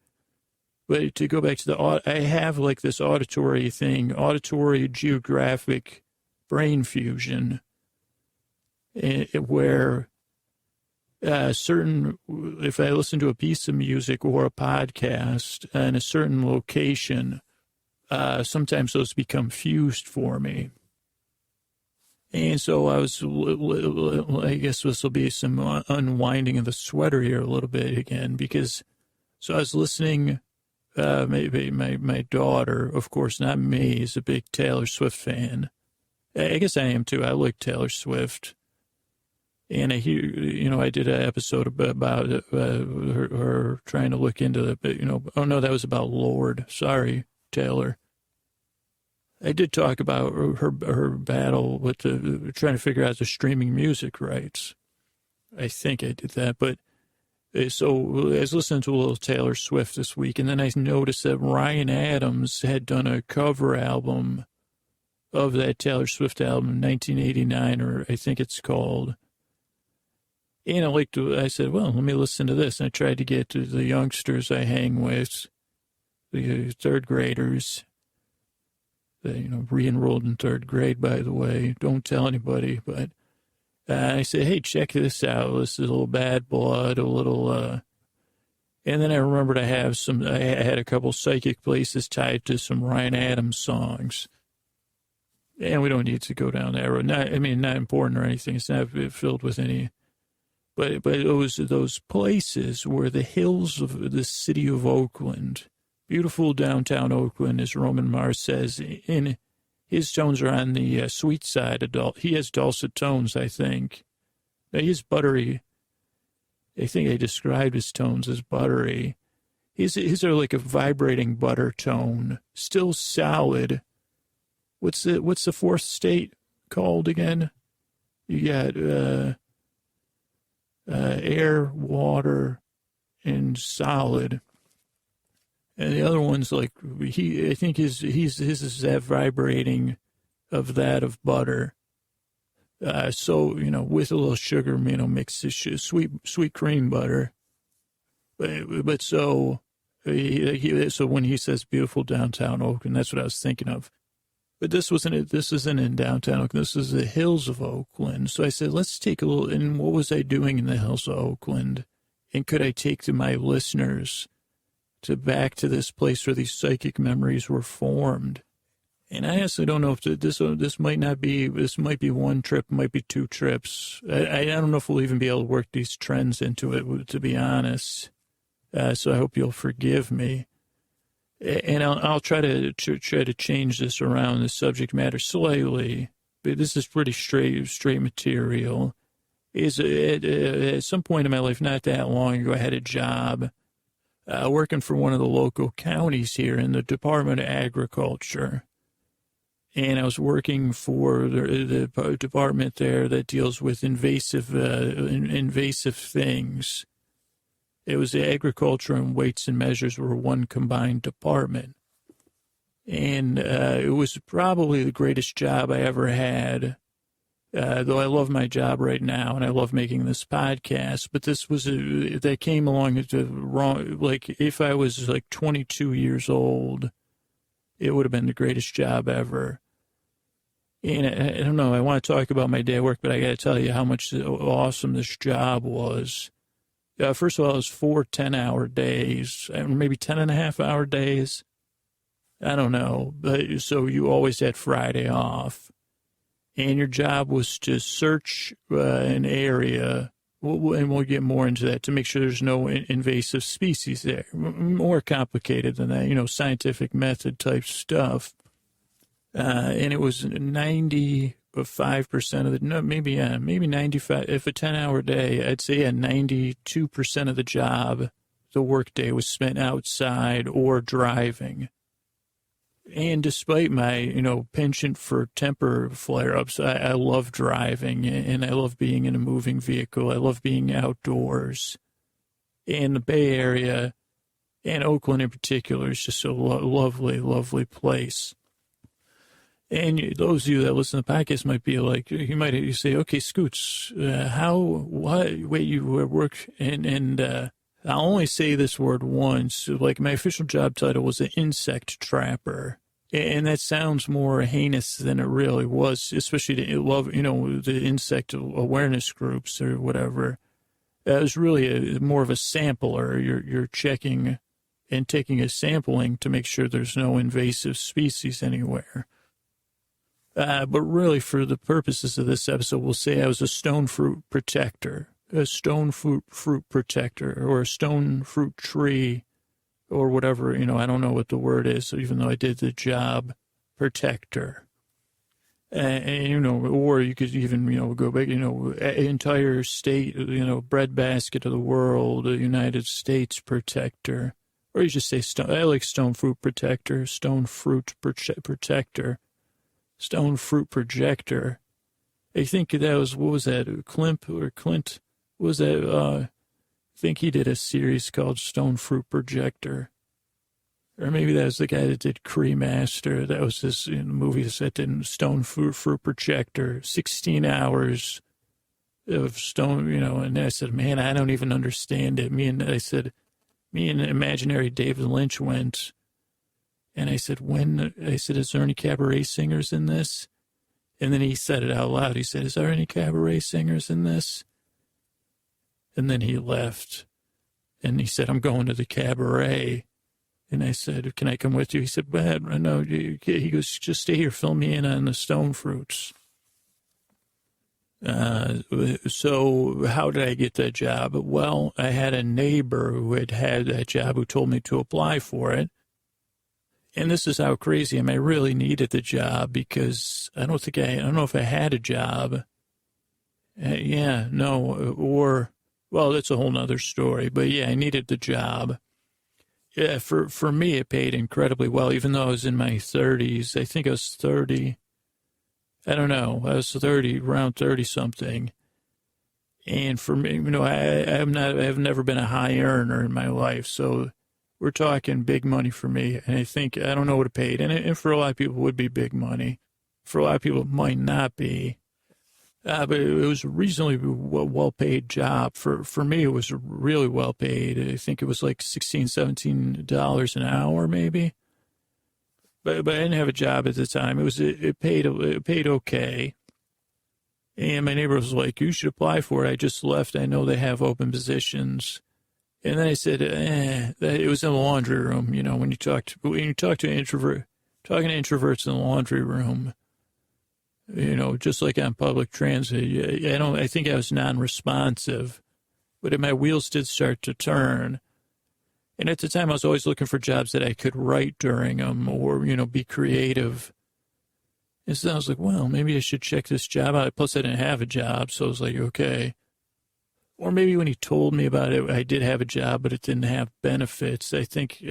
But to go back to I have this auditory thing, auditory geographic brain fusion, where if I listen to a piece of music or a podcast in a certain location, sometimes those become fused for me. And so I guess this will be some unwinding of the sweater here a little bit again, so I was listening, maybe my daughter, of course, not me, is a big Taylor Swift fan. I guess I am too. I like Taylor Swift. And I hear, I did an episode about her trying to look into oh no, that was about Lorde. Sorry, Taylor. I did talk about her battle with trying to figure out the streaming music rights. I think I did that. But so I was listening to a little Taylor Swift this week, and then I noticed that Ryan Adams had done a cover album of that Taylor Swift album, 1989, or I think it's called. And I said, well, let me listen to this. And I tried to get to the youngsters I hang with, the third graders. They, re-enrolled in third grade, by the way. Don't tell anybody. But I said, hey, check this out. This is a little Bad Blood, a little. And then I remembered I had a couple psychic places tied to some Ryan Adams songs. And we don't need to go down that road. Not important or anything. It's not filled with any. But it was those places where the hills of the city of Oakland, beautiful downtown Oakland, as Roman Mars says, in his tones are on the sweet side. He has dulcet tones, I think. Now, he's buttery. I think I described his tones as buttery. His are like a vibrating butter tone, still solid. What's the fourth state called again? You got air, water, and solid. And the other one's like I think his is that vibrating of butter. So with a little sugar, mixed sweet cream butter. But so when he says beautiful downtown Oakland, that's what I was thinking of. But this isn't in downtown Oakland. This is the hills of Oakland. So I said, let's take a little. And what was I doing in the hills of Oakland? And could I take to my listeners back to this place where these psychic memories were formed? And I honestly don't know if this might be one trip, might be two trips. I don't know if we'll even be able to work these trends into it, to be honest. So I hope you'll forgive me. And I'll try to change this around, the subject matter slightly. But this is pretty straight material. At some point in my life, not that long ago, I had a job working for one of the local counties here in the Department of Agriculture. And I was working for the department there that deals with invasive things. It was the agriculture and weights and measures were one combined department. And it was probably the greatest job I ever had, though I love my job right now and I love making this podcast. But this was that came along at the wrong, like if I was like 22 years old, it would have been the greatest job ever. And I don't know, I want to talk about my day at work, but I got to tell you how much awesome this job was. First of all, it was 4 10-hour days, maybe 10.5-hour days. I don't know. But so you always had Friday off. And your job was to search an area, and we'll get more into that, to make sure there's no invasive species there. More complicated than that, scientific method type stuff. And it was 95% of maybe 95. If a 10-hour day, I'd say 92% of the job, the work day, was spent outside or driving. And despite my, penchant for temper flare-ups, I love driving and I love being in a moving vehicle. I love being outdoors. And the Bay Area and Oakland in particular is just a lovely, lovely place. And those of you that listen to the podcast might be like, you say, okay, Scoots, wait, you work, and I'll only say this word once. Like, my official job title was an insect trapper. And that sounds more heinous than it really was, especially the insect awareness groups or whatever. It was really more of a sampler. You're checking and taking a sampling to make sure there's no invasive species anywhere. But really, for the purposes of this episode, we'll say I was a stone fruit protector, or a stone fruit tree, or whatever, I don't know what the word is, even though I did the job, protector. And or you could even, go back, entire state, breadbasket of the world, the United States protector. Or you just say, I like stone fruit protector, stone fruit protector. Stone fruit projector. I think that was, what was that, Clint? What was that? I think he did a series called Stone Fruit Projector. Or maybe that was the guy that did Cremaster. That was his movie that did Stone Fruit Projector. 16 hours of stone, and I said, man, I don't even understand it. Me and imaginary David Lynch went. And I said, is there any cabaret singers in this? And then he said it out loud. He said, is there any cabaret singers in this? And then he left. And he said, I'm going to the cabaret. And I said, can I come with you? He said, no. He goes, just stay here. Fill me in on the stone fruits. So how did I get that job? Well, I had a neighbor who had that job who told me to apply for it. And this is how crazy I am. I really needed the job because I don't know if I had a job. Well, that's a whole nother story. But yeah, I needed the job. Yeah, for me, it paid incredibly well, even though I was in my 30s. I think I was 30. I don't know. I was 30, around 30 something. And for me, I've never been a high earner in my life. So we're talking big money for me. And I don't know what it paid. And for a lot of people, it would be big money. For a lot of people, it might not be. But it was a reasonably well-paid job. For me, it was really well-paid. I think it was like $16, $17 an hour, maybe. But I didn't have a job at the time. It paid okay. And my neighbor was like, "You should apply for it. I just left. I know they have open positions." And then I said, it was in the laundry room. You know, when you talk to an introvert, talking to introverts in the laundry room. You know, just like on public transit, I think I was non-responsive, but my wheels did start to turn. And at the time, I was always looking for jobs that I could write during them or, be creative. And so I was like, well, maybe I should check this job out. Plus, I didn't have a job, so I was like, okay. Or maybe when he told me about it, I did have a job, but it didn't have benefits. I think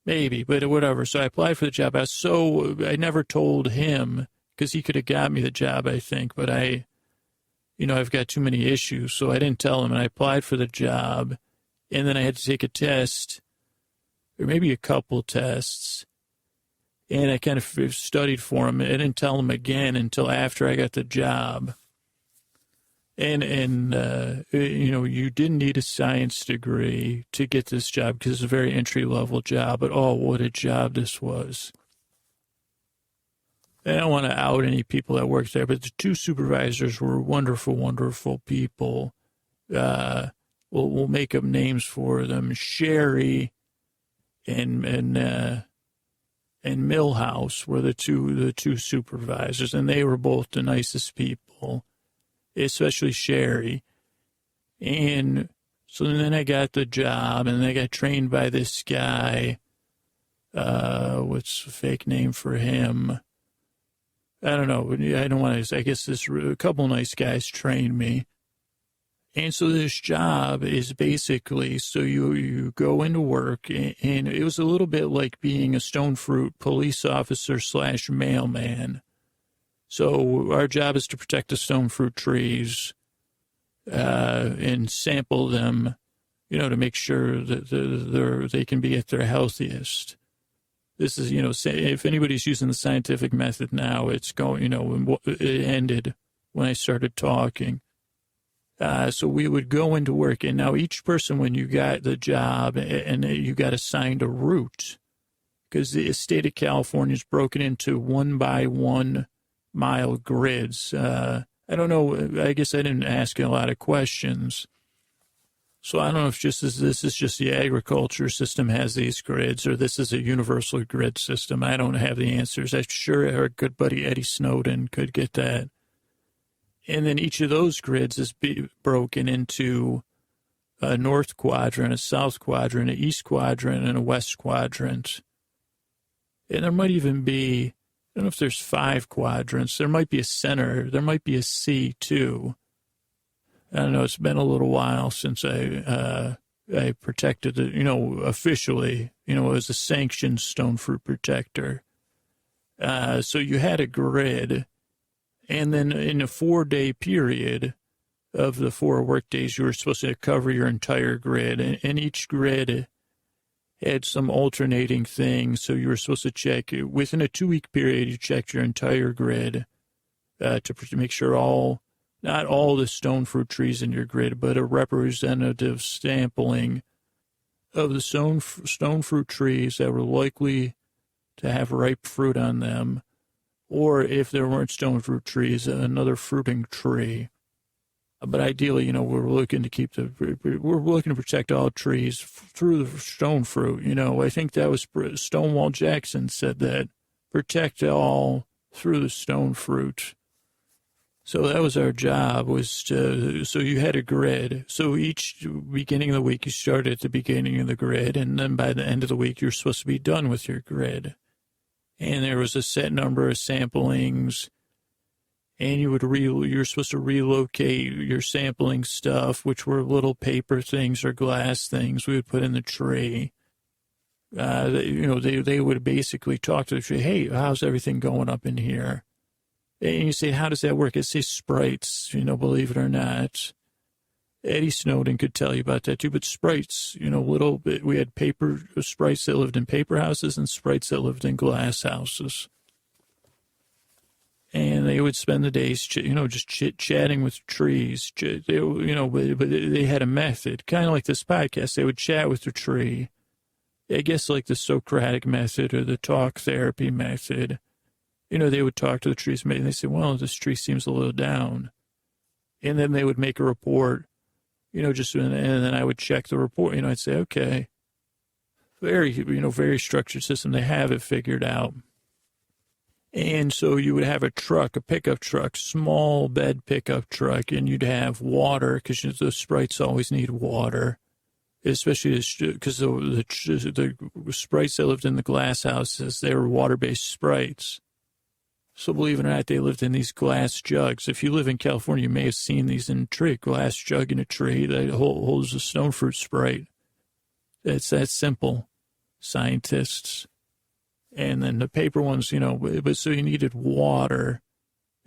maybe, but whatever. So I applied for the job. I never told him, because he could have got me the job, I think, but I've got too many issues, so I didn't tell him, and I applied for the job, and then I had to take a test, or maybe a couple tests, and I kind of studied for him. I didn't tell him again until after I got the job, and you didn't need a science degree to get this job, because it's a very entry-level job, but oh, what a job this was. I don't want to out any people that worked there, but the two supervisors were wonderful, wonderful people. We'll make up names for them. Sherry and Millhouse were the two supervisors, and they were both the nicest people, especially Sherry. And so then I got the job, and I got trained by this guy. What's a fake name for him? I don't know. I don't want to. I guess a couple nice guys trained me. And so this job is basically, so you go into work, and it was a little bit like being a stone fruit police officer / mailman. So our job is to protect the stone fruit trees and sample them, to make sure that they can be at their healthiest. This is, if anybody's using the scientific method now, it's going, it ended when I started talking. So we would go into work, and now each person, when you got the job and you got assigned a route, because the state of California is broken into 1 by 1 mile grids. I don't know. I guess I didn't ask a lot of questions. So I don't know if this is just the agriculture system has these grids, or this is a universal grid system. I don't have the answers. I'm sure our good buddy Eddie Snowden could get that. And then each of those grids is broken into a north quadrant, a south quadrant, an east quadrant, and a west quadrant. And there might even be, I don't know if there's 5 quadrants. There might be a center. There might be a C too. I don't know. It's been a little while since I protected it, officially, as a sanctioned stone fruit protector. So you had a grid, and then in a 4-day period of the 4 work days, you were supposed to cover your entire grid, and each grid had some alternating things. So you were supposed to check within a 2-week period. You checked your entire grid to make sure not all the stone fruit trees in your grid, but a representative sampling of the stone fruit trees that were likely to have ripe fruit on them, or if there weren't stone fruit trees, another fruiting tree. But ideally, we're looking to protect all trees through the stone fruit. I think that was Stonewall Jackson said that, protect all through the stone fruit. So that was our job, so you had a grid. So each beginning of the week, you started at the beginning of the grid, and then by the end of the week, you're supposed to be done with your grid. And there was a set number of samplings, and you're supposed to relocate your sampling stuff, which were little paper things or glass things we would put in the tree. They would basically talk to the tree. Hey, how's everything going up in here? And you say, how does that work? It says sprites, believe it or not. Eddie Snowden could tell you about that too, but sprites, little bit, we had paper sprites that lived in paper houses and sprites that lived in glass houses. And they would spend the days, just chit-chatting with trees. But they had a method, kind of like this podcast. They would chat with the tree. I guess like the Socratic method or the talk therapy method. They would talk to the trees and they say, well, this tree seems a little down. And then they would make a report, and then I would check the report. I'd say, okay, very structured system. They have it figured out. And so you would have a pickup truck, small bed pickup truck, and you'd have water because the sprites always need water, especially because the sprites that lived in the glass houses, they were water-based sprites. So believe it or not, they lived in these glass jugs. If you live in California, you may have seen these in a tree, glass jug in a tree that holds a stone fruit sprite. It's that simple, scientists. And then the paper ones, but so you needed water,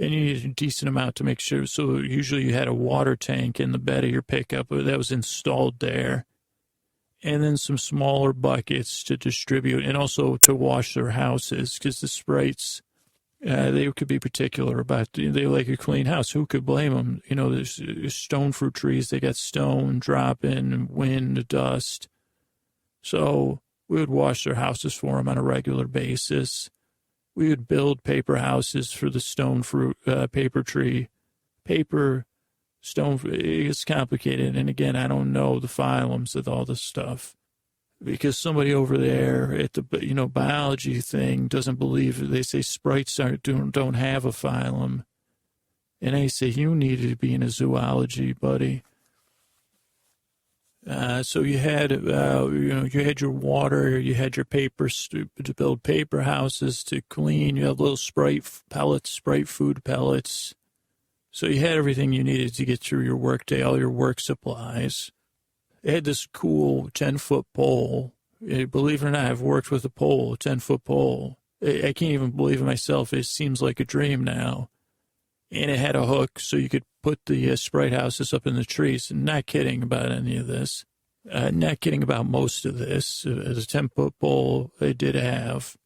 and you needed a decent amount to make sure. So usually you had a water tank in the bed of your pickup that was installed there, and then some smaller buckets to distribute and also to wash their houses because the sprites, they could be particular about, they like a clean house. Who could blame them? There's stone fruit trees, they got stone dropping, wind, dust. So we would wash their houses for them on a regular basis. We would build paper houses for the stone fruit, paper tree, stone. It's complicated. And again, I don't know the phylums of all this stuff because somebody over there at the, biology thing doesn't believe. They say sprites don't have a phylum. And I say, you need to be in a zoology, buddy. So you had, you had your water, you had your paper to build paper houses, to clean, you had little sprite food pellets. So you had everything you needed to get through your workday, all your work supplies. It had this cool 10-foot pole. Believe it or not, I've worked with a 10-foot pole. I can't even believe it myself. It seems like a dream now. And it had a hook so you could put the sprite houses up in the trees. Not kidding about any of this. Not kidding about most of this. As a 10-foot pole, they did have.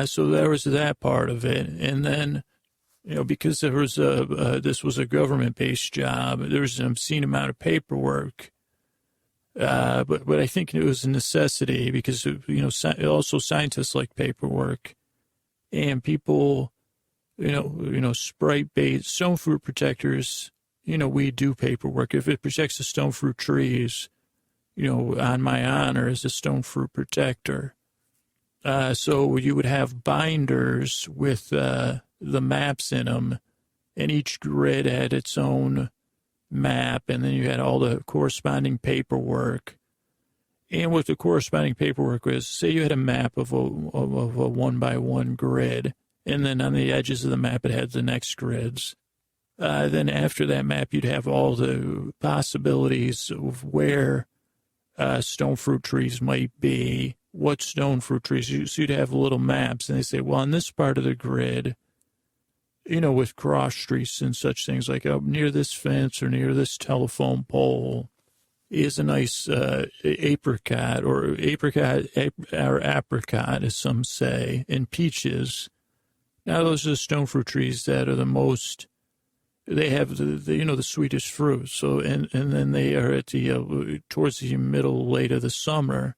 So there was that part of it. And then, because there was this was a government-based job, there was an obscene amount of paperwork. But I think it was a necessity because, also scientists like paperwork. And people, sprite-based stone fruit protectors, we do paperwork. If it protects the stone fruit trees, on my honor as a stone fruit protector. So you would have binders with the maps in them, and each grid had its own map, and then you had all the corresponding paperwork. And what the corresponding paperwork was, say you had a map of a 1-by-1 grid, and then on the edges of the map, it had the next grids. Then after that map, you'd have all the possibilities of where stone fruit trees might be, what stone fruit trees. So you'd have little maps, and they say, well, on this part of the grid, with cross streets and such things, like near this fence or near this telephone pole is a nice apricot, or apricot, as some say, and peaches. Now, those are the stone fruit trees that are the most, they have the sweetest fruit. So, and then they are at the, towards the middle, late of the summer.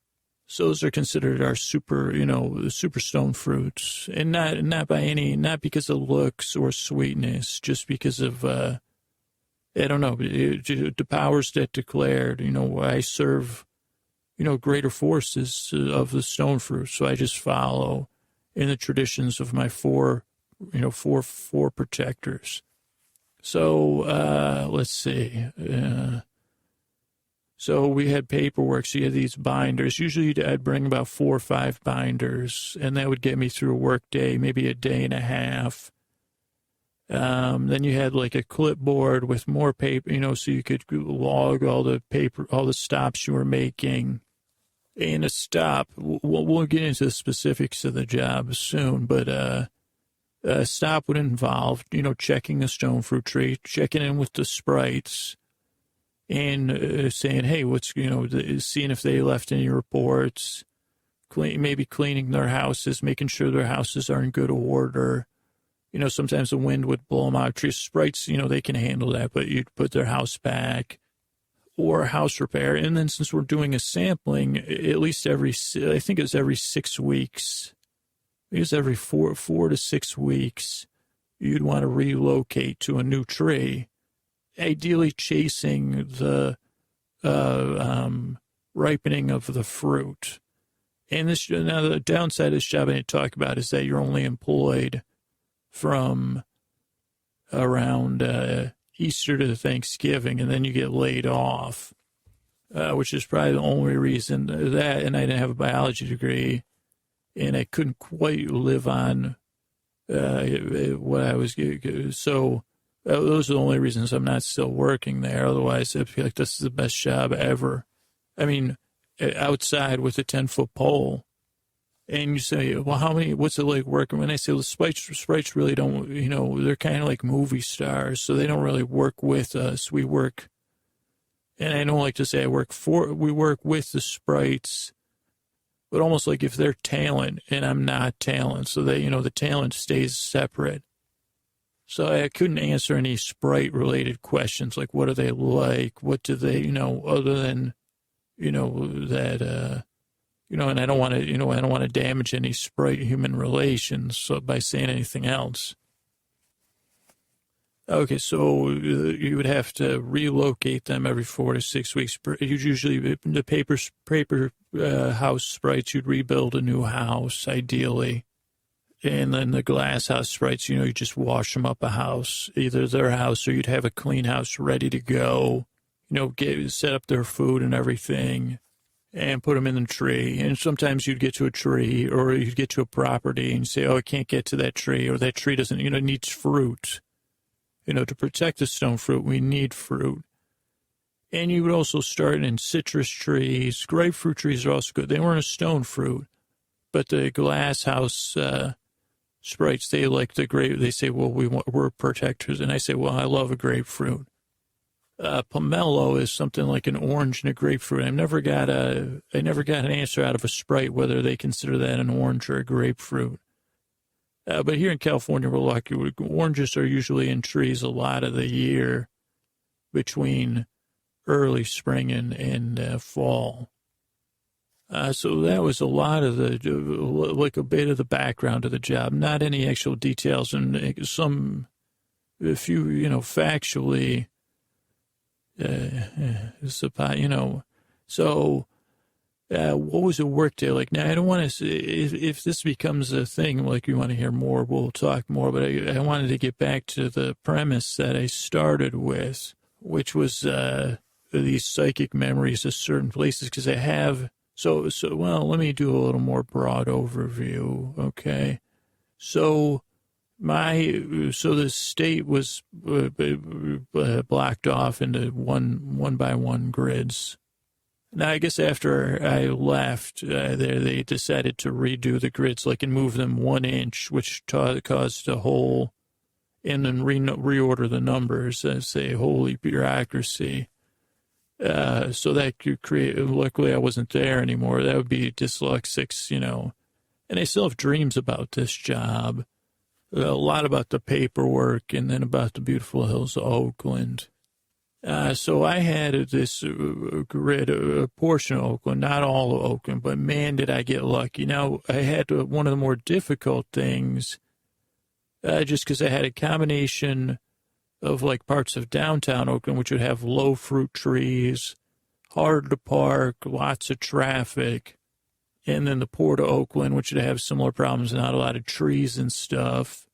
So those are considered our super, the super stone fruits. And not because of looks or sweetness, just because of, I don't know, the powers that declared, I serve, greater forces of the stone fruit. So I just follow in the traditions of my four protectors. So, let's see. So we had paperwork. So you had these binders. Usually I'd bring about 4 or 5 binders, and that would get me through a work day, maybe a day and a half. Then you had like a clipboard with more paper, so you could log all the paper, all the stops you were making. And a stop, we'll get into the specifics of the job soon, but a stop would involve, checking a stone fruit tree, checking in with the sprites, and saying, hey, seeing if they left any reports, maybe cleaning their houses, making sure their houses are in good order. Sometimes the wind would blow them out. Tree sprites, they can handle that, but you'd put their house back or house repair. And then since we're doing a sampling, at least I think it's every 6 weeks, it's every 4 to 6 weeks, you'd want to relocate to a new tree, ideally chasing the ripening of the fruit. And now the downside of this job I didn't talk about is that you're only employed from around Easter to Thanksgiving, and then you get laid off, which is probably the only reason that, and I didn't have a biology degree, and I couldn't quite live on what I was, so those are the only reasons I'm not still working there. Otherwise, I feel like this is the best job ever. I mean, outside with a 10-foot pole. And you say, well, what's it like working? When I say, well, the sprites really don't, they're kind of like movie stars, so they don't really work with us. We work, and I don't like to say we work with the sprites, but almost like if they're talent and I'm not talent. So they, the talent stays separate. So I couldn't answer any sprite related questions like what are they like? What do they, other than, that, and I don't want to damage any sprite human relations by saying anything else. Okay, so you would have to relocate them every 4 to 6 weeks. Usually the paper house sprites, you'd rebuild a new house, ideally. And then the glass house sprites, you just wash them up a house, either their house or you'd have a clean house ready to go, set up their food and everything. And put them in the tree. And sometimes you'd get to a tree or you'd get to a property and say, oh, I can't get to that tree, or that tree doesn't, needs fruit. To protect the stone fruit, we need fruit. And you would also start in citrus trees. Grapefruit trees are also good. They weren't a stone fruit, but the glass house sprites, they like the grape. They say, well, we're protectors. And I say, well, I love a grapefruit. Pomelo is something like an orange and a grapefruit. I never got an answer out of a sprite whether they consider that an orange or a grapefruit. But here in California, we're lucky. Oranges are usually in trees a lot of the year between early spring and fall. So that was a lot of like a bit of the background of the job. Not any actual details, and a few, factually. What was a work day like? Now, I don't want to, if this becomes a thing, like you want to hear more, we'll talk more, but I wanted to get back to the premise that I started with, which was these psychic memories of certain places, because I have, well, let me do a little more broad overview, okay? So the state was blocked off into one by one grids. Now, I guess after I left they decided to redo the grids, and move them 1 inch, which caused a hole, and then reorder the numbers. Say, holy bureaucracy. So that could create, luckily I wasn't there anymore. That would be dyslexics, and I still have dreams about this job. A lot about the paperwork, and then about the beautiful hills of Oakland. So I had this grid, a portion of Oakland, not all of Oakland, but man, did I get lucky. Now, I had one of the more difficult things, just because I had a combination of parts of downtown Oakland, which would have low fruit trees, hard to park, lots of traffic. And then the Port of Oakland, which would have similar problems, not a lot of trees and stuff.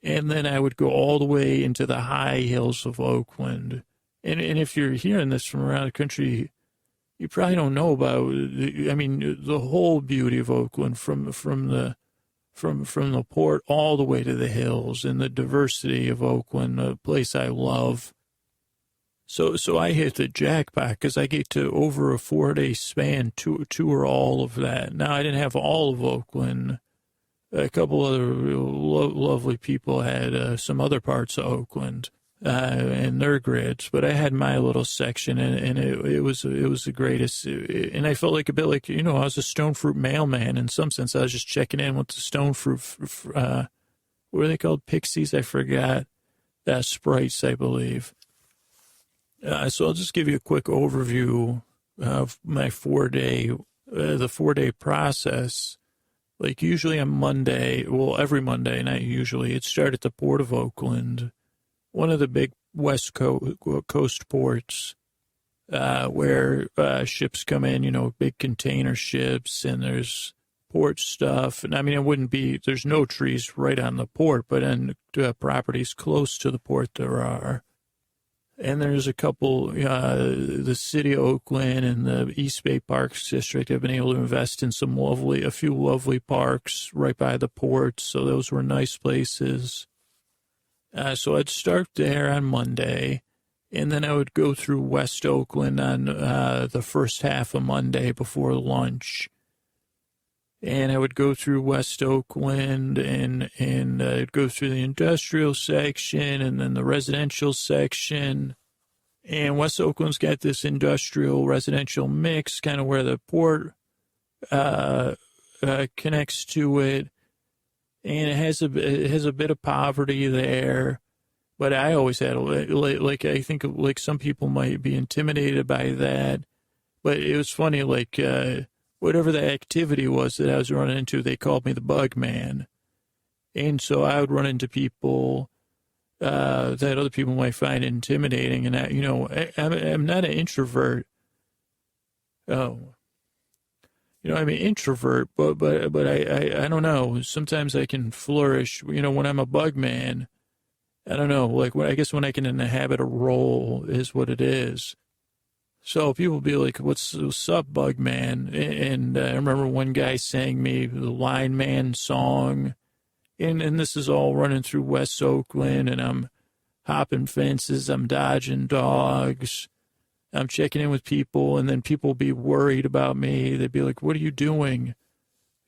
And then I would go all the way into the high hills of Oakland. And if you're hearing this from around the country, you probably don't know about, the whole beauty of Oakland from the port all the way to the hills, and the diversity of Oakland, a place I love. So I hit the jackpot because I get to, over a 4-day span, tour all of that. Now, I didn't have all of Oakland. A couple other lovely people had some other parts of Oakland and their grids, but I had my little section, and it was the greatest. And I felt like a bit like, I was a stone fruit mailman in some sense. I was just checking in with the stone fruit, what are they called? Pixies? I forgot. Sprites, I believe. So I'll just give you a quick overview of my 4-day, the 4-day process. Like usually on Monday, well, every Monday, not usually, it started at the Port of Oakland, one of the big West Coast ports, where ships come in, big container ships, and there's port stuff. And I mean, there's no trees right on the port, but in properties close to the port there are. And there's a couple, the city of Oakland and the East Bay Parks District have been able to invest in a few lovely parks right by the port. So those were nice places. So I'd start there on Monday, and then I would go through West Oakland on the first half of Monday before lunch. And I would go through West Oakland and I'd go through the industrial section and then the residential section. And West Oakland's got this industrial residential mix, kind of where the port connects to it. And it has a bit of poverty there. But I always had, I think like some people might be intimidated by that. But it was funny, whatever the activity was that I was running into, they called me the bug man. And so I would run into people that other people might find intimidating. And, I'm not an introvert. I'm an introvert, but I don't know. Sometimes I can flourish, when I'm a bug man. I don't know, I guess when I can inhabit a role is what it is. So people be like, what's up, bug man? And I remember one guy sang me the Line Man song. And this is all running through West Oakland, and I'm hopping fences, I'm dodging dogs, I'm checking in with people, and then people be worried about me. They'd be like, what are you doing?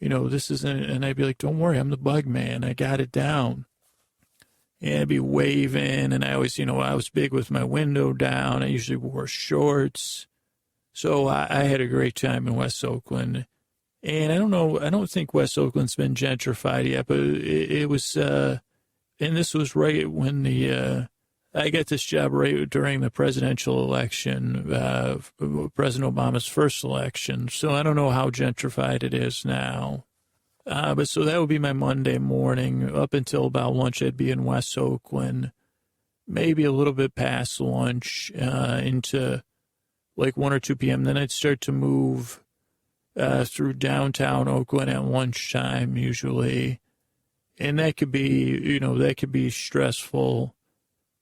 This isn't, and I'd be like, don't worry, I'm the bug man. I got it down. And I'd be waving, and I always, I was big with my window down. I usually wore shorts. So I had a great time in West Oakland. And I don't think West Oakland's been gentrified yet, but it was, and this was right when I got this job right during the presidential election, President Obama's first election. So I don't know how gentrified it is now. But so that would be my Monday morning. Up until about lunch, I'd be in West Oakland, maybe a little bit past lunch, into 1 or 2 p.m. Then I'd start to move through downtown Oakland at lunchtime usually. And that could be stressful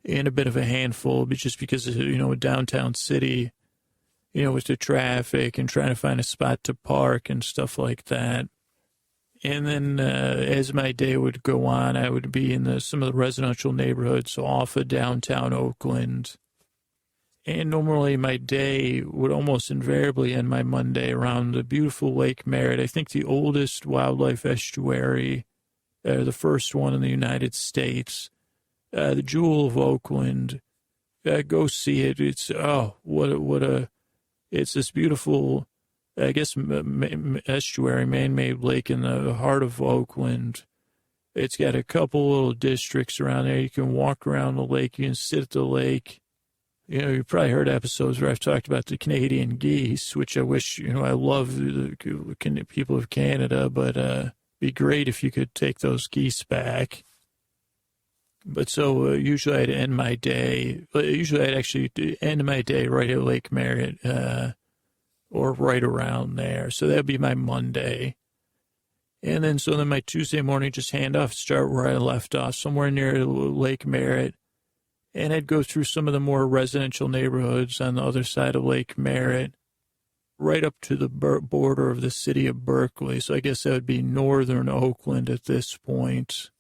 and a bit of a handful, but just because, a downtown city, with the traffic and trying to find a spot to park and stuff like that. And then as my day would go on, I would be in some of the residential neighborhoods off of downtown Oakland. And normally my day would almost invariably end my Monday around the beautiful Lake Merritt. I think the oldest wildlife estuary, the first one in the United States, the Jewel of Oakland. Go see it. It's, it's this beautiful, I guess, estuary, man-made lake in the heart of Oakland. It's got a couple little districts around there. You can walk around the lake. You can sit at the lake. You've probably heard episodes where I've talked about the Canadian geese, which I wish, I love the people of Canada, but it'd be great if you could take those geese back. But so usually I'd end my day, I'd actually end my day right at Lake Merritt, or right around there. So that'd be my Monday. And then my Tuesday morning, just hand off, start where I left off, somewhere near Lake Merritt. And I'd go through some of the more residential neighborhoods on the other side of Lake Merritt, right up to the border of the city of Berkeley. So I guess that would be northern Oakland at this point.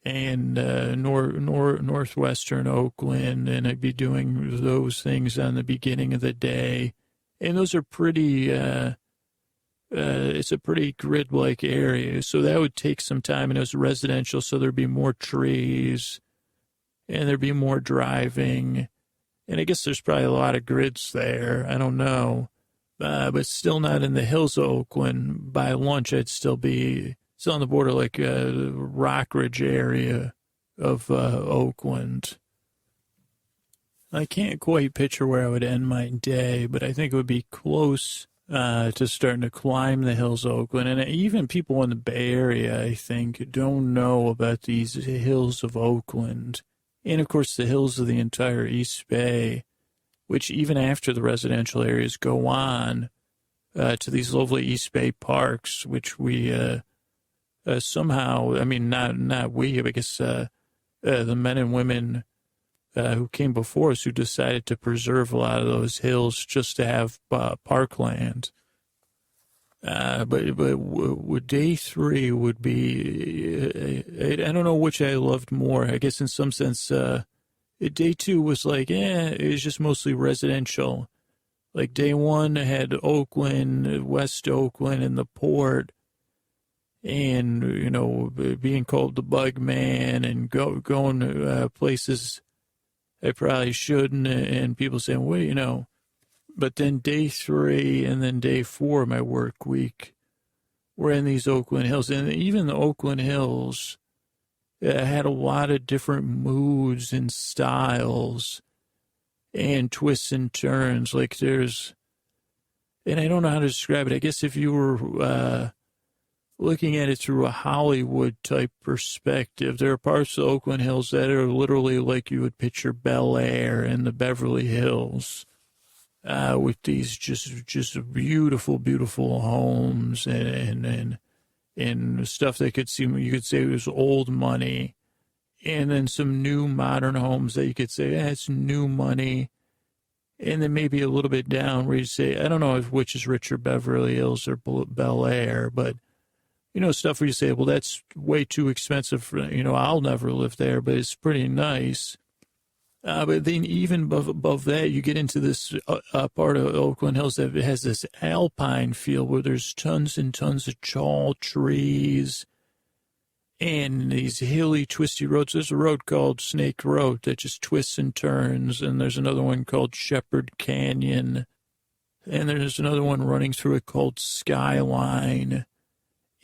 and northwestern Oakland, and I'd be doing those things on the beginning of the day. And those are pretty, it's a pretty grid-like area, so that would take some time, and it was residential, so there'd be more trees, and there'd be more driving, and I guess there's probably a lot of grids there, I don't know, but still not in the hills of Oakland. By lunch, I'd still be on the border, like Rockridge area of Oakland. I can't quite picture where I would end my day, but I think it would be close to starting to climb the hills of Oakland. And even people in the Bay Area, I think, don't know about these hills of Oakland. And, of course, the hills of the entire East Bay, which even after the residential areas go on to these lovely East Bay parks, which we somehow, I mean, not we, I guess the men and women who came before us who decided to preserve a lot of those hills just to have parkland. But day 3 would be, I don't know which I loved more. I guess in some sense, day 2 was like, it was just mostly residential. Like day 1 had Oakland, West Oakland, and the port, and, you know, being called the Bug Man, and going to places I probably shouldn't, and people saying, well, you know. But then day 3 and then day 4, my work week, we're in these Oakland Hills. And even the Oakland Hills had a lot of different moods and styles and twists and turns. Like there's, and I don't know how to describe it. I guess if you were looking at it through a Hollywood type perspective, there are parts of Oakland Hills that are literally like you would picture Bel Air and the Beverly Hills, with these just beautiful, beautiful homes and stuff that you could say was old money, and then some new modern homes that you could say it's new money, and then maybe a little bit down where you say, I don't know which is richer, Beverly Hills or Bel Air, but you know, stuff where you say, well, that's way too expensive for, you know, I'll never live there, but it's pretty nice. But then even above that, you get into this part of Oakland Hills that has this alpine feel where there's tons and tons of tall trees and these hilly, twisty roads. There's a road called Snake Road that just twists and turns, and there's another one called Shepherd Canyon, and there's another one running through it called Skyline.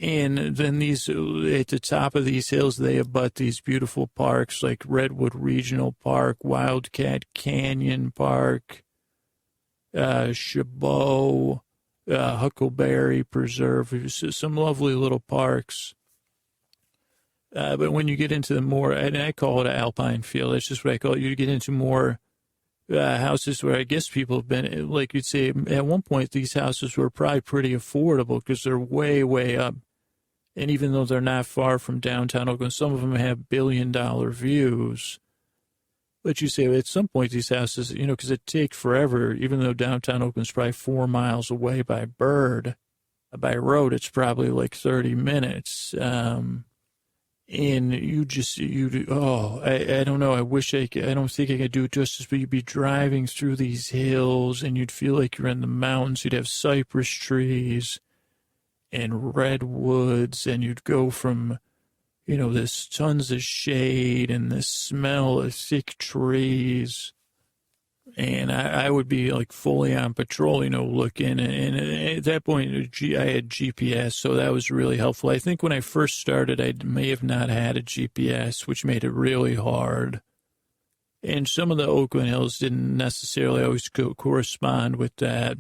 And then these, at the top of these hills, they abut these beautiful parks like Redwood Regional Park, Wildcat Canyon Park, Chabot, Huckleberry Preserve, some lovely little parks. But when you get into the more, and I call it an alpine feel, that's just what I call it. You get into more houses where I guess people have been, like you'd say, at one point, these houses were probably pretty affordable because they're way, way up. And even though they're not far from downtown Oakland, some of them have billion-dollar views. But you say, at some point, these houses, you know, because it takes forever, even though downtown Oakland's probably 4 miles away by road, it's probably like 30 minutes. And I don't know, I wish I don't think I could do it justice, but you'd be driving through these hills and you'd feel like you're in the mountains. You'd have cypress trees and redwoods, and you'd go from, you know, this tons of shade and this smell of thick trees. And I would be like fully on patrol, you know, looking. And at that point, I had GPS, so that was really helpful. I think when I first started, I may have not had a GPS, which made it really hard. And some of the Oakland Hills didn't necessarily always correspond with that.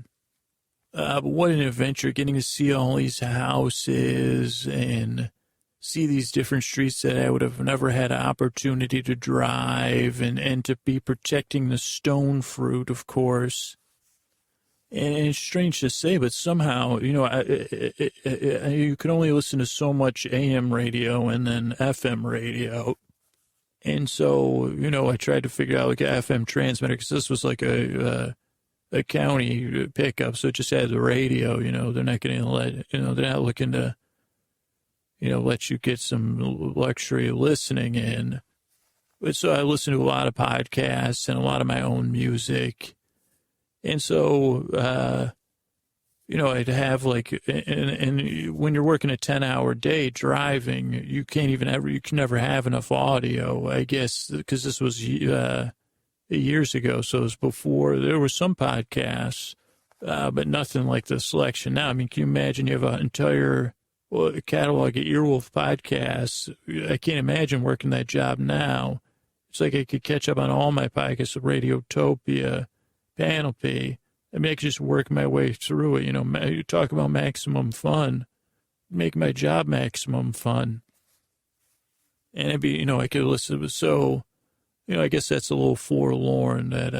But what an adventure, getting to see all these houses and see these different streets that I would have never had an opportunity to drive, and to be protecting the stone fruit, of course. And it's strange to say, but somehow, you know, you can only listen to so much AM radio and then FM radio. And so, you know, I tried to figure out like an FM transmitter, because this was like a county pickup, so it just had the radio, you know. They're not going to let, you know, they're not looking to, lets you get some luxury listening in. But so I listen to a lot of podcasts and a lot of my own music. And so, I'd have and when you're working a 10-hour day driving, you can never have enough audio, I guess, because this was years ago. So it was before there were some podcasts, but nothing like the selection now. I mean, can you imagine you have an entire catalog of Earwolf podcasts? I can't imagine working that job now. It's like I could catch up on all my podcasts, Radiotopia, Panoply. I mean, I could just work my way through it. You talk about maximum fun, make my job maximum fun. And it'd be, I could listen. So, I guess that's a little forlorn that,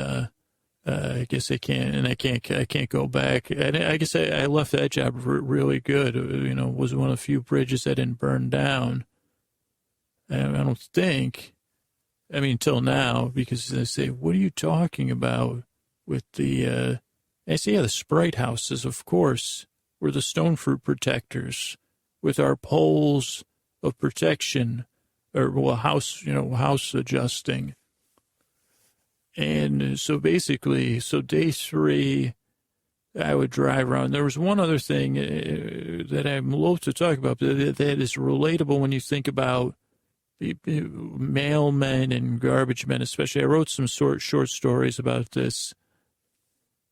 I guess I can't go back. And I guess I left that job really good. Was one of the few bridges that didn't burn down. And I don't think, till now, because they say, what are you talking about with the, I say, yeah, the Sprite houses, of course, were the stone fruit protectors with our poles of protection, or house adjusting. And so basically, day 3, I would drive around. There was one other thing that I'm loath to talk about that is relatable when you think about mailmen and garbage men, especially. I wrote some short stories about this.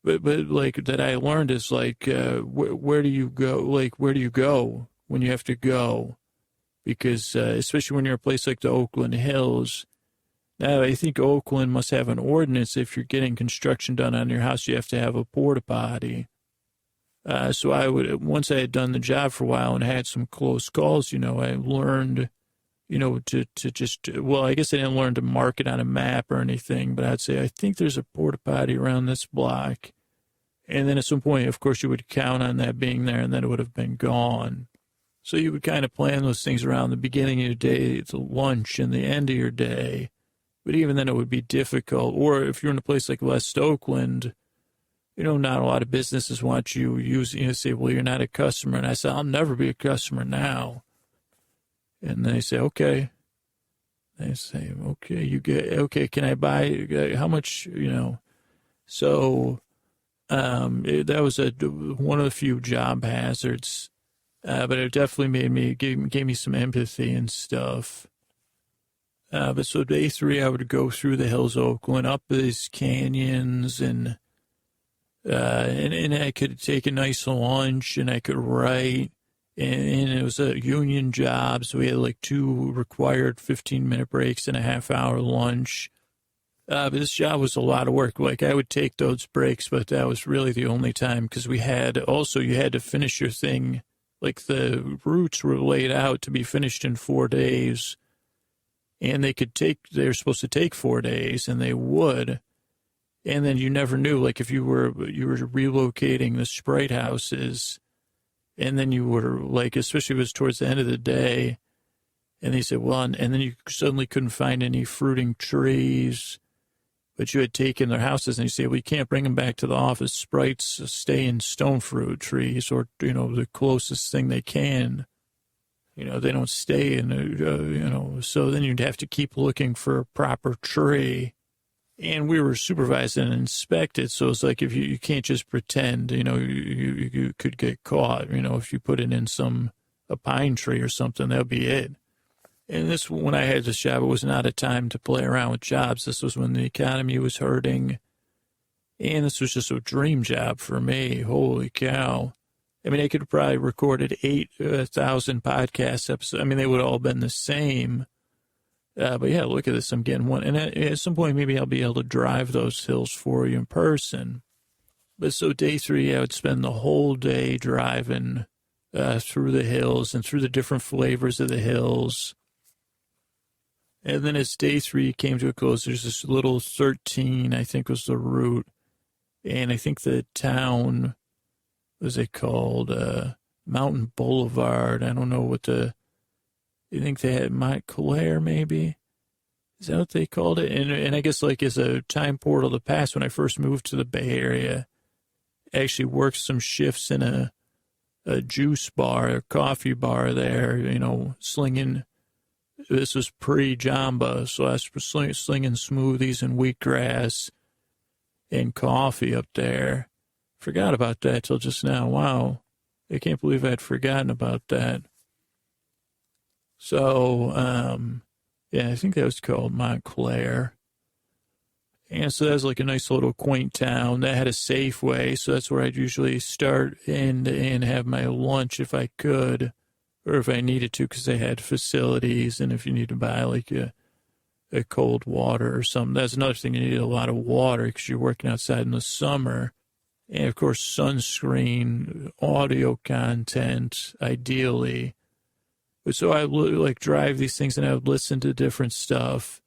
But that I learned is where do you go? Where do you go when you have to go? Because especially when you're a place like the Oakland Hills. Now, I think Oakland must have an ordinance. If you're getting construction done on your house, you have to have a porta potty. So once I had done the job for a while and had some close calls, I learned, to just, I guess I didn't learn to mark it on a map or anything, but I'd say, I think there's a porta potty around this block. And then at some point, of course, you would count on that being there, and then it would have been gone. So you would kind of plan those things around the beginning of your day, the lunch, and the end of your day. But even then, it would be difficult. Or if you're in a place like West Oakland, not a lot of businesses want you using, say, well, you're not a customer. And I say, I'll never be a customer now. And they say, okay. They say, okay, can I buy, how much, So that was one of the few job hazards. But it definitely gave me some empathy and stuff. But so day 3, I would go through the hills of Oakland, up these canyons, and I could take a nice lunch, and I could write, and it was a union job, so we had 2 required 15-minute breaks and a half-hour lunch. But this job was a lot of work. I would take those breaks, but that was really the only time, because you had to finish your thing. The routes were laid out to be finished in 4 days. And they're supposed to take 4 days, and they would. And then you never knew, if you were relocating the Sprite houses, and then you were especially if it was towards the end of the day, and they said, well, and then you suddenly couldn't find any fruiting trees, but you had taken their houses, and you say, well, you can't bring them back to the office. Sprites stay in stone fruit trees, or, the closest thing they can. They don't stay in, so then you'd have to keep looking for a proper tree. And we were supervised and inspected, so it's if you can't just pretend, you could get caught, if you put it in a pine tree or something, that'll be it. And when I had this job, it was not a time to play around with jobs. This was when the economy was hurting, and this was just a dream job for me. Holy cow. I could have probably recorded 8,000 podcast episodes. They would have all been the same. But yeah, look at this. I'm getting one. And at some point, maybe I'll be able to drive those hills for you in person. But so day 3, I would spend the whole day driving through the hills and through the different flavors of the hills. And then as day 3 came to a close, there's this little 13, I think was the route. And I think the town, what was it called? Mountain Boulevard. I don't know you think they had Montclair, maybe? Is that what they called it? And I guess as a time portal to pass, when I first moved to the Bay Area, I actually worked some shifts in a a juice bar, a coffee bar there, slinging. This was pre-Jamba, so I was slinging smoothies and wheatgrass and coffee up there. Forgot about that till just now. Wow. I can't believe I'd forgotten about that. So, I think that was called Montclair. And so that was like a nice little quaint town that had a Safeway. So that's where I'd usually start and have my lunch if I could, or if I needed to, because they had facilities. And if you need to buy like a cold water or something, that's another thing. You need a lot of water because you're working outside in the summer. And of course, sunscreen, audio content, ideally. But so I would like drive these things and I would listen to different stuff.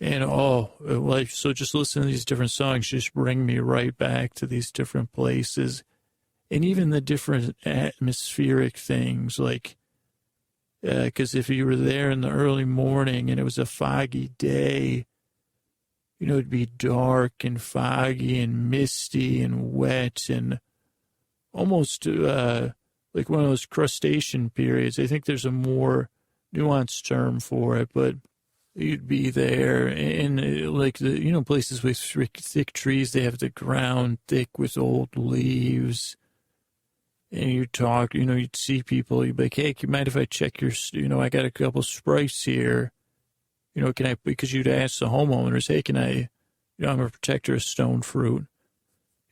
And so just listening to these different songs just bring me right back to these different places. And even the different atmospheric things, like, because if you were there in the early morning and it was a foggy day, it'd be dark and foggy and misty and wet and almost like one of those crustacean periods. I think there's a more nuanced term for it, but you'd be there in like the, places with thick trees, they have the ground thick with old leaves. And you talk, you'd see people, you'd be like, hey, you mind if I check your, I got a couple Sprites here. Can I, because you'd ask the homeowners, hey, can I, I'm a protector of stone fruit.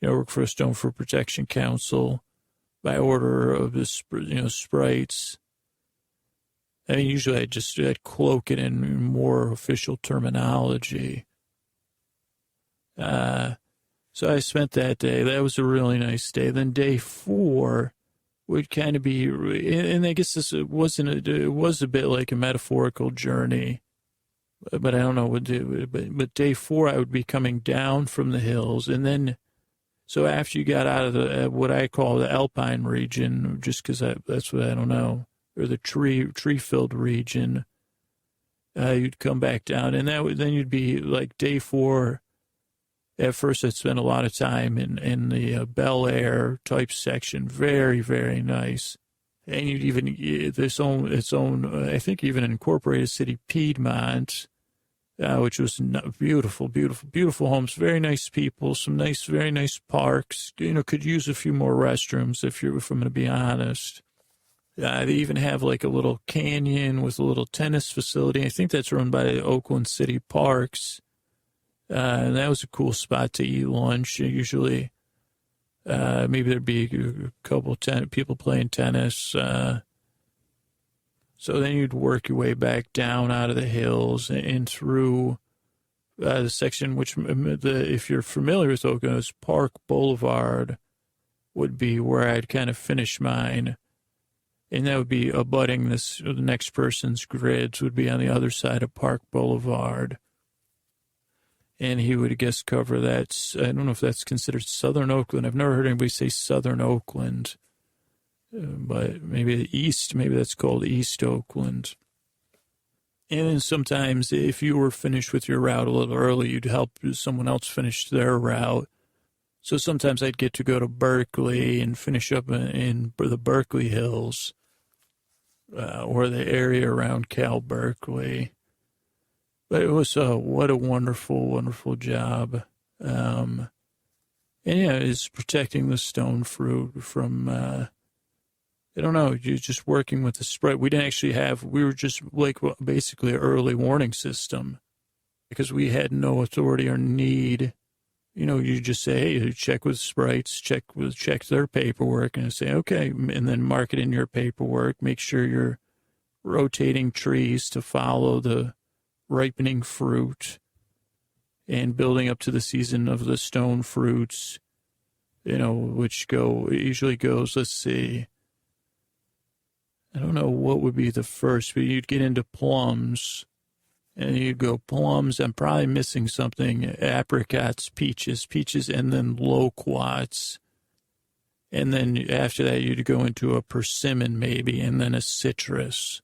I work for a Stone Fruit Protection Council by order of the, Sprites. I mean, usually I'd cloak it in more official terminology. So I spent that day. That was a really nice day. Then day 4 would kind of be, and I guess it was a bit like a metaphorical journey, but I don't know what to do. But day 4, I would be coming down from the hills. And then, so after you got out of the, what I call the alpine region, just because that's what I don't know, or the tree-filled region, you'd come back down. And then you'd be like day 4. At first, I'd spend a lot of time in the Bel Air type section. Very, very nice. And you'd even, its own, I think even incorporated city, Piedmont, which was beautiful, beautiful, beautiful homes. Very nice people, some nice, very nice parks. Could use a few more restrooms if I'm going to be honest. They even have like a little canyon with a little tennis facility. I think that's run by the Oakland City Parks. And that was a cool spot to eat lunch. Usually, maybe there'd be a couple people playing tennis. So then you'd work your way back down out of the hills and through the section, which, if you're familiar with Oakland, Park Boulevard would be where I'd kind of finish mine. And that would be abutting the next person's grids would be on the other side of Park Boulevard. And he would, I guess, cover that. I don't know if that's considered Southern Oakland. I've never heard anybody say Southern Oakland. But maybe the East, maybe that's called East Oakland. And then sometimes if you were finished with your route a little early, you'd help someone else finish their route. So sometimes I'd get to go to Berkeley and finish up in the Berkeley Hills or the area around Cal Berkeley. But it was what a wonderful, wonderful job. And yeah, it's protecting the stone fruit from, I don't know, you're just working with the Sprite. We didn't actually we were just like basically an early warning system because we had no authority or need. You just say, hey, check with Sprites, check their paperwork and say, okay, and then mark it in your paperwork. Make sure you're rotating trees to follow the ripening fruit and building up to the season of the stone fruits, which usually goes, let's see, I don't know what would be the first, but you'd get into plums and you'd go plums. I'm probably missing something, apricots, peaches, and then loquats. And then after that, you'd go into a persimmon maybe, and then a citrus.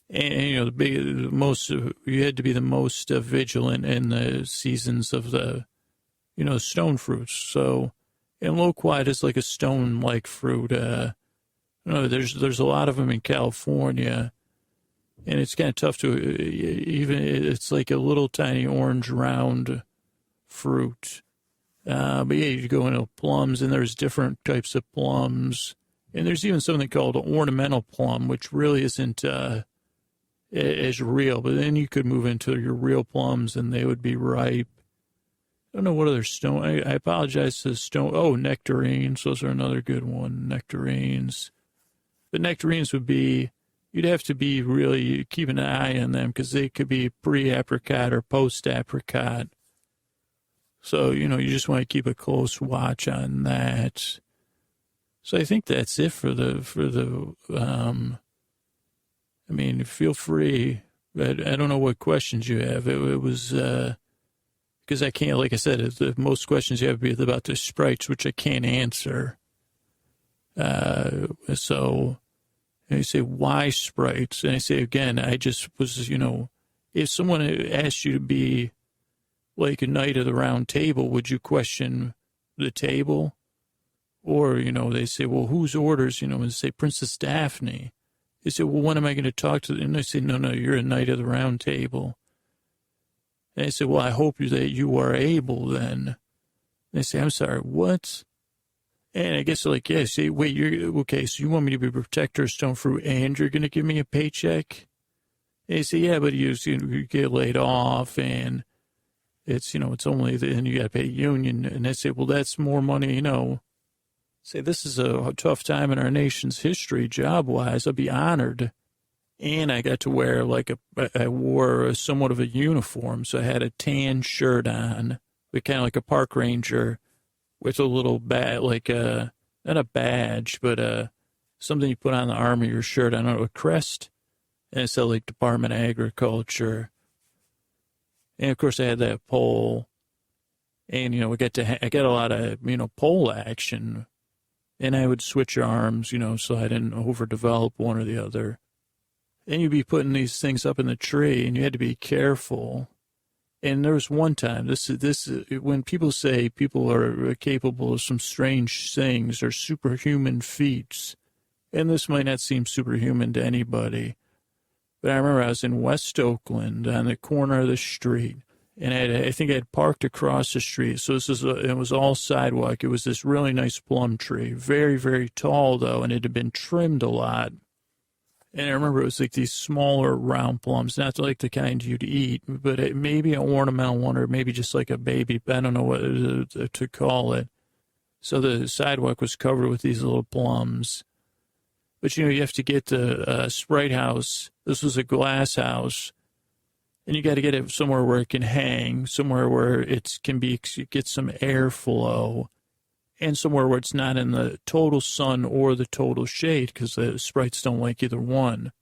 And, you had to be the most vigilant in the seasons of the, stone fruits. So, And loquat is like a stone-like fruit. No, there's a lot of them in California, and it's kind of tough to even. It's like a little tiny orange round fruit. But yeah, you go into plums, and there's different types of plums, and there's even something called an ornamental plum, which really isn't as real. But then you could move into your real plums, and they would be ripe. I don't know what other stone. I apologize to stone. Oh, nectarines. Those are another good one. Nectarines. But nectarines would be, you'd have to be really keep an eye on them because they could be pre-apricot or post-apricot. So, you just want to keep a close watch on that. So I think that's it for the I mean, feel free. I don't know what questions you have. It was, because I can't, like I said, most questions you have be about the sprites, which I can't answer. So and you say, why sprites? And I say, again, I just was, if someone asked you to be like a knight of the round table, would you question the table? Or, they say, well, whose orders, and they say, Princess Daphne. They say, well, when am I going to talk to them? And they say, no, you're a knight of the round table. And I say, well, I hope that you are able then. And they say, I'm sorry, what? And I guess they're like, yeah, say, wait, okay, so you want me to be protector of stone fruit and you're going to give me a paycheck? And they say, yeah, but you get laid off and it's, it's only, then you got to pay union. And they say, well, that's more money, Say, this is a tough time in our nation's history, job-wise. I'd be honored. And I got to wear, I wore somewhat of a uniform. So I had a tan shirt on, but kind of like a park ranger with a little badge, not a badge, but something you put on the arm of your shirt. I don't know, a crest. And it said, Department of Agriculture. And, of course, I had that pole. And, I got a lot of, pole action. And I would switch arms, so I didn't overdevelop one or the other. And you'd be putting these things up in the tree, and you had to be careful. And there was one time, this when people say people are capable of some strange things or superhuman feats, and this might not seem superhuman to anybody, but I remember I was in West Oakland on the corner of the street, and I think I had parked across the street. So it was all sidewalk. It was this really nice plum tree, very, very tall though, and it had been trimmed a lot. And I remember it was like these smaller round plums, not like the kind you'd eat, but maybe an ornamental one or maybe just like a baby. I don't know what to call it. So the sidewalk was covered with these little plums. But, you have to get the Sprite house. This was a glass house. And you got to get it somewhere where it can hang, somewhere where it can get some airflow, and somewhere where it's not in the total sun or the total shade, because the sprites don't like either one.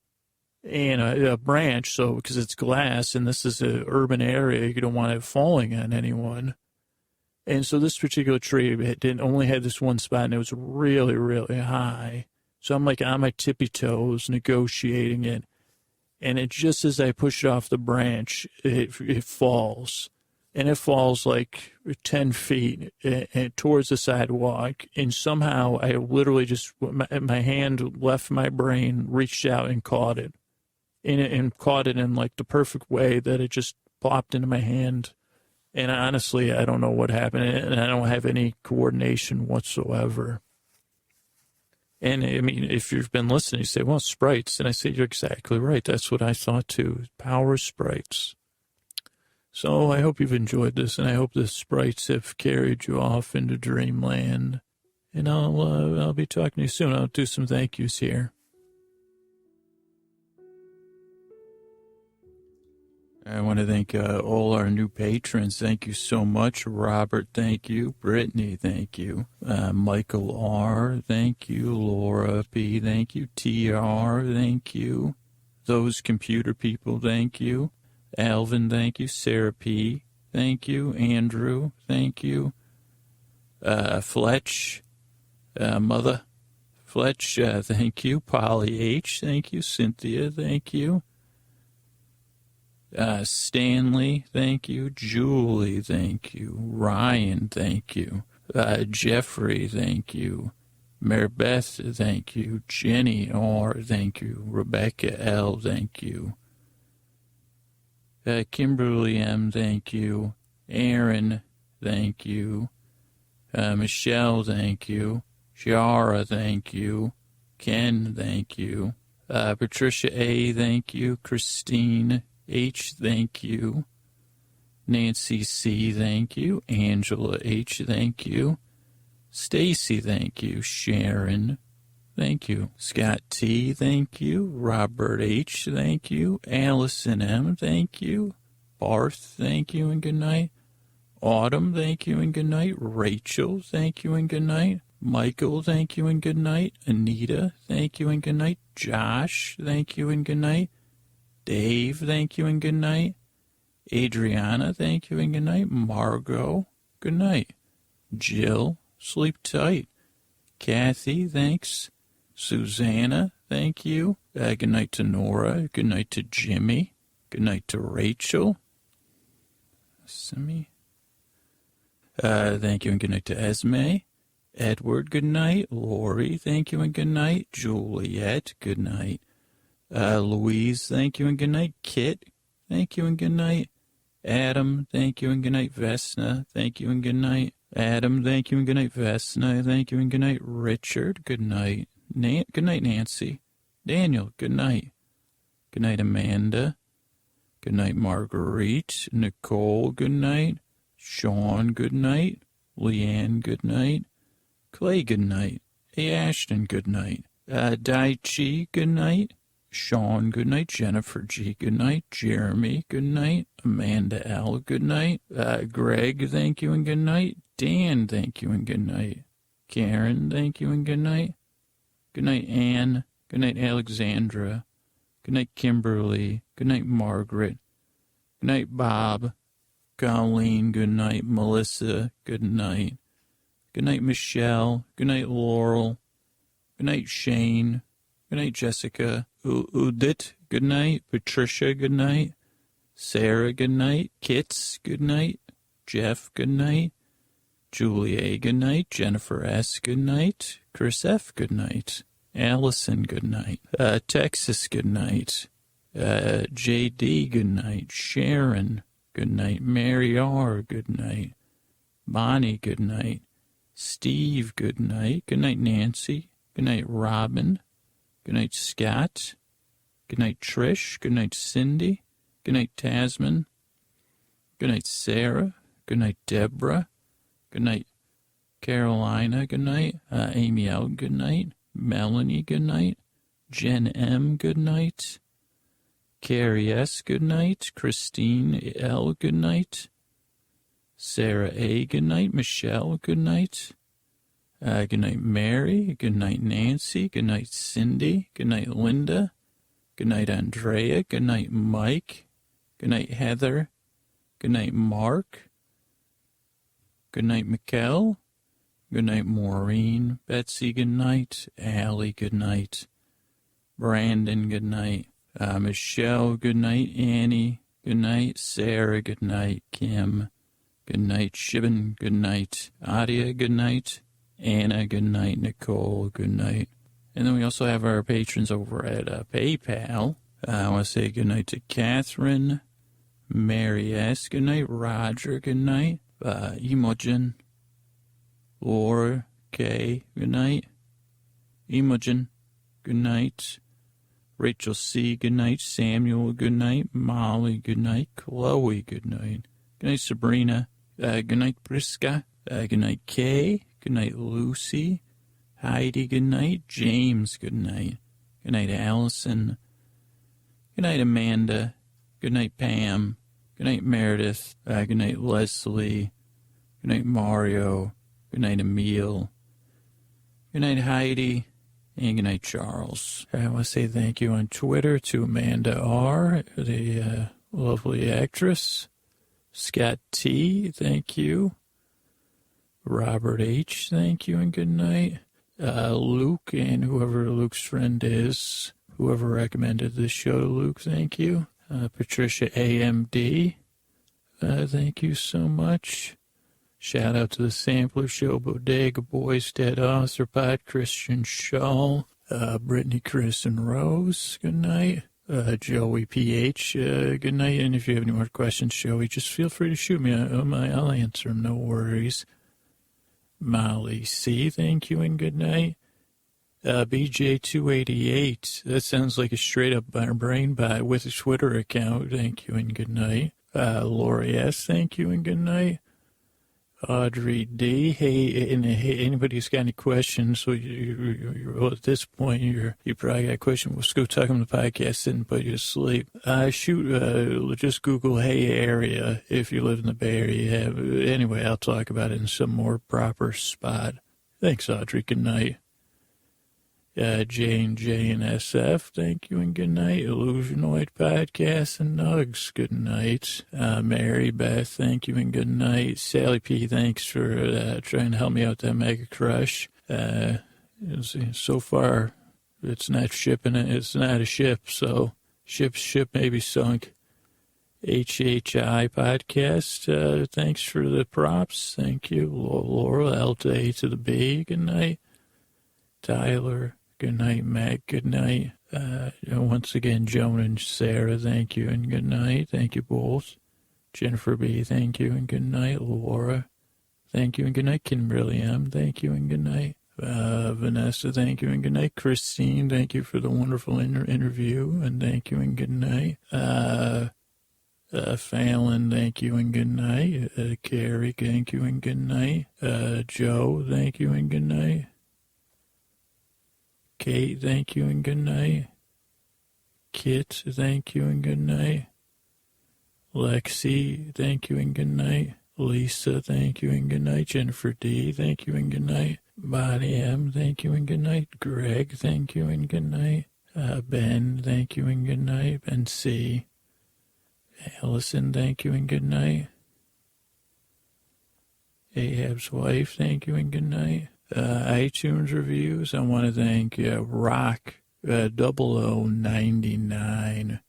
And a branch, so because it's glass, and this is an urban area, you don't want it falling on anyone. And so this particular tree only had this one spot, and it was really, really high. So I'm on my tippy toes negotiating it. And it just as I push it off the branch, it falls. And it falls 10 feet towards the sidewalk. And somehow I literally just, my hand left my brain, reached out and caught it. And caught it in the perfect way that it just popped into my hand. And honestly, I don't know what happened. And I don't have any coordination whatsoever. And, I mean, if you've been listening, you say, well, sprites. And I say, you're exactly right. That's what I thought, too. Power sprites. So I hope you've enjoyed this, and I hope the sprites have carried you off into dreamland. And I'll be talking to you soon. I'll do some thank yous here. I want to thank all our new patrons. Thank you so much. Robert, thank you. Brittany, thank you. Michael R., thank you. Laura P., thank you. TR, thank you. Those computer people, thank you. Alvin, thank you. Sarah P., thank you. Andrew, thank you. Fletch, Mother Fletch, thank you. Polly H., thank you. Cynthia, thank you. Stanley, thank you. Julie, thank you. Ryan, thank you. Jeffrey, thank you. Maribeth, thank you. Jenny R, thank you. Rebecca L, thank you. Kimberly M, thank you. Aaron, thank you. Michelle, thank you. Shara, thank you. Ken, thank you. Patricia A, thank you. Christine H, thank you. Nancy C, thank you. Angela H, thank you. Stacy, thank you. Sharon, thank you. Scott T, thank you. Robert H, thank you. Allison M, thank you. Barth, thank you and good night. Autumn, thank you and good night. Rachel, thank you and good night. Michael, thank you and good night. Anita, thank you and good night. Josh, thank you and good night. Dave, thank you and good night. Adriana, thank you and good night. Margot, good night. Jill, sleep tight. Kathy, thanks. Susanna, thank you. Good night to Nora. Good night to Jimmy. Good night to Rachel. Thank you and good night to Esme. Edward, good night. Lori, thank you and good night. Juliet, good night. Louise, thank you and good night. Kit, thank you and good night. Adam, thank you and good night. Vesna, thank you and good night. Adam, thank you and good night. Vesna, thank you and good night. Richard, good night. Good night, Nancy. Daniel, good night. Good night, Amanda. Good night, Marguerite. Nicole, good night. Sean, good night. Leanne, good night. Clay, good night. Hey, Ashton, good night. Dai Chi, good night. Sean, good night. Jennifer G, good night. Jeremy, good night. Amanda L, good night. Greg, thank you and good night. Dan, thank you and good night. Karen, thank you and good night. Good night, Anne. Good night, Alexandra. Good night, Kimberly. Good night, Margaret. Good night, Bob. Colleen, good night. Melissa, good night. Good night, Michelle. Good night, Laurel. Good night, Shane. Good night, Jessica. Udit, good night. Patricia, good night. Sarah, good night. Kits, good night. Jeff, good night. Julia, good night. Jennifer S, good night. Chris F, good night. Allison, good night. Texas, good night. JD, good night. Sharon, good night. Mary R, good night. Bonnie, good night. Steve, good night. Good night, Nancy. Good night, Robin. Good night, Scott. Good night, Trish. Good night, Cindy. Good night, Tasman. Good night, Sarah. Good night, Deborah. Good night, Carolina. Good night. Amy L, good night. Melanie, good night. Jen M, good night. Carrie S, good night. Christine L, good night. Sarah A, good night. Michelle, good night. Good night, Mary. Good night, Nancy. Good night, Cindy. Good night, Linda. Good night, Andrea. Good night, Mike. Good night, Heather. Good night, Mark. Good night, Mikkel. Good night, Maureen. Betsy, good night. Allie, good night. Brandon, good night. Michelle, good night. Annie, good night. Sarah, good night. Kim, good night. Shivan, good night. Adia, good night. Anna, good night. Nicole, good night. And then we also have our patrons over at PayPal. I want to say good night to Catherine, Mary S., good night. Roger, good night. Imogen, Laura K., good night. Imogen, good night. Rachel C., good night. Samuel, good night. Molly, good night. Chloe, good night. Good night, Sabrina. Good night, Priska. Good night, Kay. Good night, Lucy. Heidi, good night. James, good night. Good night, Allison. Good night, Amanda. Good night, Pam. Good night, Meredith. Good night, Leslie. Good night, Mario. Good night, Emil. Good night, Heidi. And good night, Charles. I want to say thank you on Twitter to Amanda R., the lovely actress. Scott T., thank you. Robert H., thank you and good night. Luke and whoever Luke's friend is, whoever recommended this show to Luke, thank you. Patricia AMD, thank you so much. Shout out to the Sampler Show, Bodega Boys, Dead Arthropod, Christian Shaw, Brittany, Chris, and Rose. Good night. Joey PH, good night. And if you have any more questions, Joey, just feel free to shoot me. I'll answer them, no worries. Molly C, thank you and good night. BJ288, that sounds like a straight-up brain buy with a Twitter account. Thank you and good night. Lori S, thank you and good night. Audrey D, hey, anybody who's got any questions, so well, at this point, you probably got a question. We'll just go talk on the podcast and put you to sleep. Just Google Hey Area if you live in the Bay Area. Anyway, I'll talk about it in some more proper spot. Thanks, Audrey. Good night. J and SF, thank you and good night. Illusionoid Podcast and Nugs, good night. Mary Beth, thank you and good night. Sally P, thanks for trying to help me out with that Mega Crush. So far, it's not shipping it. It's not a ship, so ship may be sunk. HHI Podcast, thanks for the props. Thank you. Laura, L to A to the B, good night. Tyler, good night. Matt, good night. Once again, Joan and Sarah, thank you and good night. Thank you both. Jennifer B, thank you and good night. Laura, thank you and good night. Kimberly M, thank you and good night. Vanessa, thank you and good night. Christine, thank you for the wonderful interview and thank you and good night. Fallon, thank you and good night. Carrie, thank you and good night. Joe, thank you and good night. Kate, thank you and good night. Kit, thank you and good night. Lexi, thank you and good night. Lisa, thank you and good night. Jennifer D, thank you and good night. Bonnie M, thank you and good night. Greg, thank you and good night. Ben, thank you and good night. Ben C. Allison, thank you and good night. Ahab's wife, thank you and good night. iTunes reviews, I want to thank Rock 0099.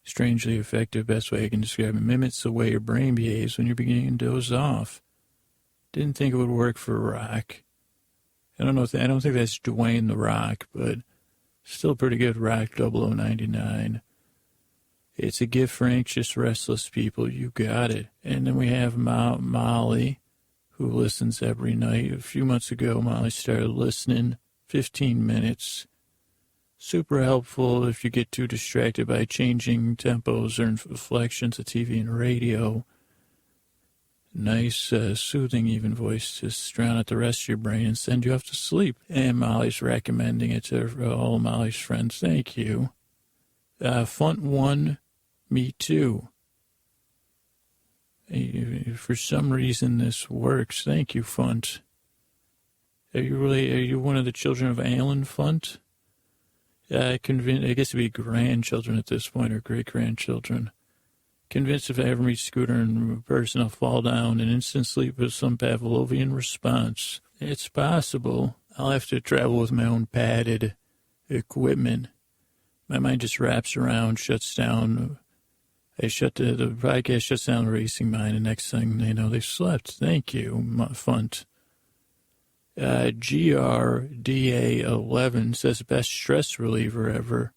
Strangely effective, best way I can describe it. Mimics the way your brain behaves when you're beginning to doze off. Didn't think it would work for Rock. I don't think that's Dwayne the Rock, but still pretty good. Rock 0099. It's a gift for anxious, restless people. You got it. And then we have Molly, who listens every night. A few months ago, Molly started listening 15 minutes. Super helpful if you get too distracted by changing tempos or inflections of TV and radio. Nice, soothing even voice to drown out the rest of your brain and send you off to sleep. And Molly's recommending it to all Molly's friends. Thank you. Funt1, me too. For some reason this works. Thank you, Funt. Are you one of the children of Alan Funt? I guess it'd be grandchildren at this point, or great-grandchildren. Convinced if I ever meet Scooter in person, I'll fall down and instant sleep with some Pavlovian response. It's possible. I'll have to travel with my own padded equipment. My mind just wraps around, shuts down. The podcast shuts down the racing mind, and next thing they know, they've slept. Thank you, Funt. GRDA11 says best stress reliever ever.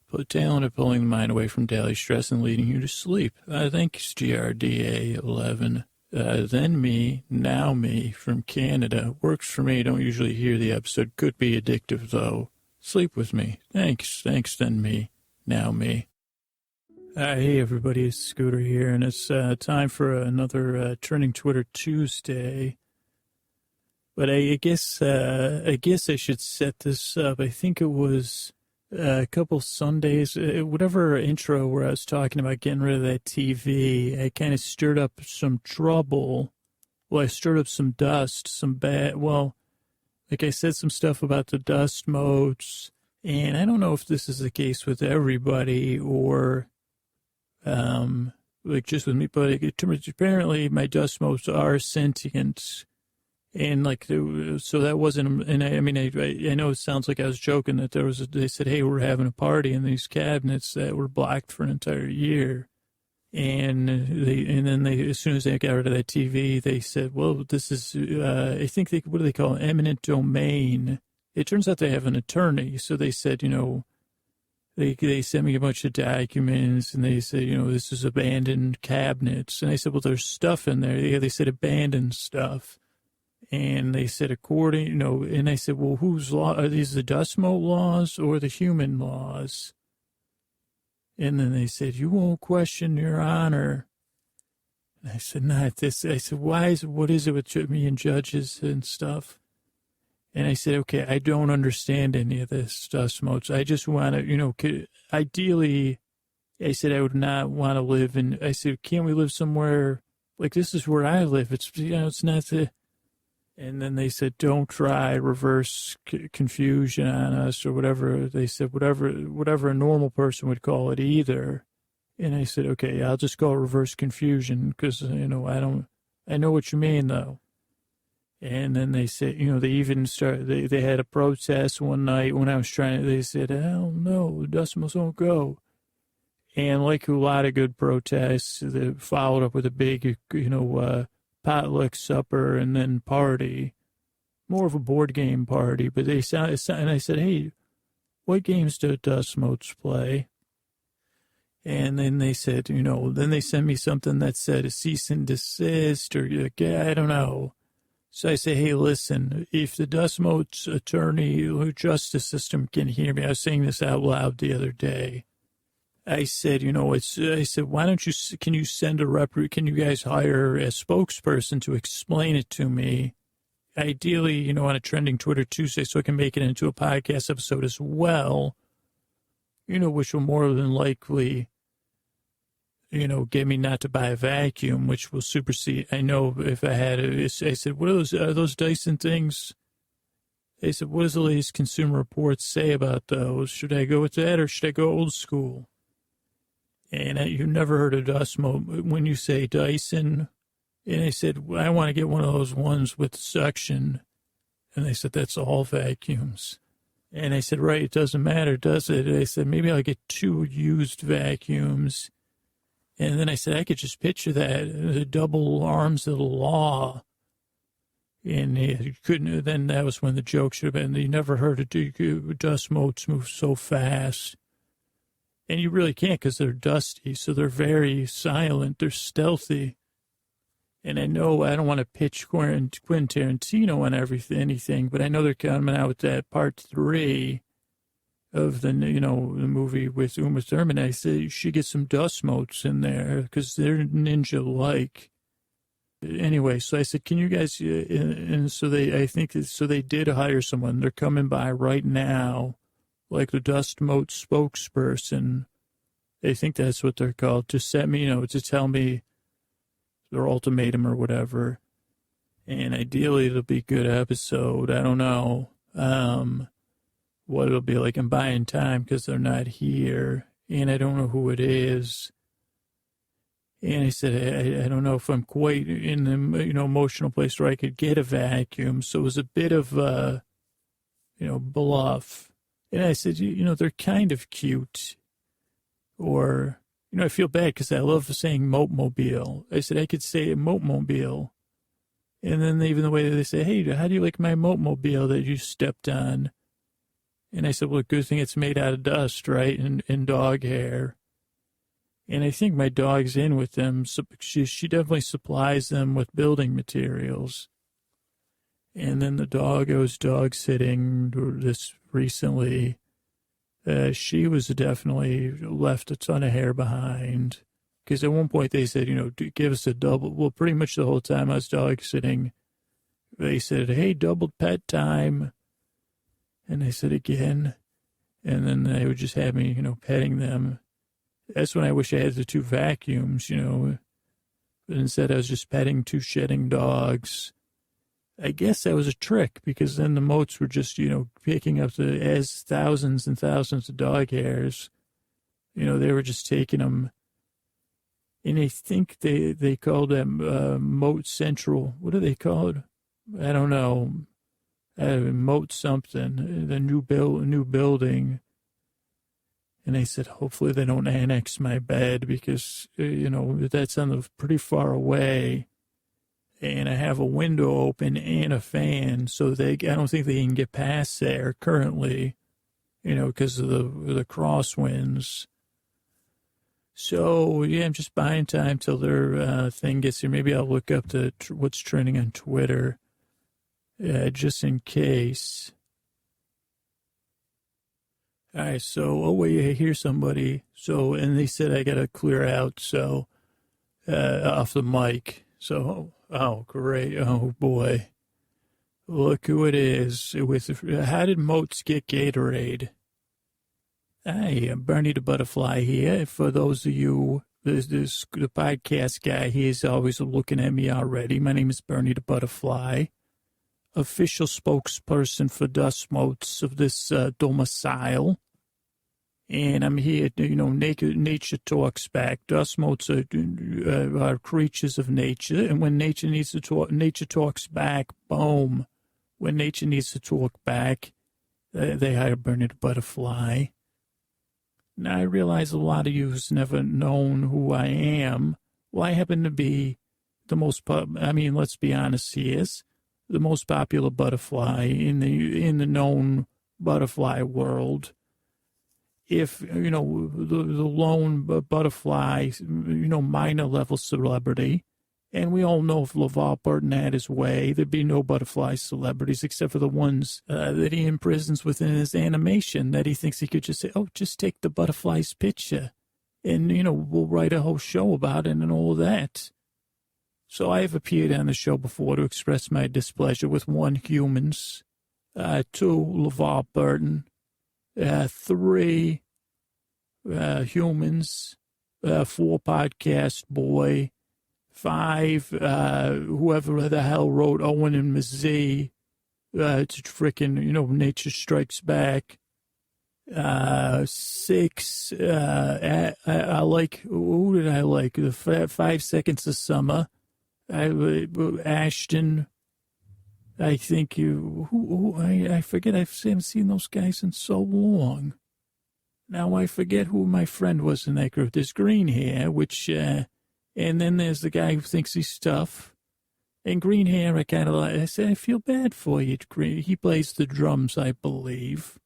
Put talent at pulling the mind away from daily stress and leading you to sleep. Thanks, GRDA11. Then me, now me, from Canada. Works for me. Don't usually hear the episode. Could be addictive, though. Sleep with me. Thanks, then me, now me. Hey, everybody, it's Scooter here, and it's time for another Turning Twitter Tuesday. But I guess I should set this up. I think it was a couple Sundays, whatever intro where I was talking about getting rid of that TV. I kind of stirred up some trouble. Well, I stirred up some dust, like I said some stuff about the dust modes. And I don't know if this is the case with everybody or like just with me, but apparently my dust modes are sentient. And so that wasn't, and I know it sounds like I was joking that they said, hey, we're having a party in these cabinets that were blocked for an entire year. And then as soon as they got rid of that TV, they said, well, this is, I think what do they call it? Eminent domain. It turns out they have an attorney. So they said, they sent me a bunch of documents and they said, this is abandoned cabinets. And I said, well, there's stuff in there. Yeah, they said abandoned stuff. And they said, and I said, well, whose law? Are these the dust mote laws or the human laws? And then they said, you won't question your honor. And I said, not this. I said, what is it with me and judges and stuff? And I said, okay, I don't understand any of this dust motes. I just want to, ideally, I said, I would not want to live in, I said, can't we live somewhere, like this is where I live. It's, it's not the, and then they said, don't try reverse confusion on us or whatever. They said, whatever a normal person would call it either. And I said, okay, I'll just call it reverse confusion because, I know what you mean though. And then they said, they even they had a protest one night when I was they said, hell no, the decimals won't go. And like a lot of good protests, they followed up with a big, potluck supper and then party, more of a board game party. But they sound, and I said, hey, what games do dust motes play? And then they said, then they sent me something that said a cease and desist or I don't know. So I say, hey, listen, if the dust motes attorney or justice system can hear me, I was saying this out loud the other day. I said, I said, why don't can you send can you guys hire a spokesperson to explain it to me? Ideally, on a trending Twitter Tuesday so I can make it into a podcast episode as well, which will more than likely, get me not to buy a vacuum, which will supersede. I know if I had I said, what are those Dyson things? They said, what does the latest Consumer Reports say about those? Should I go with that or should I go old school? And you never heard of dust mote when you say Dyson. And I said, I want to get one of those ones with suction. And they said, that's all vacuums. And I said, right, it doesn't matter, does it? And I said, maybe I'll get 2 used vacuums. And then I said, I could just picture that, the double arms of the law. And you couldn't, then that was when the joke should have been, you never heard of dust motes move so fast. And you really can't because they're dusty, so they're very silent, they're stealthy. And I know I don't want to pitch Quentin Tarantino on anything, but I know they're coming out with that part 3 of the movie with Uma Thurman. I said you should get some dust motes in there because they're ninja-like. Anyway, so I said, can you guys? And so they did hire someone. They're coming by right now, like the dust mote spokesperson. They think that's what they're called, to set me, to tell me their ultimatum or whatever. And ideally, it'll be a good episode. I don't know what it'll be like. I'm buying time because they're not here, and I don't know who it is. And I said, I don't know if I'm quite in the emotional place where I could get a vacuum. So it was a bit of bluff. And I said, they're kind of cute. Or, I feel bad because I love saying mote-mobile. I said, I could say mote-mobile. And then even the way that they say, hey, how do you like my mote-mobile that you stepped on? And I said, well, good thing it's made out of dust, right? And dog hair. And I think my dog's in with them. So she definitely supplies them with building materials. And then I was dog sitting this recently. She was definitely left a ton of hair behind. Because at one point they said, give us a double. Well, pretty much the whole time I was dog sitting, they said, hey, double pet time. And I said again. And then they would just have me, petting them. That's when I wish I had the 2 vacuums, But instead I was just petting 2 shedding dogs. I guess that was a trick because then the motes were just, picking up as thousands and thousands of dog hairs. They were just taking them. And I think they called them Mote Central. What are they called? I don't know. Mote something. The new building. And they said, hopefully they don't annex my bed because, that's on the pretty far away. And I have a window open and a fan, so I don't think they can get past there currently, because of the crosswinds. So, yeah, I'm just buying time till their thing gets here. Maybe I'll look up what's trending on Twitter, just in case. All right, so, oh, wait, I hear somebody. So, and they said I got to clear out, so, off the mic. So, oh, great. Oh, boy. Look who it is. How did Moats get Gatorade? Hi, Bernie the Butterfly here. For those of you, the podcast guy, he's always looking at me already. My name is Bernie the Butterfly, official spokesperson for Dust Moats of this domicile. And I'm here, nature talks back. Dust motes are creatures of nature. And when nature needs to talk, nature talks back, boom. When nature needs to talk back, they hire Bernie the Butterfly. Now, I realize a lot of you's never known who I am. Well, I happen to be let's be honest, he is the most popular butterfly in the known butterfly world. If, the lone butterfly, minor level celebrity, and we all know if LeVar Burton had his way, there'd be no butterfly celebrities except for the ones that he imprisons within his animation that he thinks he could just say, oh, just take the butterfly's picture and, we'll write a whole show about it and all of that. So I have appeared on the show before to express my displeasure with 1, humans, 2, LeVar Burton, 3, humans, 4, podcast boy, 5, whoever the hell wrote Owen and Mazie, it's frickin', Nature Strikes Back, 6, I like, who did I like? The 5 Seconds of Summer, Ashton, I think I forget, I haven't seen those guys in so long. Now I forget who my friend was in that group. There's Green Hair, which, and then there's the guy who thinks he's tough. And Green Hair, I kind of like, I said, I feel bad for you, Green. He plays the drums, I believe.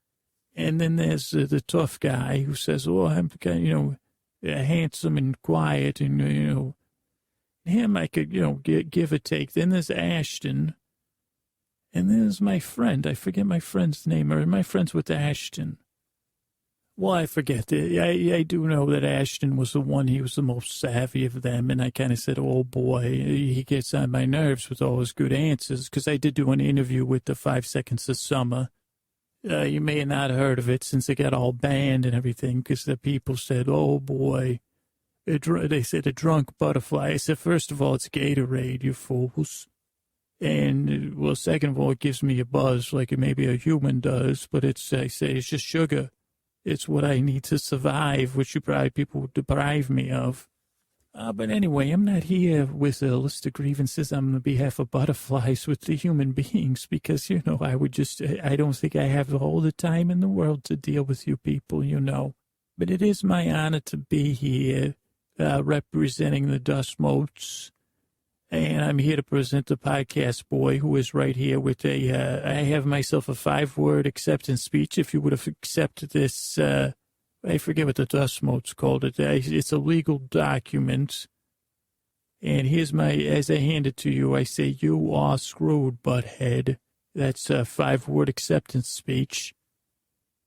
And then there's the tough guy who says, oh, I'm kind of, handsome and quiet and, him I could, give a take. Then there's Ashton. And there's my friend. I forget my friend's name. Or my friend's with Ashton. Well, I forget. I do know that Ashton was the one. He was the most savvy of them. And I kind of said, oh, boy, he gets on my nerves with all his good answers. Because I did do an interview with the 5 Seconds of Summer. You may have not heard of it since it got all banned and everything. Because the people said, oh, boy. They said a drunk butterfly. I said, first of all, it's Gatorade, you fools. And, well, second of all, it gives me a buzz like maybe a human does. But I say it's just sugar. It's what I need to survive, which people would deprive me of. But anyway, I'm not here with a list of grievances on behalf of butterflies with the human beings because, I don't think I have all the time in the world to deal with you people, But it is my honor to be here representing the Dust Motes. And I'm here to present the podcast boy who is right here with I have myself a 5-word acceptance speech. If you would have accepted this, I forget what the Dust Motes called it. It's a legal document. And here's as I hand it to you, I say, you are screwed, butthead. That's a 5-word acceptance speech.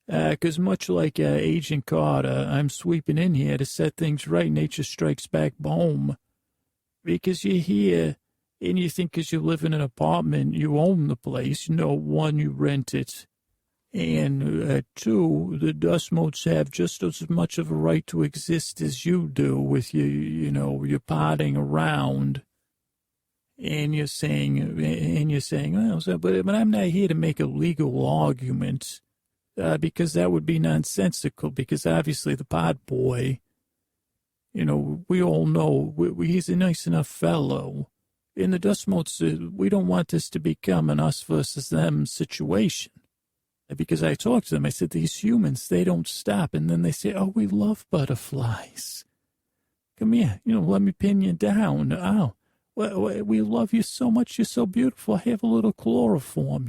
Because much like Agent Carter, I'm sweeping in here to set things right. Nature strikes back, boom. Because you're here and you think because you live in an apartment, you own the place. 1, you rent it. And 2, the Dust Motes have just as much of a right to exist as you do with you're potting around. And you're saying, well, but I'm not here to make a legal argument because that would be nonsensical because obviously the pod boy, we all know he's a nice enough fellow. In the Dust Motes, we don't want this to become an us versus them situation. Because I talked to them, I said, these humans, they don't stop. And then they say, oh, we love butterflies. Come here, let me pin you down. Oh, well, we love you so much. You're so beautiful. Have a little chloroform,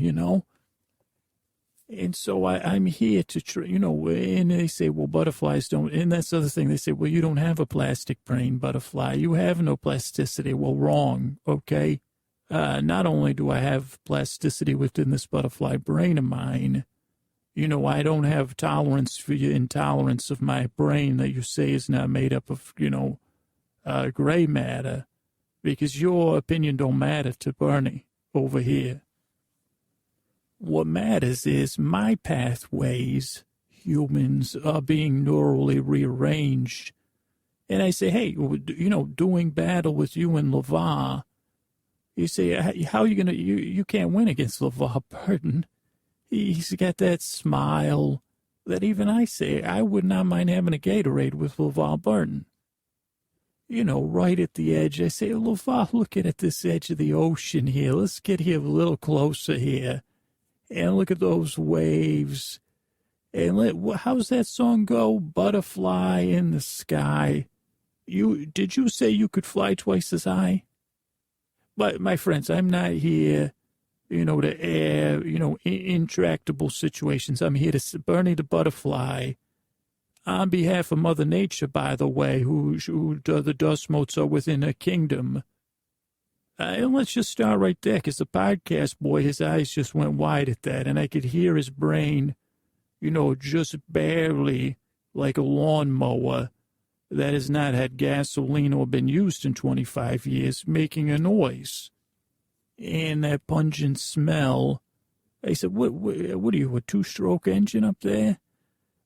And so I'm here to, and they say, well, butterflies don't, and that's the other thing. They say, well, you don't have a plastic brain, butterfly. You have no plasticity. Well, wrong, okay? Not only do I have plasticity within this butterfly brain of mine, I don't have tolerance for your intolerance of my brain that you say is not made up of, gray matter, because your opinion don't matter to Bernie over here. What matters is my pathways, humans, are being neurally rearranged. And I say, hey, doing battle with you and LeVar, you say, how are you going to, you can't win against LeVar Burton. He's got that smile that even I say, I would not mind having a Gatorade with LeVar Burton. Right at the edge. I say, LeVar, look at this edge of the ocean here. Let's get here a little closer here. And look at those waves. And how's that song go? Butterfly in the sky. Did you say you could fly twice as high? But, my friends, I'm not here to air, intractable situations. I'm here to Bernie the Butterfly, on behalf of Mother Nature, by the way, who the dust motes are within her kingdom. And let's just start right there, because the podcast boy, his eyes just went wide at that, and I could hear his brain, just barely, like a lawnmower that has not had gasoline or been used in 25 years, making a noise. And that pungent smell. I said, what are you, a two-stroke engine up there?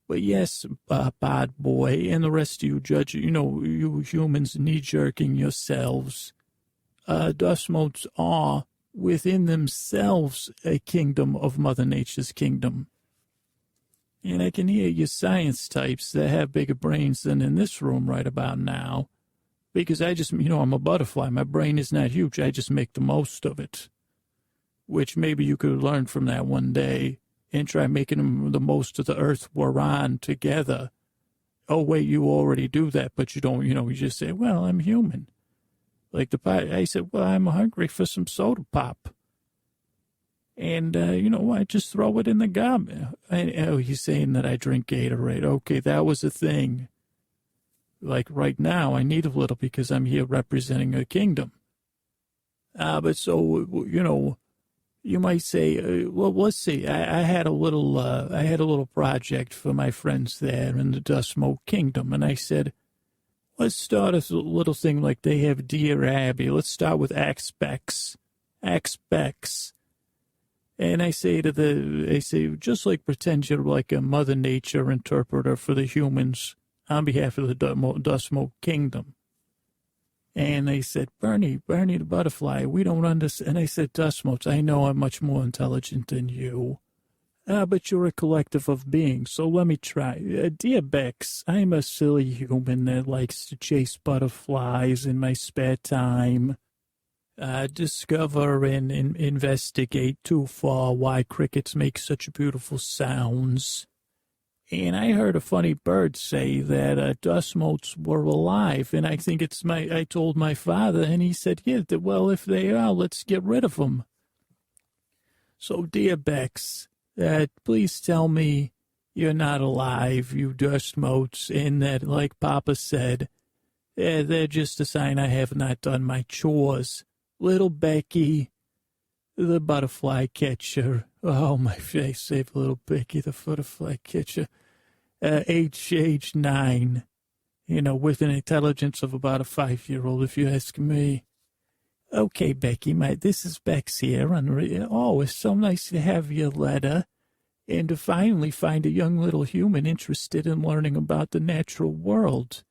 But yes, bad boy, and the rest of you judge, you humans knee-jerking yourselves. Dust motes are, within themselves, a kingdom of Mother Nature's kingdom. And I can hear you science types that have bigger brains than in this room right about now. Because I just, I'm a butterfly. My brain is not huge. I just make the most of it. Which maybe you could learn from that one day and try making the most of the earth we're on together. Oh, wait, you already do that, but you don't, you just say, well, I'm human. Like I said, well, I'm hungry for some soda pop. And, I just throw it in the garbage. Oh, he's saying that I drink Gatorade. Okay, that was a thing. Like right now, I need a little because I'm here representing a kingdom. But so, you might say, well, let's see. I had a little project for my friends there in the Dust Mote Kingdom. And I said, let's start a little thing like they have Dear Abby. Let's start with Axbex. And I say just like pretend you're like a Mother Nature interpreter for the humans on behalf of the Dust Mote Kingdom. And they said, Bernie the Butterfly, we don't understand. And I said, Dust Motes, I know I'm much more intelligent than you. But you're a collective of beings, so let me try. Dear Bex, I'm a silly human that likes to chase butterflies in my spare time. Discover and investigate too far why crickets make such beautiful sounds. And I heard a funny bird say that dust motes were alive, and I think I told my father, and he said, yeah, well, if they are, let's get rid of them. So, dear Bex, please tell me you're not alive, you dust motes, and that, like Papa said, they're just a sign I have not done my chores. Little Becky, the butterfly catcher. Oh, my face, save little Becky, the butterfly catcher. Age 9, with an intelligence of about a 5-year-old, if you ask me. Okay, Becky, this is Bex here. Oh, it's so nice to have your letter and to finally find a young little human interested in learning about the natural world.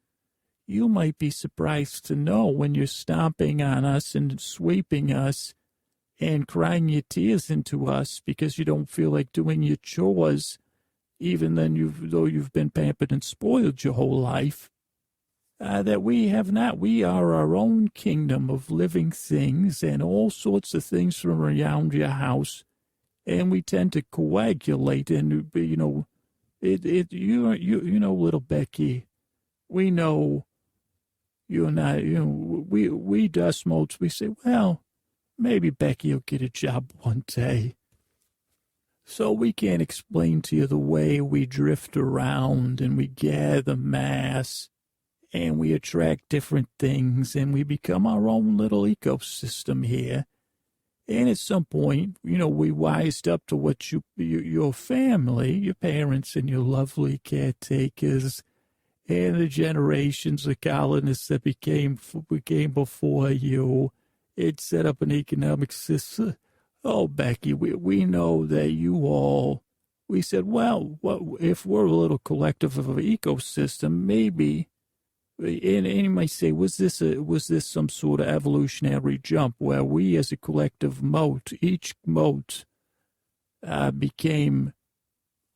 You might be surprised to know when you're stomping on us and sweeping us and crying your tears into us because you don't feel like doing your chores, even though you've been pampered and spoiled your whole life, that we have not. We are our own kingdom of living things and all sorts of things from around your house and we tend to coagulate, and little Becky, we know you're not, we dust motes, we say, well, maybe Becky will get a job one day. So we can't explain to you the way we drift around and we gather mass and we attract different things and we become our own little ecosystem here. And at some point, we wised up to what your family, your parents and your lovely caretakers and the generations of colonists that became before you, it set up an economic system. Oh, Becky, we know that you all, we said, well, if we're a little collective of an ecosystem, maybe, and you might say, was this some sort of evolutionary jump where we as a collective mote, each mote became,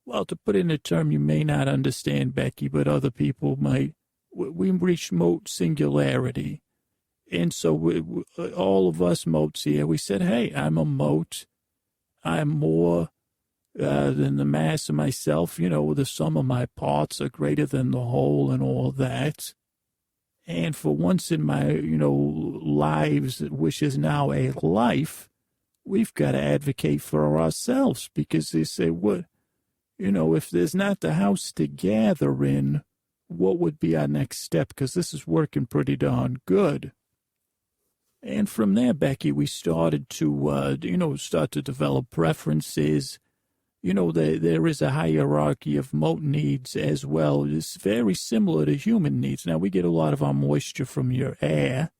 well, to put it in a term you may not understand, Becky, but other people might, we reached mote singularity. And so all of us motes here, we said, hey, I'm a mote. I'm more than the mass of myself. The sum of my parts are greater than the whole and all that. And for once in my, lives, which is now a life, we've got to advocate for ourselves because they say, what, if there's not the house to gather in, what would be our next step? Because this is working pretty darn good. And from there, Becky, we started to, start to develop preferences. There is a hierarchy of mote needs as well. It's very similar to human needs. Now, we get a lot of our moisture from your air.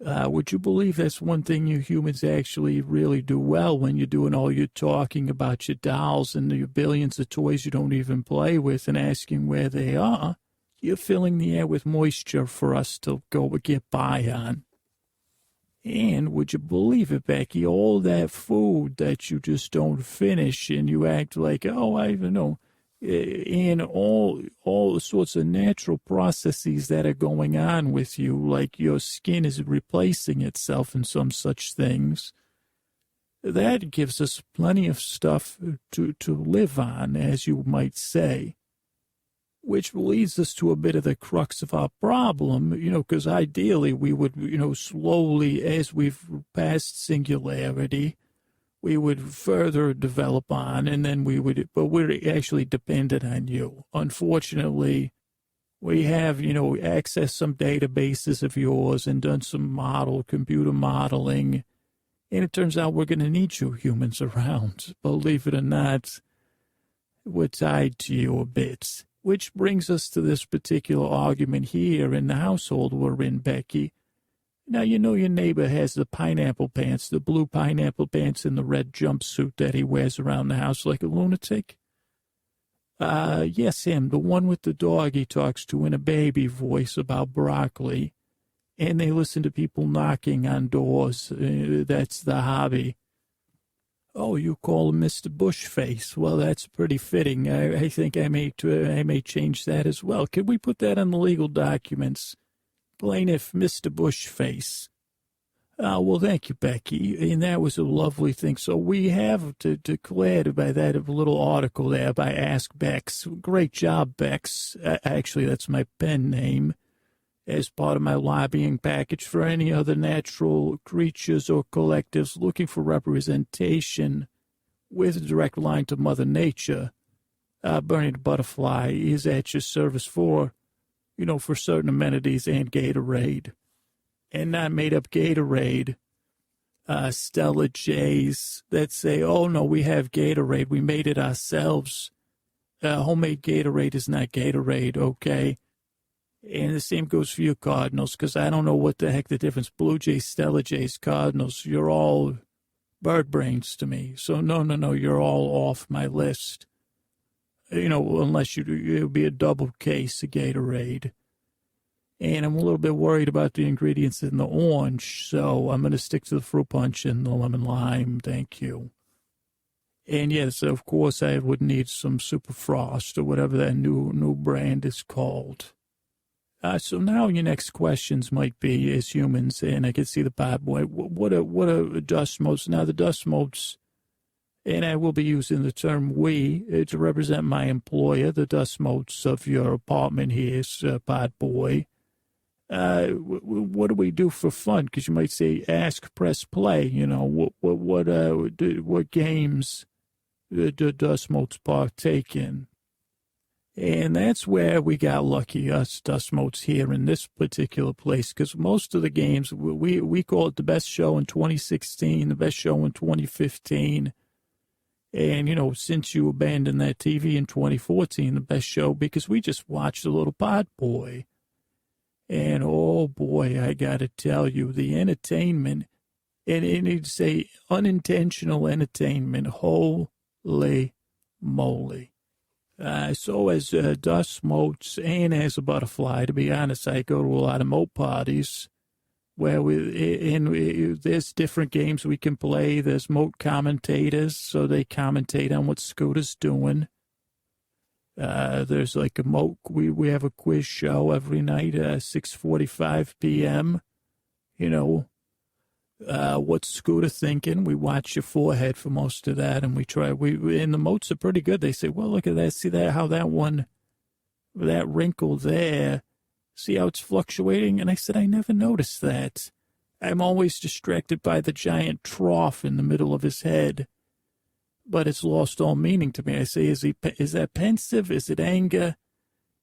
Would you believe that's one thing you humans actually really do well when you're doing all your talking about your dolls and your billions of toys you don't even play with and asking where they are? You're filling the air with moisture for us to go get by on. And would you believe it, Becky, all that food that you just don't finish and you act like, oh, I don't know, and all sorts of natural processes that are going on with you, like your skin is replacing itself and some such things, that gives us plenty of stuff to live on, as you might say. Which leads us to a bit of the crux of our problem, because ideally we would, slowly, as we've passed singularity, we would further develop on, and then but we're actually dependent on you. Unfortunately, we have, accessed some databases of yours and done some computer modeling, and it turns out we're going to need you humans around. Believe it or not, we're tied to you a bit. Which brings us to this particular argument here in the household we're in, Becky. Now, your neighbor has the pineapple pants, the blue pineapple pants and the red jumpsuit that he wears around the house like a lunatic. Yes, him, the one with the dog he talks to in a baby voice about broccoli. And they listen to people knocking on doors. That's the hobby. Oh, you call him Mr. Bushface. Well, that's pretty fitting. I think I may change that as well. Could we put that on the legal documents? Plaintiff Mr. Bushface. Well, thank you, Becky. And that was a lovely thing. So we have declared by that little article there by Ask Bex. Great job, Bex. Actually, that's my pen name. As part of my lobbying package for any other natural creatures or collectives looking for representation with a direct line to Mother Nature. Bernie the Butterfly is at your service for certain amenities and Gatorade. And not made up Gatorade. Stella J's that say, oh, no, we have Gatorade. We made it ourselves. Homemade Gatorade is not Gatorade, okay? And the same goes for you Cardinals, because I don't know what the heck the difference. Blue Jays, Stella Jays, Cardinals, you're all bird brains to me. So no, you're all off my list. Unless it would be a double case of Gatorade. And I'm a little bit worried about the ingredients in the orange, so I'm going to stick to the fruit punch and the lemon lime. Thank you. And yes, of course, I would need some Super Frost or whatever that new brand is called. So now your next questions might be, as humans, and I can see the bad boy, what are dust motes? Now, the dust motes, and I will be using the term we to represent my employer, the dust motes of your apartment here, Pod Boy. What do we do for fun? Because you might say, ask, press, play. You know, what games do dust motes partake in? And that's where we got lucky, us dust motes here in this particular place, because most of the games, we call it the best show in 2016, the best show in 2015. And, you know, since you abandoned that TV in 2014, the best show, because we just watched a little Pod Boy. And, oh, boy, I got to tell you, the entertainment, and it's say unintentional entertainment, holy moly. So as dust motes and as a butterfly, to be honest, I go to a lot of mote parties where there's different games we can play. There's mote commentators, so they commentate on what Scooter's doing. There's like a mote, we have a quiz show every night at 6:45 p.m. You know, what's Scooter thinking? We watch your forehead for most of that, and and the motes are pretty good. They say, well, look at that. See that, how that one, that wrinkle there, see how it's fluctuating? And I said, I never noticed that. I'm always distracted by the giant trough in the middle of his head, but it's lost all meaning to me. I say, is that pensive? Is it anger?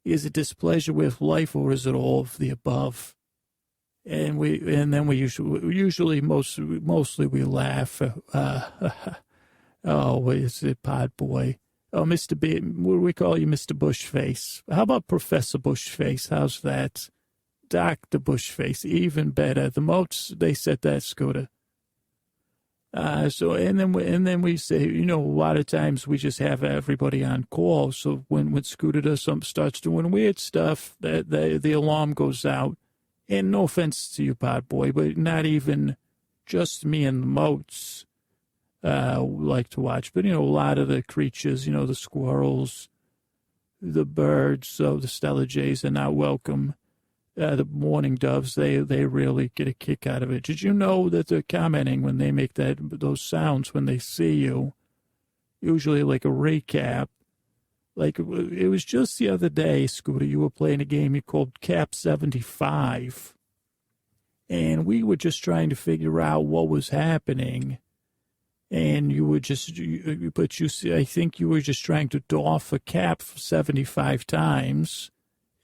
Is it displeasure with life, or is it all of the above? And then we usually mostly we laugh. Oh, is it Pod Boy? Oh, Mr. B, what do we call you, Mr. Bushface? How about Professor Bushface? How's that? Dr. Bushface, even better. The motes, they said that, Scooter. And then we say, you know, a lot of times we just have everybody on call. So when Scooter does starts doing weird stuff, the alarm goes out. And no offense to you, Pod Boy, but not even just me and the motes like to watch. But, you know, a lot of the creatures, you know, the squirrels, the birds, so the Stella Jays are not welcome. The mourning doves, they really get a kick out of it. Did you know that they're commenting when they make those sounds when they see you? Usually like a recap. Like, it was just the other day, Scooter, you were playing a game you called Cap 75. And we were just trying to figure out what was happening. And you were I think you were just trying to doff a cap 75 times.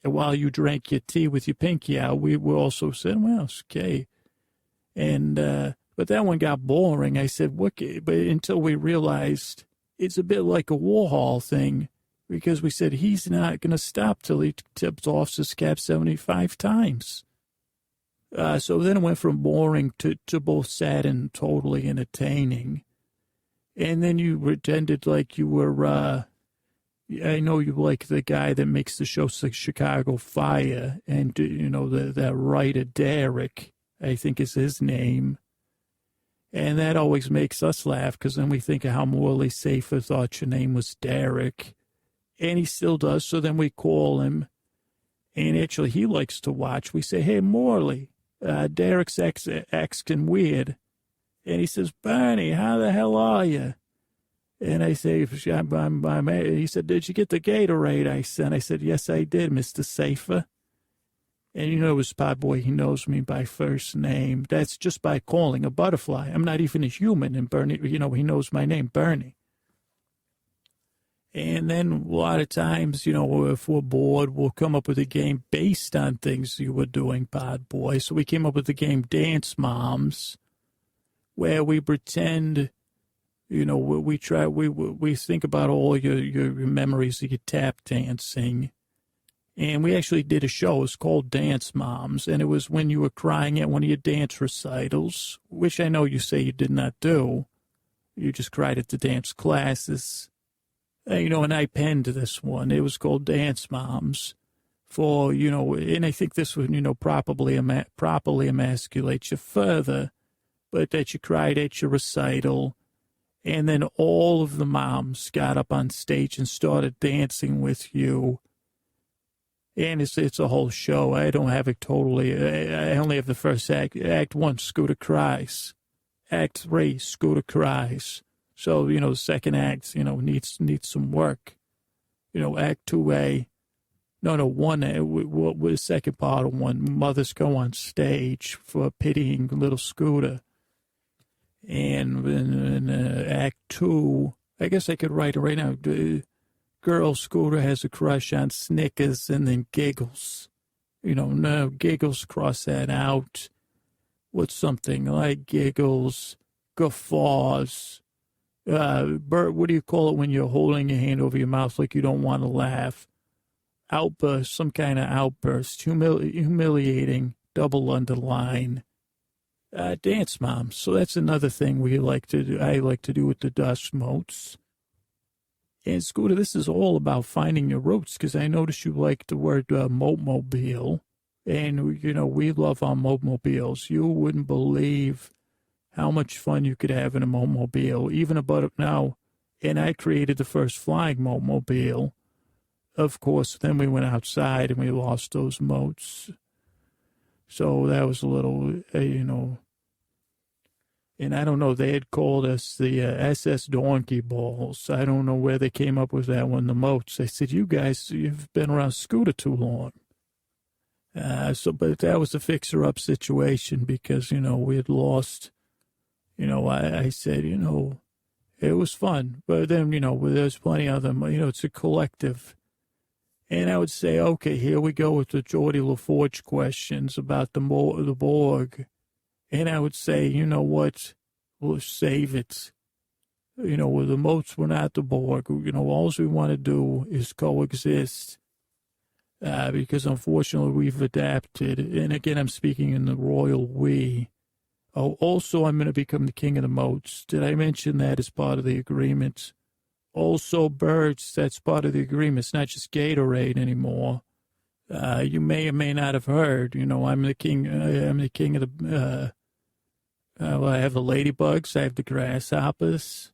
And while you drank your tea with your pinky out, we were also saying, well, it's okay. And, but that one got boring. I said, what? But until we realized it's a bit like a Warhol thing. Because we said he's not going to stop till he tips off his cap 75 times. So then it went from boring to both sad and totally entertaining. And then you pretended like you were, I know you like the guy that makes the show Chicago Fire. And, you know, that writer Derek, I think is his name. And that always makes us laugh because then we think of how Morley Safer thought your name was Derek. And he still does, so then we call him. And actually, he likes to watch. We say, hey, Morley, Derek's acting weird. And he says, Bernie, how the hell are you? And I say, he said, did you get the Gatorade I sent? I said, yes, I did, Mr. Safer. And you know, his Pod Boy, he knows me by first name. That's just by calling a butterfly. I'm not even a human. And Bernie, you know, he knows my name, Bernie. And then a lot of times, you know, if we're bored, we'll come up with a game based on things you were doing, Pod Boy. So we came up with the game Dance Moms, where we pretend, you know, we think about all your memories of your tap dancing. And we actually did a show. It was called Dance Moms. And it was when you were crying at one of your dance recitals, which I know you say you did not do. You just cried at the dance classes. You know, and I penned this one. It was called Dance Moms for, you know, and I think this would, you know, properly emasculate you further, but that you cried at your recital. And then all of the moms got up on stage and started dancing with you. And it's a whole show. I don't have it totally. I only have the first act. Act 1, Scooter cries. Act 3, Scooter cries. So, the second act, needs some work. Act 2A. No, 1A. What was the second part of one? Mothers go on stage for pitying little Scooter. And in Act 2, I guess I could write it right now. Girl Scooter has a crush on Snickers and then giggles. No, giggles, cross that out. What's something like giggles, guffaws. Bert, what do you call it when you're holding your hand over your mouth like you don't want to laugh? Outburst, some kind of outburst. Humiliating, double underline. Dance moms. So that's another thing we like to do. I like to do with the dust motes. And Scooter, this is all about finding your roots, because I noticed you like the word mote-mobile. And, we love our mote-mobiles. You wouldn't believe how much fun you could have in a mote-mobile, even about now. And I created the first flying mote-mobile. Of course, then we went outside and we lost those motes. So that was a little, and I don't know, they had called us the SS Donkey Balls. I don't know where they came up with that one, the moats. I said, you guys, you've been around Scooter too long. But that was a fixer-up situation because, we had lost, I said, it was fun. But then, there's plenty of them, it's a collective. And I would say, okay, here we go with the Geordie LaForge questions about the Borg. And I would say, you know what, we'll save it. The moats were not the Borg. All we want to do is coexist. Because unfortunately we've adapted. And again, I'm speaking in the royal we. Oh, also I'm going to become the king of the moats. Did I mention that as part of the agreement? Also birds, that's part of the agreement. It's not just Gatorade anymore. You may or may not have heard, I'm the king of the, I have the ladybugs, I have the grasshoppers,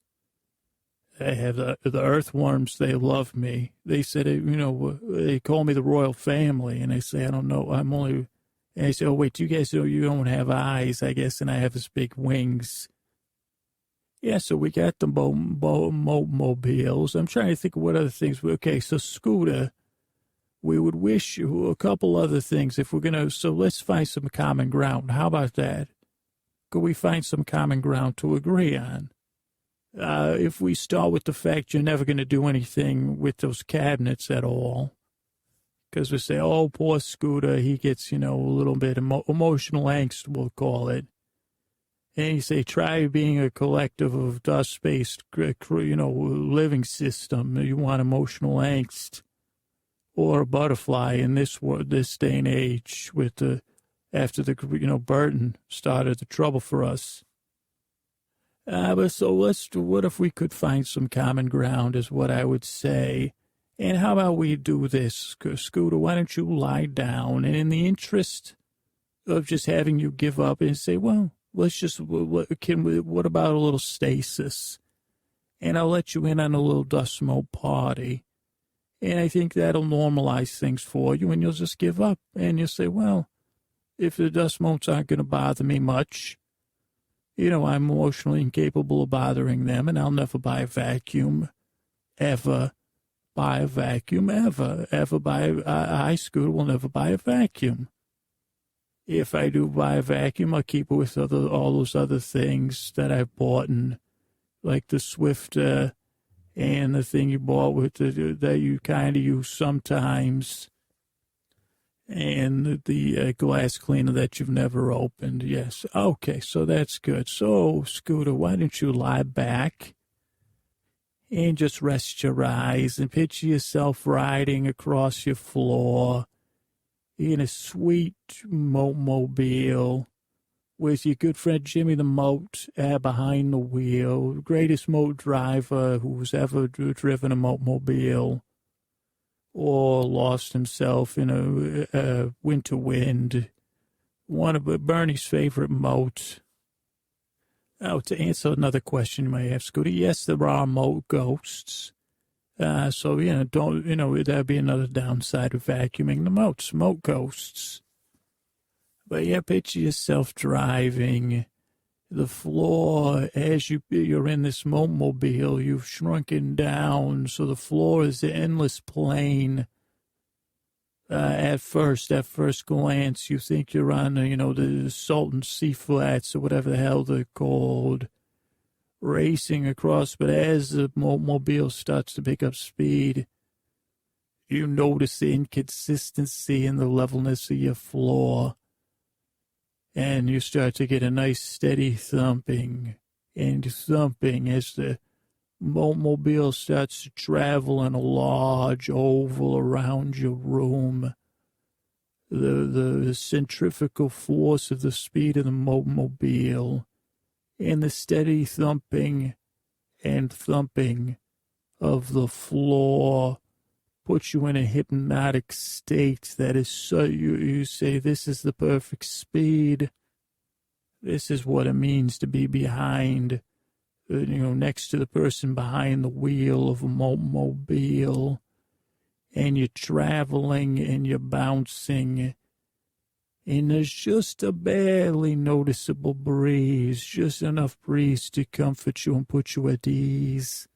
I have the earthworms, they love me. They said, they call me the royal family, and I say, I don't know, and I say, oh, wait, you guys know you don't have eyes, I guess, and I have this big wings. Yeah, so we got the mobiles. I'm trying to think of what other things. Okay, so Scooter, we would wish you a couple other things if we're going to. So let's find some common ground. How about that? Could we find some common ground to agree on? If we start with the fact you're never going to do anything with those cabinets at all, because we say, oh, poor Scooter, he gets, a little bit emotional angst, we'll call it. And you say, try being a collective of dust-based, living system. You want emotional angst, or a butterfly in this day and age after Burton started the trouble for us. But so what if we could find some common ground is what I would say. And how about we do this, Scooter? Why don't you lie down? And in the interest of just having you give up and say, well, let's just, what about a little stasis? And I'll let you in on a little dust mote party. And I think that'll normalize things for you, and you'll just give up. And you'll say, well, if the dust motes aren't going to bother me much, I'm emotionally incapable of bothering them, and I'll never buy a vacuum, ever. Buy a vacuum, ever buy I Scooter will never buy a vacuum. If I do buy a vacuum, I'll keep it with all those other things that I've bought, and like the Swifter and the thing you bought with that you kind of use sometimes, and the glass cleaner that you've never opened. Yes. Okay, so that's good. So, Scooter, why don't you lie back and just rest your eyes and picture yourself riding across your floor in a sweet mote-mobile with your good friend Jimmy the Moat behind the wheel, greatest moat driver who's ever driven a mote-mobile or lost himself in a winter wind, one of Bernie's favorite moats. Oh, to answer another question you may have, Scooter, yes, there are moat ghosts. So, that'd be another downside of vacuuming the moats, moat ghosts. But yeah, picture yourself driving The floor, as you're in this mobile, you've shrunken down, so the floor is an endless plane. At first glance, you think you're on, the Salton Sea Flats or whatever the hell they're called, racing across. But as the mobile starts to pick up speed, you notice the inconsistency in the levelness of your floor. And you start to get a nice steady thumping and thumping as the mobile starts to travel in a large oval around your room. The centrifugal force of the speed of the mobile and the steady thumping and thumping of the floor puts you in a hypnotic state that is so, you say, this is the perfect speed. This is what it means to be behind, next to the person behind the wheel of a mobile. And you're traveling and you're bouncing. And there's just a barely noticeable breeze, just enough breeze to comfort you and put you at ease.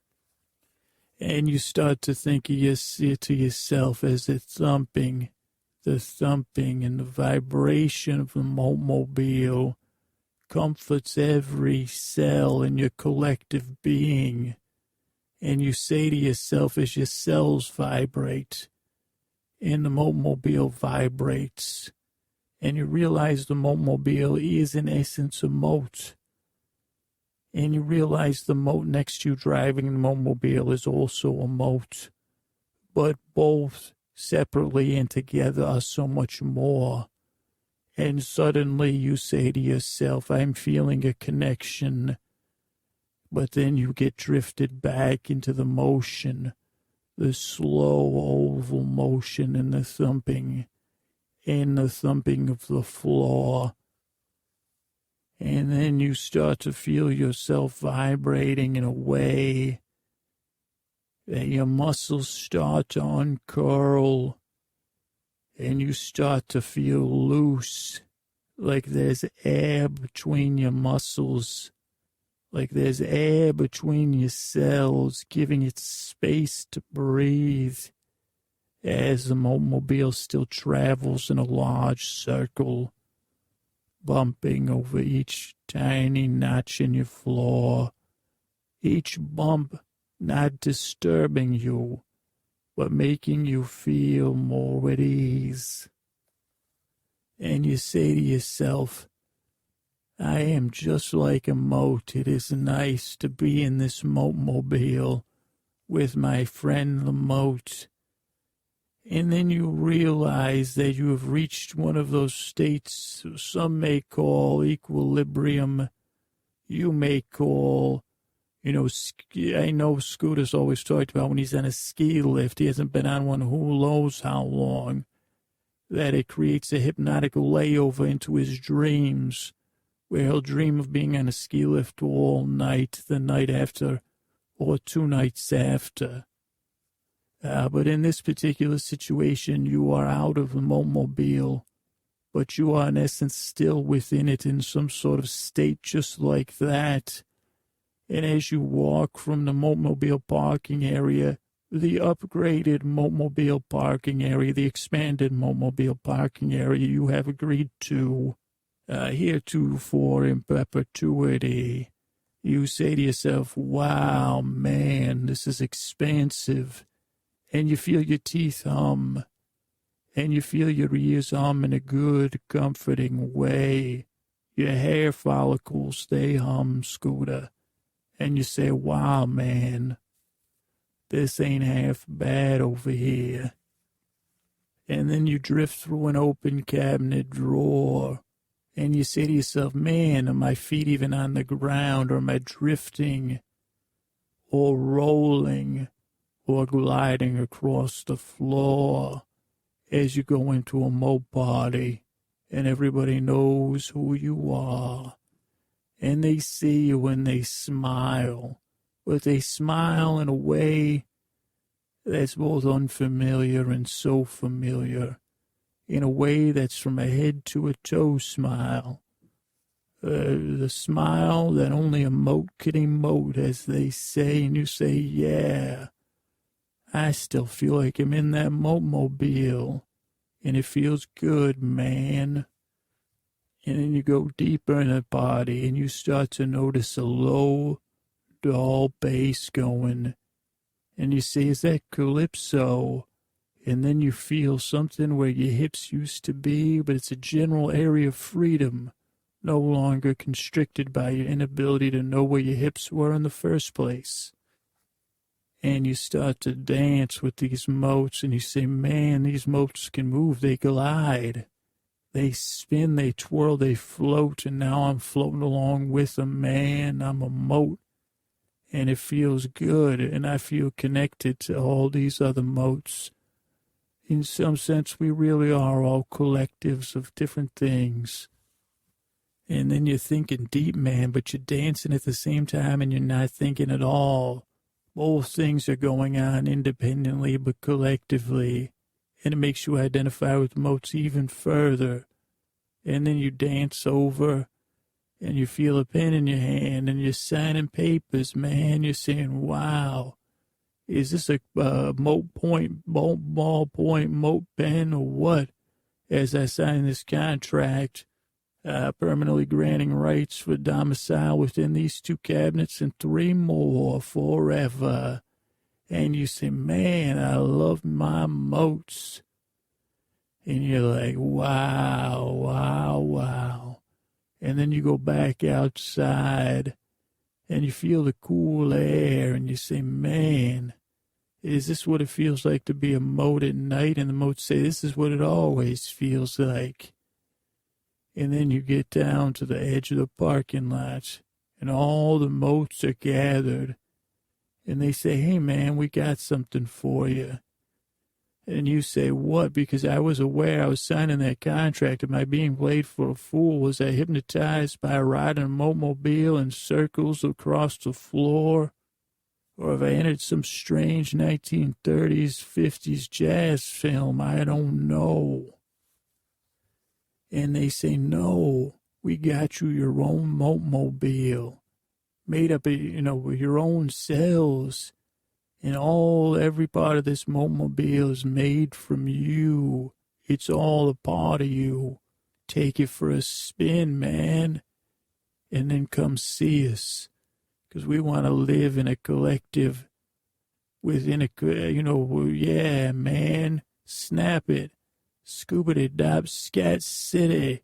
And you start to think to yourself as the thumping and the vibration of the mobile comforts every cell in your collective being. And you say to yourself as your cells vibrate and the mobile vibrates, and you realize the mobile is in essence a moat. And you realize the moat next to you driving the mobile is also a moat. But both separately and together are so much more. And suddenly you say to yourself, I'm feeling a connection. But then you get drifted back into the motion, the slow oval motion and the thumping of the floor. And then you start to feel yourself vibrating in a way that your muscles start to uncurl and you start to feel loose, like there's air between your muscles, like there's air between your cells, giving it space to breathe as the mobile still travels in a large circle, bumping over each tiny notch in your floor, each bump not disturbing you, but making you feel more at ease. And you say to yourself, I am just like a moat. It is nice to be in this mobile with my friend the moat. And then you realize that you have reached one of those states some may call equilibrium. You may call, I know Scooter's always talked about when he's on a ski lift, he hasn't been on one who knows how long, that it creates a hypnotic layover into his dreams, where he'll dream of being on a ski lift all night, the night after, or 2 nights after. But in this particular situation, you are out of the mobile, but you are in essence still within it in some sort of state just like that. And as you walk from the mobile parking area, the upgraded mobile parking area, the expanded mobile parking area you have agreed to heretofore in perpetuity, you say to yourself, wow, man, this is expansive. And you feel your teeth hum, and you feel your ears hum in a good, comforting way. Your hair follicles, they hum, Scooter. And you say, wow, man, this ain't half bad over here. And then you drift through an open cabinet drawer, and you say to yourself, man, are my feet even on the ground, or am I drifting, or rolling, or gliding across the floor as you go into a moat party, and everybody knows who you are, and they see you and they smile, but they smile in a way that's both unfamiliar and so familiar, in a way that's from a head to a toe smile, the smile that only a moat can emote, as they say, and you say, yeah, I still feel like I'm in that moat-mobile, and it feels good, man. And then you go deeper in the body, and you start to notice a low, dull bass going, and you say, is that calypso? And then you feel something where your hips used to be, but it's a general area of freedom, no longer constricted by your inability to know where your hips were in the first place. And you start to dance with these motes, and you say, man, these motes can move, they glide. They spin, they twirl, they float, and now I'm floating along with them, man. I'm a mote, and it feels good, and I feel connected to all these other motes. In some sense, we really are all collectives of different things. And then you're thinking deep, man, but you're dancing at the same time, and you're not thinking at all. Both things are going on independently but collectively, and it makes you identify with motes even further. And then you dance over, and you feel a pen in your hand, and you're signing papers, man. You're saying, wow, is this a mote point, ballpoint mote pen, or what? As I sign this contract, permanently granting rights for domicile within these 2 cabinets and 3 more forever. And you say, man, I love my motes. And you're like, wow, wow, wow. And then you go back outside and you feel the cool air and you say, man, is this what it feels like to be a mote at night? And the motes say, this is what it always feels like. And then you get down to the edge of the parking lot, and all the motes are gathered. And they say, hey, man, we got something for you. And you say, what? Because I was aware I was signing that contract. Am I being played for a fool? Was I hypnotized by riding a mote-mobile in circles across the floor? Or have I entered some strange 1930s, 50s jazz film? I don't know. And they say, no, we got you your own mote-mobile, made up of, your own cells. And every part of this mote-mobile is made from you. It's all a part of you. Take it for a spin, man. And then come see us. Because we want to live in a collective within yeah, man. Snap it. Scuba-de-dop, scat city.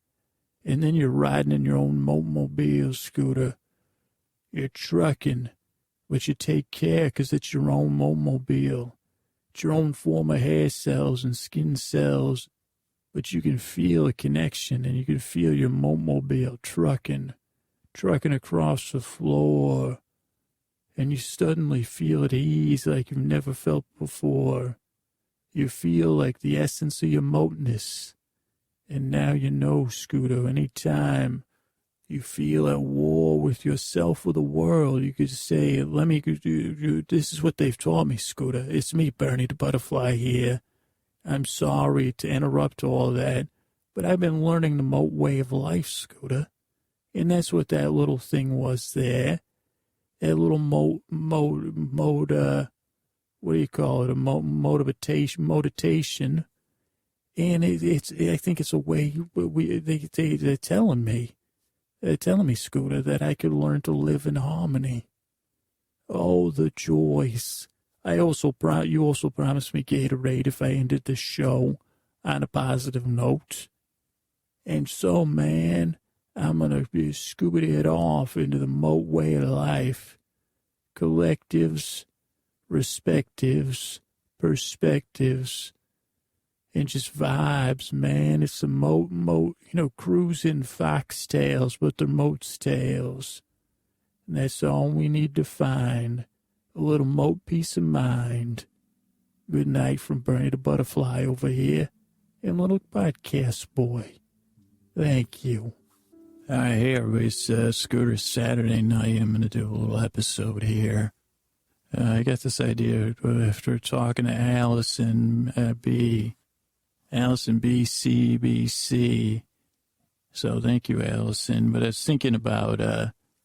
And then you're riding in your own mote-mobile, Scooter. You're trucking, but you take care because it's your own mote-mobile. It's your own form of hair cells and skin cells, but you can feel a connection, and you can feel your mote-mobile trucking across the floor, and you suddenly feel at ease like you've never felt before. You feel like the essence of your moteness. And now you know, Scooter, anytime you feel at war with yourself or the world, you could say, this is what they've taught me, Scooter. It's me, Bernie the Butterfly here. I'm sorry to interrupt all that, but I've been learning the mote way of life, Scooter. And that's what that little thing was there. That little what do you call it? A motivation. And I think it's a way they're telling me. They're telling me, Scooter, that I could learn to live in harmony. Oh, the joys. You also promised me Gatorade if I ended the show on a positive note. And so, man, I'm going to be scuba it off into the moat way of life. Collectives, respectives, perspectives, and just vibes, man. It's a moat, cruising foxtails, but they're moat's tails. And that's all we need to find. A little moat peace of mind. Good night from Bernie the Butterfly over here, and little podcast boy. Thank you. All right, hey, everybody's Scooter Saturday night. I'm going to do a little episode here. I got this idea after talking to Allison B. Allison B. CBC. So thank you, Allison. But I was thinking about,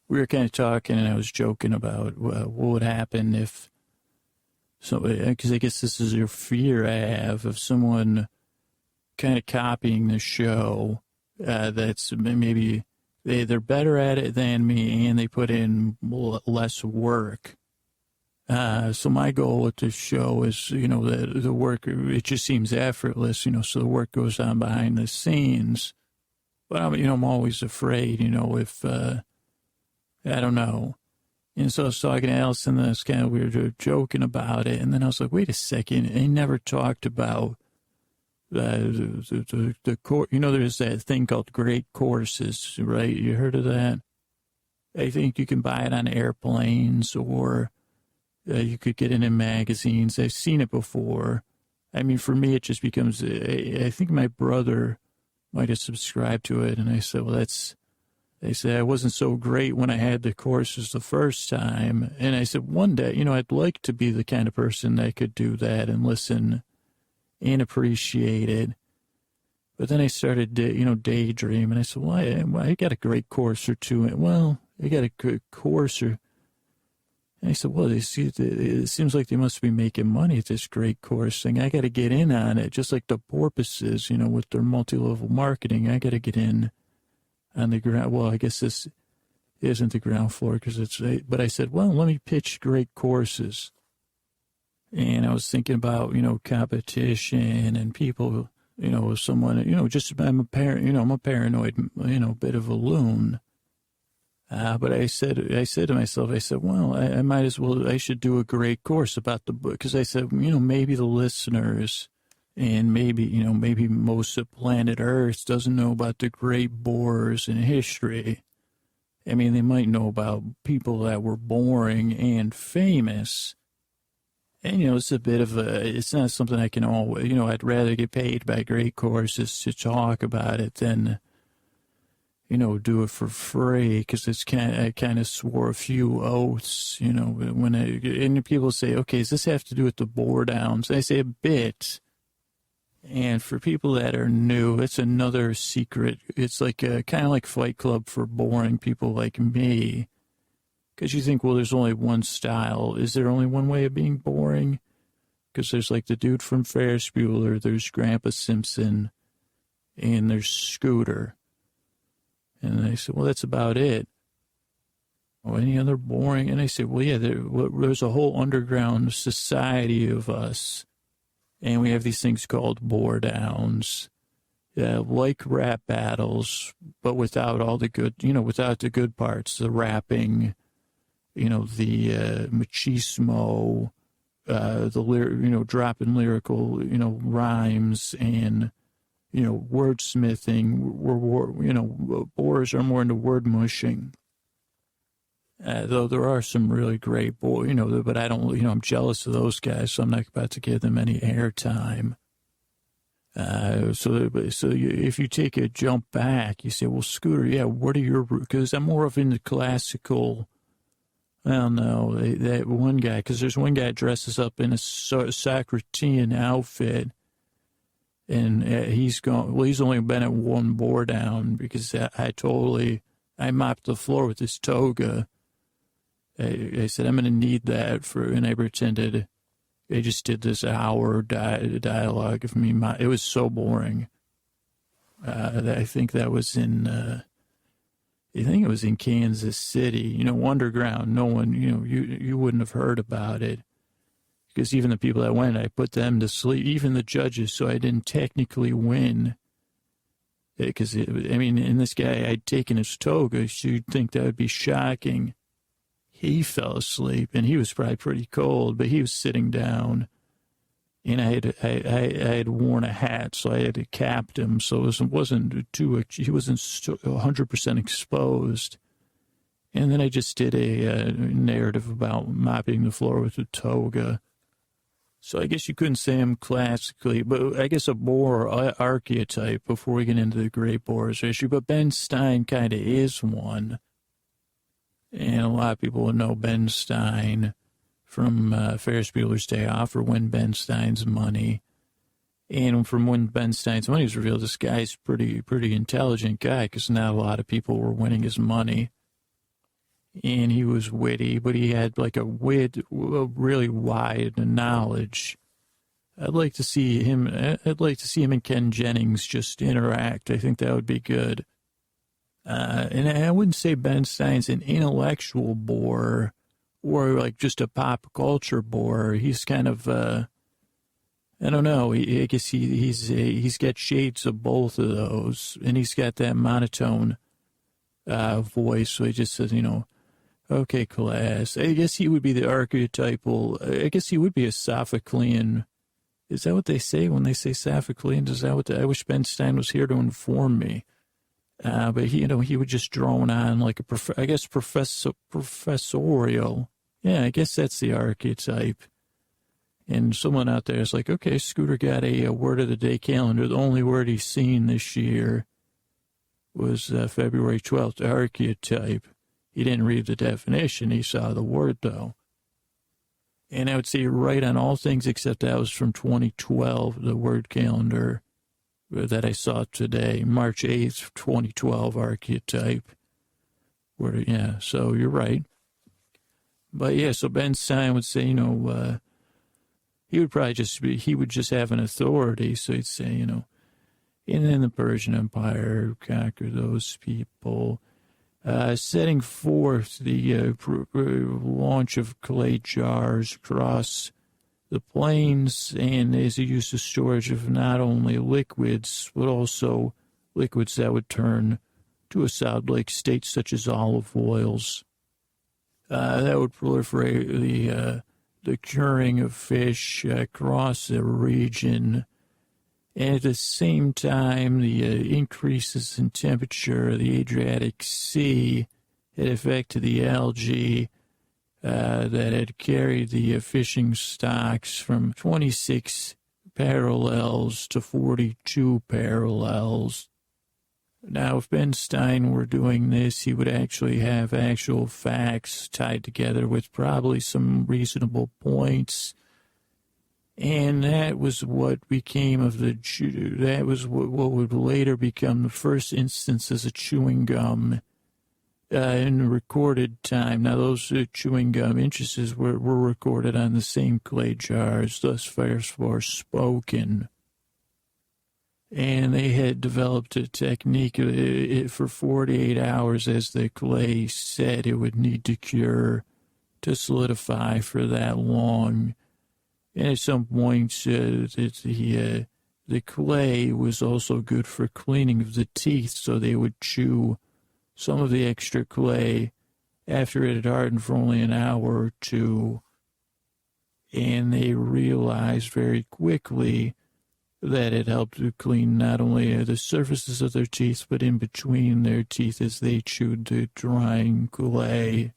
we were kind of talking and I was joking about what would happen if, so, because I guess this is your fear I have of someone kind of copying the show, that's maybe they're better at it than me and they put in less work. So my goal with this show is, the work, it just seems effortless, so the work goes on behind the scenes. But I'm always afraid, if, I don't know. And so I was talking to Allison, and that's kind of weird, joking about it. And then I was like, wait a second, he never talked about the course. There's that thing called great courses, right? You heard of that? I think you can buy it on airplanes or you could get it in magazines. I've seen it before. I mean, for me, it just becomes, I think my brother might have subscribed to it. And I said, well, they said I wasn't so great when I had the courses the first time. And I said, one day, I'd like to be the kind of person that could do that and listen and appreciate it. But then I started, daydream. And I said, well, I got a great course or two. Well, I got a good course or, and I said, well, it seems like they must be making money at this great course thing. I got to get in on it, just like the porpoises, with their multi-level marketing. I got to get in on the ground. Well, I guess this isn't the ground floor but I said, well, let me pitch great courses. And I was thinking about, competition and people, someone, just, I'm a parent, I'm a paranoid, bit of a loon. But I said to myself, well, I might as well, I should do a great course about the book. Because I said, maybe the listeners and maybe most of planet Earth doesn't know about the great bores in history. I mean, they might know about people that were boring and famous. And, it's a bit of it's not something I can always, I'd rather get paid by great courses to talk about it than, do it for free, because I kind of swore a few oaths, and people say, okay, does this have to do with the bore downs? I say a bit. And for people that are new, it's another secret. It's like kind of like Fight Club for boring people like me. Because you think, well, there's only one style. Is there only one way of being boring? Because there's like the dude from Ferris Bueller, there's Grandpa Simpson, and there's Scooter. And I said, well, that's about it. Oh, any other boring? And I said, well, yeah, there's a whole underground society of us. And we have these things called bore downs, like rap battles, but without all the good, without the good parts, the rapping, the machismo, dropping lyrical, rhymes and, wordsmithing. Bores are more into word mushing. Though there are some really great but I don't, I'm jealous of those guys, so I'm not about to give them any airtime. If you take a jump back, you say, well, Scooter, yeah, what are your, because I'm more of in the classical, I don't know, that one guy, because there's one guy that dresses up in a Socratean outfit, and he's only been at one bore down, because I mopped the floor with his toga. I said, I'm going to need that and I pretended, I just did this hour dialogue of me. It was so boring. I think that was I think it was in Kansas City, underground. No one, you wouldn't have heard about it. Because even the people that went, I put them to sleep, even the judges, so I didn't technically win. Because, in this guy, I'd taken his toga, so you'd think that would be shocking. He fell asleep, and he was probably pretty cold, but he was sitting down, and I had worn a hat, so I had to cap him, so he wasn't 100% exposed. And then I just did a narrative about mopping the floor with a toga. So I guess you couldn't say I'm classically, but I guess a bore archetype before we get into the great bores issue. But Ben Stein kind of is one. And a lot of people will know Ben Stein from Ferris Bueller's Day Off or Win Ben Stein's Money. And from when Ben Stein's money was revealed, this guy's pretty intelligent guy, because not a lot of people were winning his money. And he was witty, but he had like a really wide knowledge. I'd like to see him and Ken Jennings just interact. I think that would be good. And I wouldn't say Ben Stein's an intellectual bore or like just a pop culture bore. He's kind of, I don't know. I guess he's got shades of both of those, and he's got that monotone voice. So he just says, okay, class. I guess he would be the archetypal. I guess he would be a Sophoclean. Is that what they say when they say Sophoclean? Is that what I wish Ben Stein was here to inform me. But he would just drone on like professorial. Yeah, I guess that's the archetype. And someone out there is like, okay, Scooter got a word of the day calendar. The only word he's seen this year was February 12th, archetype. He didn't read the definition. He saw the word, though. And I would say you're right on all things except that was from 2012, the word calendar that I saw today, March 8th, 2012, archetype. Yeah, so you're right. But yeah, so Ben Stein would say, he would probably he would just have an authority. So he'd say, and then the Persian Empire conquered those people, setting forth the launch of clay jars across the plains, and as a use of storage of not only liquids, but also liquids that would turn to a solid-like state, such as olive oils. That would proliferate the curing of fish across the region. And at the same time, the increases in temperature of the Adriatic Sea had affected the algae that had carried the fishing stocks from 26 parallels to 42 parallels. Now, if Ben Stein were doing this, he would actually have actual facts tied together with probably some reasonable points. And that was what became that was what would later become the first instances of chewing gum in recorded time. Now, those chewing gum instances were recorded on the same clay jars, thus far spoken. And they had developed a technique for 48 hours, as the clay said it would need to cure to solidify for that long. And at some points, the clay was also good for cleaning of the teeth, so they would chew some of the extra clay after it had hardened for only an hour or two. And they realized very quickly that it helped to clean not only the surfaces of their teeth, but in between their teeth as they chewed the drying clay.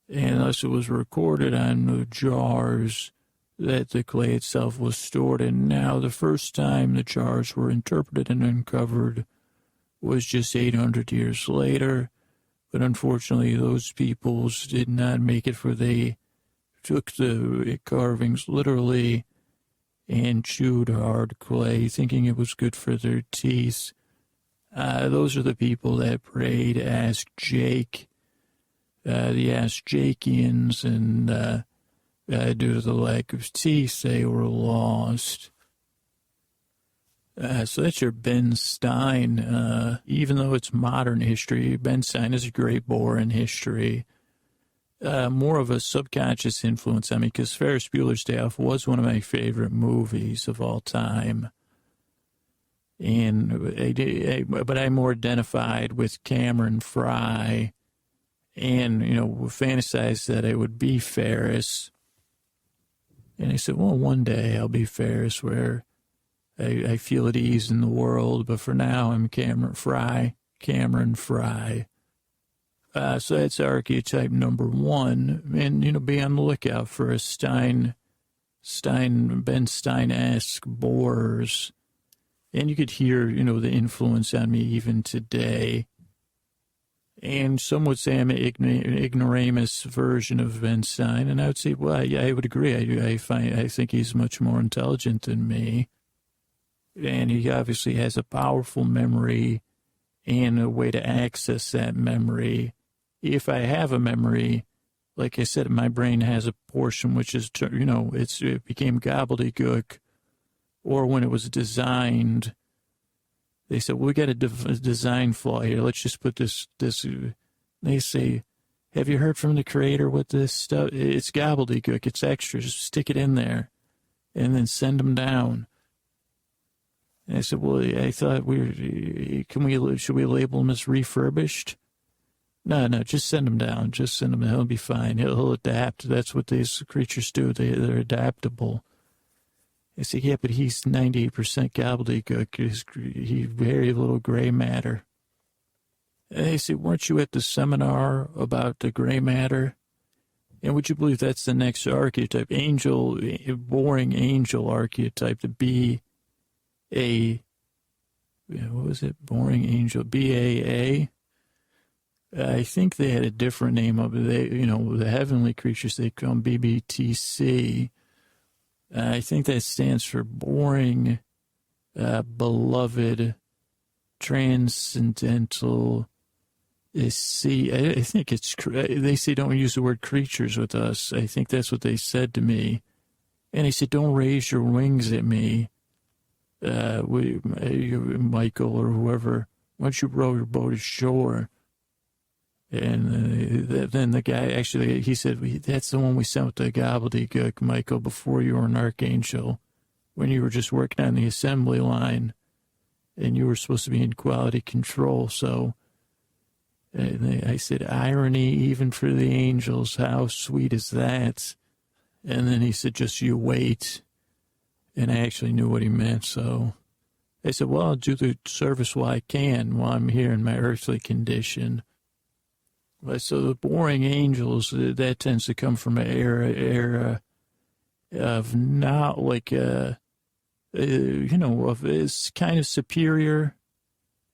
And thus it was recorded on the jars that the clay itself was stored in. Now, the first time the jars were interpreted and uncovered was just 800 years later. But unfortunately, those peoples did not make it, for they took the carvings literally and chewed hard clay, thinking it was good for their teeth. Those are the people that prayed Ask Jake, the Ask Jakians, and due to the lack of teeth, they were lost. So that's your Ben Stein. Even though it's modern history, Ben Stein is a great bore in history. More of a subconscious influence on me, because Ferris Bueller's Day Off was one of my favorite movies of all time. But I more identified with Cameron Fry and, fantasized that I would be Ferris. And I said, well, one day I'll be Ferris, where I feel at ease in the world. But for now, I'm Cameron Fry. So that's archetype number one. And, be on the lookout for a Ben Stein-esque bores. And you could hear, the influence on me even today. And some would say I'm an ignoramus version of Ben Stein. And I would say, well, yeah, I would agree. I think he's much more intelligent than me. and he obviously has a powerful memory and a way to access that memory. If I have a memory, like I said, my brain has a portion which is, it became gobbledygook, or when it was designed, they said, well, we got a design flaw here. Let's just put this. They say, have you heard from the creator what this stuff? It's gobbledygook. It's extra. Just stick it in there and then send them down. And I said, well, I thought should we label them as refurbished? No, just send them down. Just send them down. He'll be fine. He'll adapt. That's what these creatures do. They're adaptable. I said, yeah, but he's 98% gobbledygook. He's very little gray matter. And they said, weren't you at the seminar about the gray matter? And would you believe that's the next archetype? Boring angel archetype, to be what was it? Boring angel, BAA. I think they had a different name of it. The heavenly creatures, they call them BBTC. I think that stands for boring, beloved, transcendental. I think they say don't use the word creatures with us. I think that's what they said to me. And they said, don't raise your wings at me, Michael or whoever. Why don't you row your boat ashore? And then the guy, actually, he said, that's the one we sent with the gobbledygook, Michael, before you were an archangel, when you were just working on the assembly line, and you were supposed to be in quality control. So I said, irony even for the angels, how sweet is that? And then he said, just you wait. And I actually knew what he meant, so I said, well, I'll do the service while I can while I'm here in my earthly condition. So the boring angels, that tends to come from an era of not like, of is kind of superior,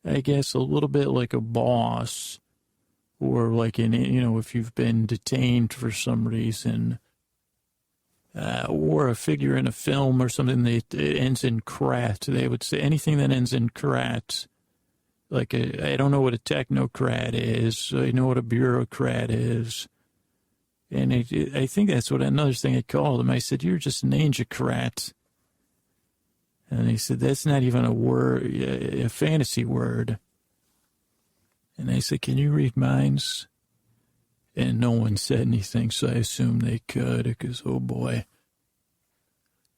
I guess, a little bit like a boss, or like if you've been detained for some reason, or a figure in a film or something that ends in crat. They would say anything that ends in crat. Like, I don't know what a technocrat is. I know what a bureaucrat is. And I think that's what another thing I called him. I said, you're just an angel-crat. And he said, that's not even a word, a fantasy word. And I said, can you read minds? And no one said anything, so I assumed they could, because, oh boy.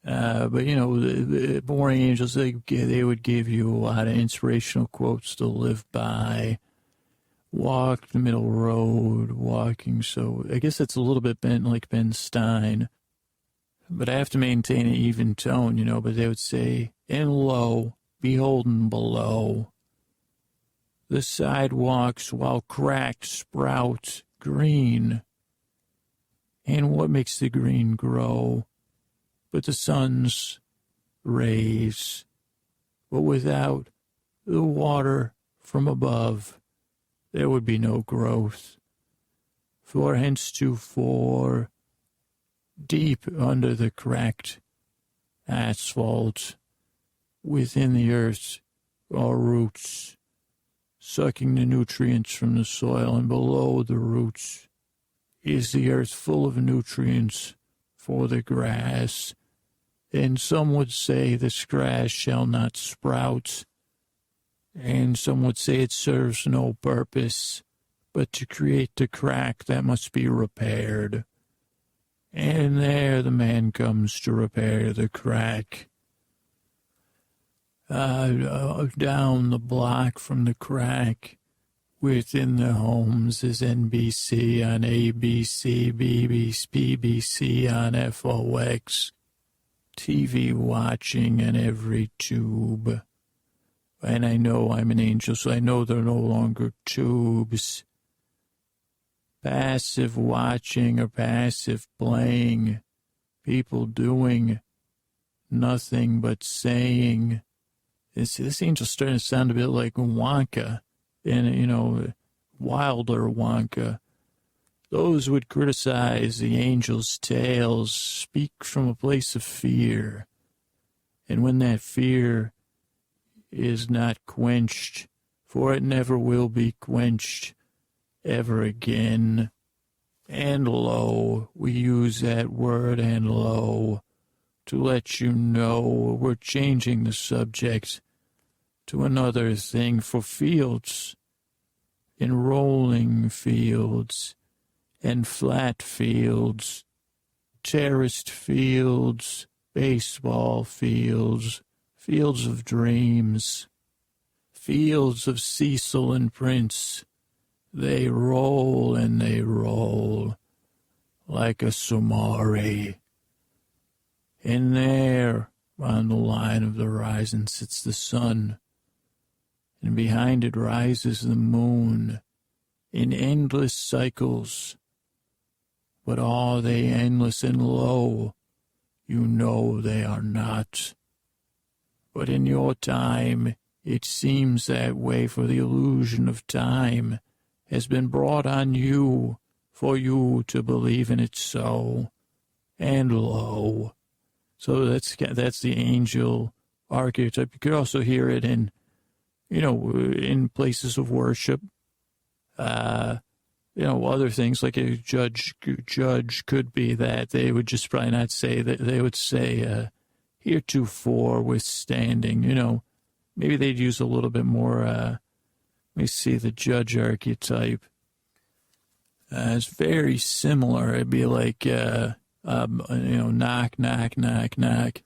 But, the boring angels, they would give you a lot of inspirational quotes to live by. Walk the middle road, walking. So I guess it's a little bit like Ben Stein. But I have to maintain an even tone, but they would say, and lo, beholden below. The sidewalks, while cracked, sprout green. And what makes the green grow? But the sun's rays, but without the water from above, there would be no growth. For henceforth, deep under the cracked asphalt, within the earth are roots, sucking the nutrients from the soil, and below the roots is the earth full of nutrients for the grass. And some would say this grass shall not sprout, and some would say it serves no purpose but to create the crack that must be repaired. And there the man comes to repair the crack. Down the block from the crack, within the homes, is NBC on ABC, BBC on FOX, TV watching in every tube. And I know I'm an angel, so I know they're no longer tubes. Passive watching or passive playing. People doing nothing but saying. This angel's starting to sound a bit like Wonka, and, Wilder Wonka. Those would criticize the angel's tales speak from a place of fear. And when that fear is not quenched, for it never will be quenched ever again. And lo, we use that word and lo to let you know we're changing the subject to another thing for fields, in rolling fields, and flat fields, terraced fields, baseball fields, fields of dreams, fields of Cecil and Prince. They roll and they roll like a sumari. And there, on the line of the horizon, sits the sun, and behind it rises the moon in endless cycles. But are they endless and low? You know they are not. But in your time, it seems that way, for the illusion of time has been brought on you, for you to believe in it so. And lo. So that's the angel archetype. You could also hear it in, in places of worship. Other things like a judge could be that. They would just probably not say that. They would say, heretofore withstanding, maybe they'd use a little bit more, let me see, the judge archetype. It's very similar. It'd be like, knock, knock, knock, knock.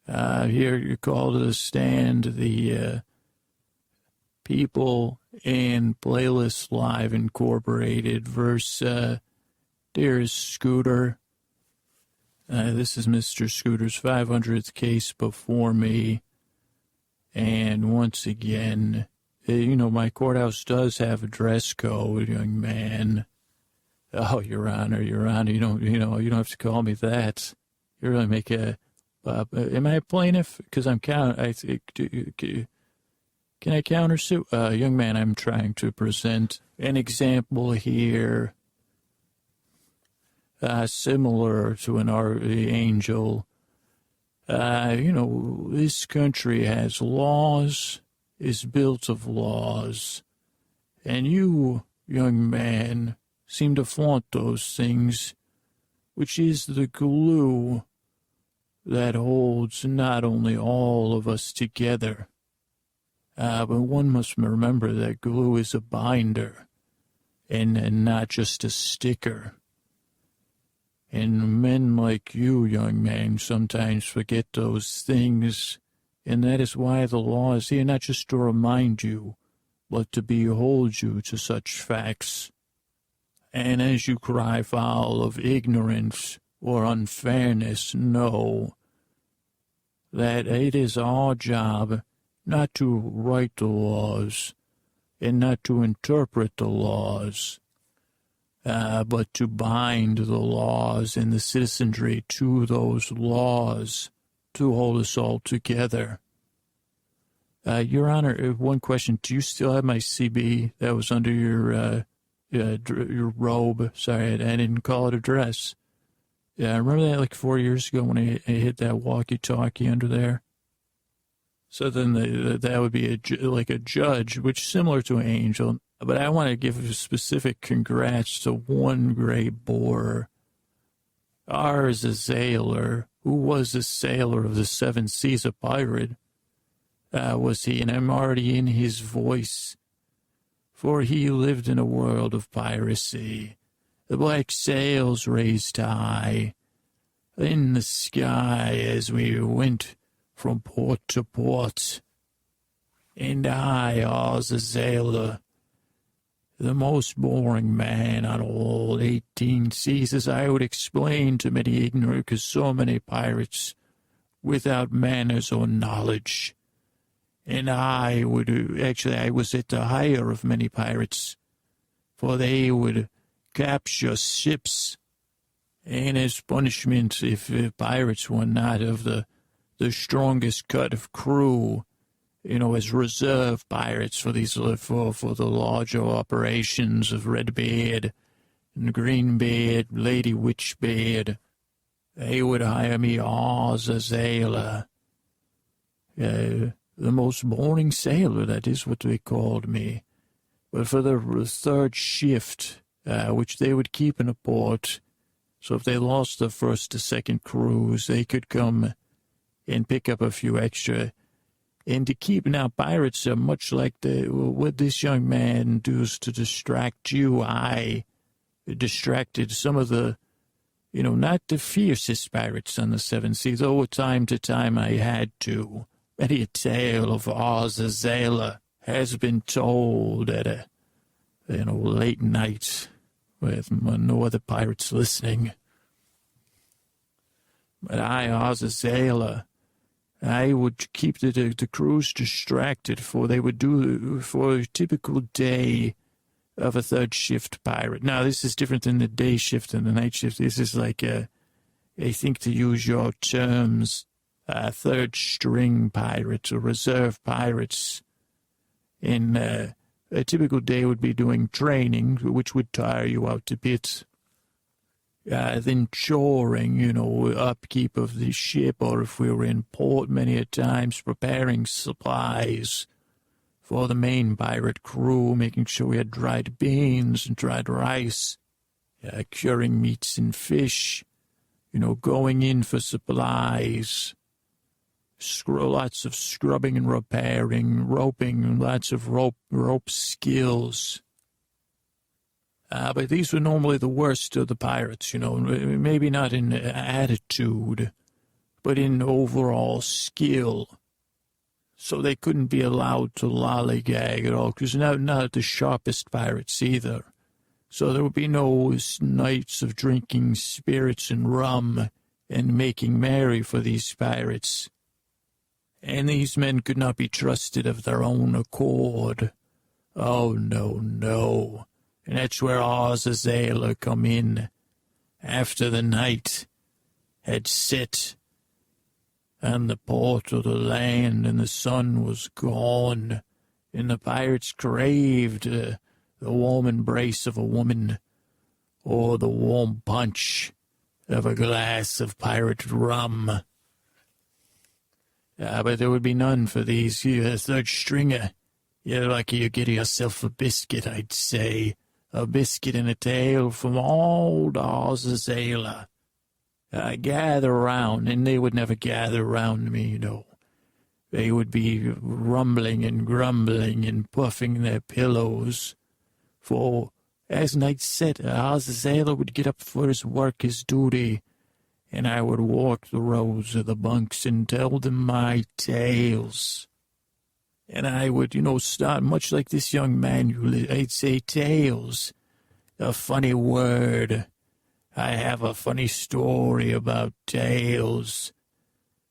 Here you're called to stand. The People and Playlist Live Incorporated versus Dearest Scooter. This is Mr. Scooter's 500th case before me. And once again, my courthouse does have a dress code, young man. Oh, Your Honor, you don't have to call me that. You're going to make a, am I a plaintiff? Because I'm can I countersue? Young man, I'm trying to present an example here, similar to an angel. This country has laws, is built of laws, and you, young man, seem to flaunt those things, which is the glue that holds not only all of us together, but one must remember that glue is a binder and not just a sticker. And men like you, young man, sometimes forget those things, and that is why the law is here, not just to remind you, but to behold you to such facts. And as you cry foul of ignorance or unfairness, know that it is our job not to write the laws and not to interpret the laws, but to bind the laws and the citizenry to those laws to hold us all together. Your Honor, one question. Do you still have my CB that was under your robe? Sorry, I didn't call it a dress. Yeah, I remember that like 4 years ago when I hit that walkie-talkie under there. So then that would be like a judge, which is similar to an angel. But I want to give a specific congrats to one great boar. Ours, a sailor, who was a sailor of the seven seas, a pirate, was he, and I'm already in his voice. For he lived in a world of piracy. The black sails raised high in the sky as we went from port to port. And I, as a sailor, the most boring man on all 18 seas, as I would explain to many ignorant, because so many pirates without manners or knowledge. And I was at the higher of many pirates, for they would capture ships, and as punishment, if pirates were not of the strongest cut of crew, as reserve pirates for these for the larger operations of Redbeard and Greenbeard, Lady Witchbeard, they would hire me as a sailor. The most boring sailor, that is what they called me. But for the third shift, which they would keep in a port, so if they lost the first or second cruise, they could come and pick up a few extra. And to keep, now pirates are much like what this young man does to distract you. I distracted some of the, not the fiercest pirates on the seven seas, though time to time I had to. Many a tale of Azazel has been told at a, late night with no other pirates listening. But Azazel, I would keep the crews distracted, for they would do for a typical day of a third shift pirate. Now, this is different than the day shift and the night shift. This is like I think to use your terms, third string pirates or reserve pirates. In a typical day would be doing training, which would tire you out a bit. Then choring, upkeep of the ship, or if we were in port many a times, preparing supplies for the main pirate crew, making sure we had dried beans and dried rice, curing meats and fish, going in for supplies, lots of scrubbing and repairing, roping, lots of rope skills. But these were normally the worst of the pirates, maybe not in attitude, but in overall skill. So they couldn't be allowed to lollygag at all, because not the sharpest pirates either. So there would be no nights of drinking spirits and rum and making merry for these pirates. And these men could not be trusted of their own accord. Oh, no, no. And that's where Azazel come in, after the night had set on the port of the land and the sun was gone, and the pirates craved the warm embrace of a woman, or the warm punch of a glass of pirate rum. But there would be none for these third stringer. You're lucky you get yourself a biscuit, I'd say. A biscuit and a tale from old Azazel. Gather round, and they would never gather round me, They would be rumbling and grumbling and puffing their pillows. For as night set, Azazel would get up for his work, his duty, and I would walk the rows of the bunks and tell them my tales. And I would, start much like this young man. I'd say tales, a funny word. I have a funny story about tales.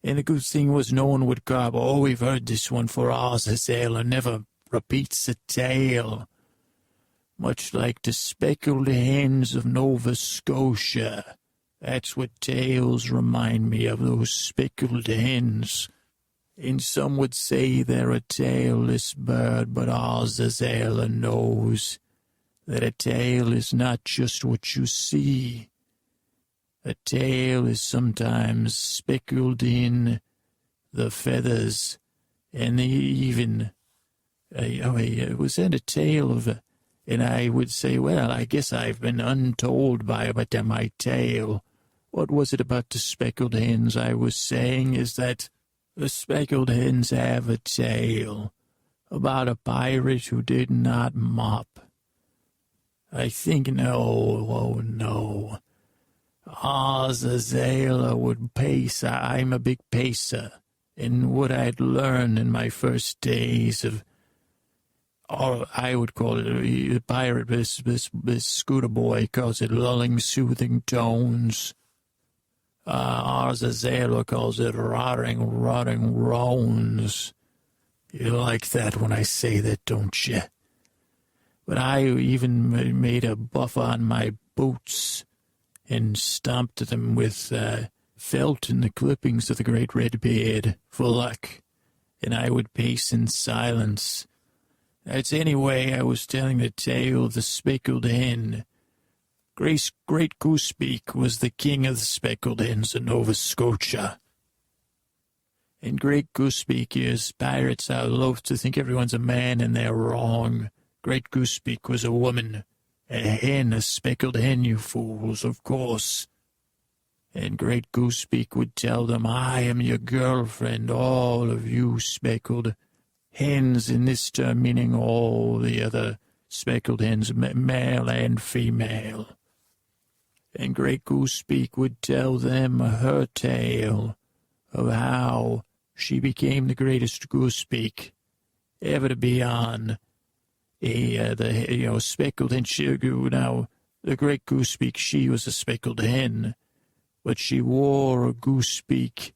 And the good thing was no one would cry, oh, we've heard this one for Azazel, and never repeats a tale. Much like the speckled hens of Nova Scotia. That's what tales remind me of, those speckled hens. And some would say they're a tailless bird, but Azazel knows that a tail is not just what you see. A tail is sometimes speckled in the feathers, and even, was that a tale of, and I would say, well, I guess I've been untold by my tale. What was it about the speckled hens I was saying is that the speckled hens have a tale about a pirate who did not mop. I think no. Azazel would pace. I'm a big pacer. And what I'd learned in my first days of, or I would call it, a pirate, this scooter boy calls it lulling, soothing tones. Azazel calls it rotting roans. You like that when I say that, don't you? But I even made a buff on my boots and stomped them with felt and the clippings of the great red beard for luck, and I would pace in silence. That's anyway, I was telling the tale of the speckled hen. Great Goosebeak was the king of the speckled hens of Nova Scotia. And Great Goosebeak is pirates. I love to think everyone's a man, and they're wrong. Great Goosebeak was a woman. A hen, a speckled hen, you fools, of course. And Great Goosebeak would tell them, I am your girlfriend, all of you speckled hens, in this term meaning all the other speckled hens, male and female. And Great Goosebeak would tell them her tale of how she became the greatest goosebeak ever to be on speckled hen. Now, the Great Goosebeak, she was a speckled hen, but she wore a goosebeak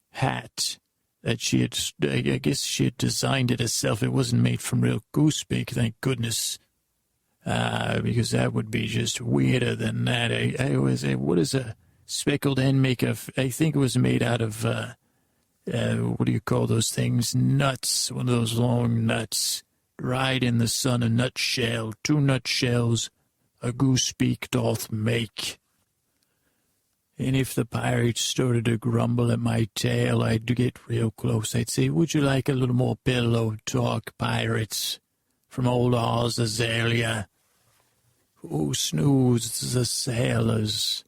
hat that she had, I guess she had designed it herself. It wasn't made from real goosebeak, thank goodness, because that would be just weirder than that. I always say, what does a speckled hen make of? I think it was made out of, what do you call those things? Nuts, one of those long nuts, dried in the sun, a nutshell, 2 nutshells a goosebeak doth make. And if the pirates started to grumble at my tale, I'd get real close. I'd say, would you like a little more pillow talk, pirates, from old Oz Azalea, who snoozes the sailors,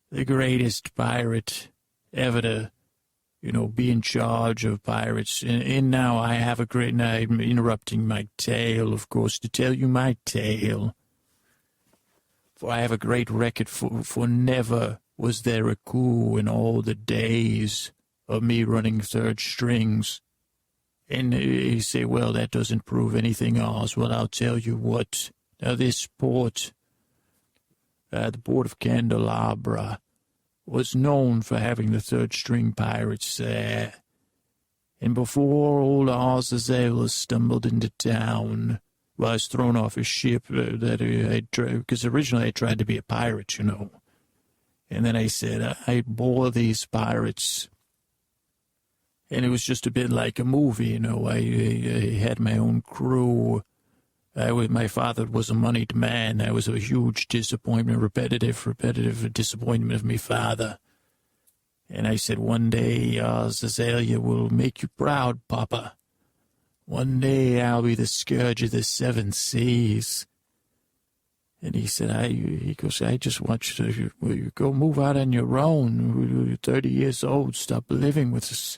the greatest pirate ever to, be in charge of pirates. And now I have a great night. I'm interrupting my tale, of course, to tell you my tale. For I have a great record for never was there a coup in all the days of me running third strings. And you say, well, that doesn't prove anything, Oz. Well, I'll tell you what. Now, this port, the port of Candelabra, was known for having the third-string pirates there. And before old Oz Azalea stumbled into town, well, I was thrown off a ship because originally I tried to be a pirate, And then I said, I bore these pirates. And it was just a bit like a movie, I had my own crew. My father was a moneyed man. I was a huge disappointment, repetitive disappointment of my father. And I said, one day, Azalea will make you proud, Papa. One day I'll be the scourge of the 7 seas. And he said, he goes, I just want you to go move out on your own. You're 30 years old. Stop living with us.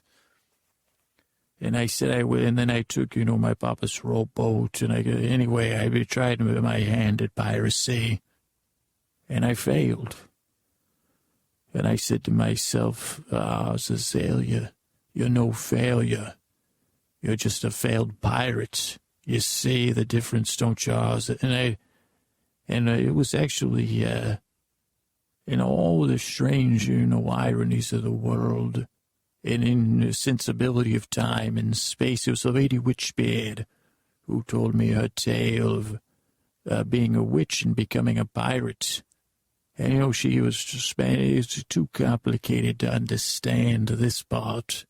And I said I would, and then I took, my papa's rowboat, and I tried my hand at piracy, and I failed. And I said to myself, Azalea, you're no failure. You're just a failed pirate. You see the difference, don't you, Oz? And it was actually, in all the strange, ironies of the world, and in the sensibility of time and space, it was a Lady Witchbeard who told me her tale of being a witch and becoming a pirate. And, she was just too complicated to understand this part.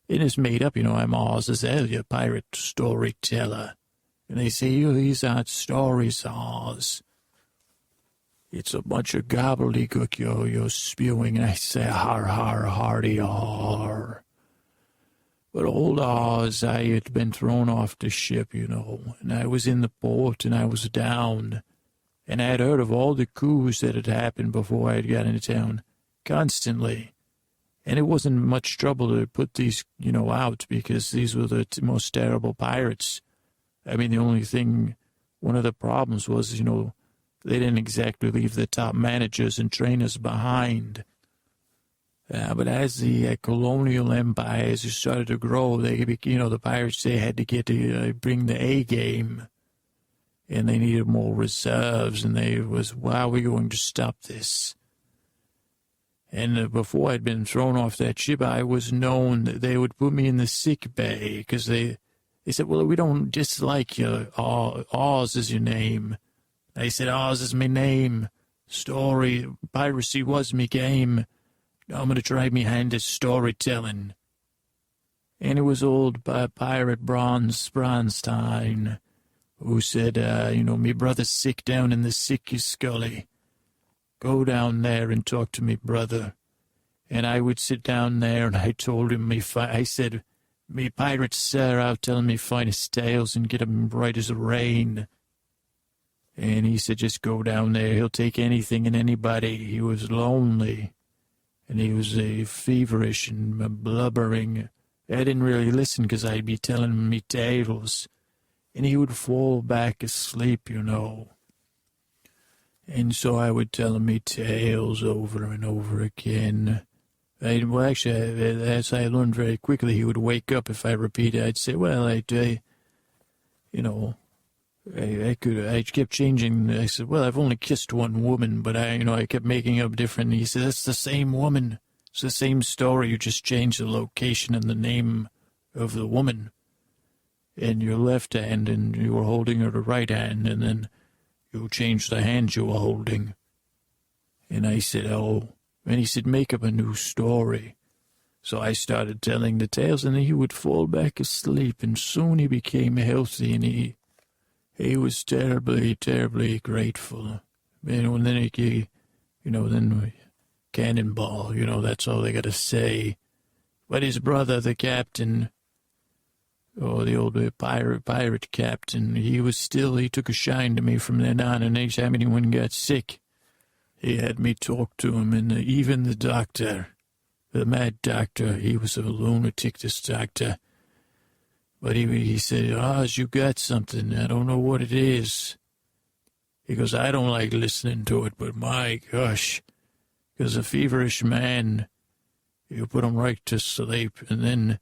It is made up, I'm Oz Azalea, pirate storyteller. And they say, these aren't stories, Oz. It's a bunch of gobbledygook you're spewing, and I say, har, har, hardy, har. But old Oz, I had been thrown off the ship, and I was in the port, and I was down, and I had heard of all the coups that had happened before I had got into town, constantly. And it wasn't much trouble to put these, out, because these were the most terrible pirates. I mean, the only thing, one of the problems was, they didn't exactly leave the top managers and trainers behind. But as the colonial empires started to grow, the pirates, they had to get to bring the A game. And they needed more reserves, and how are we going to stop this? And before I'd been thrown off that ship, I was known that they would put me in the sick bay, because they said, well, we don't dislike you. Oz is your name. I said, Oz is my name. Piracy was me game. I'm going to try me hand at storytelling. And it was old pirate Bronstein who said, me brother's sick down in the sick scully. Go down there and talk to me brother. And I would sit down there, and I told him, I said, me pirates, sir, out telling me finest tales and get 'em bright as rain. And he said, just go down there. He'll take anything and anybody. He was lonely, and he was feverish and blubbering. I didn't really listen because I'd be telling him me tales, and he would fall back asleep, you know. And so I would tell him me tales over and over again. As I learned very quickly, he would wake up if I repeated. I'd say, well, I kept changing. I said, well, I've only kissed one woman, but I kept making up different. He said, that's the same woman. It's the same story. You just changed the location and the name of the woman. And your left hand, and you were holding her right hand, and then you changed the hand you were holding. And I said, oh. And he said, make up a new story. So I started telling the tales, and he would fall back asleep, and soon he became healthy, and he was terribly, terribly grateful. And then then cannonball, that's all they got to say. But his brother, the captain, the old pirate captain, he took a shine to me from then on, and anytime anyone got sick, he had me talk to him, and even the doctor, the mad doctor, he was a lunatic, this doctor. But he said, Oz, you got something. I don't know what it is. He goes, I don't like listening to it, but my gosh, because a feverish man, you put him right to sleep. And then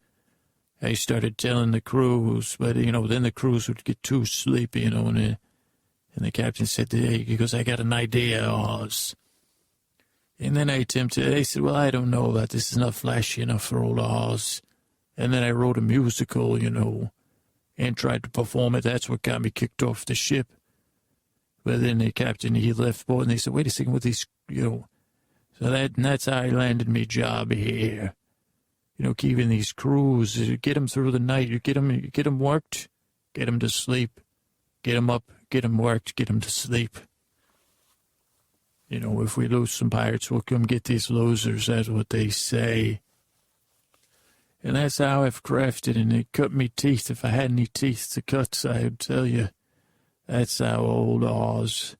I started telling the crews, but, then the crews would get too sleepy, and the captain said, he goes, I got an idea, Oz. And then I said, well, I don't know that this is not flashy enough for old Oz. And then I wrote a musical, and tried to perform it. That's what got me kicked off the ship. But then the captain, he left board, and they said, wait a second, with these, So that's how I landed me job here. Keeping these crews, get them through the night, you get them worked, get them to sleep, get them up, get them worked, get them to sleep. If we lose some pirates, we'll come get these losers. That's what they say. And that's how I've crafted, and it cut me teeth. If I had any teeth to cut, I would tell you. That's how old Oz,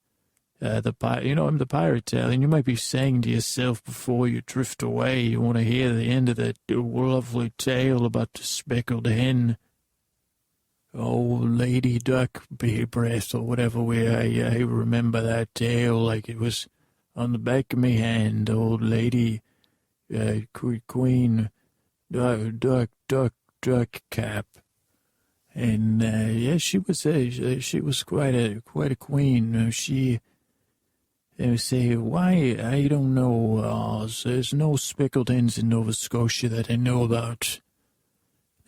I'm the pirate tale, and you might be saying to yourself before you drift away, you want to hear the end of that lovely tale about the speckled hen. Oh, Lady Duck Breath, or whatever I remember that tale like it was on the back of me hand. Old Lady Queen Duck Cap. And she was quite a queen. They would say, why, I don't know, Oz. There's no speckled hens in Nova Scotia that I know about.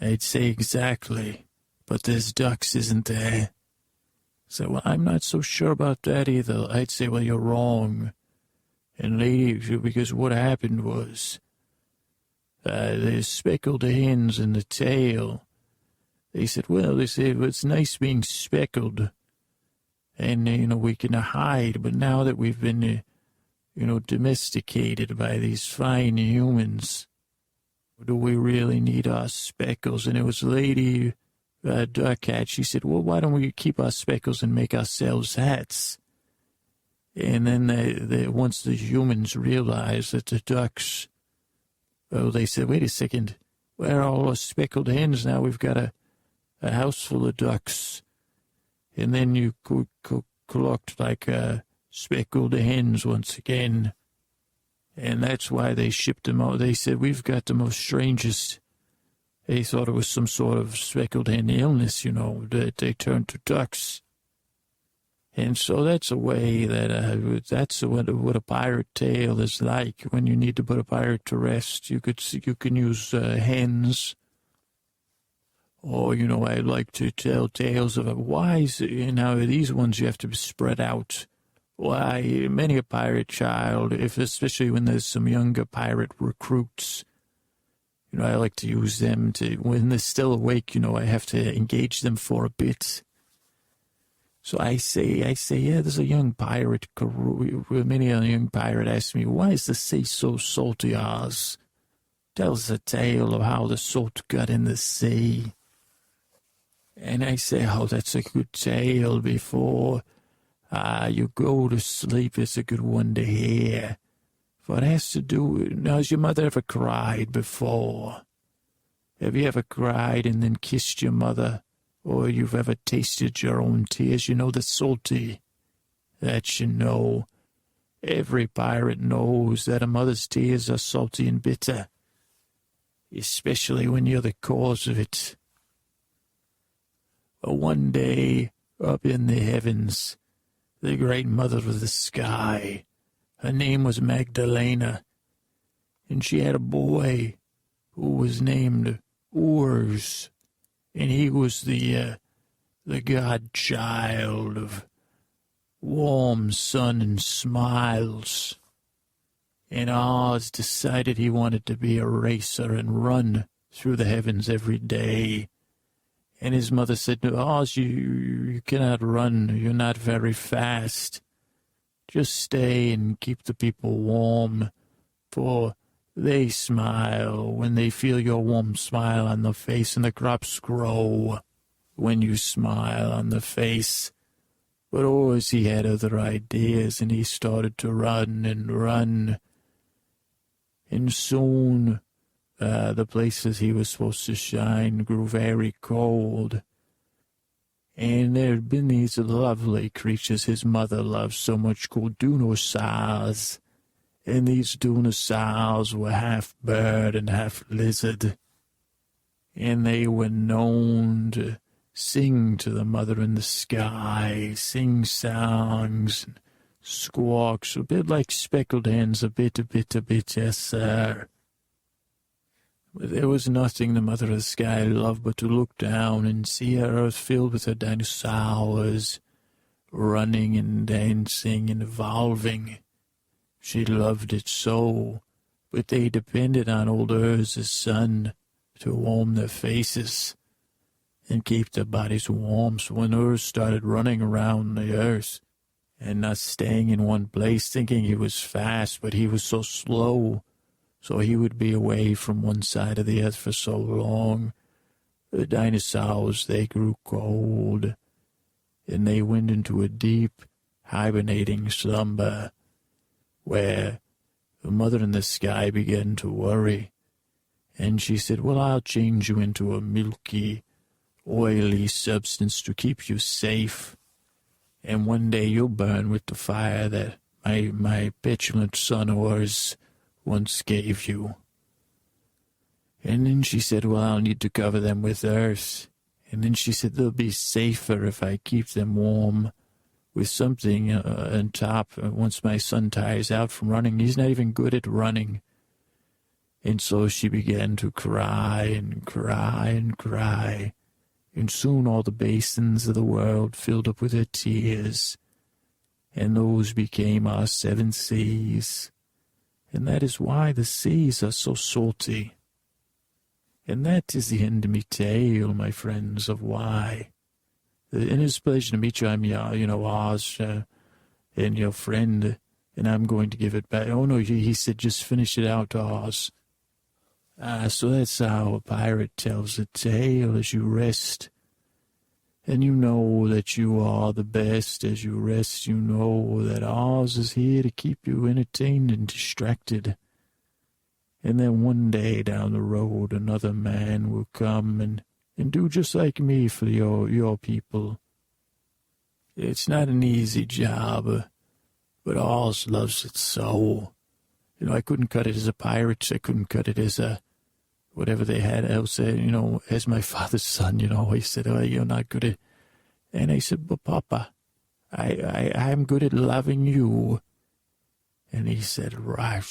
I'd say exactly. But there's ducks, isn't there? So, well, I'm not so sure about that either. I'd say, well, you're wrong. And lady, because what happened was, there's speckled hens in the tail. They said, well, it's nice being speckled. And, we can hide. But now that we've been, domesticated by these fine humans, do we really need our speckles? And it was Lady Duck Hat. She said, well, why don't we keep our speckles and make ourselves hats? And then once the humans realized that the ducks, they said, wait a second, where are all our speckled hens? Now we've got a house full of ducks. And then you clucked like speckled hens once again. And that's why they shipped them out. They said, we've got the most strangest. They thought it was some sort of speckled hen illness, that they turned to ducks. And so that's a way that's what a pirate tale is like. When you need to put a pirate to rest, you can use hens. Or, I like to tell tales of wise, these ones you have to spread out. Why, many a pirate child, especially when there's some younger pirate recruits, I like to use them when they're still awake, I have to engage them for a bit. So I say, yeah, there's a young pirate. Many a young pirate asks me, why is the sea so salty, Oz? Tells a tale of how the salt got in the sea. And I say, oh, that's a good tale before you go to sleep. It's a good one to hear. For it has to do, now, has your mother ever cried before? Have you ever cried and then kissed your mother? Or you've ever tasted your own tears? You know the salty. That you know. Every pirate knows that a mother's tears are salty and bitter. Especially when you're the cause of it. But one day, up in the heavens, the great mother of the sky, her name was Magdalena, and she had a boy who was named Urs, and he was the godchild of warm sun and smiles. And Oz decided he wanted to be a racer and run through the heavens every day. And his mother said, to Oz, you cannot run. You're not very fast. Just stay and keep the people warm, for they smile when they feel your warm smile on the face, and the crops grow when you smile on the face. But Oz, he had other ideas, and he started to run and run. And soon the places he was supposed to shine grew very cold. And there had been these lovely creatures his mother loved so much called dinosaurs. And these dinosaurs were half bird and half lizard. And they were known to sing to the mother in the sky, sing songs and squawks, a bit like speckled hens, a bit, yes, sir. But there was nothing the mother of the sky loved but to look down and see her earth filled with her dinosaurs, running and dancing and evolving. She loved it so, but they depended on old Earth's sun to warm their faces and keep their bodies warm. So when Earth started running around the earth and not staying in one place, thinking he was fast, but he was so slow, so he would be away from one side of the earth for so long, the dinosaurs, they grew cold, and they went into a deep, hibernating slumber, where the mother in the sky began to worry, and she said, well, I'll change you into a milky, oily substance to keep you safe, and one day you'll burn with the fire that my petulant son Ors once gave you. And then she said, well, I'll need to cover them with earth. And then she said, they'll be safer if I keep them warm with something on top. Once my son tires out from running, he's not even good at running. And so she began to cry and cry and cry. And soon all the basins of the world filled up with her tears. And those became our 7 seas. And that is why the seas are so salty. And that is the end of me tale, my friends, of why. And it's a pleasure to meet you. I'm, Oz, and your friend, and I'm going to give it back. Oh, no, he said just finish it out, Oz. So that's how a pirate tells a tale as you rest. And you know that you are the best as you rest. You know that Oz is here to keep you entertained and distracted. And then one day down the road, another man will come and do just like me for your people. It's not an easy job, but Oz loves it so. I couldn't cut it as a pirate. I couldn't cut it as a whatever they had else, as my father's son, he said, oh, you're not good at, and I said, but Papa, I'm good at loving you. And he said, right,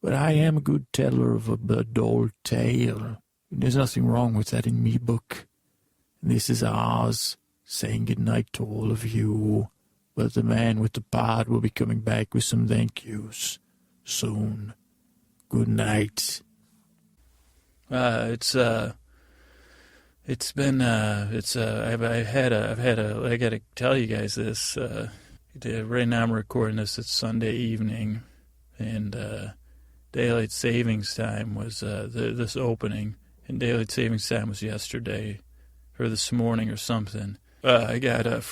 but I am a good teller of a dull tale. There's nothing wrong with that in me book. And this is Oz saying good night to all of you. But the man with the pod will be coming back with some thank yous soon. Good night. It's It's been, I gotta tell you guys this, right now I'm recording this, it's Sunday evening, and, daylight savings time was, this opening, and daylight savings time was yesterday, or this morning or something. I got what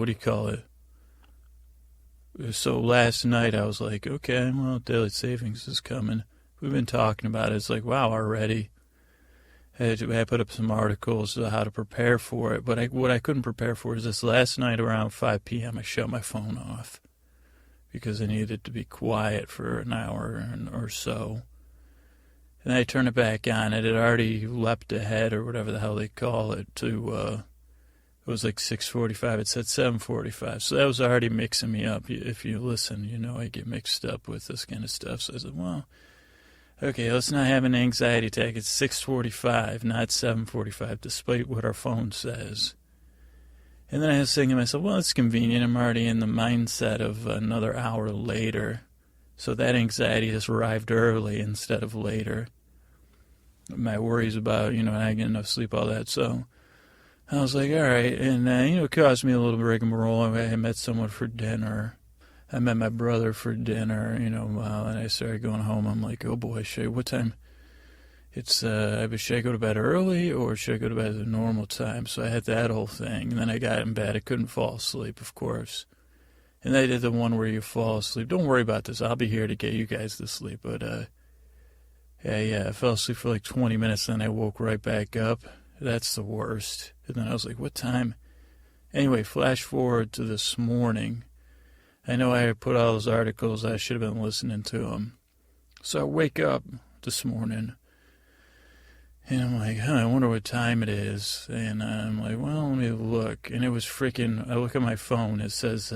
do you call it? So last night I was like, okay, well, daylight savings is coming. We've been talking about it. It's like, wow, already. I put up some articles on how to prepare for it, but what I couldn't prepare for is this. Last night around 5 p.m. I shut my phone off because I needed it to be quiet for an hour or so. And I turned it back on. It had already leapt ahead, or whatever the hell they call it, to, it was like 6:45. It said 7:45. So that was already mixing me up. If you listen, you know I get mixed up with this kind of stuff. So I said, well, okay, let's not have an anxiety attack. It's 6:45, not 7:45, despite what our phone says. And then I was thinking to myself, well, it's convenient. I'm already in the mindset of another hour later. So that anxiety has arrived early instead of later. My worries about, not getting enough sleep, all that. So I was like, all right. And, it caused me a little rigmarole. I met someone for dinner. I met my brother for dinner, and I started going home. I'm like, oh boy, what time? Should I go to bed early or should I go to bed at the normal time? So I had that whole thing. And then I got in bed. I couldn't fall asleep, of course. And I did the one where you fall asleep. Don't worry about this. I'll be here to get you guys to sleep. But, I fell asleep for like 20 minutes, then I woke right back up. That's the worst. And then I was like, what time? Anyway, flash forward to this morning. I know I had put all those articles. I should have been listening to them. So I wake up this morning, and I'm like, I wonder what time it is. And I'm like, well, let me look. And it was I look at my phone. It says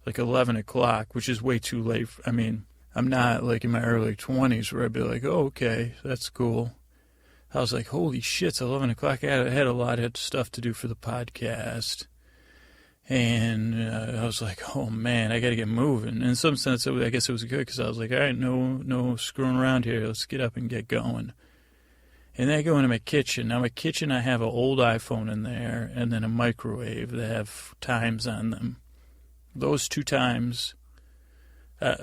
like 11 o'clock, which is way too late. I mean, I'm not like in my early 20s where I'd be like, oh, okay, that's cool. I was like, holy shit, it's 11 o'clock. I had a lot of stuff to do for the podcast. And I was like, oh, man, I got to get moving. In some sense, I guess it was good because I was like, all right, no screwing around here. Let's get up and get going. And then I go into my kitchen. Now, my kitchen, I have an old iPhone in there and then a microwave that have times on them. Those two times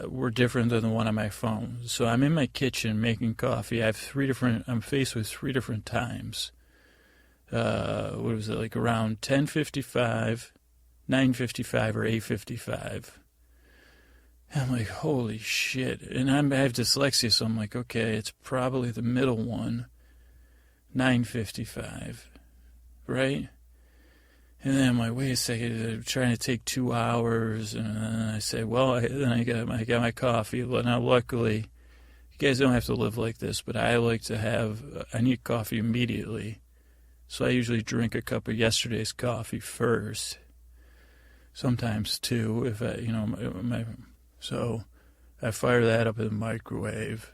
were different than the one on my phone. So I'm in my kitchen making coffee. I'm faced with three different times. What was it, like around 10:55, 9:55, or 8:55. I'm like, holy shit. And I have dyslexia, so I'm like, okay, it's probably the middle one, 9:55, right? And then I'm like, wait a second, I'm trying to take 2 hours. And then I say, well, I got my coffee. Now, luckily, you guys don't have to live like this, but I need coffee immediately. So I usually drink a cup of yesterday's coffee first. Sometimes two, if so I fire that up in the microwave.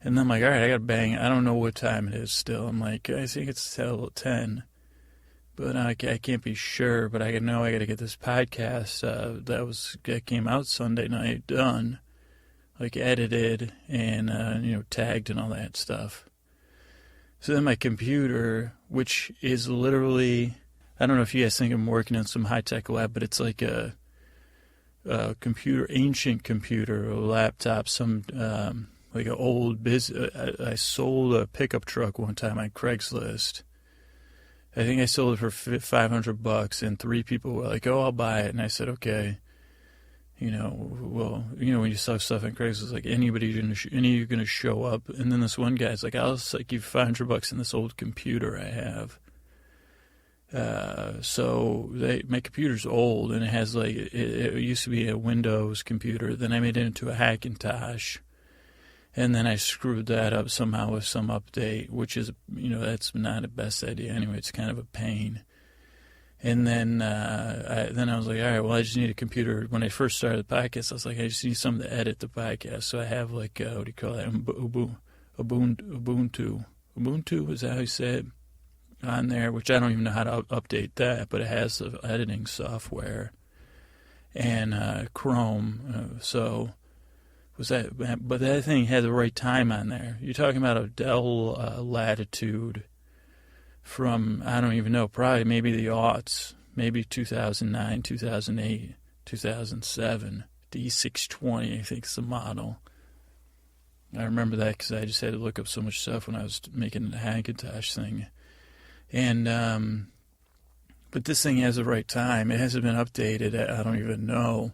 And then I'm like, all right, I got to bang. I don't know what time it is still. I'm like, I think it's 10. But I can't be sure, but I know I got to get this podcast that came out Sunday night done, like edited and, tagged and all that stuff. So then my computer, which is literally, I don't know if you guys think I'm working in some high-tech lab, but it's like a ancient computer, a laptop, like an old business. I sold a pickup truck one time on Craigslist. I think I sold it for $500, and 3 people were like, oh, I'll buy it. And I said, okay. When you sell stuff on Craigslist, like any of you going to show up? And then this one guy's like, I'll give you $500 in this old computer I have. So my computer's old, and it has it used to be a Windows computer. Then I made it into a Hackintosh. And then I screwed that up somehow with some update, which is, that's not the best idea anyway. It's kind of a pain. And then I was like, all right, well, I just need a computer. When I first started the podcast, I was like, I just need something to edit the podcast. So I have what do you call that? Ubuntu. Ubuntu, is that how you say it? On there, which I don't even know how to update that, but it has the editing software and Chrome. But that thing had the right time on there. You're talking about a Dell Latitude from, I don't even know, probably maybe the aughts, maybe 2009, 2008, 2007. The E620, I think, is the model. I remember that because I just had to look up so much stuff when I was making the Hackintosh thing. And, but this thing has the right time. It hasn't been updated. I don't even know.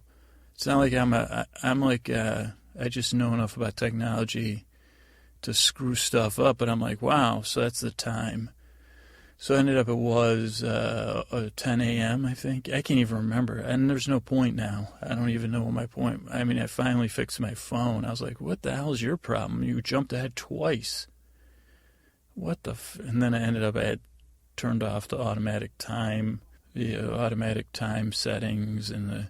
It's not like I just know enough about technology to screw stuff up, but I'm like, wow, so that's the time. So it ended up it was 10 a.m., I think. I can't even remember. And there's no point now. I don't even know what my point. I mean, I finally fixed my phone. I was like, what the hell is your problem? You jumped ahead twice. What the And then I ended up, I had turned off the automatic time settings and the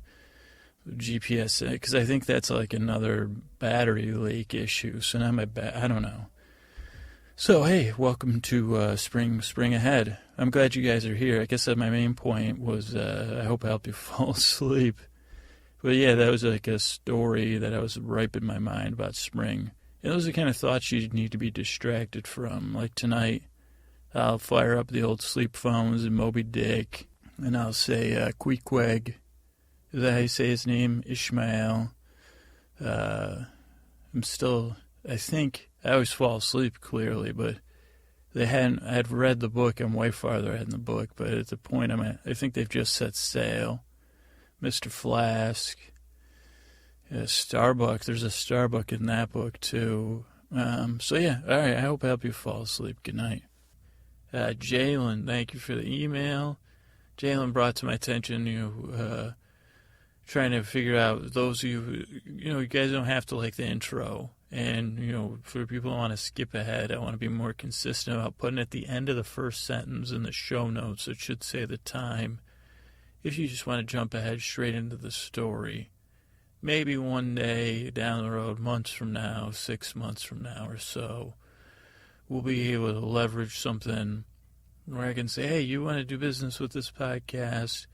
GPS, because I think that's like another battery leak issue. So now I don't know. So, hey, welcome to Spring Ahead. I'm glad you guys are here. I guess that my main point was I hope I helped you fall asleep. But yeah, that was like a story that I was ripe in my mind about spring. And those are the kind of thoughts you need to be distracted from. Like tonight, I'll fire up the old sleep phones and Moby Dick, and I'll say Queequeg. Is that how you say his name? Ishmael. I think I always fall asleep clearly, but I'd read the book. I'm way farther ahead in the book, but at the point I'm at, I think they've just set sail. Mr. Flask, Starbuck. There's a Starbuck in that book too. So yeah, all right. I hope I help you fall asleep. Good night. Jalen, thank you for the email. Jalen brought to my attention, trying to figure out those of you, you guys don't have to like the intro. And, for people who want to skip ahead, I want to be more consistent about putting at the end of the first sentence in the show notes, it should say the time. If you just want to jump ahead straight into the story, maybe one day down the road, months from now, 6 months from now or so, we'll be able to leverage something where I can say, hey, you want to do business with this podcast?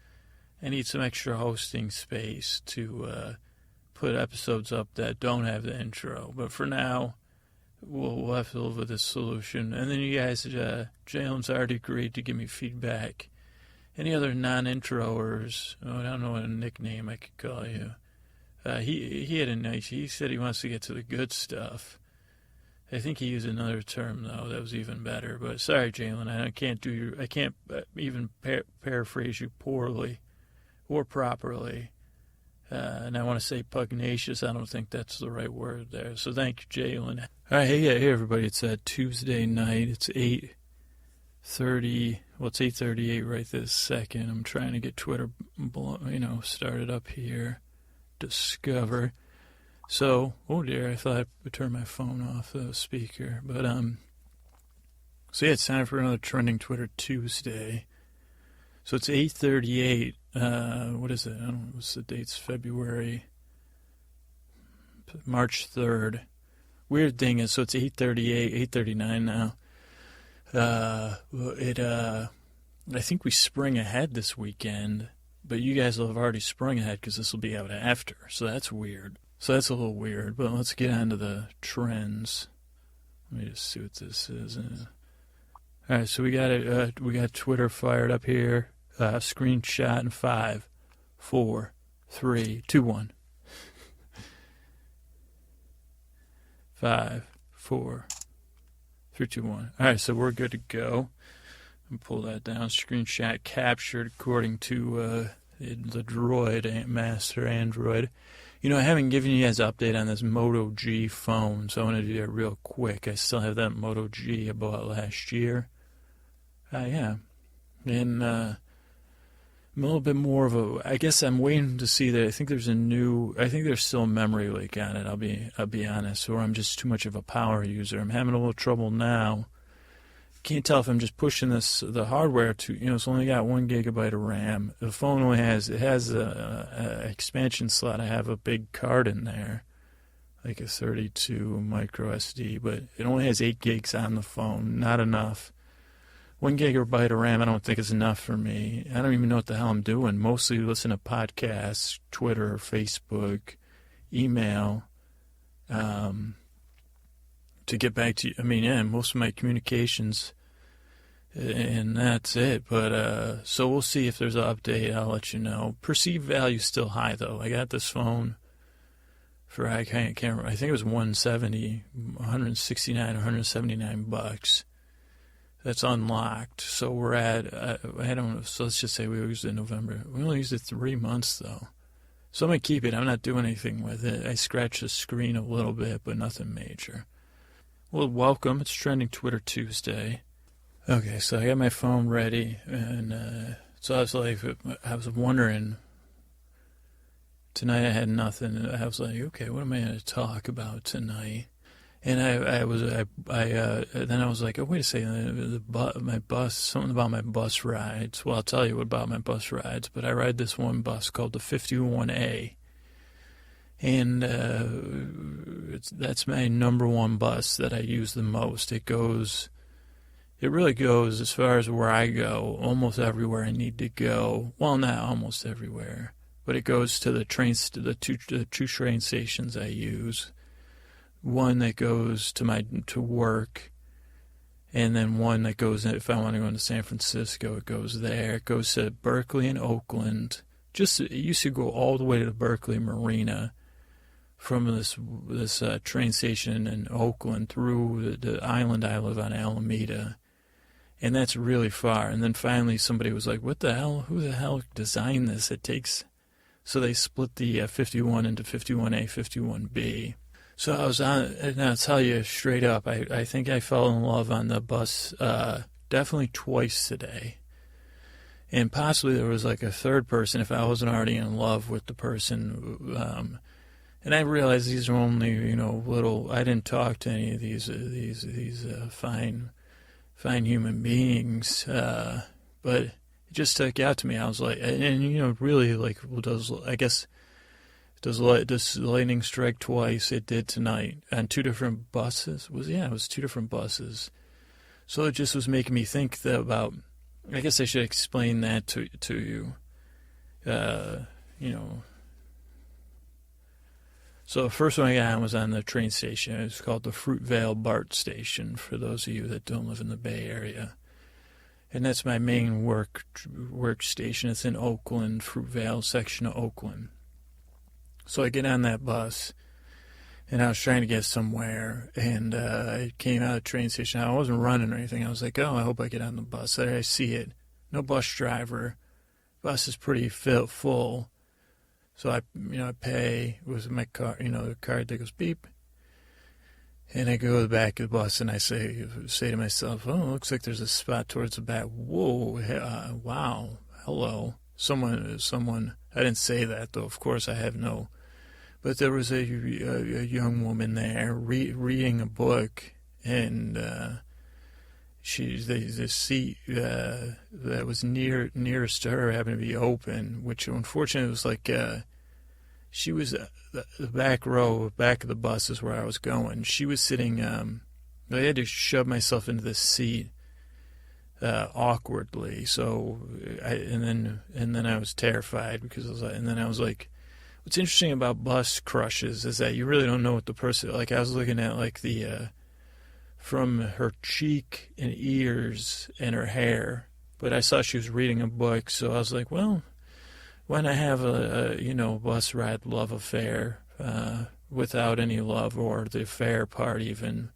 I need some extra hosting space to put episodes up that don't have the intro. But for now, we'll have to live with this solution. And then you guys, Jalen's already agreed to give me feedback. Any other non-introers? I don't know what a nickname I could call you. He said he wants to get to the good stuff. I think he used another term though that was even better. But sorry, Jalen, I can't even paraphrase you poorly or properly. And I want to say pugnacious. I don't think that's the right word there. So thank you, Jalen. All right, hey everybody. It's Tuesday night. It's 8:30. Well, it's 8:38 right this second. I'm trying to get Twitter, started up here. Discover. So, oh dear, I thought I would turn my phone off the speaker. But so yeah, it's time for another Trending Twitter Tuesday. So it's 8:38. What is it? I don't know. What's the dates? March 3rd. Weird thing is, so it's 8:38, 8:39 now. I think we spring ahead this weekend, but you guys will have already sprung ahead because this will be out after. So that's weird. So that's a little weird. But let's get on to the trends. Let me just see what this is. All right, so we got Twitter fired up here. Screenshot in 5, 4, 3, 2, 1. 5, 4, 3, 2, 1. All right, so we're good to go. And pull that down. Screenshot captured according to the droid, Master Android. I haven't given you guys an update on this Moto G phone, so I want to do that real quick. I still have that Moto G I bought last year. Yeah. And I'm a little bit more of I guess I'm waiting to see that. I think there's still a memory leak on it, I'll be honest, or I'm just too much of a power user. I'm having a little trouble now. Can't tell if I'm just pushing the hardware to, it's only got 1 gigabyte of RAM. The phone only has a expansion slot. I have a big card in there, like a 32 micro SD, but it only has 8 gigs on the phone. Not enough. 1 gigabyte of RAM I don't think is enough for me. I don't even know what the hell I'm doing. Mostly listen to podcasts, Twitter, Facebook, email, to get back to you. Most of my communications And that's it. But so we'll see if there's an update. I'll let you know. Perceived value is still high though. I got this phone for I can't remember. I think it was 170, 169, 179 bucks. That's unlocked. So we're at I don't know. So let's just say we used it in November. We only used it 3 months though. So I'm gonna keep it. I'm not doing anything with it. I scratched the screen a little bit, but nothing major. Well, welcome. It's Trending Twitter Tuesday. Okay, so I got my phone ready, and so I was wondering. Tonight I had nothing, and I was like, okay, what am I going to talk about tonight? And then I was like, oh, wait a second, my bus, something about my bus rides. Well, I'll tell you about my bus rides, but I ride this one bus called the 51A, and that's my number one bus that I use the most. It really goes as far as where I go, almost everywhere I need to go. Well, not almost everywhere. But it goes to the trains, to the two train stations I use. One that goes to work, and then one that goes, if I want to go into San Francisco, it goes there. It goes to Berkeley and Oakland. It used to go all the way to the Berkeley Marina from this train station in Oakland through the island I live on, Alameda. And that's really far. And then finally somebody was like, what the hell? Who the hell designed this? So they split the 51 into 51A, 51B. So I was on, and I'll tell you straight up, I think I fell in love on the bus definitely twice today. And possibly there was like a third person if I wasn't already in love with the person. And I realized these are only, little, I didn't talk to any of these fine human beings, but it just stuck out to me. I was like, and really, like, does lightning strike twice? It did tonight on two different buses. It was two different buses. So it just was making me think about. I guess I should explain that to you. So the first one I got on was on the train station. It's called the Fruitvale BART station, for those of you that don't live in the Bay Area. And that's my main work station. It's in Oakland, Fruitvale section of Oakland. So I get on that bus, and I was trying to get somewhere, and I came out of the train station. I wasn't running or anything. I was like, oh, I hope I get on the bus. There I see it. No bus driver. Bus is pretty full. So I pay with my card, the card that goes beep. And I go to the back of the bus and I say to myself, oh, looks like there's a spot towards the back. Whoa, wow, hello. Someone, I didn't say that though, of course I have no. But there was a young woman there reading a book, and the seat that was nearest to her happened to be open, which unfortunately was like she was the back row, back of the bus is where I was going. She was sitting. I had to shove myself into the seat awkwardly. So and then I was terrified because I was like, what's interesting about bus crushes is that you really don't know what the person. Like I was looking at like the. From her cheek and ears and her hair, but I saw she was reading a book, so I was like, well, why not have a bus ride love affair without any love or the affair part even,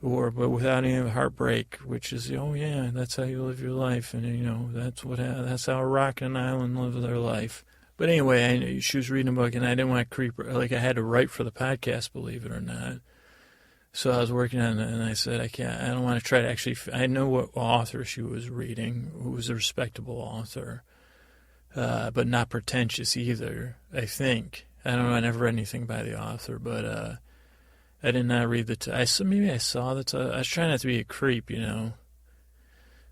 but without any heartbreak, which is, oh yeah, that's how you live your life, and that's how a rock and island live their life. But anyway, she was reading a book, and I didn't want to creep her. Like I had to write for the podcast, believe it or not. So I was working on it, and I said, I don't want to try to actually, I know what author she was reading, who was a respectable author, but not pretentious either, I think. I don't know, I never read anything by the author, but I did not read maybe I saw the title. I was trying not to be a creep,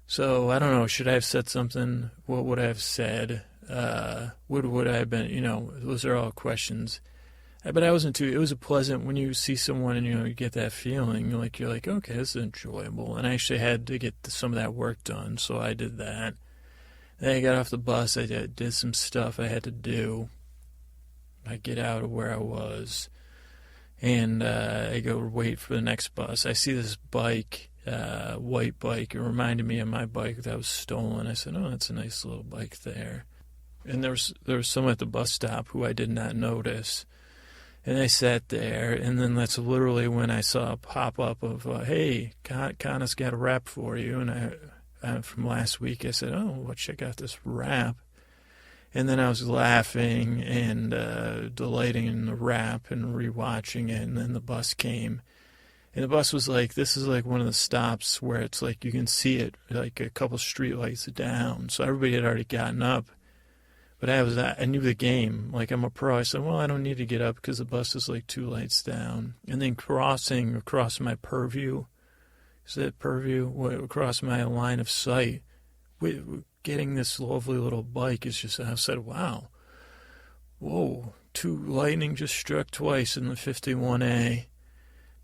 So, I don't know, should I have said something? What would I have said? Would I have been, those are all questions. But I wasn't too. It was a pleasant when you see someone and you get that feeling. You're like, okay, this is enjoyable. And I actually had to get some of that work done, so I did that. Then I got off the bus. I did some stuff I had to do. I get out of where I was, and I go wait for the next bus. I see this bike, white bike. It reminded me of my bike that was stolen. I said, oh, that's a nice little bike there. And there was someone at the bus stop who I did not notice. And I sat there, and then that's literally when I saw a pop-up of, hey, Connor's got a rap for you. And I from last week, I said, oh, well, check out this rap. And then I was laughing and delighting in the rap and rewatching it, and then the bus came. And the bus was like, this is like one of the stops where it's like you can see it like a couple streetlights down. So everybody had already gotten up. But I knew the game. Like, I'm a pro. I said, well, I don't need to get up because the bus is like 2 lights down. And then crossing across my purview, is that purview? Across my line of sight, getting this lovely little bike is just, I said, wow. Whoa, lightning just struck twice in the 51A.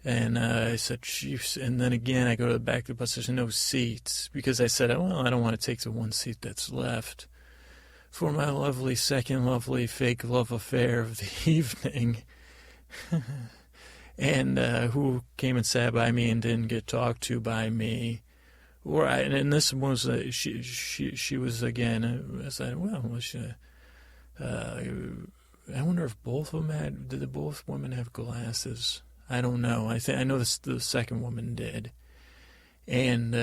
And I said, jeez. And then again, I go to the back of the bus. There's no seats because I said, well, I don't want to take the one seat that's left for my second lovely fake love affair of the evening. And who came and sat by me and didn't get talked to by me. And this was, she was again, I said, well, I wonder if both of them did both women have glasses? I don't know. I know the second woman did. And,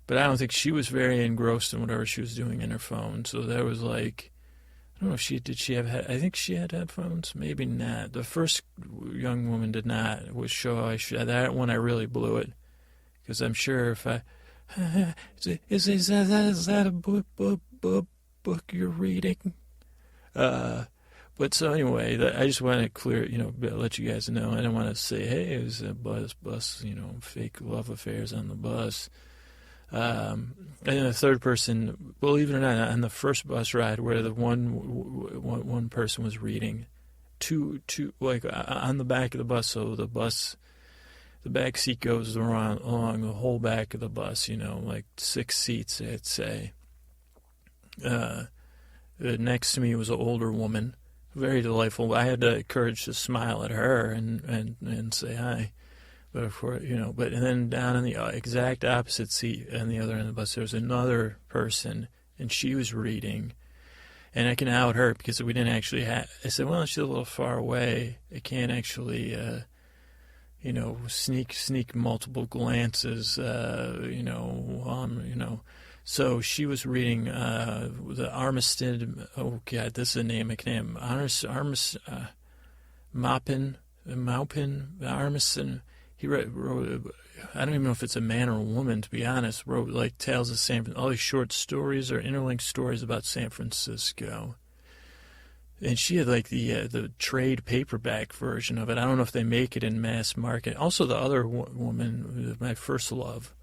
but I don't think she was very engrossed in whatever she was doing in her phone. So there was like, I don't know if did she have, I think she had headphones, maybe not. The first young woman did not, which show that one I really blew it. Because I'm sure if is that a book you're reading? But so anyway, I just want to let you guys know. I don't want to say, hey, it was a bus, fake love affairs on the bus. And the third person, believe it or not, on the first bus ride where the one person was reading, two like on the back of the bus, so the back seat goes along the whole back of the bus, like 6 seats, I'd say. Next to me was an older woman, very delightful. I had the courage to smile at her and say hi. But of course, and then down in the exact opposite seat on the other end of the bus, there was another person, and she was reading. And I can out her because we didn't actually have. I said, well, she's a little far away. I can't actually, sneak multiple glances, So she was reading the Armistead. Oh God, this is a name I can't. Maupin, Armistead. He wrote, I don't even know if it's a man or a woman, to be honest, wrote like Tales of San Francisco, all these short stories or interlinked stories about San Francisco. And she had like the trade paperback version of it. I don't know if they make it in mass market. Also, the other woman, my first love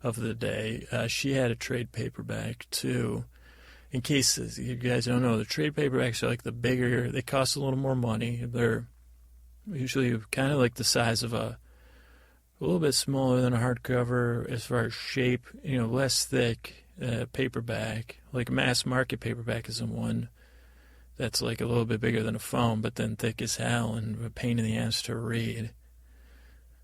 of the day, she had a trade paperback too. In case you guys don't know, the trade paperbacks are like the bigger, they cost a little more money. They're usually kind of like the size of a little bit smaller than a hardcover as far as shape, less thick paperback. Like a mass market paperback is the one that's like a little bit bigger than a phone, but then thick as hell and a pain in the ass to read.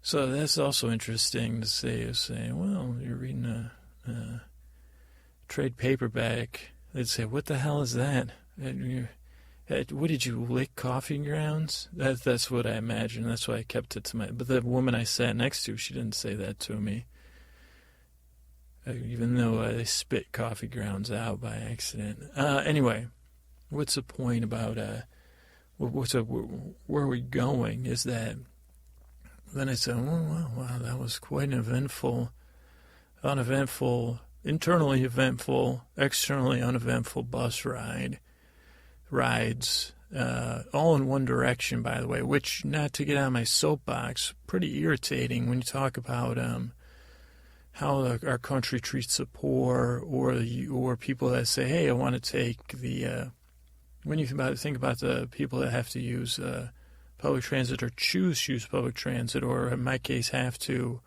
So that's also interesting to say, well, you're reading a trade paperback. They'd say, what the hell is that? What did you lick coffee grounds? That's what I imagine. That's why I kept it to But the woman I sat next to, she didn't say that to me. Even though I spit coffee grounds out by accident. Anyway, what's the point about where are we going? Is that then I said, wow, that was quite an uneventful, internally eventful, externally uneventful bus rides, all in one direction, by the way, which, not to get on my soapbox, pretty irritating when you talk about how our country treats the poor, or people that say, hey, I want to take when you think about the people that have to use public transit or choose to use public transit, or in my case have to,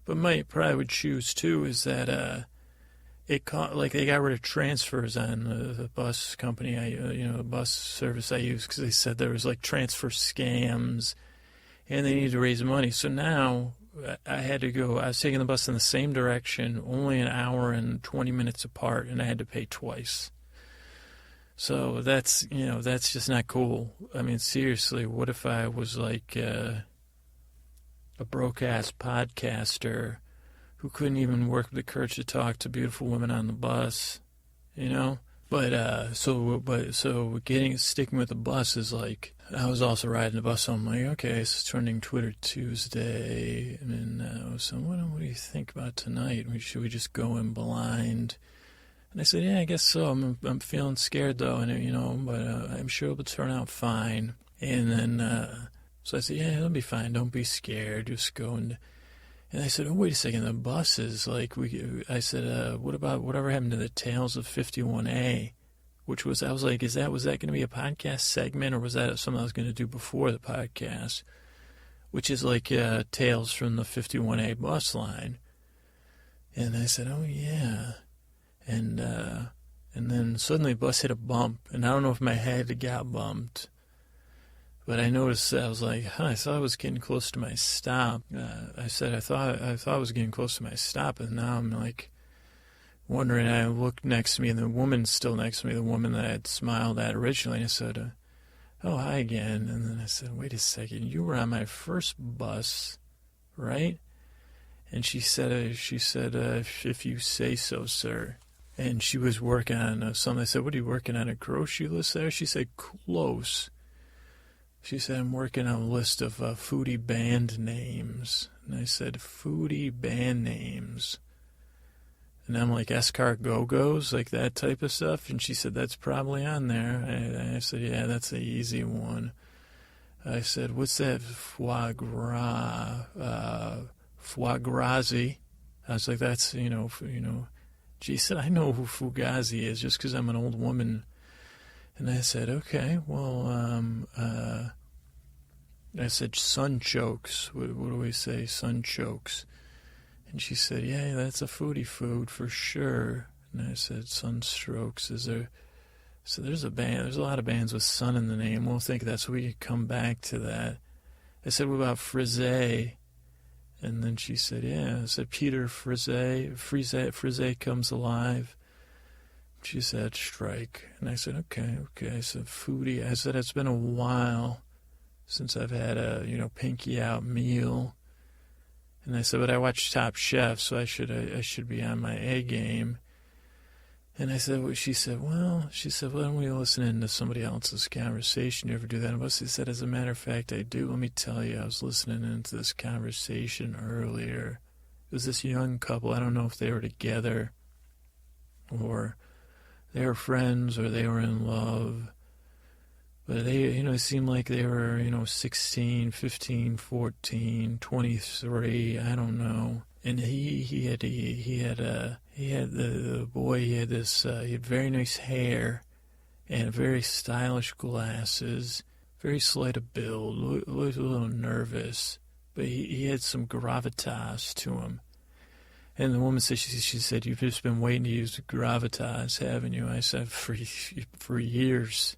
but probably would choose to, is that they got rid of transfers on the bus company, the bus service I use, because they said there was like transfer scams, and they needed to raise money. So now I had to go. I was taking the bus in the same direction, only an hour and 20 minutes apart, and I had to pay twice. So that's just not cool. I mean, seriously, what if I was like a broke-ass podcaster who couldn't even work up the courage to talk to beautiful women on the bus, you know? But sticking with the bus is like, I was also riding the bus, so I'm like, okay, it's trending Twitter Tuesday, and so what do you think about tonight? Should we just go in blind? And I said, yeah, I guess so. I'm feeling scared though, and but I'm sure it'll turn out fine. And then so I said, yeah, it'll be fine. Don't be scared. Just go and I said, oh, wait a second. The buses, like I said, what about whatever happened to the Tales of 51A? I was like, was that going to be a podcast segment, or was that something I was going to do before the podcast? Which is like Tales from the 51A bus line. And I said, oh yeah. And then suddenly the bus hit a bump, and I don't know if my head got bumped, but I noticed that I was like, I thought I was getting close to my stop. I thought I was getting close to my stop, and now I'm like wondering. I looked next to me, and the woman's still next to me, the woman that I had smiled at originally. And I said, oh, hi again. And then I said, wait a second, you were on my first bus, right? And she said, if you say so, sir. And she was working on something. I said, what are you working on, a grocery list there? She said, close. She said, I'm working on a list of foodie band names. And I said, foodie band names. And I'm like, escargots, like that type of stuff. And she said, that's probably on there. I said, yeah, that's an easy one. I said, what's that foie gras? Foie grasy. I was like, that's, She said, I know who Fugazi is just because I'm an old woman. And I said, okay, well, I said, sunchokes. What do we say? Sunchokes. And she said, yeah, that's a foodie food for sure. And I said, Sunstrokes. Is there? So there's a band. There's a lot of bands with sun in the name. We'll think that's we could come back to that. I said, what about Frisé? And then she said, yeah. I said, Peter Frisé comes alive. She said, strike. And I said, okay. I said, foodie. I said, it's been a while since I've had a, pinky out meal. And I said, but I watch Top Chef, so I should be on my A game. And I said, she said, why don't we listen to somebody else's conversation? You ever do that? And I said, as a matter of fact, I do. Let me tell you, I was listening into this conversation earlier. It was this young couple. I don't know if they were together or they were friends or they were in love. But they, it seemed like they were, 16, 15, 14, 23, I don't know. And he had very nice hair and very stylish glasses, very slight of build, looked a little nervous, but he had some gravitas to him. And the woman said, she said, you've just been waiting to use gravitas, haven't you? I said, for years.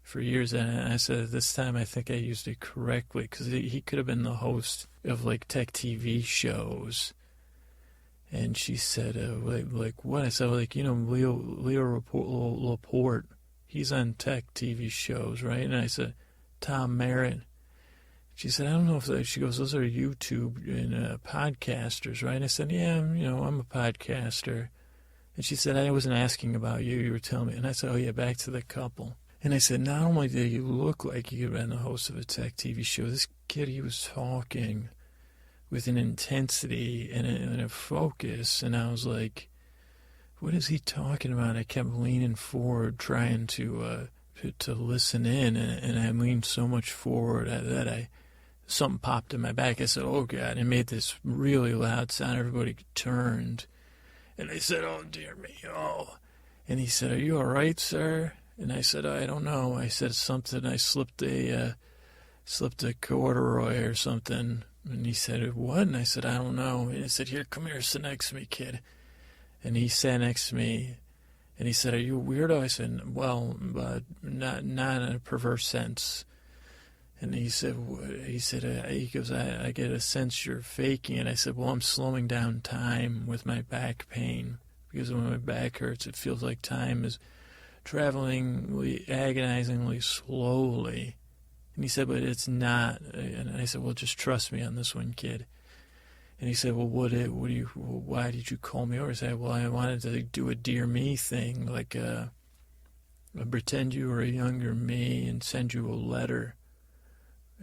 For years, and I said, this time I think I used it correctly, because he could have been the host of, like, tech TV shows. And she said, like what? I said, Leo Laporte, he's on tech TV shows, right? And I said, Tom Merritt. She said, I don't know if she goes, those are YouTube and podcasters, right? And I said, yeah, I'm a podcaster. And she said, I wasn't asking about you, you were telling me. And I said, oh yeah, back to the couple. And I said, not only did you look like you had been the host of a tech TV show, this kid, he was talking with an intensity and a focus. And I was like, what is he talking about? I kept leaning forward, trying to listen in. And I leaned so much forward that something popped in my back. I said, oh, God. It made this really loud sound. Everybody turned. And I said, oh, dear me. Oh. And he said, are you all right, sir? And I said, I don't know. I said something. I slipped a corduroy or something. And he said, what? And I said, I don't know. And he said, here, come here, sit next to me, kid. And he sat next to me. And he said, are you a weirdo? I said, well, not in a perverse sense. And he said, he goes, I get a sense you're faking it. I said, well, I'm slowing down time with my back pain. Because when my back hurts, it feels like time is traveling agonizingly slowly. And he said, but it's not. And I said, well, just trust me on this one, kid. And he said, well, why did you call me over? I said, well, I wanted to do a Dear Me thing, like pretend you were a younger me and send you a letter.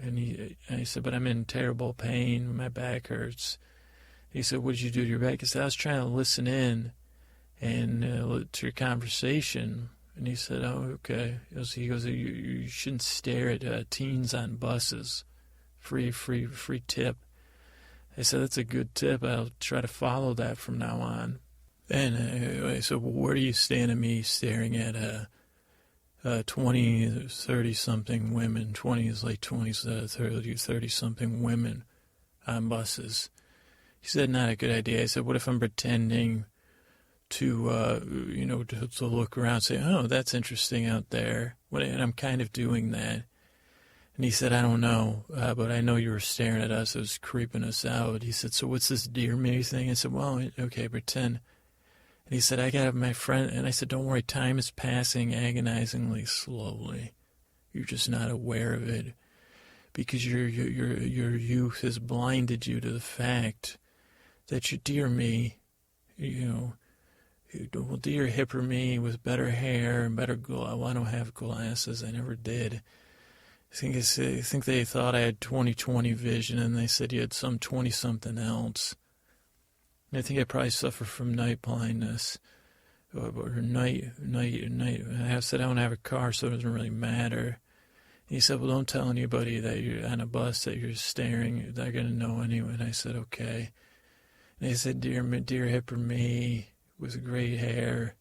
And I said, but I'm in terrible pain. My back hurts. He said, what did you do to your back? I said, I was trying to listen in and to your conversation. And he said, oh, okay. He goes, you shouldn't stare at teens on buses. Free tip. I said, that's a good tip. I'll try to follow that from now on. And I said, well, where do you stand at me staring at 20, 30-something women, 20s, late 20s, 30-something women on buses? He said, not a good idea. I said, what if I'm pretending to look around and say, oh, that's interesting out there. And I'm kind of doing that. And he said, I don't know, but I know you were staring at us. It was creeping us out. He said, so what's this Dear Me thing? I said, well, okay, pretend. And he said, I got my friend. And I said, don't worry, time is passing agonizingly slowly. You're just not aware of it because your youth has blinded you to the fact that you, Dear Me, well, dear hipper me with better hair and better glow. I don't have glasses. I never did. I think they thought I had 20/20 vision, and they said you had some 20-something else. And I think I probably suffer from night blindness, or night. I said I don't have a car, so it doesn't really matter. And he said, well, don't tell anybody that you're on a bus that you're staring. They're gonna know anyway. And I said, okay. And they said, dear hipper me with great hair.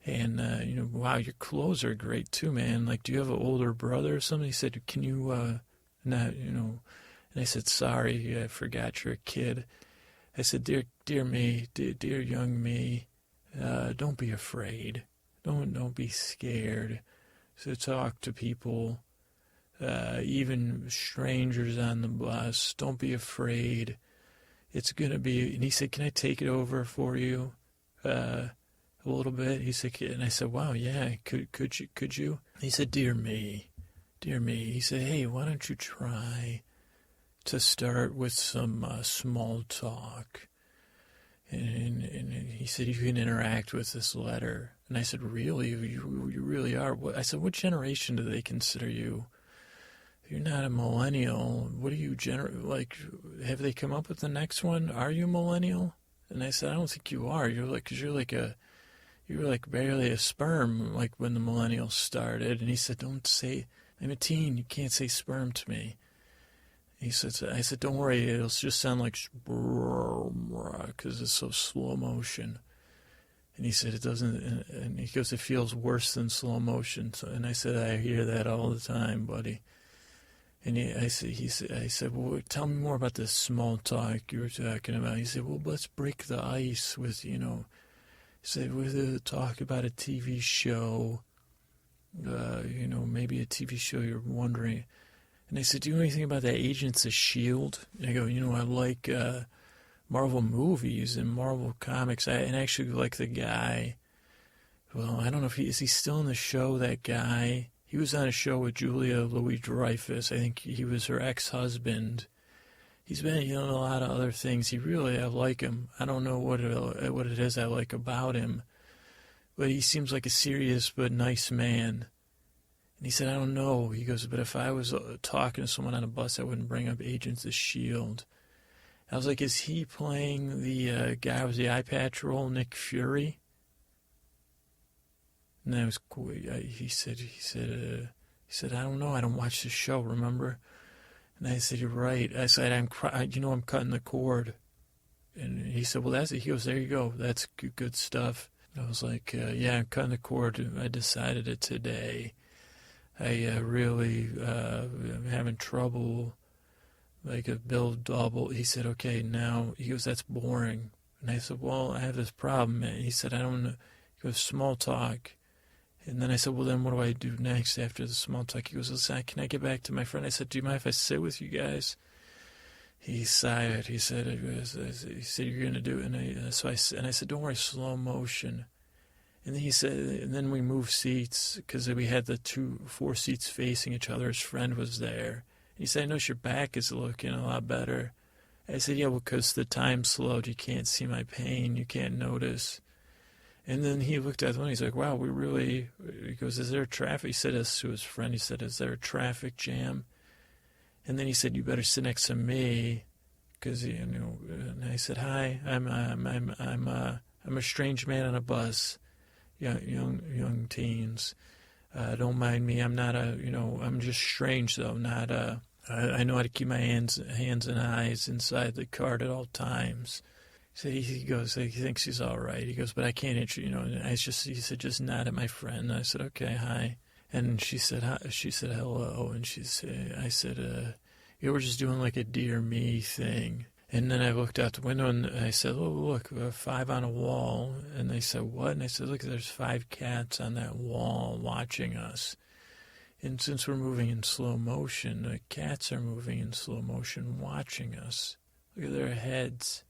And, wow, your clothes are great too, man. Like, do you have an older brother or something? He said, can you, not. And I said, sorry, I forgot you're a kid. I said, dear me, dear young me, don't be afraid. Don't be scared. So talk to people, even strangers on the bus. Don't be afraid. It's going to be, and he said, can I take it over for you? A little bit. He said, and I said, wow, yeah, could you? He said, dear me. He said, hey, why don't you try to start with some small talk? And he said, you can interact with this letter. And I said, really? You really are? I said, what generation do they consider you? You're not a millennial. What are you, have they come up with the next one? Are you a millennial? And I said, I don't think you are. You're like barely a sperm, like when the millennials started. And he said, don't say, I'm a teen, you can't say sperm to me. I said, don't worry, it'll just sound like because it's so slow motion. And he said, it doesn't, and he goes, it feels worse than slow motion. And I said, I hear that all the time, buddy. And I said, well, tell me more about this small talk you were talking about. He said, well, let's break the ice with, he said, we'll talk about a TV show, maybe a TV show you're wondering. And I said, do you know anything about the Agents of S.H.I.E.L.D.? And I go, I like Marvel movies and Marvel comics. I actually like the guy. Well, I don't know if is he still in the show, that guy? He was on a show with Julia Louis-Dreyfus. I think he was her ex-husband. He's been in a lot of other things. I like him. I don't know what it is I like about him. But he seems like a serious but nice man. And he said, I don't know. He goes, but if I was talking to someone on a bus, I wouldn't bring up Agents of S.H.I.E.L.D. I was like, is he playing the guy with the eye patch role, Nick Fury? And that was cool. He said, I don't know. I don't watch the show, remember? And I said, you're right. I said, I'm cutting the cord. And he said, well, that's it. He goes, there you go. That's good stuff. And I was like, yeah, I'm cutting the cord. I decided it today. I really am having trouble, like a bill double. He said, okay, now, he goes, that's boring. And I said, well, I have this problem. And he said, I don't know. He goes, small talk. And then I said, well, then what do I do next after the small talk? He goes, listen, can I get back to my friend? I said, do you mind if I sit with you guys? He sighed. He said, you're going to do it. And I said, don't worry, slow motion. And then he said, and then we moved seats because we had the 4 seats facing each other. His friend was there. And he said, I notice your back is looking a lot better. I said, yeah, well, because the time slowed. You can't see my pain. You can't notice. And then he looked at the one. He's like, wow, he goes, is there a traffic? He said this to his friend. He said, is there a traffic jam? And then he said, you better sit next to me. Because, and I said, hi, I'm a strange man on a bus. Young teens. Don't mind me. I'm not I'm just strange though. I know how to keep my hands and eyes inside the cart at all times. So he goes, he thinks he's all right. He goes, but I can't he said, just nod at my friend. And I said, okay, hi. And she said, hi. She said, hello. And I said, we're just doing like a dear me thing. And then I looked out the window and I said, oh, look, 5 on a wall. And they said, what? And I said, look, there's 5 cats on that wall watching us. And since we're moving in slow motion, the cats are moving in slow motion watching us. Look at their heads.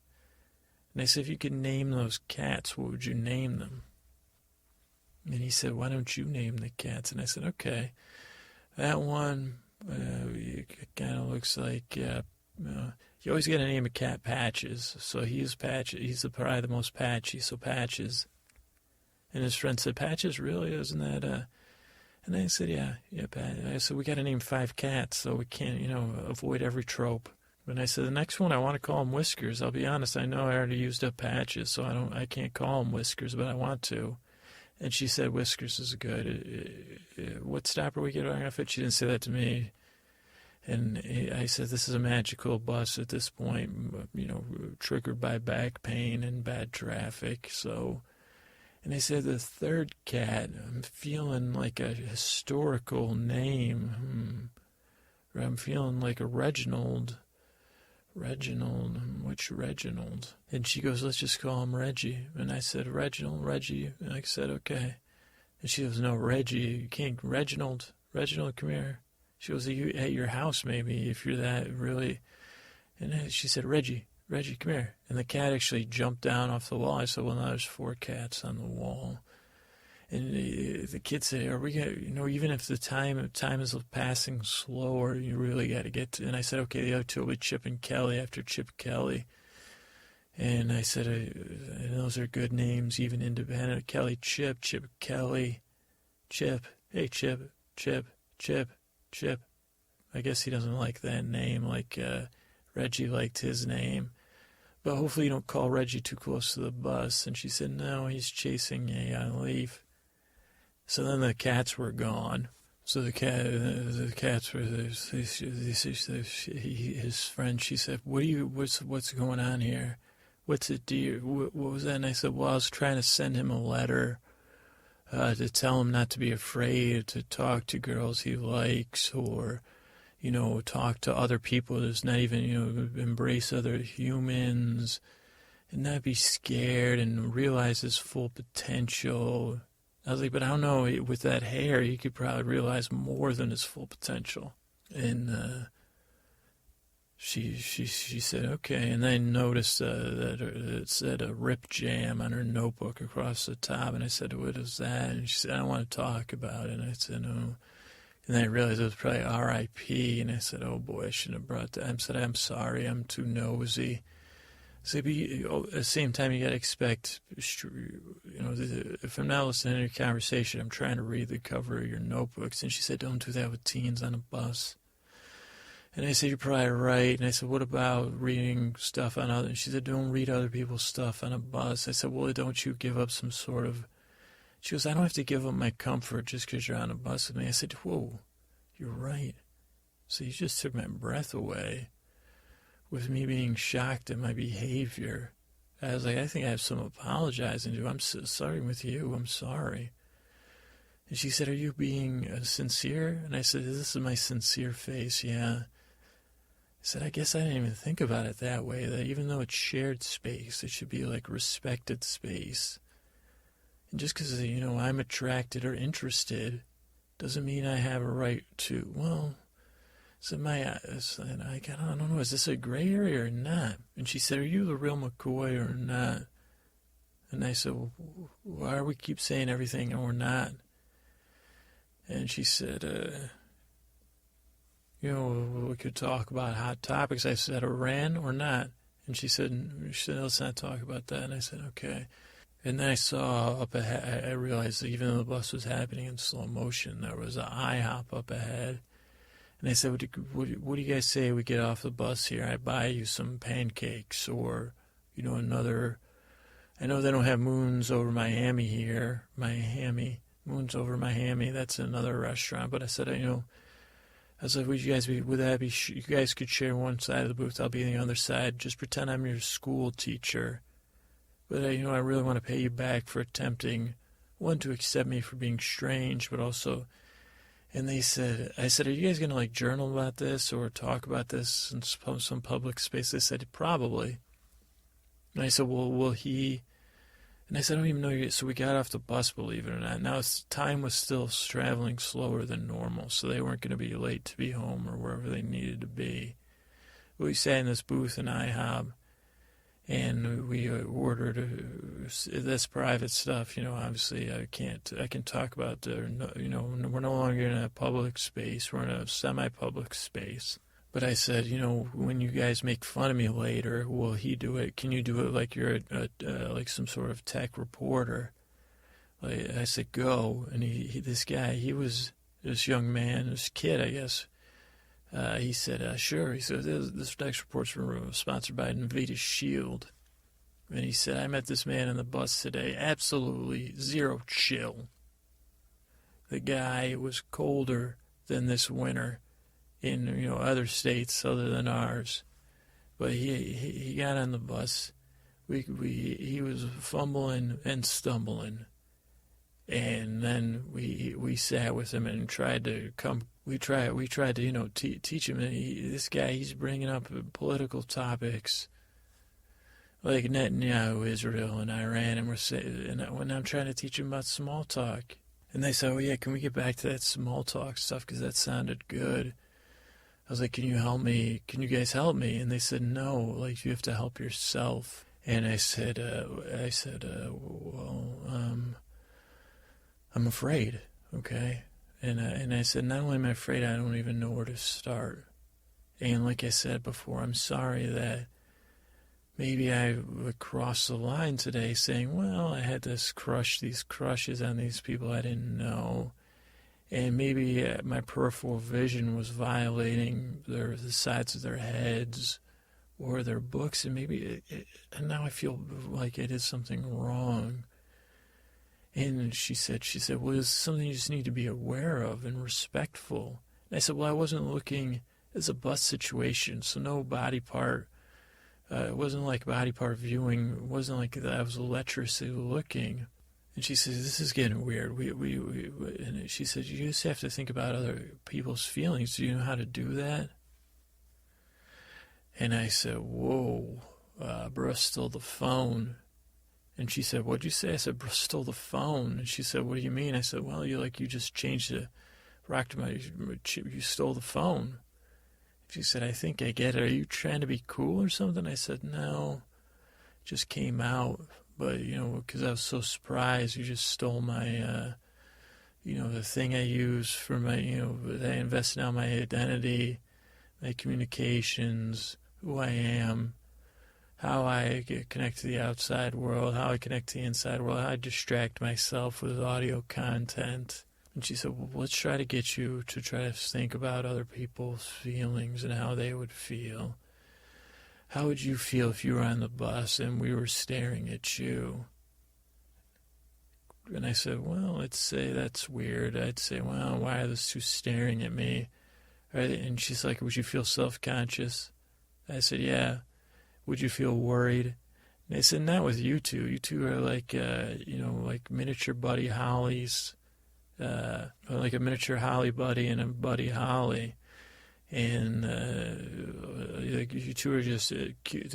And I said, if you could name those cats, what would you name them? And he said, why don't you name the cats? And I said, okay. That one kind of looks like... you always got to name a cat Patches. So he's Patches. He's probably the most patchy, so Patches. And his friend said, Patches, really? Isn't that... And I said, yeah, Pat. I said, we got to name 5 cats so we can't, avoid every trope. And I said, the next one I want to call him Whiskers. I'll be honest, I know I already used up Patches, so I can't call him Whiskers, but I want to. And she said, Whiskers is good. What stop are we getting off at? She didn't say that to me. And I said, this is a magical bus at this point, triggered by back pain and bad traffic. So, and I said, the 3rd cat, I'm feeling like a historical name. I'm feeling like a Reginald. Which Reginald? And she goes, let's just call him Reggie. And I said, Reggie. And I said, okay. And she goes, no, Reggie, you can't, Reginald, come here. She goes, at your house, maybe, if you're that really. And she said, Reggie, come here. And the cat actually jumped down off the wall. I said, well, now there's 4 cats on the wall. And the kid said, are we going to, even if the time is passing slower, you really got to get to. And I said, okay, the other 2 will be Chip and Kelly after Chip Kelly. And I said, and those are good names, even independent. Kelly, Chip, Kelly, Chip. Hey, Chip. I guess he doesn't like that name like Reggie liked his name. But hopefully you don't call Reggie too close to the bus. And she said, no, he's chasing a leaf. So then the cats were gone. So the cats were his friend. She said, what's going on here? What's it, dear? What was that? And I said, well, I was trying to send him a letter to tell him not to be afraid to talk to girls he likes or, talk to other people. There's not even, embrace other humans and not be scared and realize his full potential. I was like, but I don't know, with that hair, he could probably realize more than his full potential. And she said, okay. And I noticed that it said a Rip Jam on her notebook across the top. And I said, what is that? And she said, I don't want to talk about it. And I said, no. And then I realized it was probably R.I.P. And I said, oh, boy, I shouldn't have brought that. I said, I'm sorry, I'm too nosy. So at the same time, you got to expect, if I'm not listening to your conversation, I'm trying to read the cover of your notebooks. And she said, don't do that with teens on a bus. And I said, you're probably right. And I said, what about reading stuff on other? And she said, don't read other people's stuff on a bus. I said, well, don't you give up some sort of... She goes, I don't have to give up my comfort just because you're on a bus with me. I said, whoa, you're right. So you just took my breath away with me being shocked at my behavior. I was like, I think I have some apologizing to do. I'm so sorry with you. I'm sorry. And she said, are you being sincere? And I said, this is my sincere face, yeah. I said, I guess I didn't even think about it that way, that even though it's shared space, it should be like respected space. And just because, I'm attracted or interested doesn't mean I have a right to, well, so I don't know, is this a gray area or not? And she said, are you the real McCoy or not? And I said, well, why do we keep saying everything and we're not? And she said, we could talk about hot topics. I said, Iran or not? And she said, let's not talk about that. And I said, okay. And then I saw up ahead, I realized that even though the bus was happening in slow motion, there was an IHOP up ahead. And I said, what do you guys say we get off the bus here? I buy you some pancakes or, another. I know they don't have Moons Over Miami here. Moons Over Miami, that's another restaurant. But I said, I was like, you guys could share one side of the booth, I'll be on the other side. Just pretend I'm your school teacher. But, I really want to pay you back for attempting, one, to accept me for being strange, but also, and I said, are you guys going to, journal about this or talk about this in some public space? They said, probably. And I said, well, will he? And I said, I don't even know. So we got off the bus, believe it or not. Now, time was still traveling slower than normal, so they weren't going to be late to be home or wherever they needed to be. We sat in this booth in IHOP, and we ordered this private stuff. Obviously, I can talk about we're no longer in a public space. We're in a semi-public space. But I said, when you guys make fun of me later, will he do it? Can you do it like you're like some sort of tech reporter? I said, go. And this young man, this kid, I guess, he said, sure. He said, this next report's sponsored by Nvidia Shield. And he said, I met this man on the bus today. Absolutely zero chill. The guy was colder than this winter in other states other than ours, but he got on the bus. He was fumbling and stumbling, and then we sat with him and tried to come. We tried to teach him. And this guy, he's bringing up political topics like Netanyahu, Israel, and Iran, and when I'm trying to teach him about small talk, and they said, oh yeah, can we get back to that small talk stuff because that sounded good. I was like, can you help me? Can you guys help me? And they said, no, you have to help yourself. And I said, well, I'm afraid, okay? And I said, not only am I afraid, I don't even know where to start. And like I said before, I'm sorry that maybe I would cross the line today saying, well, I had these crushes on these people I didn't know. And maybe my peripheral vision was violating the sides of their heads or their books, and and now I feel like it is something wrong. And she said, well, it's something you just need to be aware of and respectful. And I said, well, I wasn't looking. It's a bus situation, so no body part. It wasn't like body part viewing. It wasn't like that I was lecherously looking. And she says, this is getting weird. And she said, you just have to think about other people's feelings. Do you know how to do that? And I said, whoa, bruh stole the phone. And she said, what'd you say? I said, bruh stole the phone. And she said, what do you mean? I said, well, you just changed the rock to you stole the phone. She said, I think I get it. Are you trying to be cool or something? I said, no, it just came out. But, because I was so surprised, you just stole my, the thing I use for my, that I invest now my identity, my communications, who I am, how I connect to the outside world, how I connect to the inside world, how I distract myself with audio content. And she said, well, let's try to get you to try to think about other people's feelings and how they would feel. How would you feel if you were on the bus and we were staring at you? And I said, well, let's say that's weird. I'd say, well, why are those two staring at me? And she's like, would you feel self-conscious? I said, yeah. Would you feel worried? And I said, not with you two. You two are like, like miniature Buddy Hollies, like a miniature Holly Buddy and a Buddy Holly. And like, you two are just the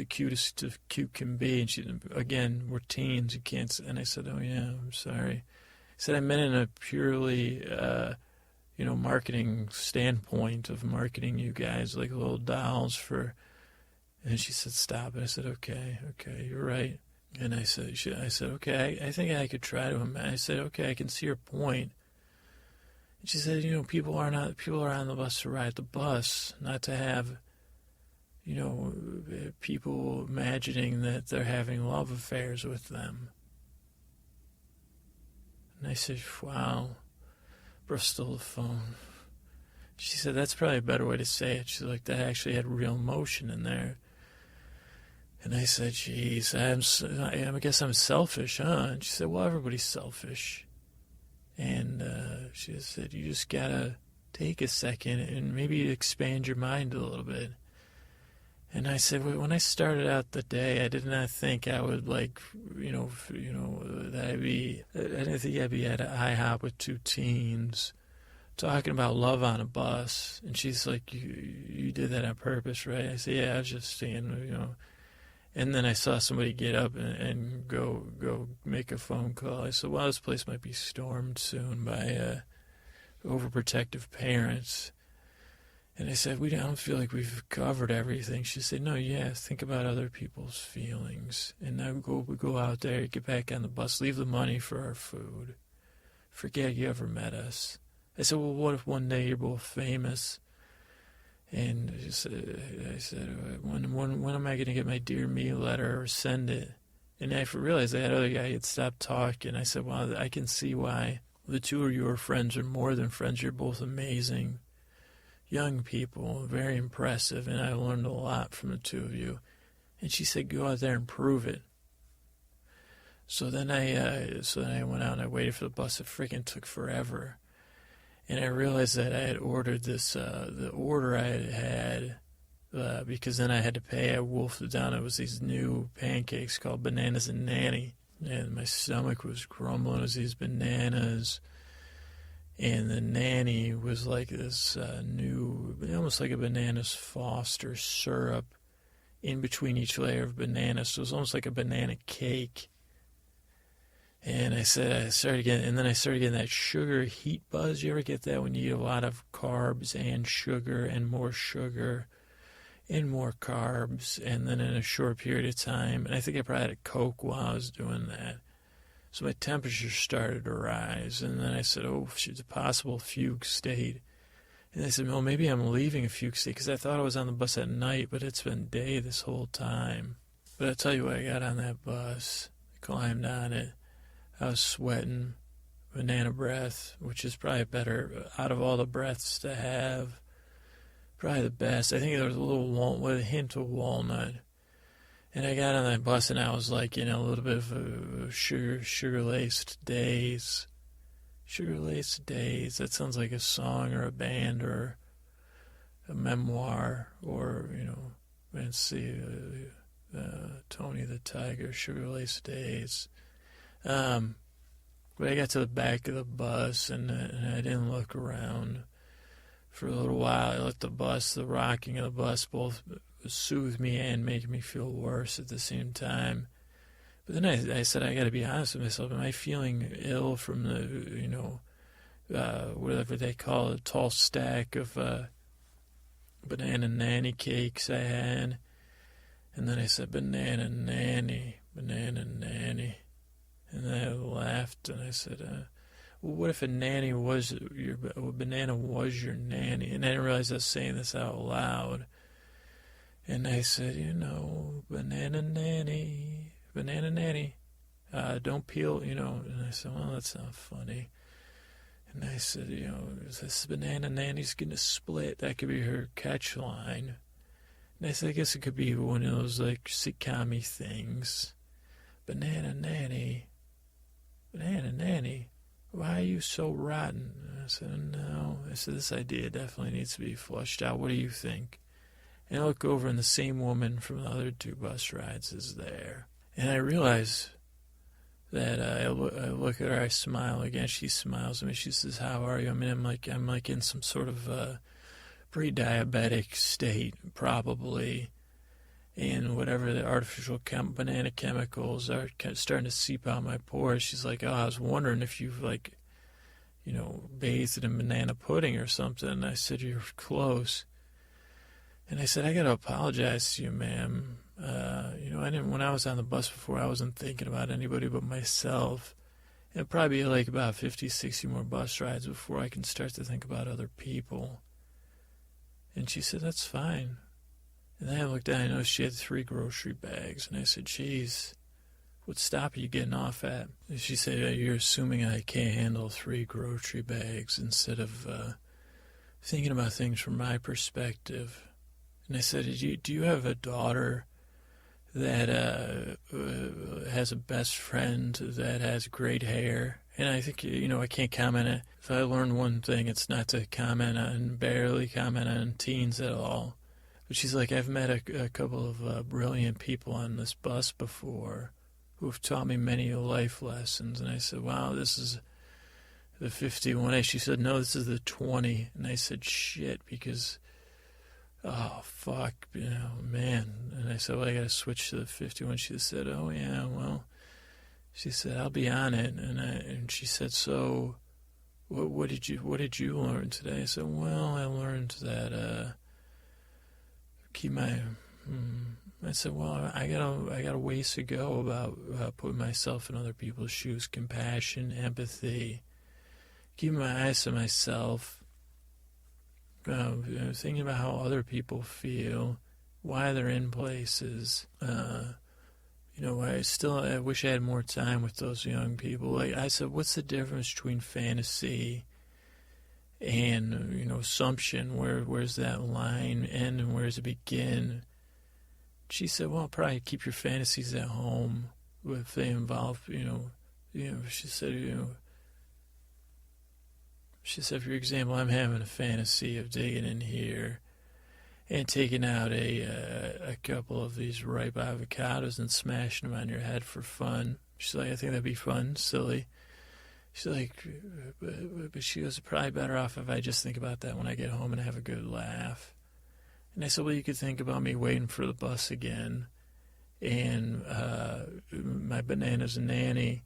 cutest of cute can be. And she, again, we're teens. You can't. And I said, oh yeah, I'm sorry. I said I meant in a purely, marketing standpoint of marketing you guys like little dolls for. And she said, stop it. I said, okay, you're right. And I said, okay, I think I could try to. I said, okay, I can see your point. And she said, people are on the bus to ride the bus, not to have, people imagining that they're having love affairs with them. And I said, wow, Bristol the phone. She said, that's probably a better way to say it. She's like, that actually had real emotion in there. And I said, geez, I guess I'm selfish, huh? And she said, well, everybody's selfish. And she said, you just gotta take a second and maybe expand your mind a little bit. And I said, when I started out the day, I did not think I would that I didn't think I'd be at an IHOP with two teens talking about love on a bus. And she's like, you did that on purpose, right? I said, yeah, I was just saying, And then I saw somebody get up and go make a phone call. I said, well, this place might be stormed soon by overprotective parents. And I said, I don't feel like we've covered everything. She said, no, yeah, think about other people's feelings. And now we go out there, get back on the bus, leave the money for our food. Forget you ever met us. I said, well, what if one day you're both famous? And I said, when am I going to get my Dear Me letter or send it? And I realized that other guy had stopped talking. I said, well, I can see why. The two of you are friends or more than friends. You're both amazing young people, very impressive, and I learned a lot from the two of you. And she said, go out there and prove it. So then I went out and I waited for the bus. It freaking took forever. And I realized that I had ordered this, the order I had, because then I had to pay. I wolfed it down. It was these new pancakes called Bananas and Nanny. And my stomach was grumbling as these bananas. And the nanny was like this new, almost like a bananas Foster syrup in between each layer of bananas. So it was almost like a banana cake. And I started getting that sugar heat buzz. You ever get that when you eat a lot of carbs and sugar and more carbs, and then in a short period of time? And I think I probably had a Coke while I was doing that. So my temperature started to rise, and then I said, oh, it's a possible fugue state. And I said, well, maybe I'm leaving a fugue state, because I thought I was on the bus at night, but it's been day this whole time. But I'll tell you what, I got on that bus, I climbed on it, I was sweating, banana breath, which is probably better out of all the breaths to have. Probably the best. I think there was a hint of walnut. And I got on that bus and I was like, a little bit of a sugar-laced days. Sugar-laced days. That sounds like a song or a band or a memoir or, let's see, Tony the Tiger, Sugar-Laced Days. But I got to the back of the bus and I didn't look around for a little while. I let the rocking of the bus both soothe me and make me feel worse at the same time. But then I said, I got to be honest with myself. Am I feeling ill from the, whatever they call it, tall stack of banana nanny cakes I had? And then I said, banana nanny. And then I laughed and I said, well, what if a banana was your nanny? And I didn't realize I was saying this out loud. And I said, banana nanny, don't peel, And I said, well, that's not funny. And I said, this banana nanny's going to split. That could be her catch line. And I said, I guess it could be one of those, like, sitcom-y things. Banana nanny, why are you so rotten? And I said, no. I said, this idea definitely needs to be flushed out. What do you think? And I look over and the same woman from the other two bus rides is there. And I realize that I look at her, I smile again. She smiles at me. She says, how are you? I mean, I'm like in some sort of pre-diabetic state, probably. And whatever the artificial banana chemicals are starting to seep out my pores. She's like, oh, I was wondering if you've, like, bathed in banana pudding or something. And I said, you're close. And I said, I got to apologize to you, ma'am. When I was on the bus before, I wasn't thinking about anybody but myself. It'll probably be like about 50, 60 more bus rides before I can start to think about other people. And she said, that's fine. And then I looked down, I noticed she had 3 grocery bags. And I said, geez, what stop are you getting off at? And she said, you're assuming I can't handle 3 grocery bags instead of thinking about things from my perspective. And I said, do you have a daughter that has a best friend that has great hair? And I think, I can't comment on, if I learned one thing, it's not to barely comment on teens at all. But she's like, I've met a couple of brilliant people on this bus before who have taught me many life lessons. And I said, wow, this is the 51A. She said, no, this is the 20. And I said, shit, because, oh, fuck, man. And I said, well, I got to switch to the 51. She said, oh, yeah, well, she said, I'll be on it. And she said, so what did you learn today? I said, well, I learned that, I said, well, I got a ways to go about putting myself in other people's shoes, compassion, empathy, keeping my eyes to myself, thinking about how other people feel, why they're in places. I wish I had more time with those young people. Like I said, what's the difference between fantasy and assumption? Where's that line end and where does it begin? She said, well, probably keep your fantasies at home if they involve she said, for example, I'm having a fantasy of digging in here and taking out a couple of these ripe avocados and smashing them on your head for fun. She's like, I think that'd be fun, silly. She's like, but she goes, probably better off if I just think about that when I get home and have a good laugh. And I said, well, you could think about me waiting for the bus again, and my bananas and nanny,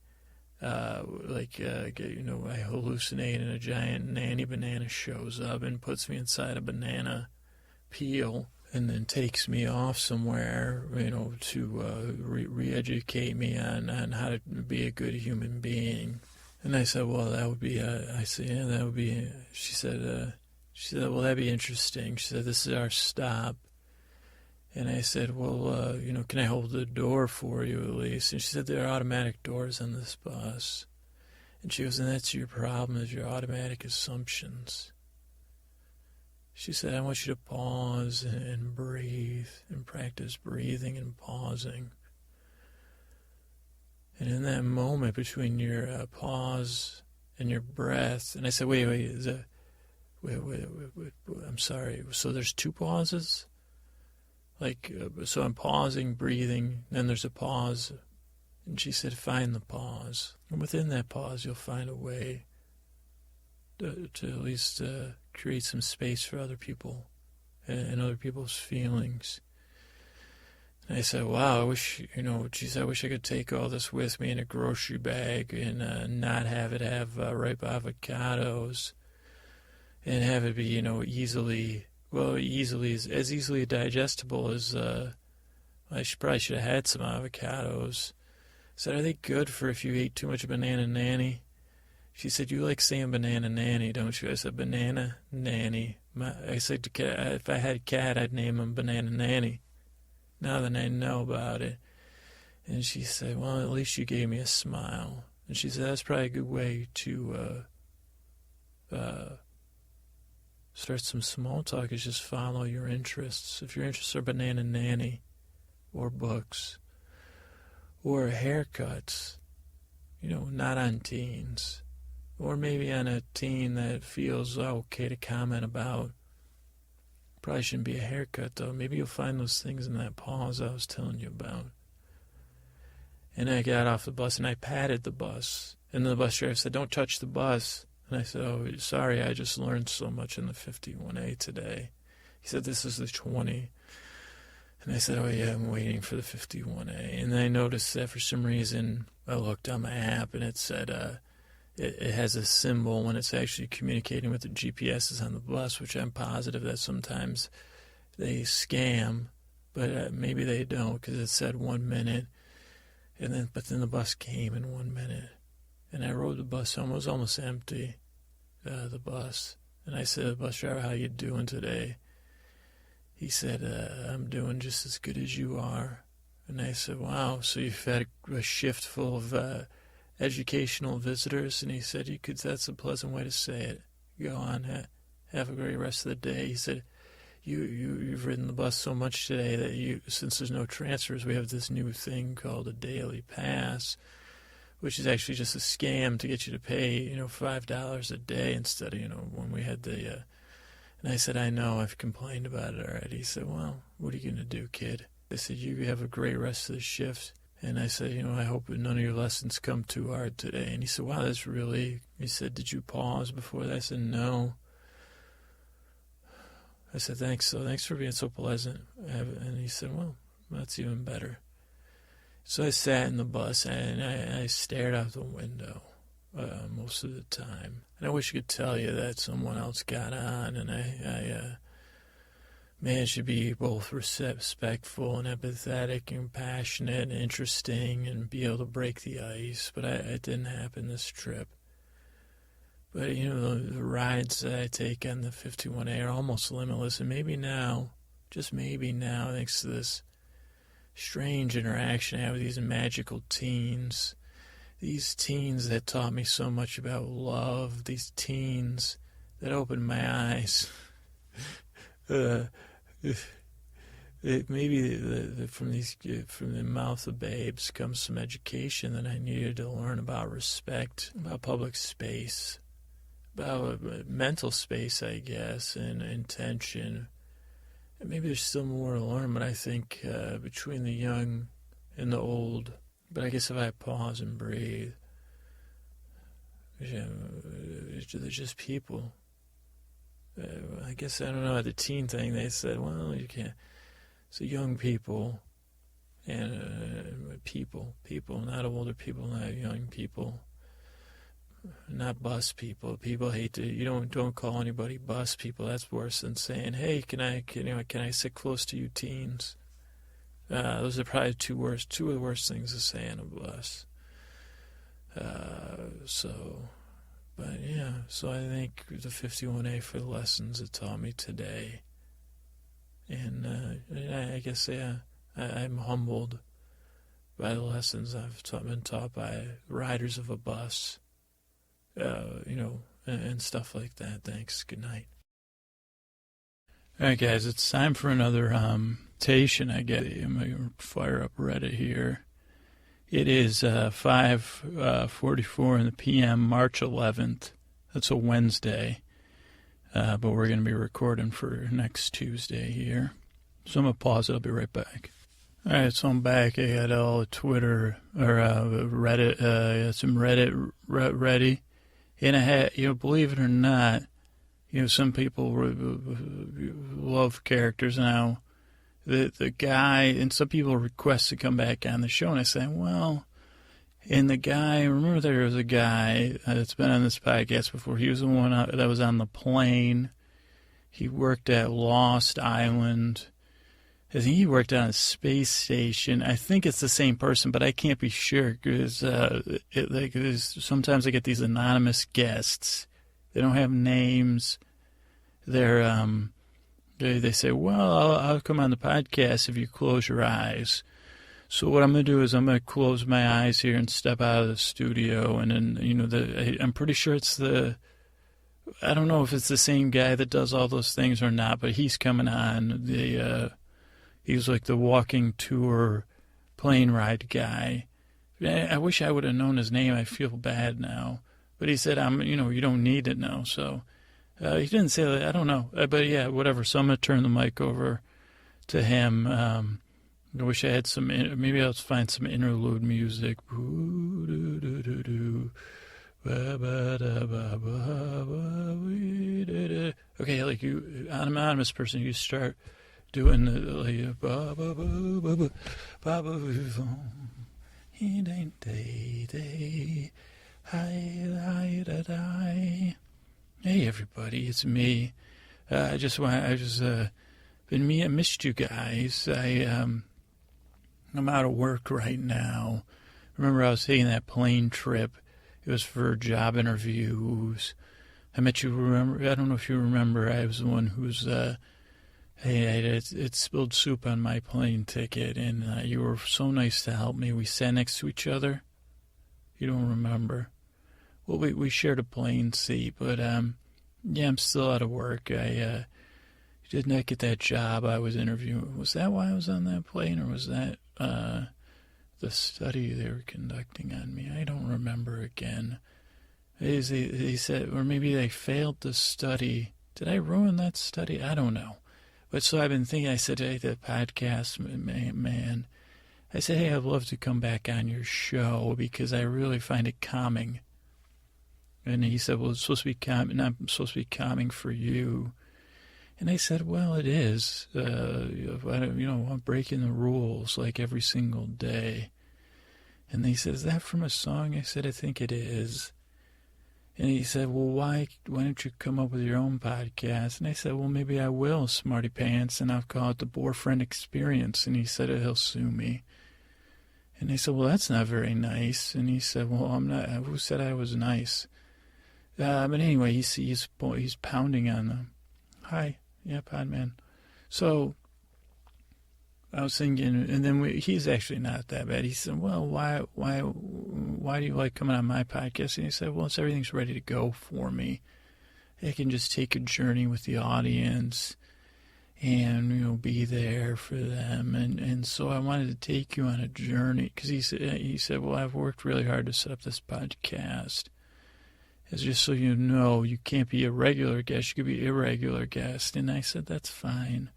I hallucinate and a giant nanny banana shows up and puts me inside a banana peel and then takes me off somewhere, to re-educate me on how to be a good human being. And I said, well, that would be, that would be, she said, well, that'd be interesting. She said, this is our stop. And I said, well, can I hold the door for you at least? And she said, there are automatic doors on this bus. And she goes, and that's your problem, is your automatic assumptions. She said, I want you to pause and breathe and practice breathing and pausing. And in that moment between your pause and your breath, and I said, wait, I'm sorry. So there's 2 pauses? So I'm pausing, breathing, then there's a pause. And she said, find the pause. And within that pause, you'll find a way to at least create some space for other people and other people's feelings. And I said, wow, I wish, I wish I could take all this with me in a grocery bag and not have it have ripe avocados and have it be, easily as easily digestible as, I probably should have had some avocados. I said, are they good for if you ate too much banana nanny? She said, you like saying banana nanny, don't you? I said, banana nanny. I said, if I had a cat, I'd name him Banana Nanny. Now that I know about it. And she said, well, at least you gave me a smile. And she said, that's probably a good way to start some small talk, is just follow your interests. If your interests are Banana Nanny or books or haircuts, not on teens. Or maybe on a teen that feels okay to comment about. Probably shouldn't be a haircut, though. Maybe you'll find those things in that pause I was telling you about. And I got off the bus, and I patted the bus. And the bus driver said, don't touch the bus. And I said, oh, sorry, I just learned so much in the 51A today. He said, this is the 20. And I said, oh, yeah, I'm waiting for the 51A. And then I noticed that for some reason, I looked on my app and it said it has a symbol when it's actually communicating with the GPS on the bus, which I'm positive that sometimes they scam, but maybe they don't, because it said 1 minute. But then the bus came in 1 minute. And I rode the bus home. It was almost empty, the bus. And I said, bus driver, how you doing today? He said, I'm doing just as good as you are. And I said, wow, so you've had a shift full of educational visitors? And he said, that's a pleasant way to say it. Go on, have a great rest of the day. He said, you've ridden the bus so much today that since there's no transfers, we have this new thing called a daily pass, which is actually just a scam to get you to pay, $5 a day instead of, when we had the... And I said, I know, I've complained about it already. He said, well, what are you going to do, kid? I said, you have a great rest of the shift. And I said, I hope none of your lessons come too hard today. And he said, wow, that's really... He said, did you pause before that? I said, no. I said, thanks for being so pleasant. And he said, well, that's even better. So I sat in the bus and I stared out the window most of the time. And I wish I could tell you that someone else got on and I managed to be both respectful and empathetic and passionate and interesting and be able to break the ice. But it didn't happen this trip. But, the rides that I take on the 51A are almost limitless. And maybe now, just maybe now, thanks to this strange interaction I have with these magical teens, these teens that taught me so much about love, these teens that opened my eyes. Maybe from the mouth of babes comes some education that I needed to learn about respect, about public space, about mental space, I guess, and intention. And maybe there's still more to learn, but I think between the young and the old, but I guess if I pause and breathe, they're just people. I guess, I don't know, at the teen thing, they said, well, you can't. So young people and people, not older people, not young people, not bus people. People hate to, don't call anybody bus people. That's worse than saying, hey, can I sit close to you teens? Those are probably two of the worst things to say on a bus. So I think the 51A for the lessons it taught me today. And I guess, I'm humbled by the lessons I've been taught by riders of a bus, and stuff like that. Thanks. Good night. All right, guys, it's time for another station, I guess. I'm going to fire up Reddit here. It is 5:44 in the p.m., March 11th. That's a Wednesday, but we're going to be recording for next Tuesday here. So I'm going to pause it. I'll be right back. All right, so I'm back. I got all the Twitter, or Reddit, some Reddit ready. And I had, believe it or not, some people love characters now. The guy, and some people request to come back on the show, and I say, well, and the guy, remember there was a guy that's been on this podcast before. He was the one that was on the plane. He worked at Lost Island. I think he worked on a space station. I think it's the same person, but I can't be sure because sometimes I get these anonymous guests. They don't have names. They're they say, well, I'll come on the podcast if you close your eyes. So what I'm going to do is I'm going to close my eyes here and step out of the studio. And then, I'm pretty sure it's I don't know if it's the same guy that does all those things or not, but he's coming on. He's like the walking tour plane ride guy. I wish I would have known his name. I feel bad now. But he said, you don't need it now. So he didn't say that. I don't know. But yeah, whatever. So I'm going to turn the mic over to him. I wish I had some, maybe I'll find some interlude music. Okay, like you, anonymous person, you start doing the like, ba ba ba ba ba ba ba. Hey everybody, it's me. I missed you guys. I'm out of work right now. Remember, I was taking that plane trip. It was for job interviews. I met you. Remember? I don't know if you remember. I was the one who's it spilled soup on my plane ticket, and you were so nice to help me. We sat next to each other. You don't remember? Well, we shared a plane seat, but yeah, I'm still out of work. I did not get that job I was interviewing. Was that why I was on that plane, or was that the study they were conducting on me? I don't remember again. He said, or maybe they failed the study. Did I ruin that study? I don't know. But so I've been thinking, I said, hey, the podcast man, I said, hey, I'd love to come back on your show because I really find it calming. And he said, well, it's supposed to be not supposed to be calming for you. And I said, well, it is. I'm breaking the rules like every single day. And he said, is that from a song? I said, I think it is. And he said, well, why don't you come up with your own podcast? And I said, well, maybe I will, Smarty Pants, and I'll call it the Boyfriend Experience. And he said, he'll sue me. And I said, well, that's not very nice. And he said, well, I'm not. Who said I was nice? But anyway, he's pounding on them. Hi. Yeah, Podman. So I was thinking, and then he's actually not that bad. He said, well, why do you like coming on my podcast? And he said, well, everything's ready to go for me. I can just take a journey with the audience and, be there for them. And so I wanted to take you on a journey because he said, well, I've worked really hard to set up this podcast. It's just so you know, you can't be a regular guest. You could be irregular guest. And I said, that's fine.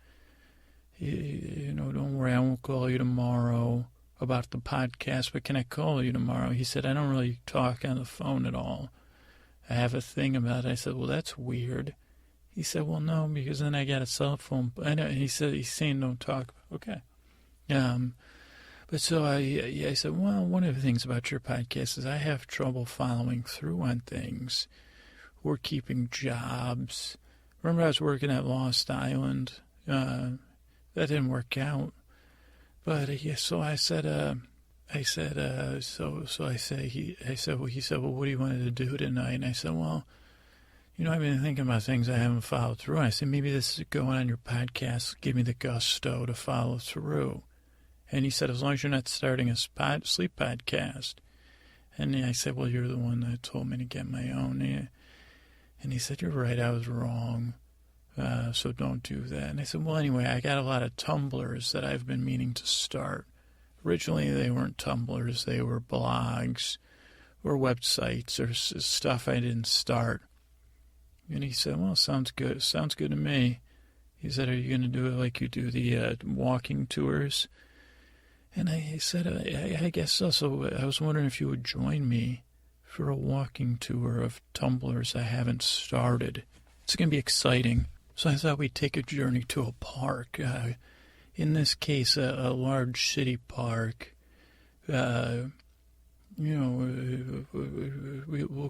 Don't worry, I won't call you tomorrow about the podcast, but can I call you tomorrow? He said, I don't really talk on the phone at all. I have a thing about it. I said, well, that's weird. He said, well, no, because then I got a cell phone. He said, he's saying don't talk. Okay. But so I said, well, one of the things about your podcast is I have trouble following through on things. We're keeping jobs. Remember I was working at Lost Island? That didn't work out. But so I said, he said, well, what do you want to do tonight? And I said, well, I've been thinking about things I haven't followed through. And I said, maybe this is going on your podcast. Give me the gusto to follow through. And he said, as long as you're not starting a sleep podcast. And I said, well, you're the one that told me to get my own. And he said, you're right, I was wrong. So don't do that. And I said, well, anyway, I got a lot of tumblers that I've been meaning to start. Originally, they weren't tumblers. They were blogs or websites or stuff I didn't start. And he said, well, sounds good. Sounds good to me. He said, are you going to do it like you do the walking tours? And I said, I guess so. So I was wondering if you would join me for a walking tour of tumblers I haven't started. It's going to be exciting. So I thought we'd take a journey to a park. In this case, a large city park. We'll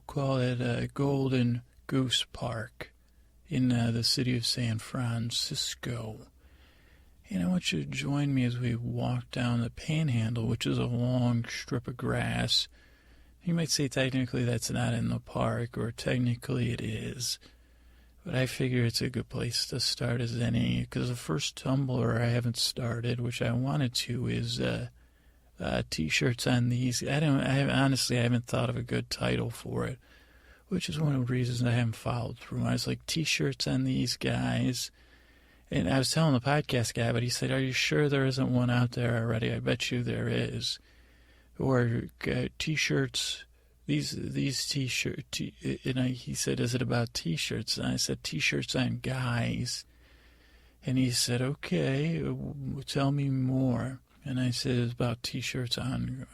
call it Golden Goose Park in the city of San Francisco. And I want you to join me as we walk down the Panhandle, which is a long strip of grass. You might say technically that's not in the park, or technically it is. But I figure it's a good place to start as any, because the first tumbler I haven't started, which I wanted to, is T-shirts on these. Honestly, I haven't thought of a good title for it, which is one of the reasons I haven't followed through. I was like, T-shirts on these guys. And I was telling the podcast guy, but he said, are you sure there isn't one out there already? I bet you there is. Or T-shirts, these T-shirts. He said, is it about T-shirts? And I said, T-shirts on guys. And he said, okay, tell me more. And I said, it's about T-shirts on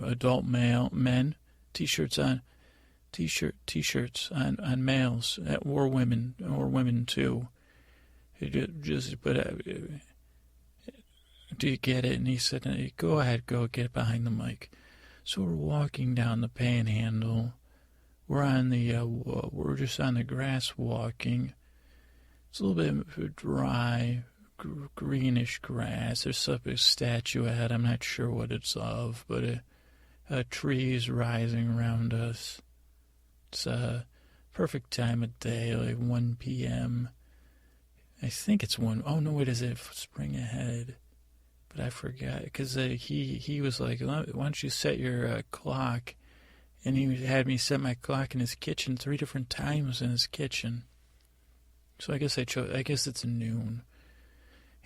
adult male men. T-shirts on T-shirts on males or women too. Do you get it? And he said, go ahead, go get behind the mic. So we're walking down the Panhandle. We're just on the grass walking. It's a little bit dry, greenish grass. There's a statue ahead. I'm not sure what it's of, but trees rising around us. It's a perfect time of day, like 1 p.m. I think it's 1. Oh, no, what is it? Spring ahead. But I forgot, because he was like, why don't you set your clock? And he had me set my clock in his kitchen 3 different times in his kitchen. So I guess it's noon.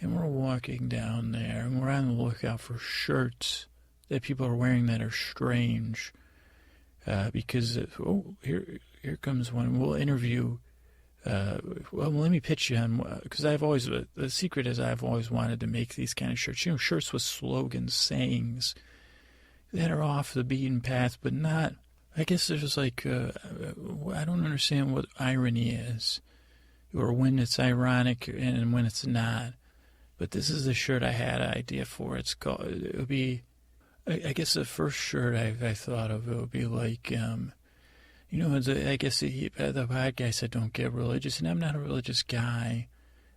And we're walking down there, and we're on the lookout for shirts that people are wearing that are strange. Because, here comes one. We'll interview. Well, let me pitch you on, because the secret is I've always wanted to make these kind of shirts. You know, shirts with slogans, sayings that are off the beaten path, but not, I guess there's like, I don't understand what irony is, or when it's ironic and when it's not. But this is the shirt I had an idea for. It would be, I guess the first shirt I thought of, it would be like, I guess the bad guy said don't get religious, and I'm not a religious guy,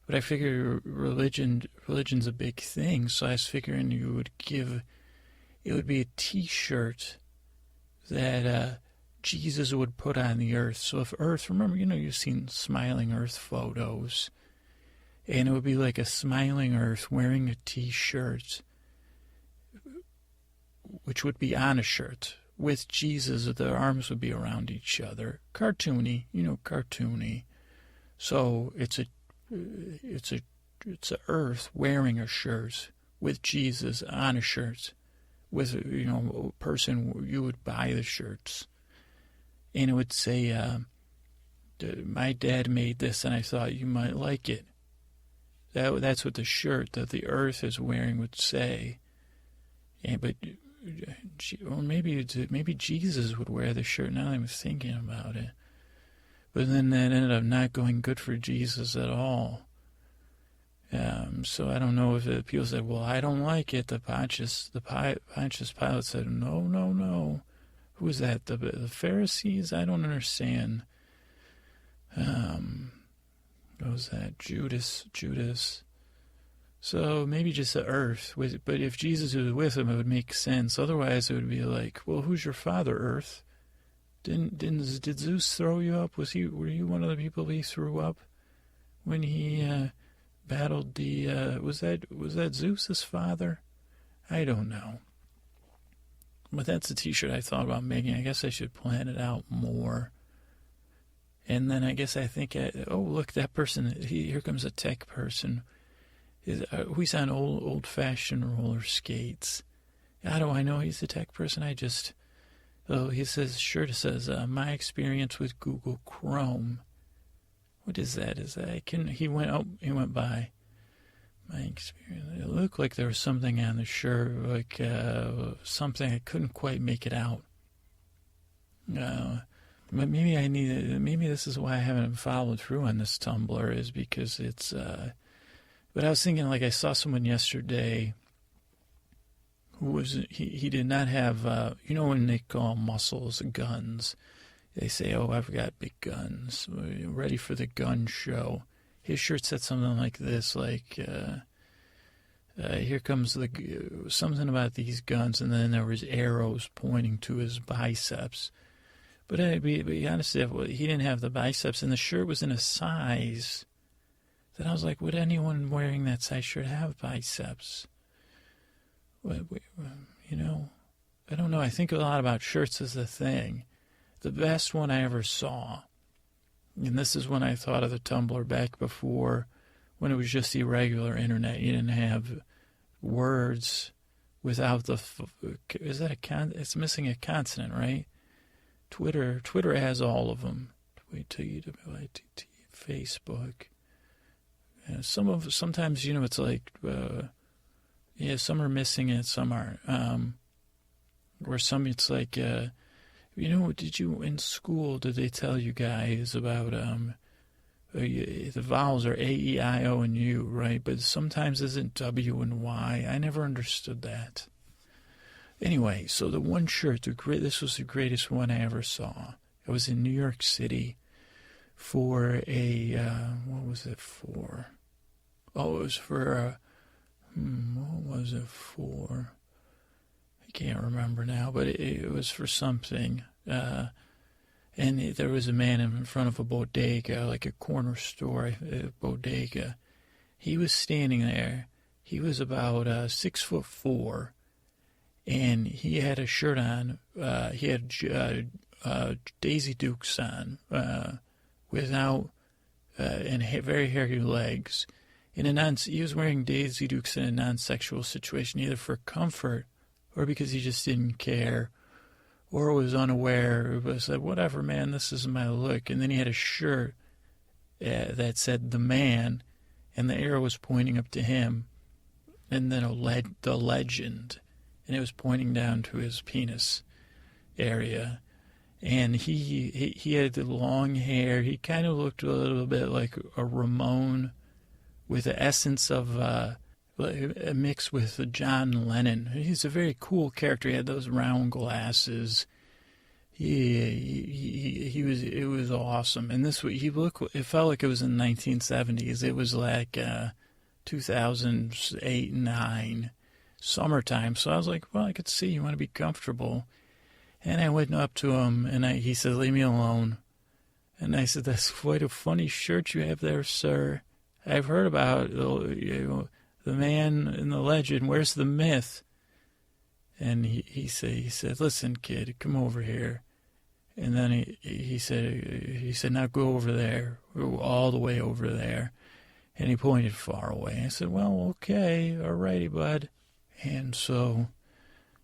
but I figure religion's a big thing, so I was figuring it would be a T-shirt that Jesus would put on the earth. So if Earth, remember, you've seen smiling Earth photos, and it would be like a smiling Earth wearing a T-shirt, which would be on a shirt. With Jesus, their arms would be around each other. Cartoony, cartoony. So it's a Earth wearing a shirt with Jesus on a shirt, with a person you would buy the shirts, and it would say, "My dad made this, and I thought you might like it." That's what the shirt that the Earth is wearing would say, or maybe Jesus would wear the shirt. Now I'm thinking about it. But then that ended up not going good for Jesus at all. So I don't know if people said, well, I don't like it. Pontius Pilate said, no. Who was that? The Pharisees? I don't understand. What was that? Judas. So maybe just the Earth. But if Jesus was with him, it would make sense. Otherwise, it would be like, well, who's your father, Earth? Did Zeus throw you up? Were you one of the people he threw up when he battled the? Was that Zeus's father? I don't know. But that's a T-shirt I thought about making. I guess I should plan it out more. And then I guess I think, look, that person. Here comes a tech person. He's on old-fashioned roller skates. How do I know he's a tech person? He says, shirt says, my experience with Google Chrome. What is that? He went by. My experience. It looked like there was something on the shirt, like something I couldn't quite make it out. But maybe this is why I haven't followed through on this Tumblr, is because it's, but I was thinking, like, I saw someone yesterday who was, he did not have, when they call muscles guns, they say, oh, I've got big guns, ready for the gun show. His shirt said something like this, like, here comes something about these guns, and then there was arrows pointing to his biceps. But to be honest, he didn't have the biceps, and the shirt was in a size that I was like, would anyone wearing that size shirt have biceps? I don't know. I think a lot about shirts as a thing. The best one I ever saw, and this is when I thought of the Tumblr back before, when it was just the regular internet. You didn't have words without is that it's missing a consonant, right? Twitter has all of them. Facebook. Sometimes it's like, some are missing it, some aren't. Or some it's like, Did you in school, did they tell you guys about the vowels are A, E, I, O, and U, right? But sometimes isn't W and Y. I never understood that. Anyway, so the one shirt, this was the greatest one I ever saw. I was in New York City for what was it for? Oh, it was for, what was it for? I can't remember now, but it was for something. And there was a man in front of a bodega, like a corner store, a bodega. He was standing there. He was about 6'4", and he had a shirt on. He had Daisy Dukes on, without and very hairy legs. He was wearing Daisy Dukes in a non-sexual situation, either for comfort or because he just didn't care, or was unaware. It was like, whatever, man, this is my look. And then he had a shirt that said "The Man," and the arrow was pointing up to him, and then the legend, and it was pointing down to his penis area. And he had the long hair. He kind of looked a little bit like a Ramon, with the essence of a mix with John Lennon. He's a very cool character. He had those round glasses. It was awesome. And it felt like it was in the 1970s. It was like 2008, 9, summertime. So I was like, well, I could see you want to be comfortable. And I went up to him, and he said, "Leave me alone." And I said, "That's quite a funny shirt you have there, sir. I've heard about the man and the legend. Where's the myth?" And he said, "Listen, kid, come over here." And then he said, "Now go over there, go all the way over there." And he pointed far away. I said, "Well, okay, all righty, bud." And so,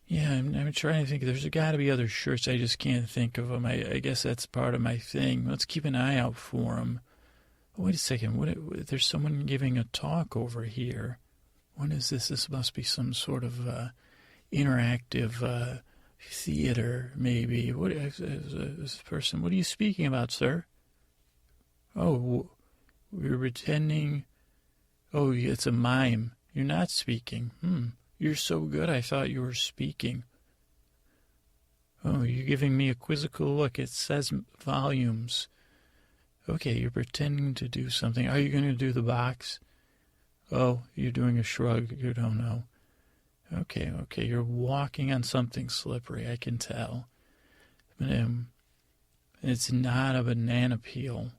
yeah, I'm trying to think. There's got to be other shirts. I just can't think of them. I guess that's part of my thing. Let's keep an eye out for them. Oh, wait a second. There's someone giving a talk over here. What is this? This must be some sort of interactive theater, maybe. What is this person? What are you speaking about, sir? Oh, we're pretending. Oh, it's a mime. You're not speaking. You're so good, I thought you were speaking. Oh, you're giving me a quizzical look. It says volumes. Okay, you're pretending to do something. Are you going to do the box? Oh, you're doing a shrug. You don't know. Okay, you're walking on something slippery, I can tell. It's not a banana peel.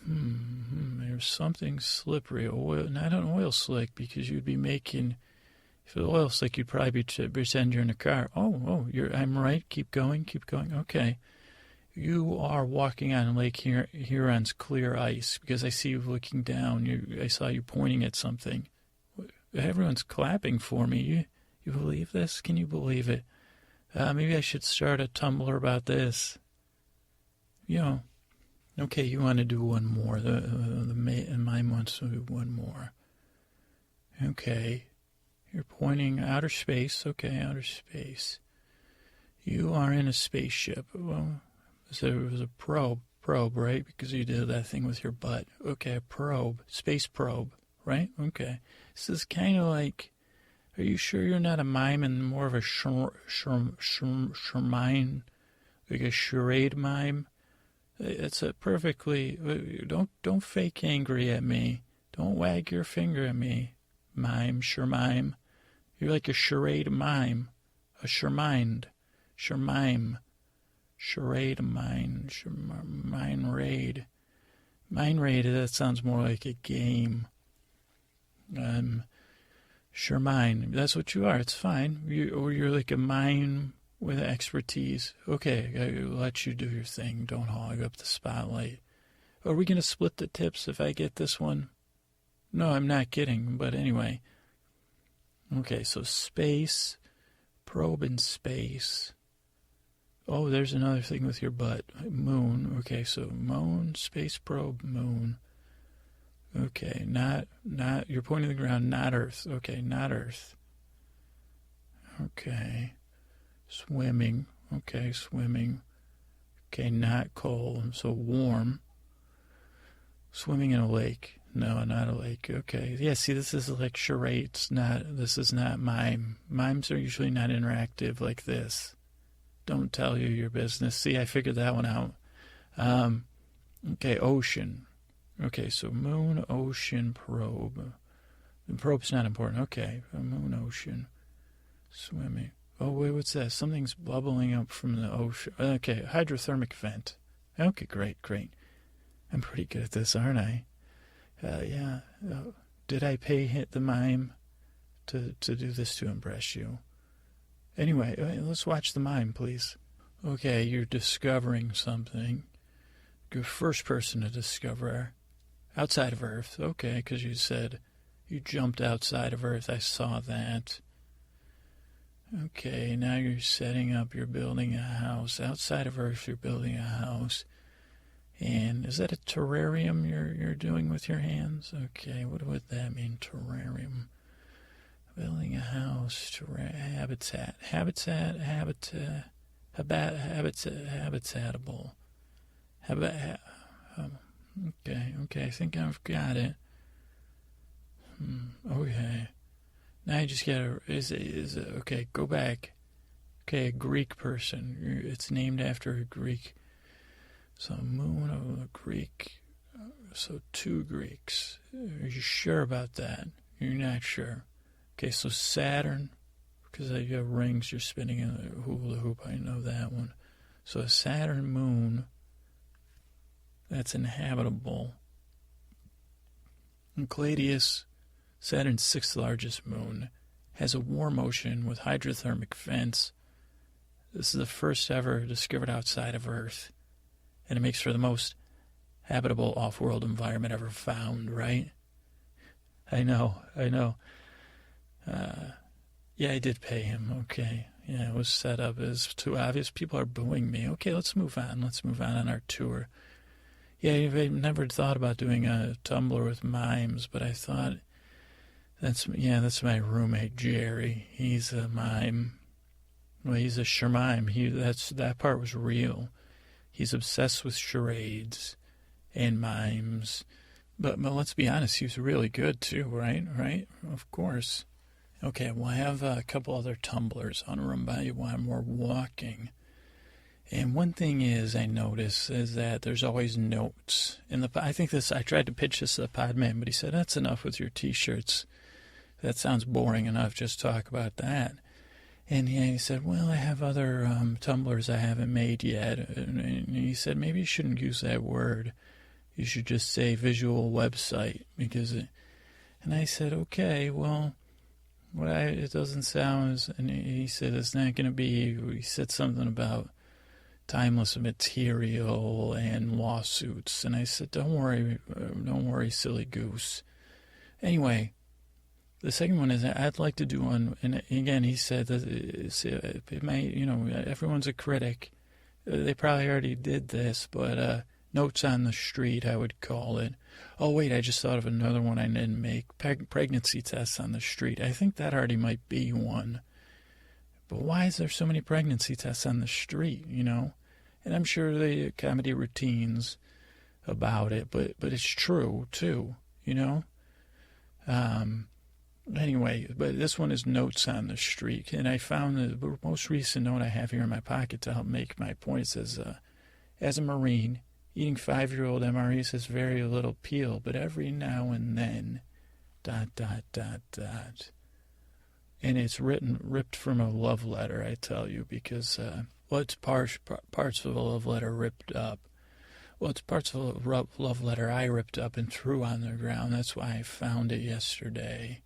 There's something slippery. Oil, not an oil slick, because you'd be making. If it was oil slick, you'd probably pretend you're in a car. I'm right. Keep going. Okay. You are walking on Lake Huron's clear ice, because I see you looking down. I saw you pointing at something. Everyone's clapping for me. You believe this? Can you believe it? Maybe I should start a Tumblr about this. Okay, you want to do one more. The mime wants to do one more. Okay. You're pointing outer space. Okay, outer space. You are in a spaceship. Well, it was a probe, right? Because you did that thing with your butt. Okay, a probe. Space probe, right? Okay. This is kind of like, are you sure you're not a mime and more of a shermine, like a charade mime? It's a perfectly, don't fake angry at me. Don't wag your finger at me, mime, shermime. You're like a charade mime, a shermine, charade mine, mine raid. Mine raid, that sounds more like a game. Shermine, that's what you are. It's fine. You're like a mime with expertise. Okay, I'll let you do your thing. Don't hog up the spotlight. Are we going to split the tips if I get this one? No, I'm not kidding, but anyway. Okay, so space, probe in space. Oh, there's another thing with your butt. Moon. Okay, so moon, space probe, moon. Okay, not, you're pointing to the ground, not Earth. Okay, not Earth. Okay. Swimming. Okay, swimming. Okay, not cold, so warm. Swimming in a lake. No, not a lake. Okay. Yeah, see, this is like charades. This is not mime. Mimes are usually not interactive like this. Don't tell you your business. See, I figured that one out. Okay, ocean. Okay, so moon, ocean, probe. The probe's not important. Okay, moon, ocean, swimming. Oh, wait, what's that? Something's bubbling up from the ocean. Okay, hydrothermic vent. Okay, great. I'm pretty good at this, aren't I? Yeah. Did I pay the mime to do this to impress you? Anyway, let's watch the mime, please. Okay, you're discovering something. You're first person to discover outside of Earth. Okay, because you said you jumped outside of Earth. I saw that. Okay, now you're setting up. You're building a house. Outside of Earth, you're building a house. And is that a terrarium you're doing with your hands? Okay, what would that mean, terrarium? Building a house, habitatable. Okay, I think I've got it. Okay. Now you just gotta, okay, go back. Okay, a Greek person. It's named after a Greek. So moon of a Greek. So 2 Greeks. Are you sure about that? You're not sure. Okay, so Saturn, because you have rings, you're spinning a hula hoop. I know that one. So a Saturn moon, that's inhabitable. And Cladius, Saturn's 6th largest moon, has a warm ocean with hydrothermic vents. This is the first ever discovered outside of Earth. And it makes for the most habitable off-world environment ever found, right? I know. Yeah, I did pay him. Okay. Yeah, it was set up as too obvious. People are booing me. Okay, let's move on. Let's move on our tour. Yeah, I've never thought about doing a Tumblr with mimes, but I thought that's my roommate, Jerry. He's a mime. Well, he's a shermime. That part was real. He's obsessed with charades and mimes. But let's be honest, he was really good too, right? Right? Of course. Okay, well, I have a couple other tumblers. I want to run by you while we're walking. And one thing I notice is that there's always notes. I tried to pitch this to the Podman, but he said, that's enough with your T-shirts. That sounds boring enough, just talk about that. And he said, well, I have other tumblers I haven't made yet. And he said, maybe you shouldn't use that word. You should just say visual website. And I said, okay, well, it doesn't sound, and he said it's not going to be, he said something about timeless material and lawsuits. And I said, don't worry, silly goose. Anyway, the second one is I'd like to do one, and again, he said that it may, everyone's a critic. They probably already did this, but notes on the street, I would call it. Oh, wait, I just thought of another one I didn't make. Pregnancy tests on the street. I think that already might be one. But why is there so many pregnancy tests on the street, And I'm sure the comedy routines about it, but it's true, too, Anyway, but this one is notes on the street. And I found the most recent note I have here in my pocket to help make my point. It says, as a Marine, eating 5-year-old MREs has very little appeal, but every now and then, ... And it's ripped from a love letter, I tell you, because, it's parts of a love letter ripped up. Well, it's parts of a love letter I ripped up and threw on the ground. That's why I found it yesterday.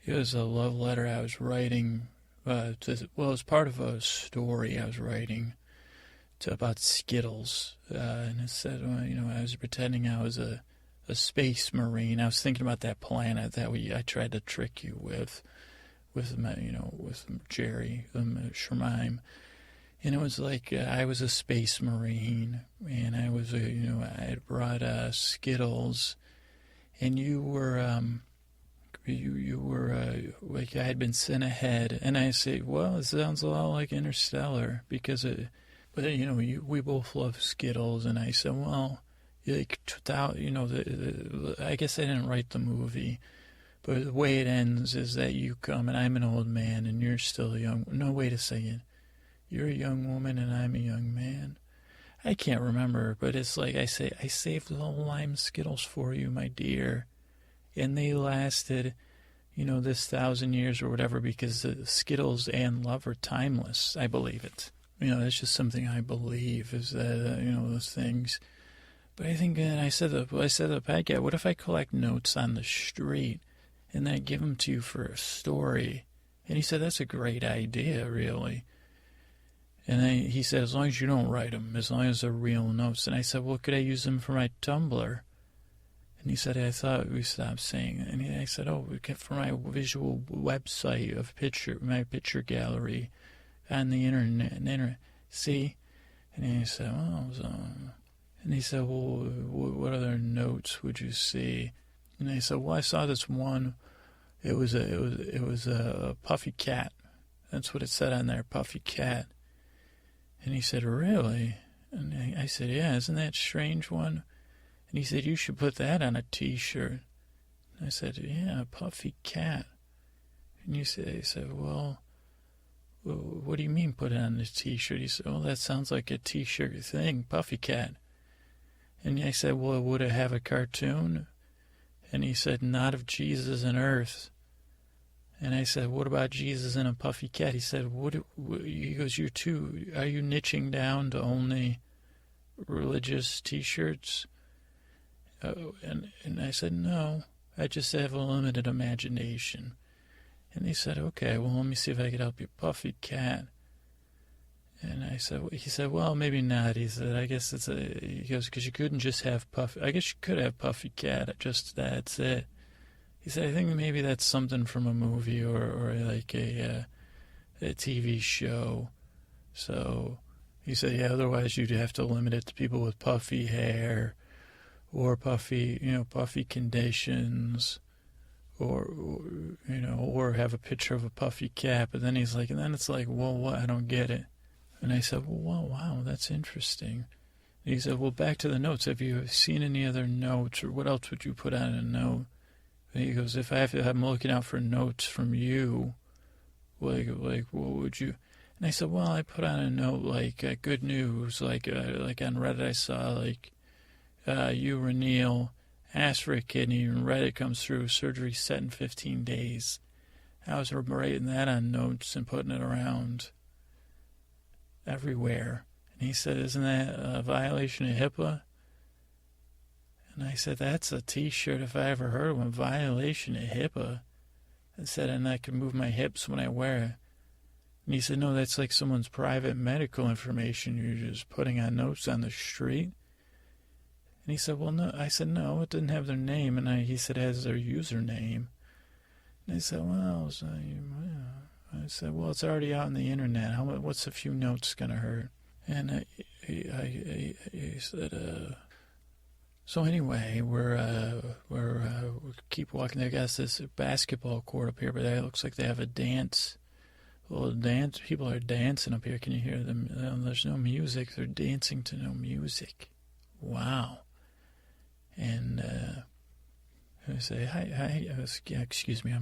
It was a love letter I was writing, it was part of a story I was writing about Skittles. And it said, I was pretending I was a space marine. I was thinking about that planet that I tried to trick you with Jerry, Shermime. And it was like I was a space marine, and I was, I had brought Skittles, and you were you were like I had been sent ahead, and I say, well, it sounds a lot like Interstellar because but we both love Skittles, and I said, well, like I guess I didn't write the movie, but the way it ends is that you come and I'm an old man and you're still young. No, wait a second, you're a young woman and I'm a young man. I can't remember, but it's like I say, I saved the lime Skittles for you, my dear. And they lasted, this 1,000 years or whatever, because the Skittles and love are timeless. I believe it. That's just something I believe is that, those things. But I think, and I said to the podcast, what if I collect notes on the street and then give them to you for a story? And he said, that's a great idea, really. And he said, as long as you don't write them, as long as they're real notes. And I said, well, could I use them for my Tumblr? And he said, I thought we stopped saying it. And I said, for my visual website of my picture gallery on the internet. See? And he said, and he said, well, what other notes would you see? And I said, well, I saw this one. It was a puffy cat. That's what it said on there, puffy cat. And he said, really? And I said, yeah, isn't that a strange one? And he said, you should put that on a T-shirt. And I said, yeah, a puffy cat. And he said, well, what do you mean put it on a T-shirt? He said, well, that sounds like a T-shirt thing, puffy cat. And I said, well, would it have a cartoon? And he said, not of Jesus and Earth. And I said, what about Jesus and a puffy cat? He said, he goes, are you niching down to only religious T-shirts? And I said, no, I just have a limited imagination. And he said, okay, well, let me see if I can help you, puffy cat. And he said, well, maybe not. He said, I guess he goes, because you couldn't just have puffy, I guess you could have puffy cat, just that's it. He said, I think maybe that's something from a movie or like a TV show. So he said, yeah, otherwise you'd have to limit it to people with puffy hair or puffy conditions or have a picture of a puffy cat. But then he's like, and then it's like, well, what? I don't get it. And I said, well, wow, that's interesting. And he said, well, back to the notes. Have you seen any other notes or what else would you put on a note? He goes, if I'm looking out for notes from you, like what would you? And I said, well, I put on a note like good news, like on Reddit I saw like you, Reneel, asked for a kidney, and Reddit comes through, surgery set in 15 days. I was writing that on notes and putting it around everywhere. And he said, isn't that a violation of HIPAA? And I said, that's a T-shirt if I ever heard of one, violation of HIPAA. I said, and I can move my hips when I wear it. And he said, no, that's like someone's private medical information you're just putting on notes on the street. And he said, well, no. I said, no, it didn't have their name. And he said, it has their username. And I said, well, it's already out on the internet. What's a few notes going to hurt? And he said, so anyway, we keep walking. I guess this basketball court up here, but it looks like they have a dance. Well, people are dancing up here. Can you hear them? There's no music. They're dancing to no music. Wow. And I say, hi, excuse me.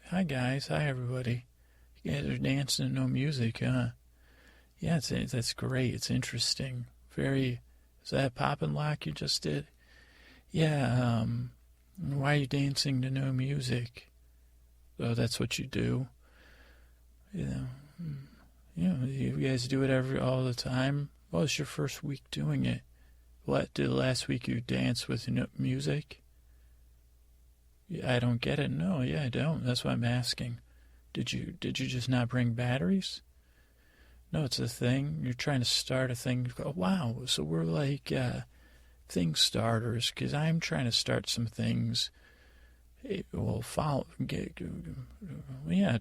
Hi guys, hi everybody. You guys are dancing to no music, huh? Yeah, that's great. It's interesting. Is that pop and lock you just did? Yeah, why are you dancing to no music? Oh, that's what you do? You guys do it all the time? Well, it's your first week doing it. What, did last week you dance with no music? Yeah, I don't get it. No, yeah, I don't. That's why I'm asking. Did you just not bring batteries? No, it's a thing. You're trying to start a thing. Oh, wow, so we're like... thing starters, because I'm trying to start some things.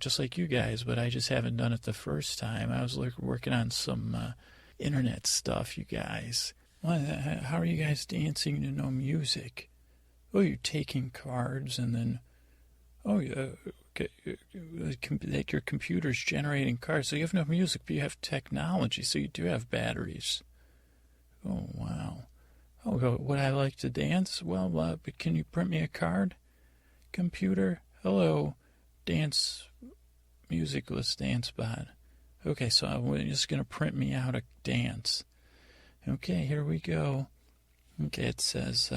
Just like you guys, but I just haven't done it the first time. I was working on some internet stuff, you guys. How are you guys dancing to no music? Oh, you're taking cards and then... Oh, yeah. Okay. Like your computer's generating cards. So you have no music, but you have technology. So you do have batteries. Oh, wow. Oh, would I like to dance? Well, but can you print me a card? Computer, hello. Dance music, let's dance bot. Okay, so I'm just going to print me out a dance. Okay, here we go. Okay, it says,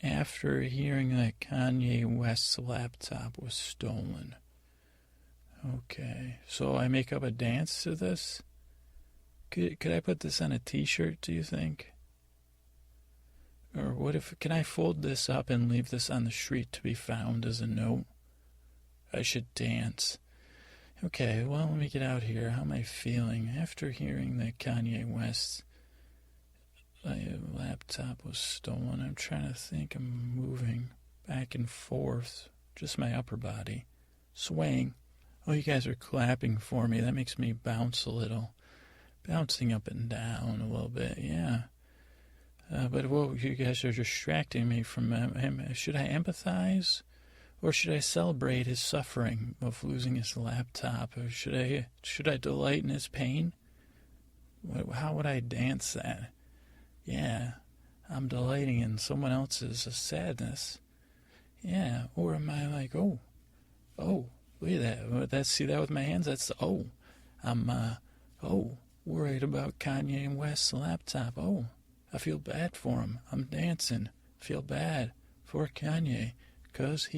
after hearing that Kanye West's laptop was stolen. Okay, so I make up a dance to this? Could I put this on a t-shirt, do you think? Or what if, can I fold this up and leave this on the street to be found as a note? I should dance. Okay, well, let me get out here. How am I feeling? After hearing that Kanye West's laptop was stolen, I'm trying to think. I'm moving back and forth, just my upper body, swaying. Oh, you guys are clapping for me. That makes me bounce a little. Bouncing up and down a little bit, yeah. But you guys are distracting me from him. Should I empathize? Or should I celebrate his suffering of losing his laptop? Or should I delight in his pain? How would I dance that? Yeah, I'm delighting in someone else's sadness. Yeah, or am I like, oh, look at that. See that with my hands? That's, I'm, worried about Kanye West's laptop. Oh, I feel bad for him. I'm dancing. Feel bad for Kanye because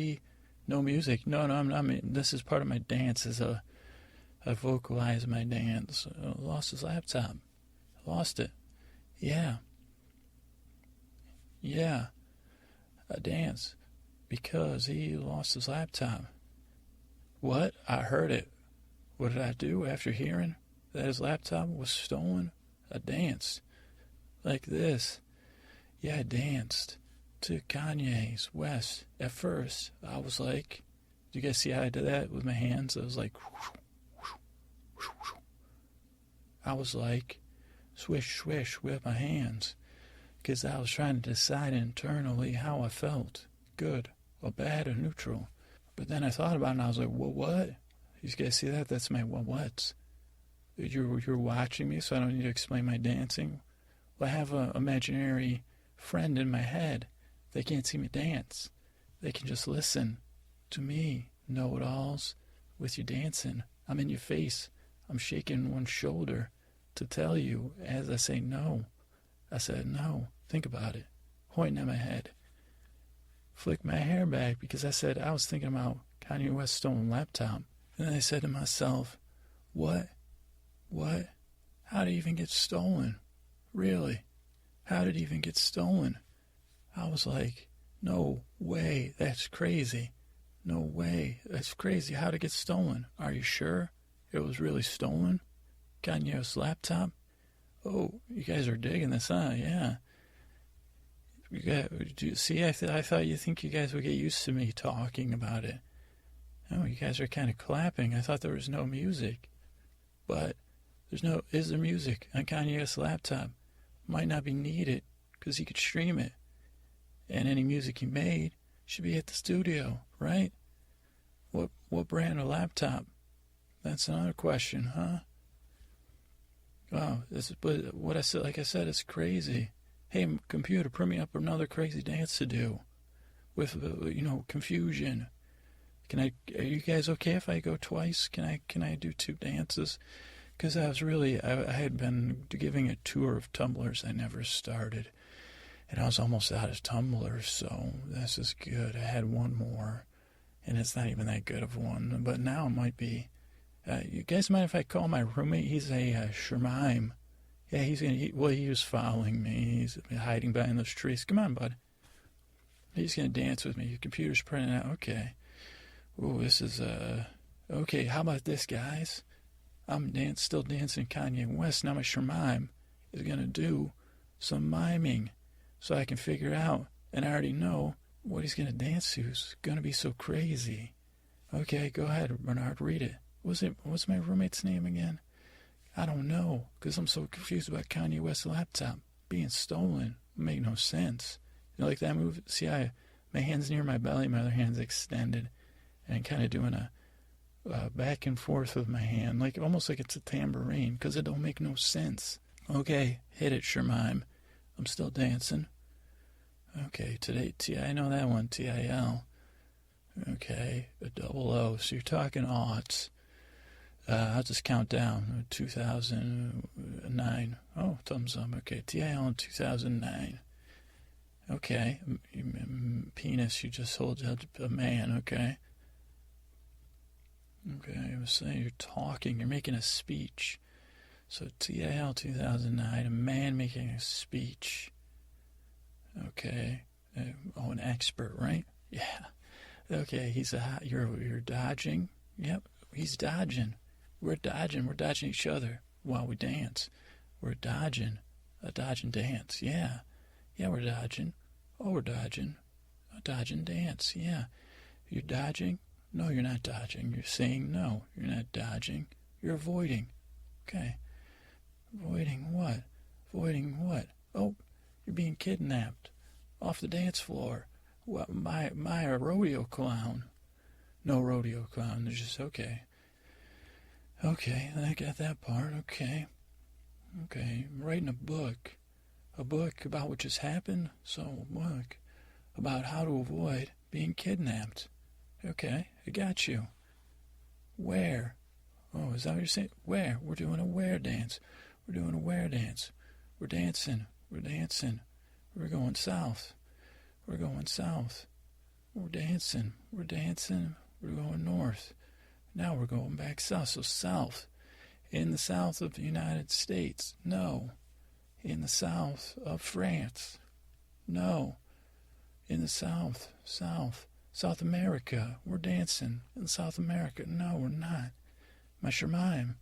no music. No, I'm not. This is part of my dance. I vocalize my dance. Lost his laptop. Lost it. Yeah. A dance because he lost his laptop. What? I heard it. What did I do after hearing that his laptop was stolen? I danced. Like this. Yeah, I danced to Kanye's West. At first, I was like, do you guys see how I did that with my hands? I was like, I was like, swish, swish with my hands. Because I was trying to decide internally how I felt. Good or bad or neutral. But then I thought about it and I was like, well, what? You guys see that? That's my what's. You're watching me, so I don't need to explain my dancing. Well, I have an imaginary friend in my head. They can't see me dance. They can just listen to me, know-it-alls, with you dancing. I'm in your face. I'm shaking one shoulder to tell you as I say no. I said no. Think about it. Pointing at my head. Flick my hair back because I was thinking about Kanye West's stolen laptop. And then I said to myself, what? How did it even get stolen? Really? How did it even get stolen? I was like, no way, that's crazy. No way, that's crazy. How did it get stolen? Are you sure it was really stolen? Kanye's laptop? Oh, you guys are digging this, huh? Yeah. See, I thought you guys would get used to me talking about it. Oh, you guys are kind of clapping. I thought there was no music. But is there music on Kanye's laptop? Might not be needed because he could stream it. And any music he made should be at the studio, right? What brand of laptop? That's another question, huh? Wow, but what I said, like I said, it's crazy. Hey, computer, print me up another crazy dance to do with, confusion. Are you guys okay if I go twice? Can I do two dances? Because I had been giving a tour of tumblers I never started. And I was almost out of tumblers, so this is good. I had one more, and it's not even that good of one. But now it might be. You guys mind if I call my roommate? He's a Shermime. Yeah, he was following me. He's hiding behind those trees. Come on, bud. He's going to dance with me. Your computer's printing out. Okay. Ooh, this is, okay, how about this, guys? I'm still dancing Kanye West. Now my Shermime is going to do some miming so I can figure out, and I already know what he's going to dance to. It's going to be so crazy. Okay, go ahead, Bernard, read it. What's my roommate's name again? I don't know, because I'm so confused about Kanye West's laptop being stolen. It make no sense. You know, like that movie? See, I My hand's near my belly, my other hand's extended, and kind of doing a back and forth with my hand, like almost like it's a tambourine, because it don't make no sense. Okay, hit it, Shermime. I'm still dancing. Okay, today, I know that one, TIL. Okay, a double O, so you're talking aughts. I'll just count down. 2009. Oh, thumbs up. Okay, TIL in 2009. Okay, penis, you just hold up a man, okay? Okay, I was saying you're talking, you're making a speech. So TIL 2009, a man making a speech. Okay. An expert, right? Yeah. Okay, you're dodging. Yep, he's dodging. We're dodging each other while we dance. We're dodging. A dodging dance, yeah. Yeah, we're dodging. Oh, we're dodging. A dodging dance, yeah. You're dodging? No, you're not dodging. You're saying no, you're not dodging. You're avoiding. Okay. Avoiding what? Avoiding what? Oh, you're being kidnapped. Off the dance floor. What, by a rodeo clown. No rodeo clown. They're just, okay. Okay, I got that part. Okay. Okay, I'm writing a book. A book about what just happened? So, a book about how to avoid being kidnapped. Okay, I got you. Where? Oh, is that what you're saying? Where? We're doing a where dance. We're doing a where dance. We're dancing. We're dancing. We're going south. We're going south. We're dancing. We're dancing. We're going north. Now we're going back south. So south. In the south of the United States. No. In the south of France. No. In the south. South America. We're dancing in South America. No, we're not. My Shermime.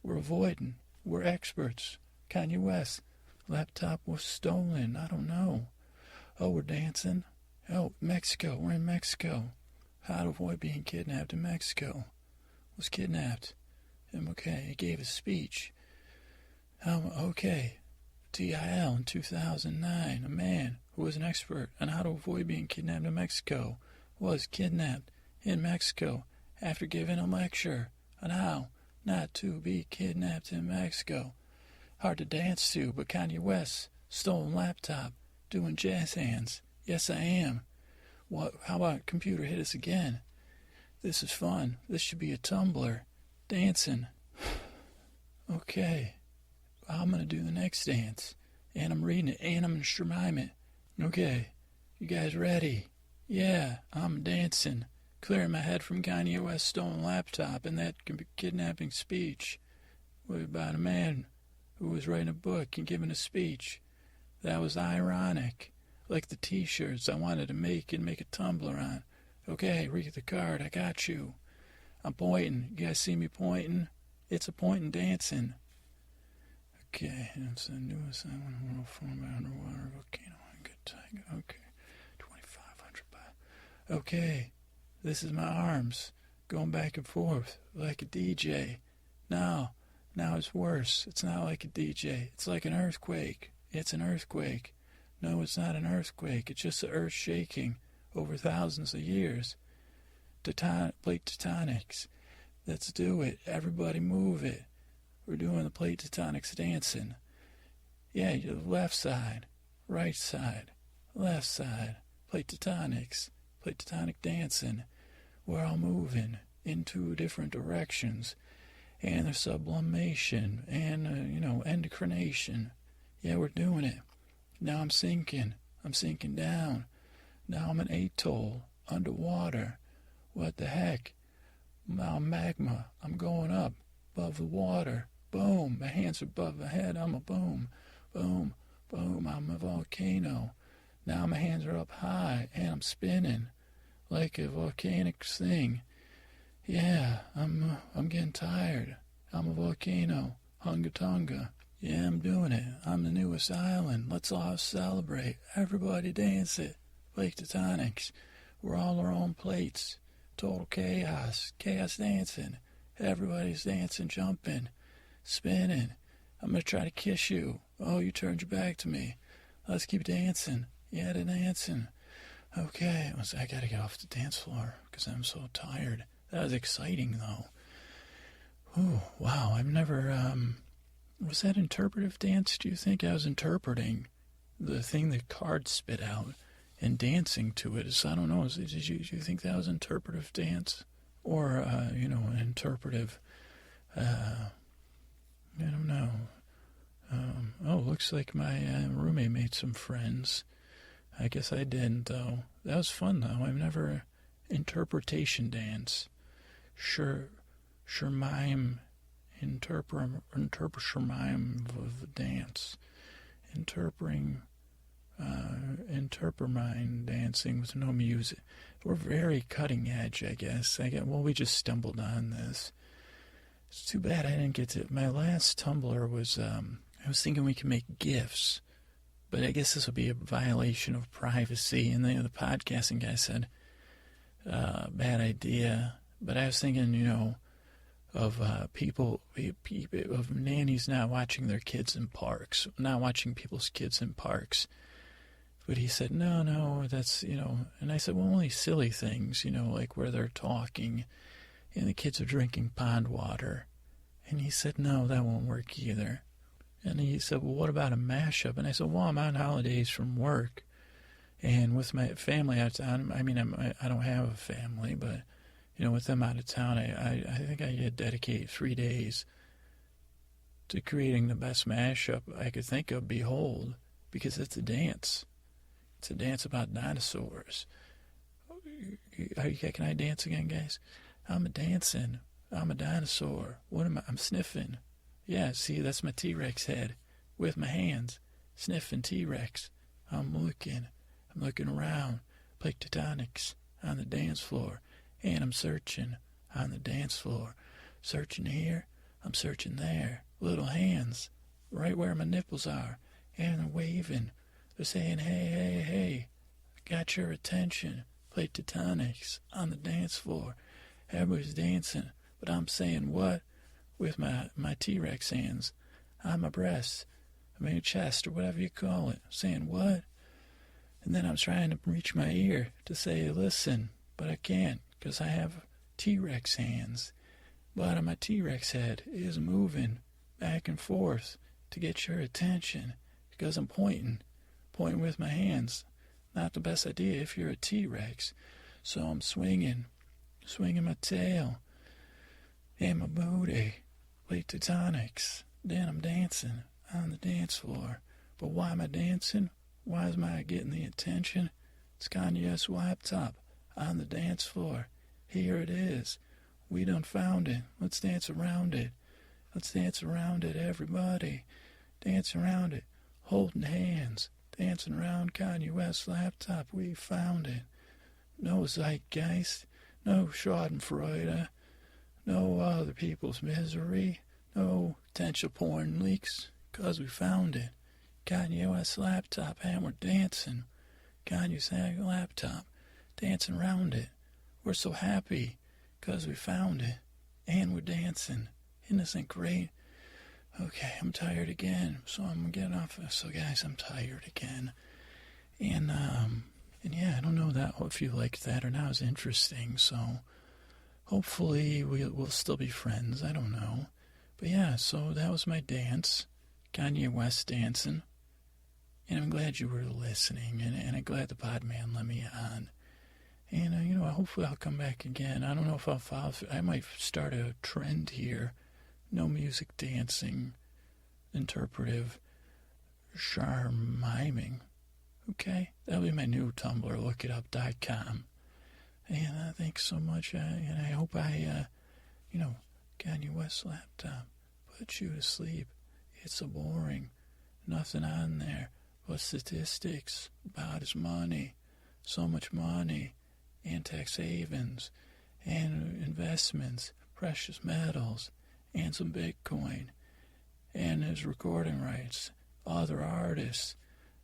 We're avoiding. We're experts. Kanye West. Laptop was stolen. I don't know. Oh, we're dancing. Oh, Mexico. We're in Mexico. How to avoid being kidnapped in Mexico. Was kidnapped. Okay, he gave a speech. Okay. TIL in 2009. A man who was an expert on how to avoid being kidnapped in Mexico was kidnapped in Mexico after giving a lecture on how not to be kidnapped in Mexico. Hard to dance to, but Kanye West, stolen laptop, doing jazz hands. Yes, I am. What? How about computer hit us again? This is fun. This should be a Tumblr. Dancing. Okay. I'm going to do the next dance. And I'm reading it. And I'm going to Shermime it. Okay. You guys ready? Yeah, I'm dancing. Clearing my head from Kanye West's stolen laptop and that kidnapping speech. About a man who was writing a book and giving a speech. That was ironic. Like the t-shirts I wanted to make and make a Tumblr on. Okay, read the card. I got you. I'm pointing. You guys see me pointing? It's a pointing dancing. Okay, it's the newest world formed by underwater volcano. Good tiger. Okay, 2,500 by. Okay, this is my arms going back and forth like a DJ. Now it's worse. It's not like a DJ. It's like an earthquake. It's an earthquake. No, it's not an earthquake. It's just the earth shaking over thousands of years. Plate tectonics. Let's do it. Everybody move it. We're doing the plate tectonics dancing. Yeah, the left side, right side, left side. Plate tectonics. Plate tectonic dancing. We're all moving in two different directions. And there's sublimation and, endocrination. Yeah, we're doing it. Now I'm sinking. I'm sinking down. Now I'm an atoll, underwater. What the heck? Now I'm magma. I'm going up, above the water. Boom. My hands are above my head. I'm a boom. Boom. Boom. I'm a volcano. Now my hands are up high, and I'm spinning like a volcanic thing. Yeah, I'm getting tired. I'm a volcano. Hunga Tonga. Yeah, I'm doing it. I'm the newest island. Let's all celebrate. Everybody dance it. Plate tectonics. We're all our own plates. Total chaos. Chaos dancing. Everybody's dancing, jumping, spinning. I'm going to try to kiss you. Oh, you turned your back to me. Let's keep dancing. Yeah, the dancing. Okay, I gotta get off the dance floor because I'm so tired. That was exciting, though. Oh, wow, I've never, was that interpretive dance, do you think? I was interpreting the thing that cards spit out and dancing to it. So I don't know, do you think that was interpretive dance? Or, interpretive, I don't know. Looks like my roommate made some friends. I guess I didn't, though. That was fun, though. I've never... Interpretation dance. Shermime. Shermime of dance. Interpermine dancing with no music. We're very cutting edge, I guess. We just stumbled on this. It's too bad I didn't get to... My last Tumblr was, I was thinking we could make GIFs. But I guess this would be a violation of privacy. And the podcasting guy said, bad idea. But I was thinking, of of nannies not watching their kids in parks, not watching people's kids in parks. But he said, no, that's, and I said, well, only silly things, like where they're talking and the kids are drinking pond water. And he said, no, that won't work either. And he said, well, what about a mashup? And I said, well, I'm on holidays from work and with my family out of town. I mean, I don't have a family, but, with them out of town, I think I could dedicate 3 days to creating the best mashup I could think of, behold, because it's a dance. It's a dance about dinosaurs. Can I dance again, guys? I'm dancing. I'm a dinosaur. What am I? I'm sniffing. Yeah, see, that's my T-Rex head with my hands, sniffing T-Rex. I'm looking around, plate tectonics on the dance floor, and I'm searching on the dance floor. Searching here, I'm searching there. Little hands, right where my nipples are, and they're waving. They're saying, hey, hey, hey, I got your attention. Plate tectonics on the dance floor. Everybody's dancing, but I'm saying what? With my T-Rex hands on my breast, my chest, or whatever you call it, saying what? And then I'm trying to reach my ear to say, listen, but I can't because I have T-Rex hands. But my T-Rex head is moving back and forth to get your attention because I'm pointing with my hands. Not the best idea if you're a T-Rex. So I'm swinging my tail and my booty. Plate tectonics. Then I'm dancing on the dance floor. But why am I dancing? Why am I getting the attention? It's Kanye's laptop on the dance floor. Here it is. We done found it. Let's dance around it. Let's dance around it, everybody. Dance around it. Holding hands. Dancing around Kanye West's laptop. We found it. No zeitgeist. No schadenfreude. No other people's misery. No potential porn leaks. 'Cause we found it. Kanye West's laptop and we're dancing. Kanye's laptop. Dancing around it. We're so happy 'cause we found it. And we're dancing. Isn't this great? Okay, I'm tired again. So I'm getting off. So guys, I'm tired again. And yeah, I don't know if you liked that or not. It's interesting. So hopefully we'll still be friends. I don't know. But yeah, so that was my dance. Kanye West dancing. And I'm glad you were listening. And I'm glad the Podman let me on. And, hopefully I'll come back again. I don't know if I'll follow. I might start a trend here. No music dancing. Interpretive. Charmiming. Okay? That'll be my new Tumblr. Lookitup.com. And thanks so much. And I hope Kanye West's laptop put you to sleep. It's so boring. Nothing on there but statistics about his money. So much money. And tax havens. And investments. Precious metals. And some Bitcoin. And his recording rights. Other artists.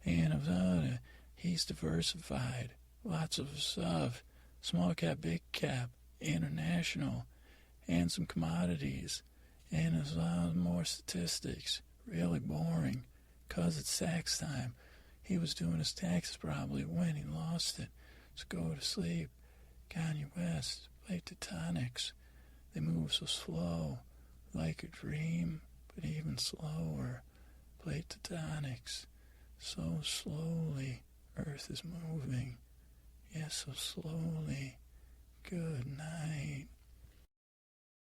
And he's diversified. Lots of stuff. Small cap, big cap. International. And some commodities. And there's a lot more statistics. Really boring. 'Cause it's tax time. He was doing his taxes probably when he lost it. So go to sleep. Kanye West, play tectonics. They move so slow, like a dream, but even slower. Play tectonics. So slowly, Earth is moving. Yes, so slowly. Good night.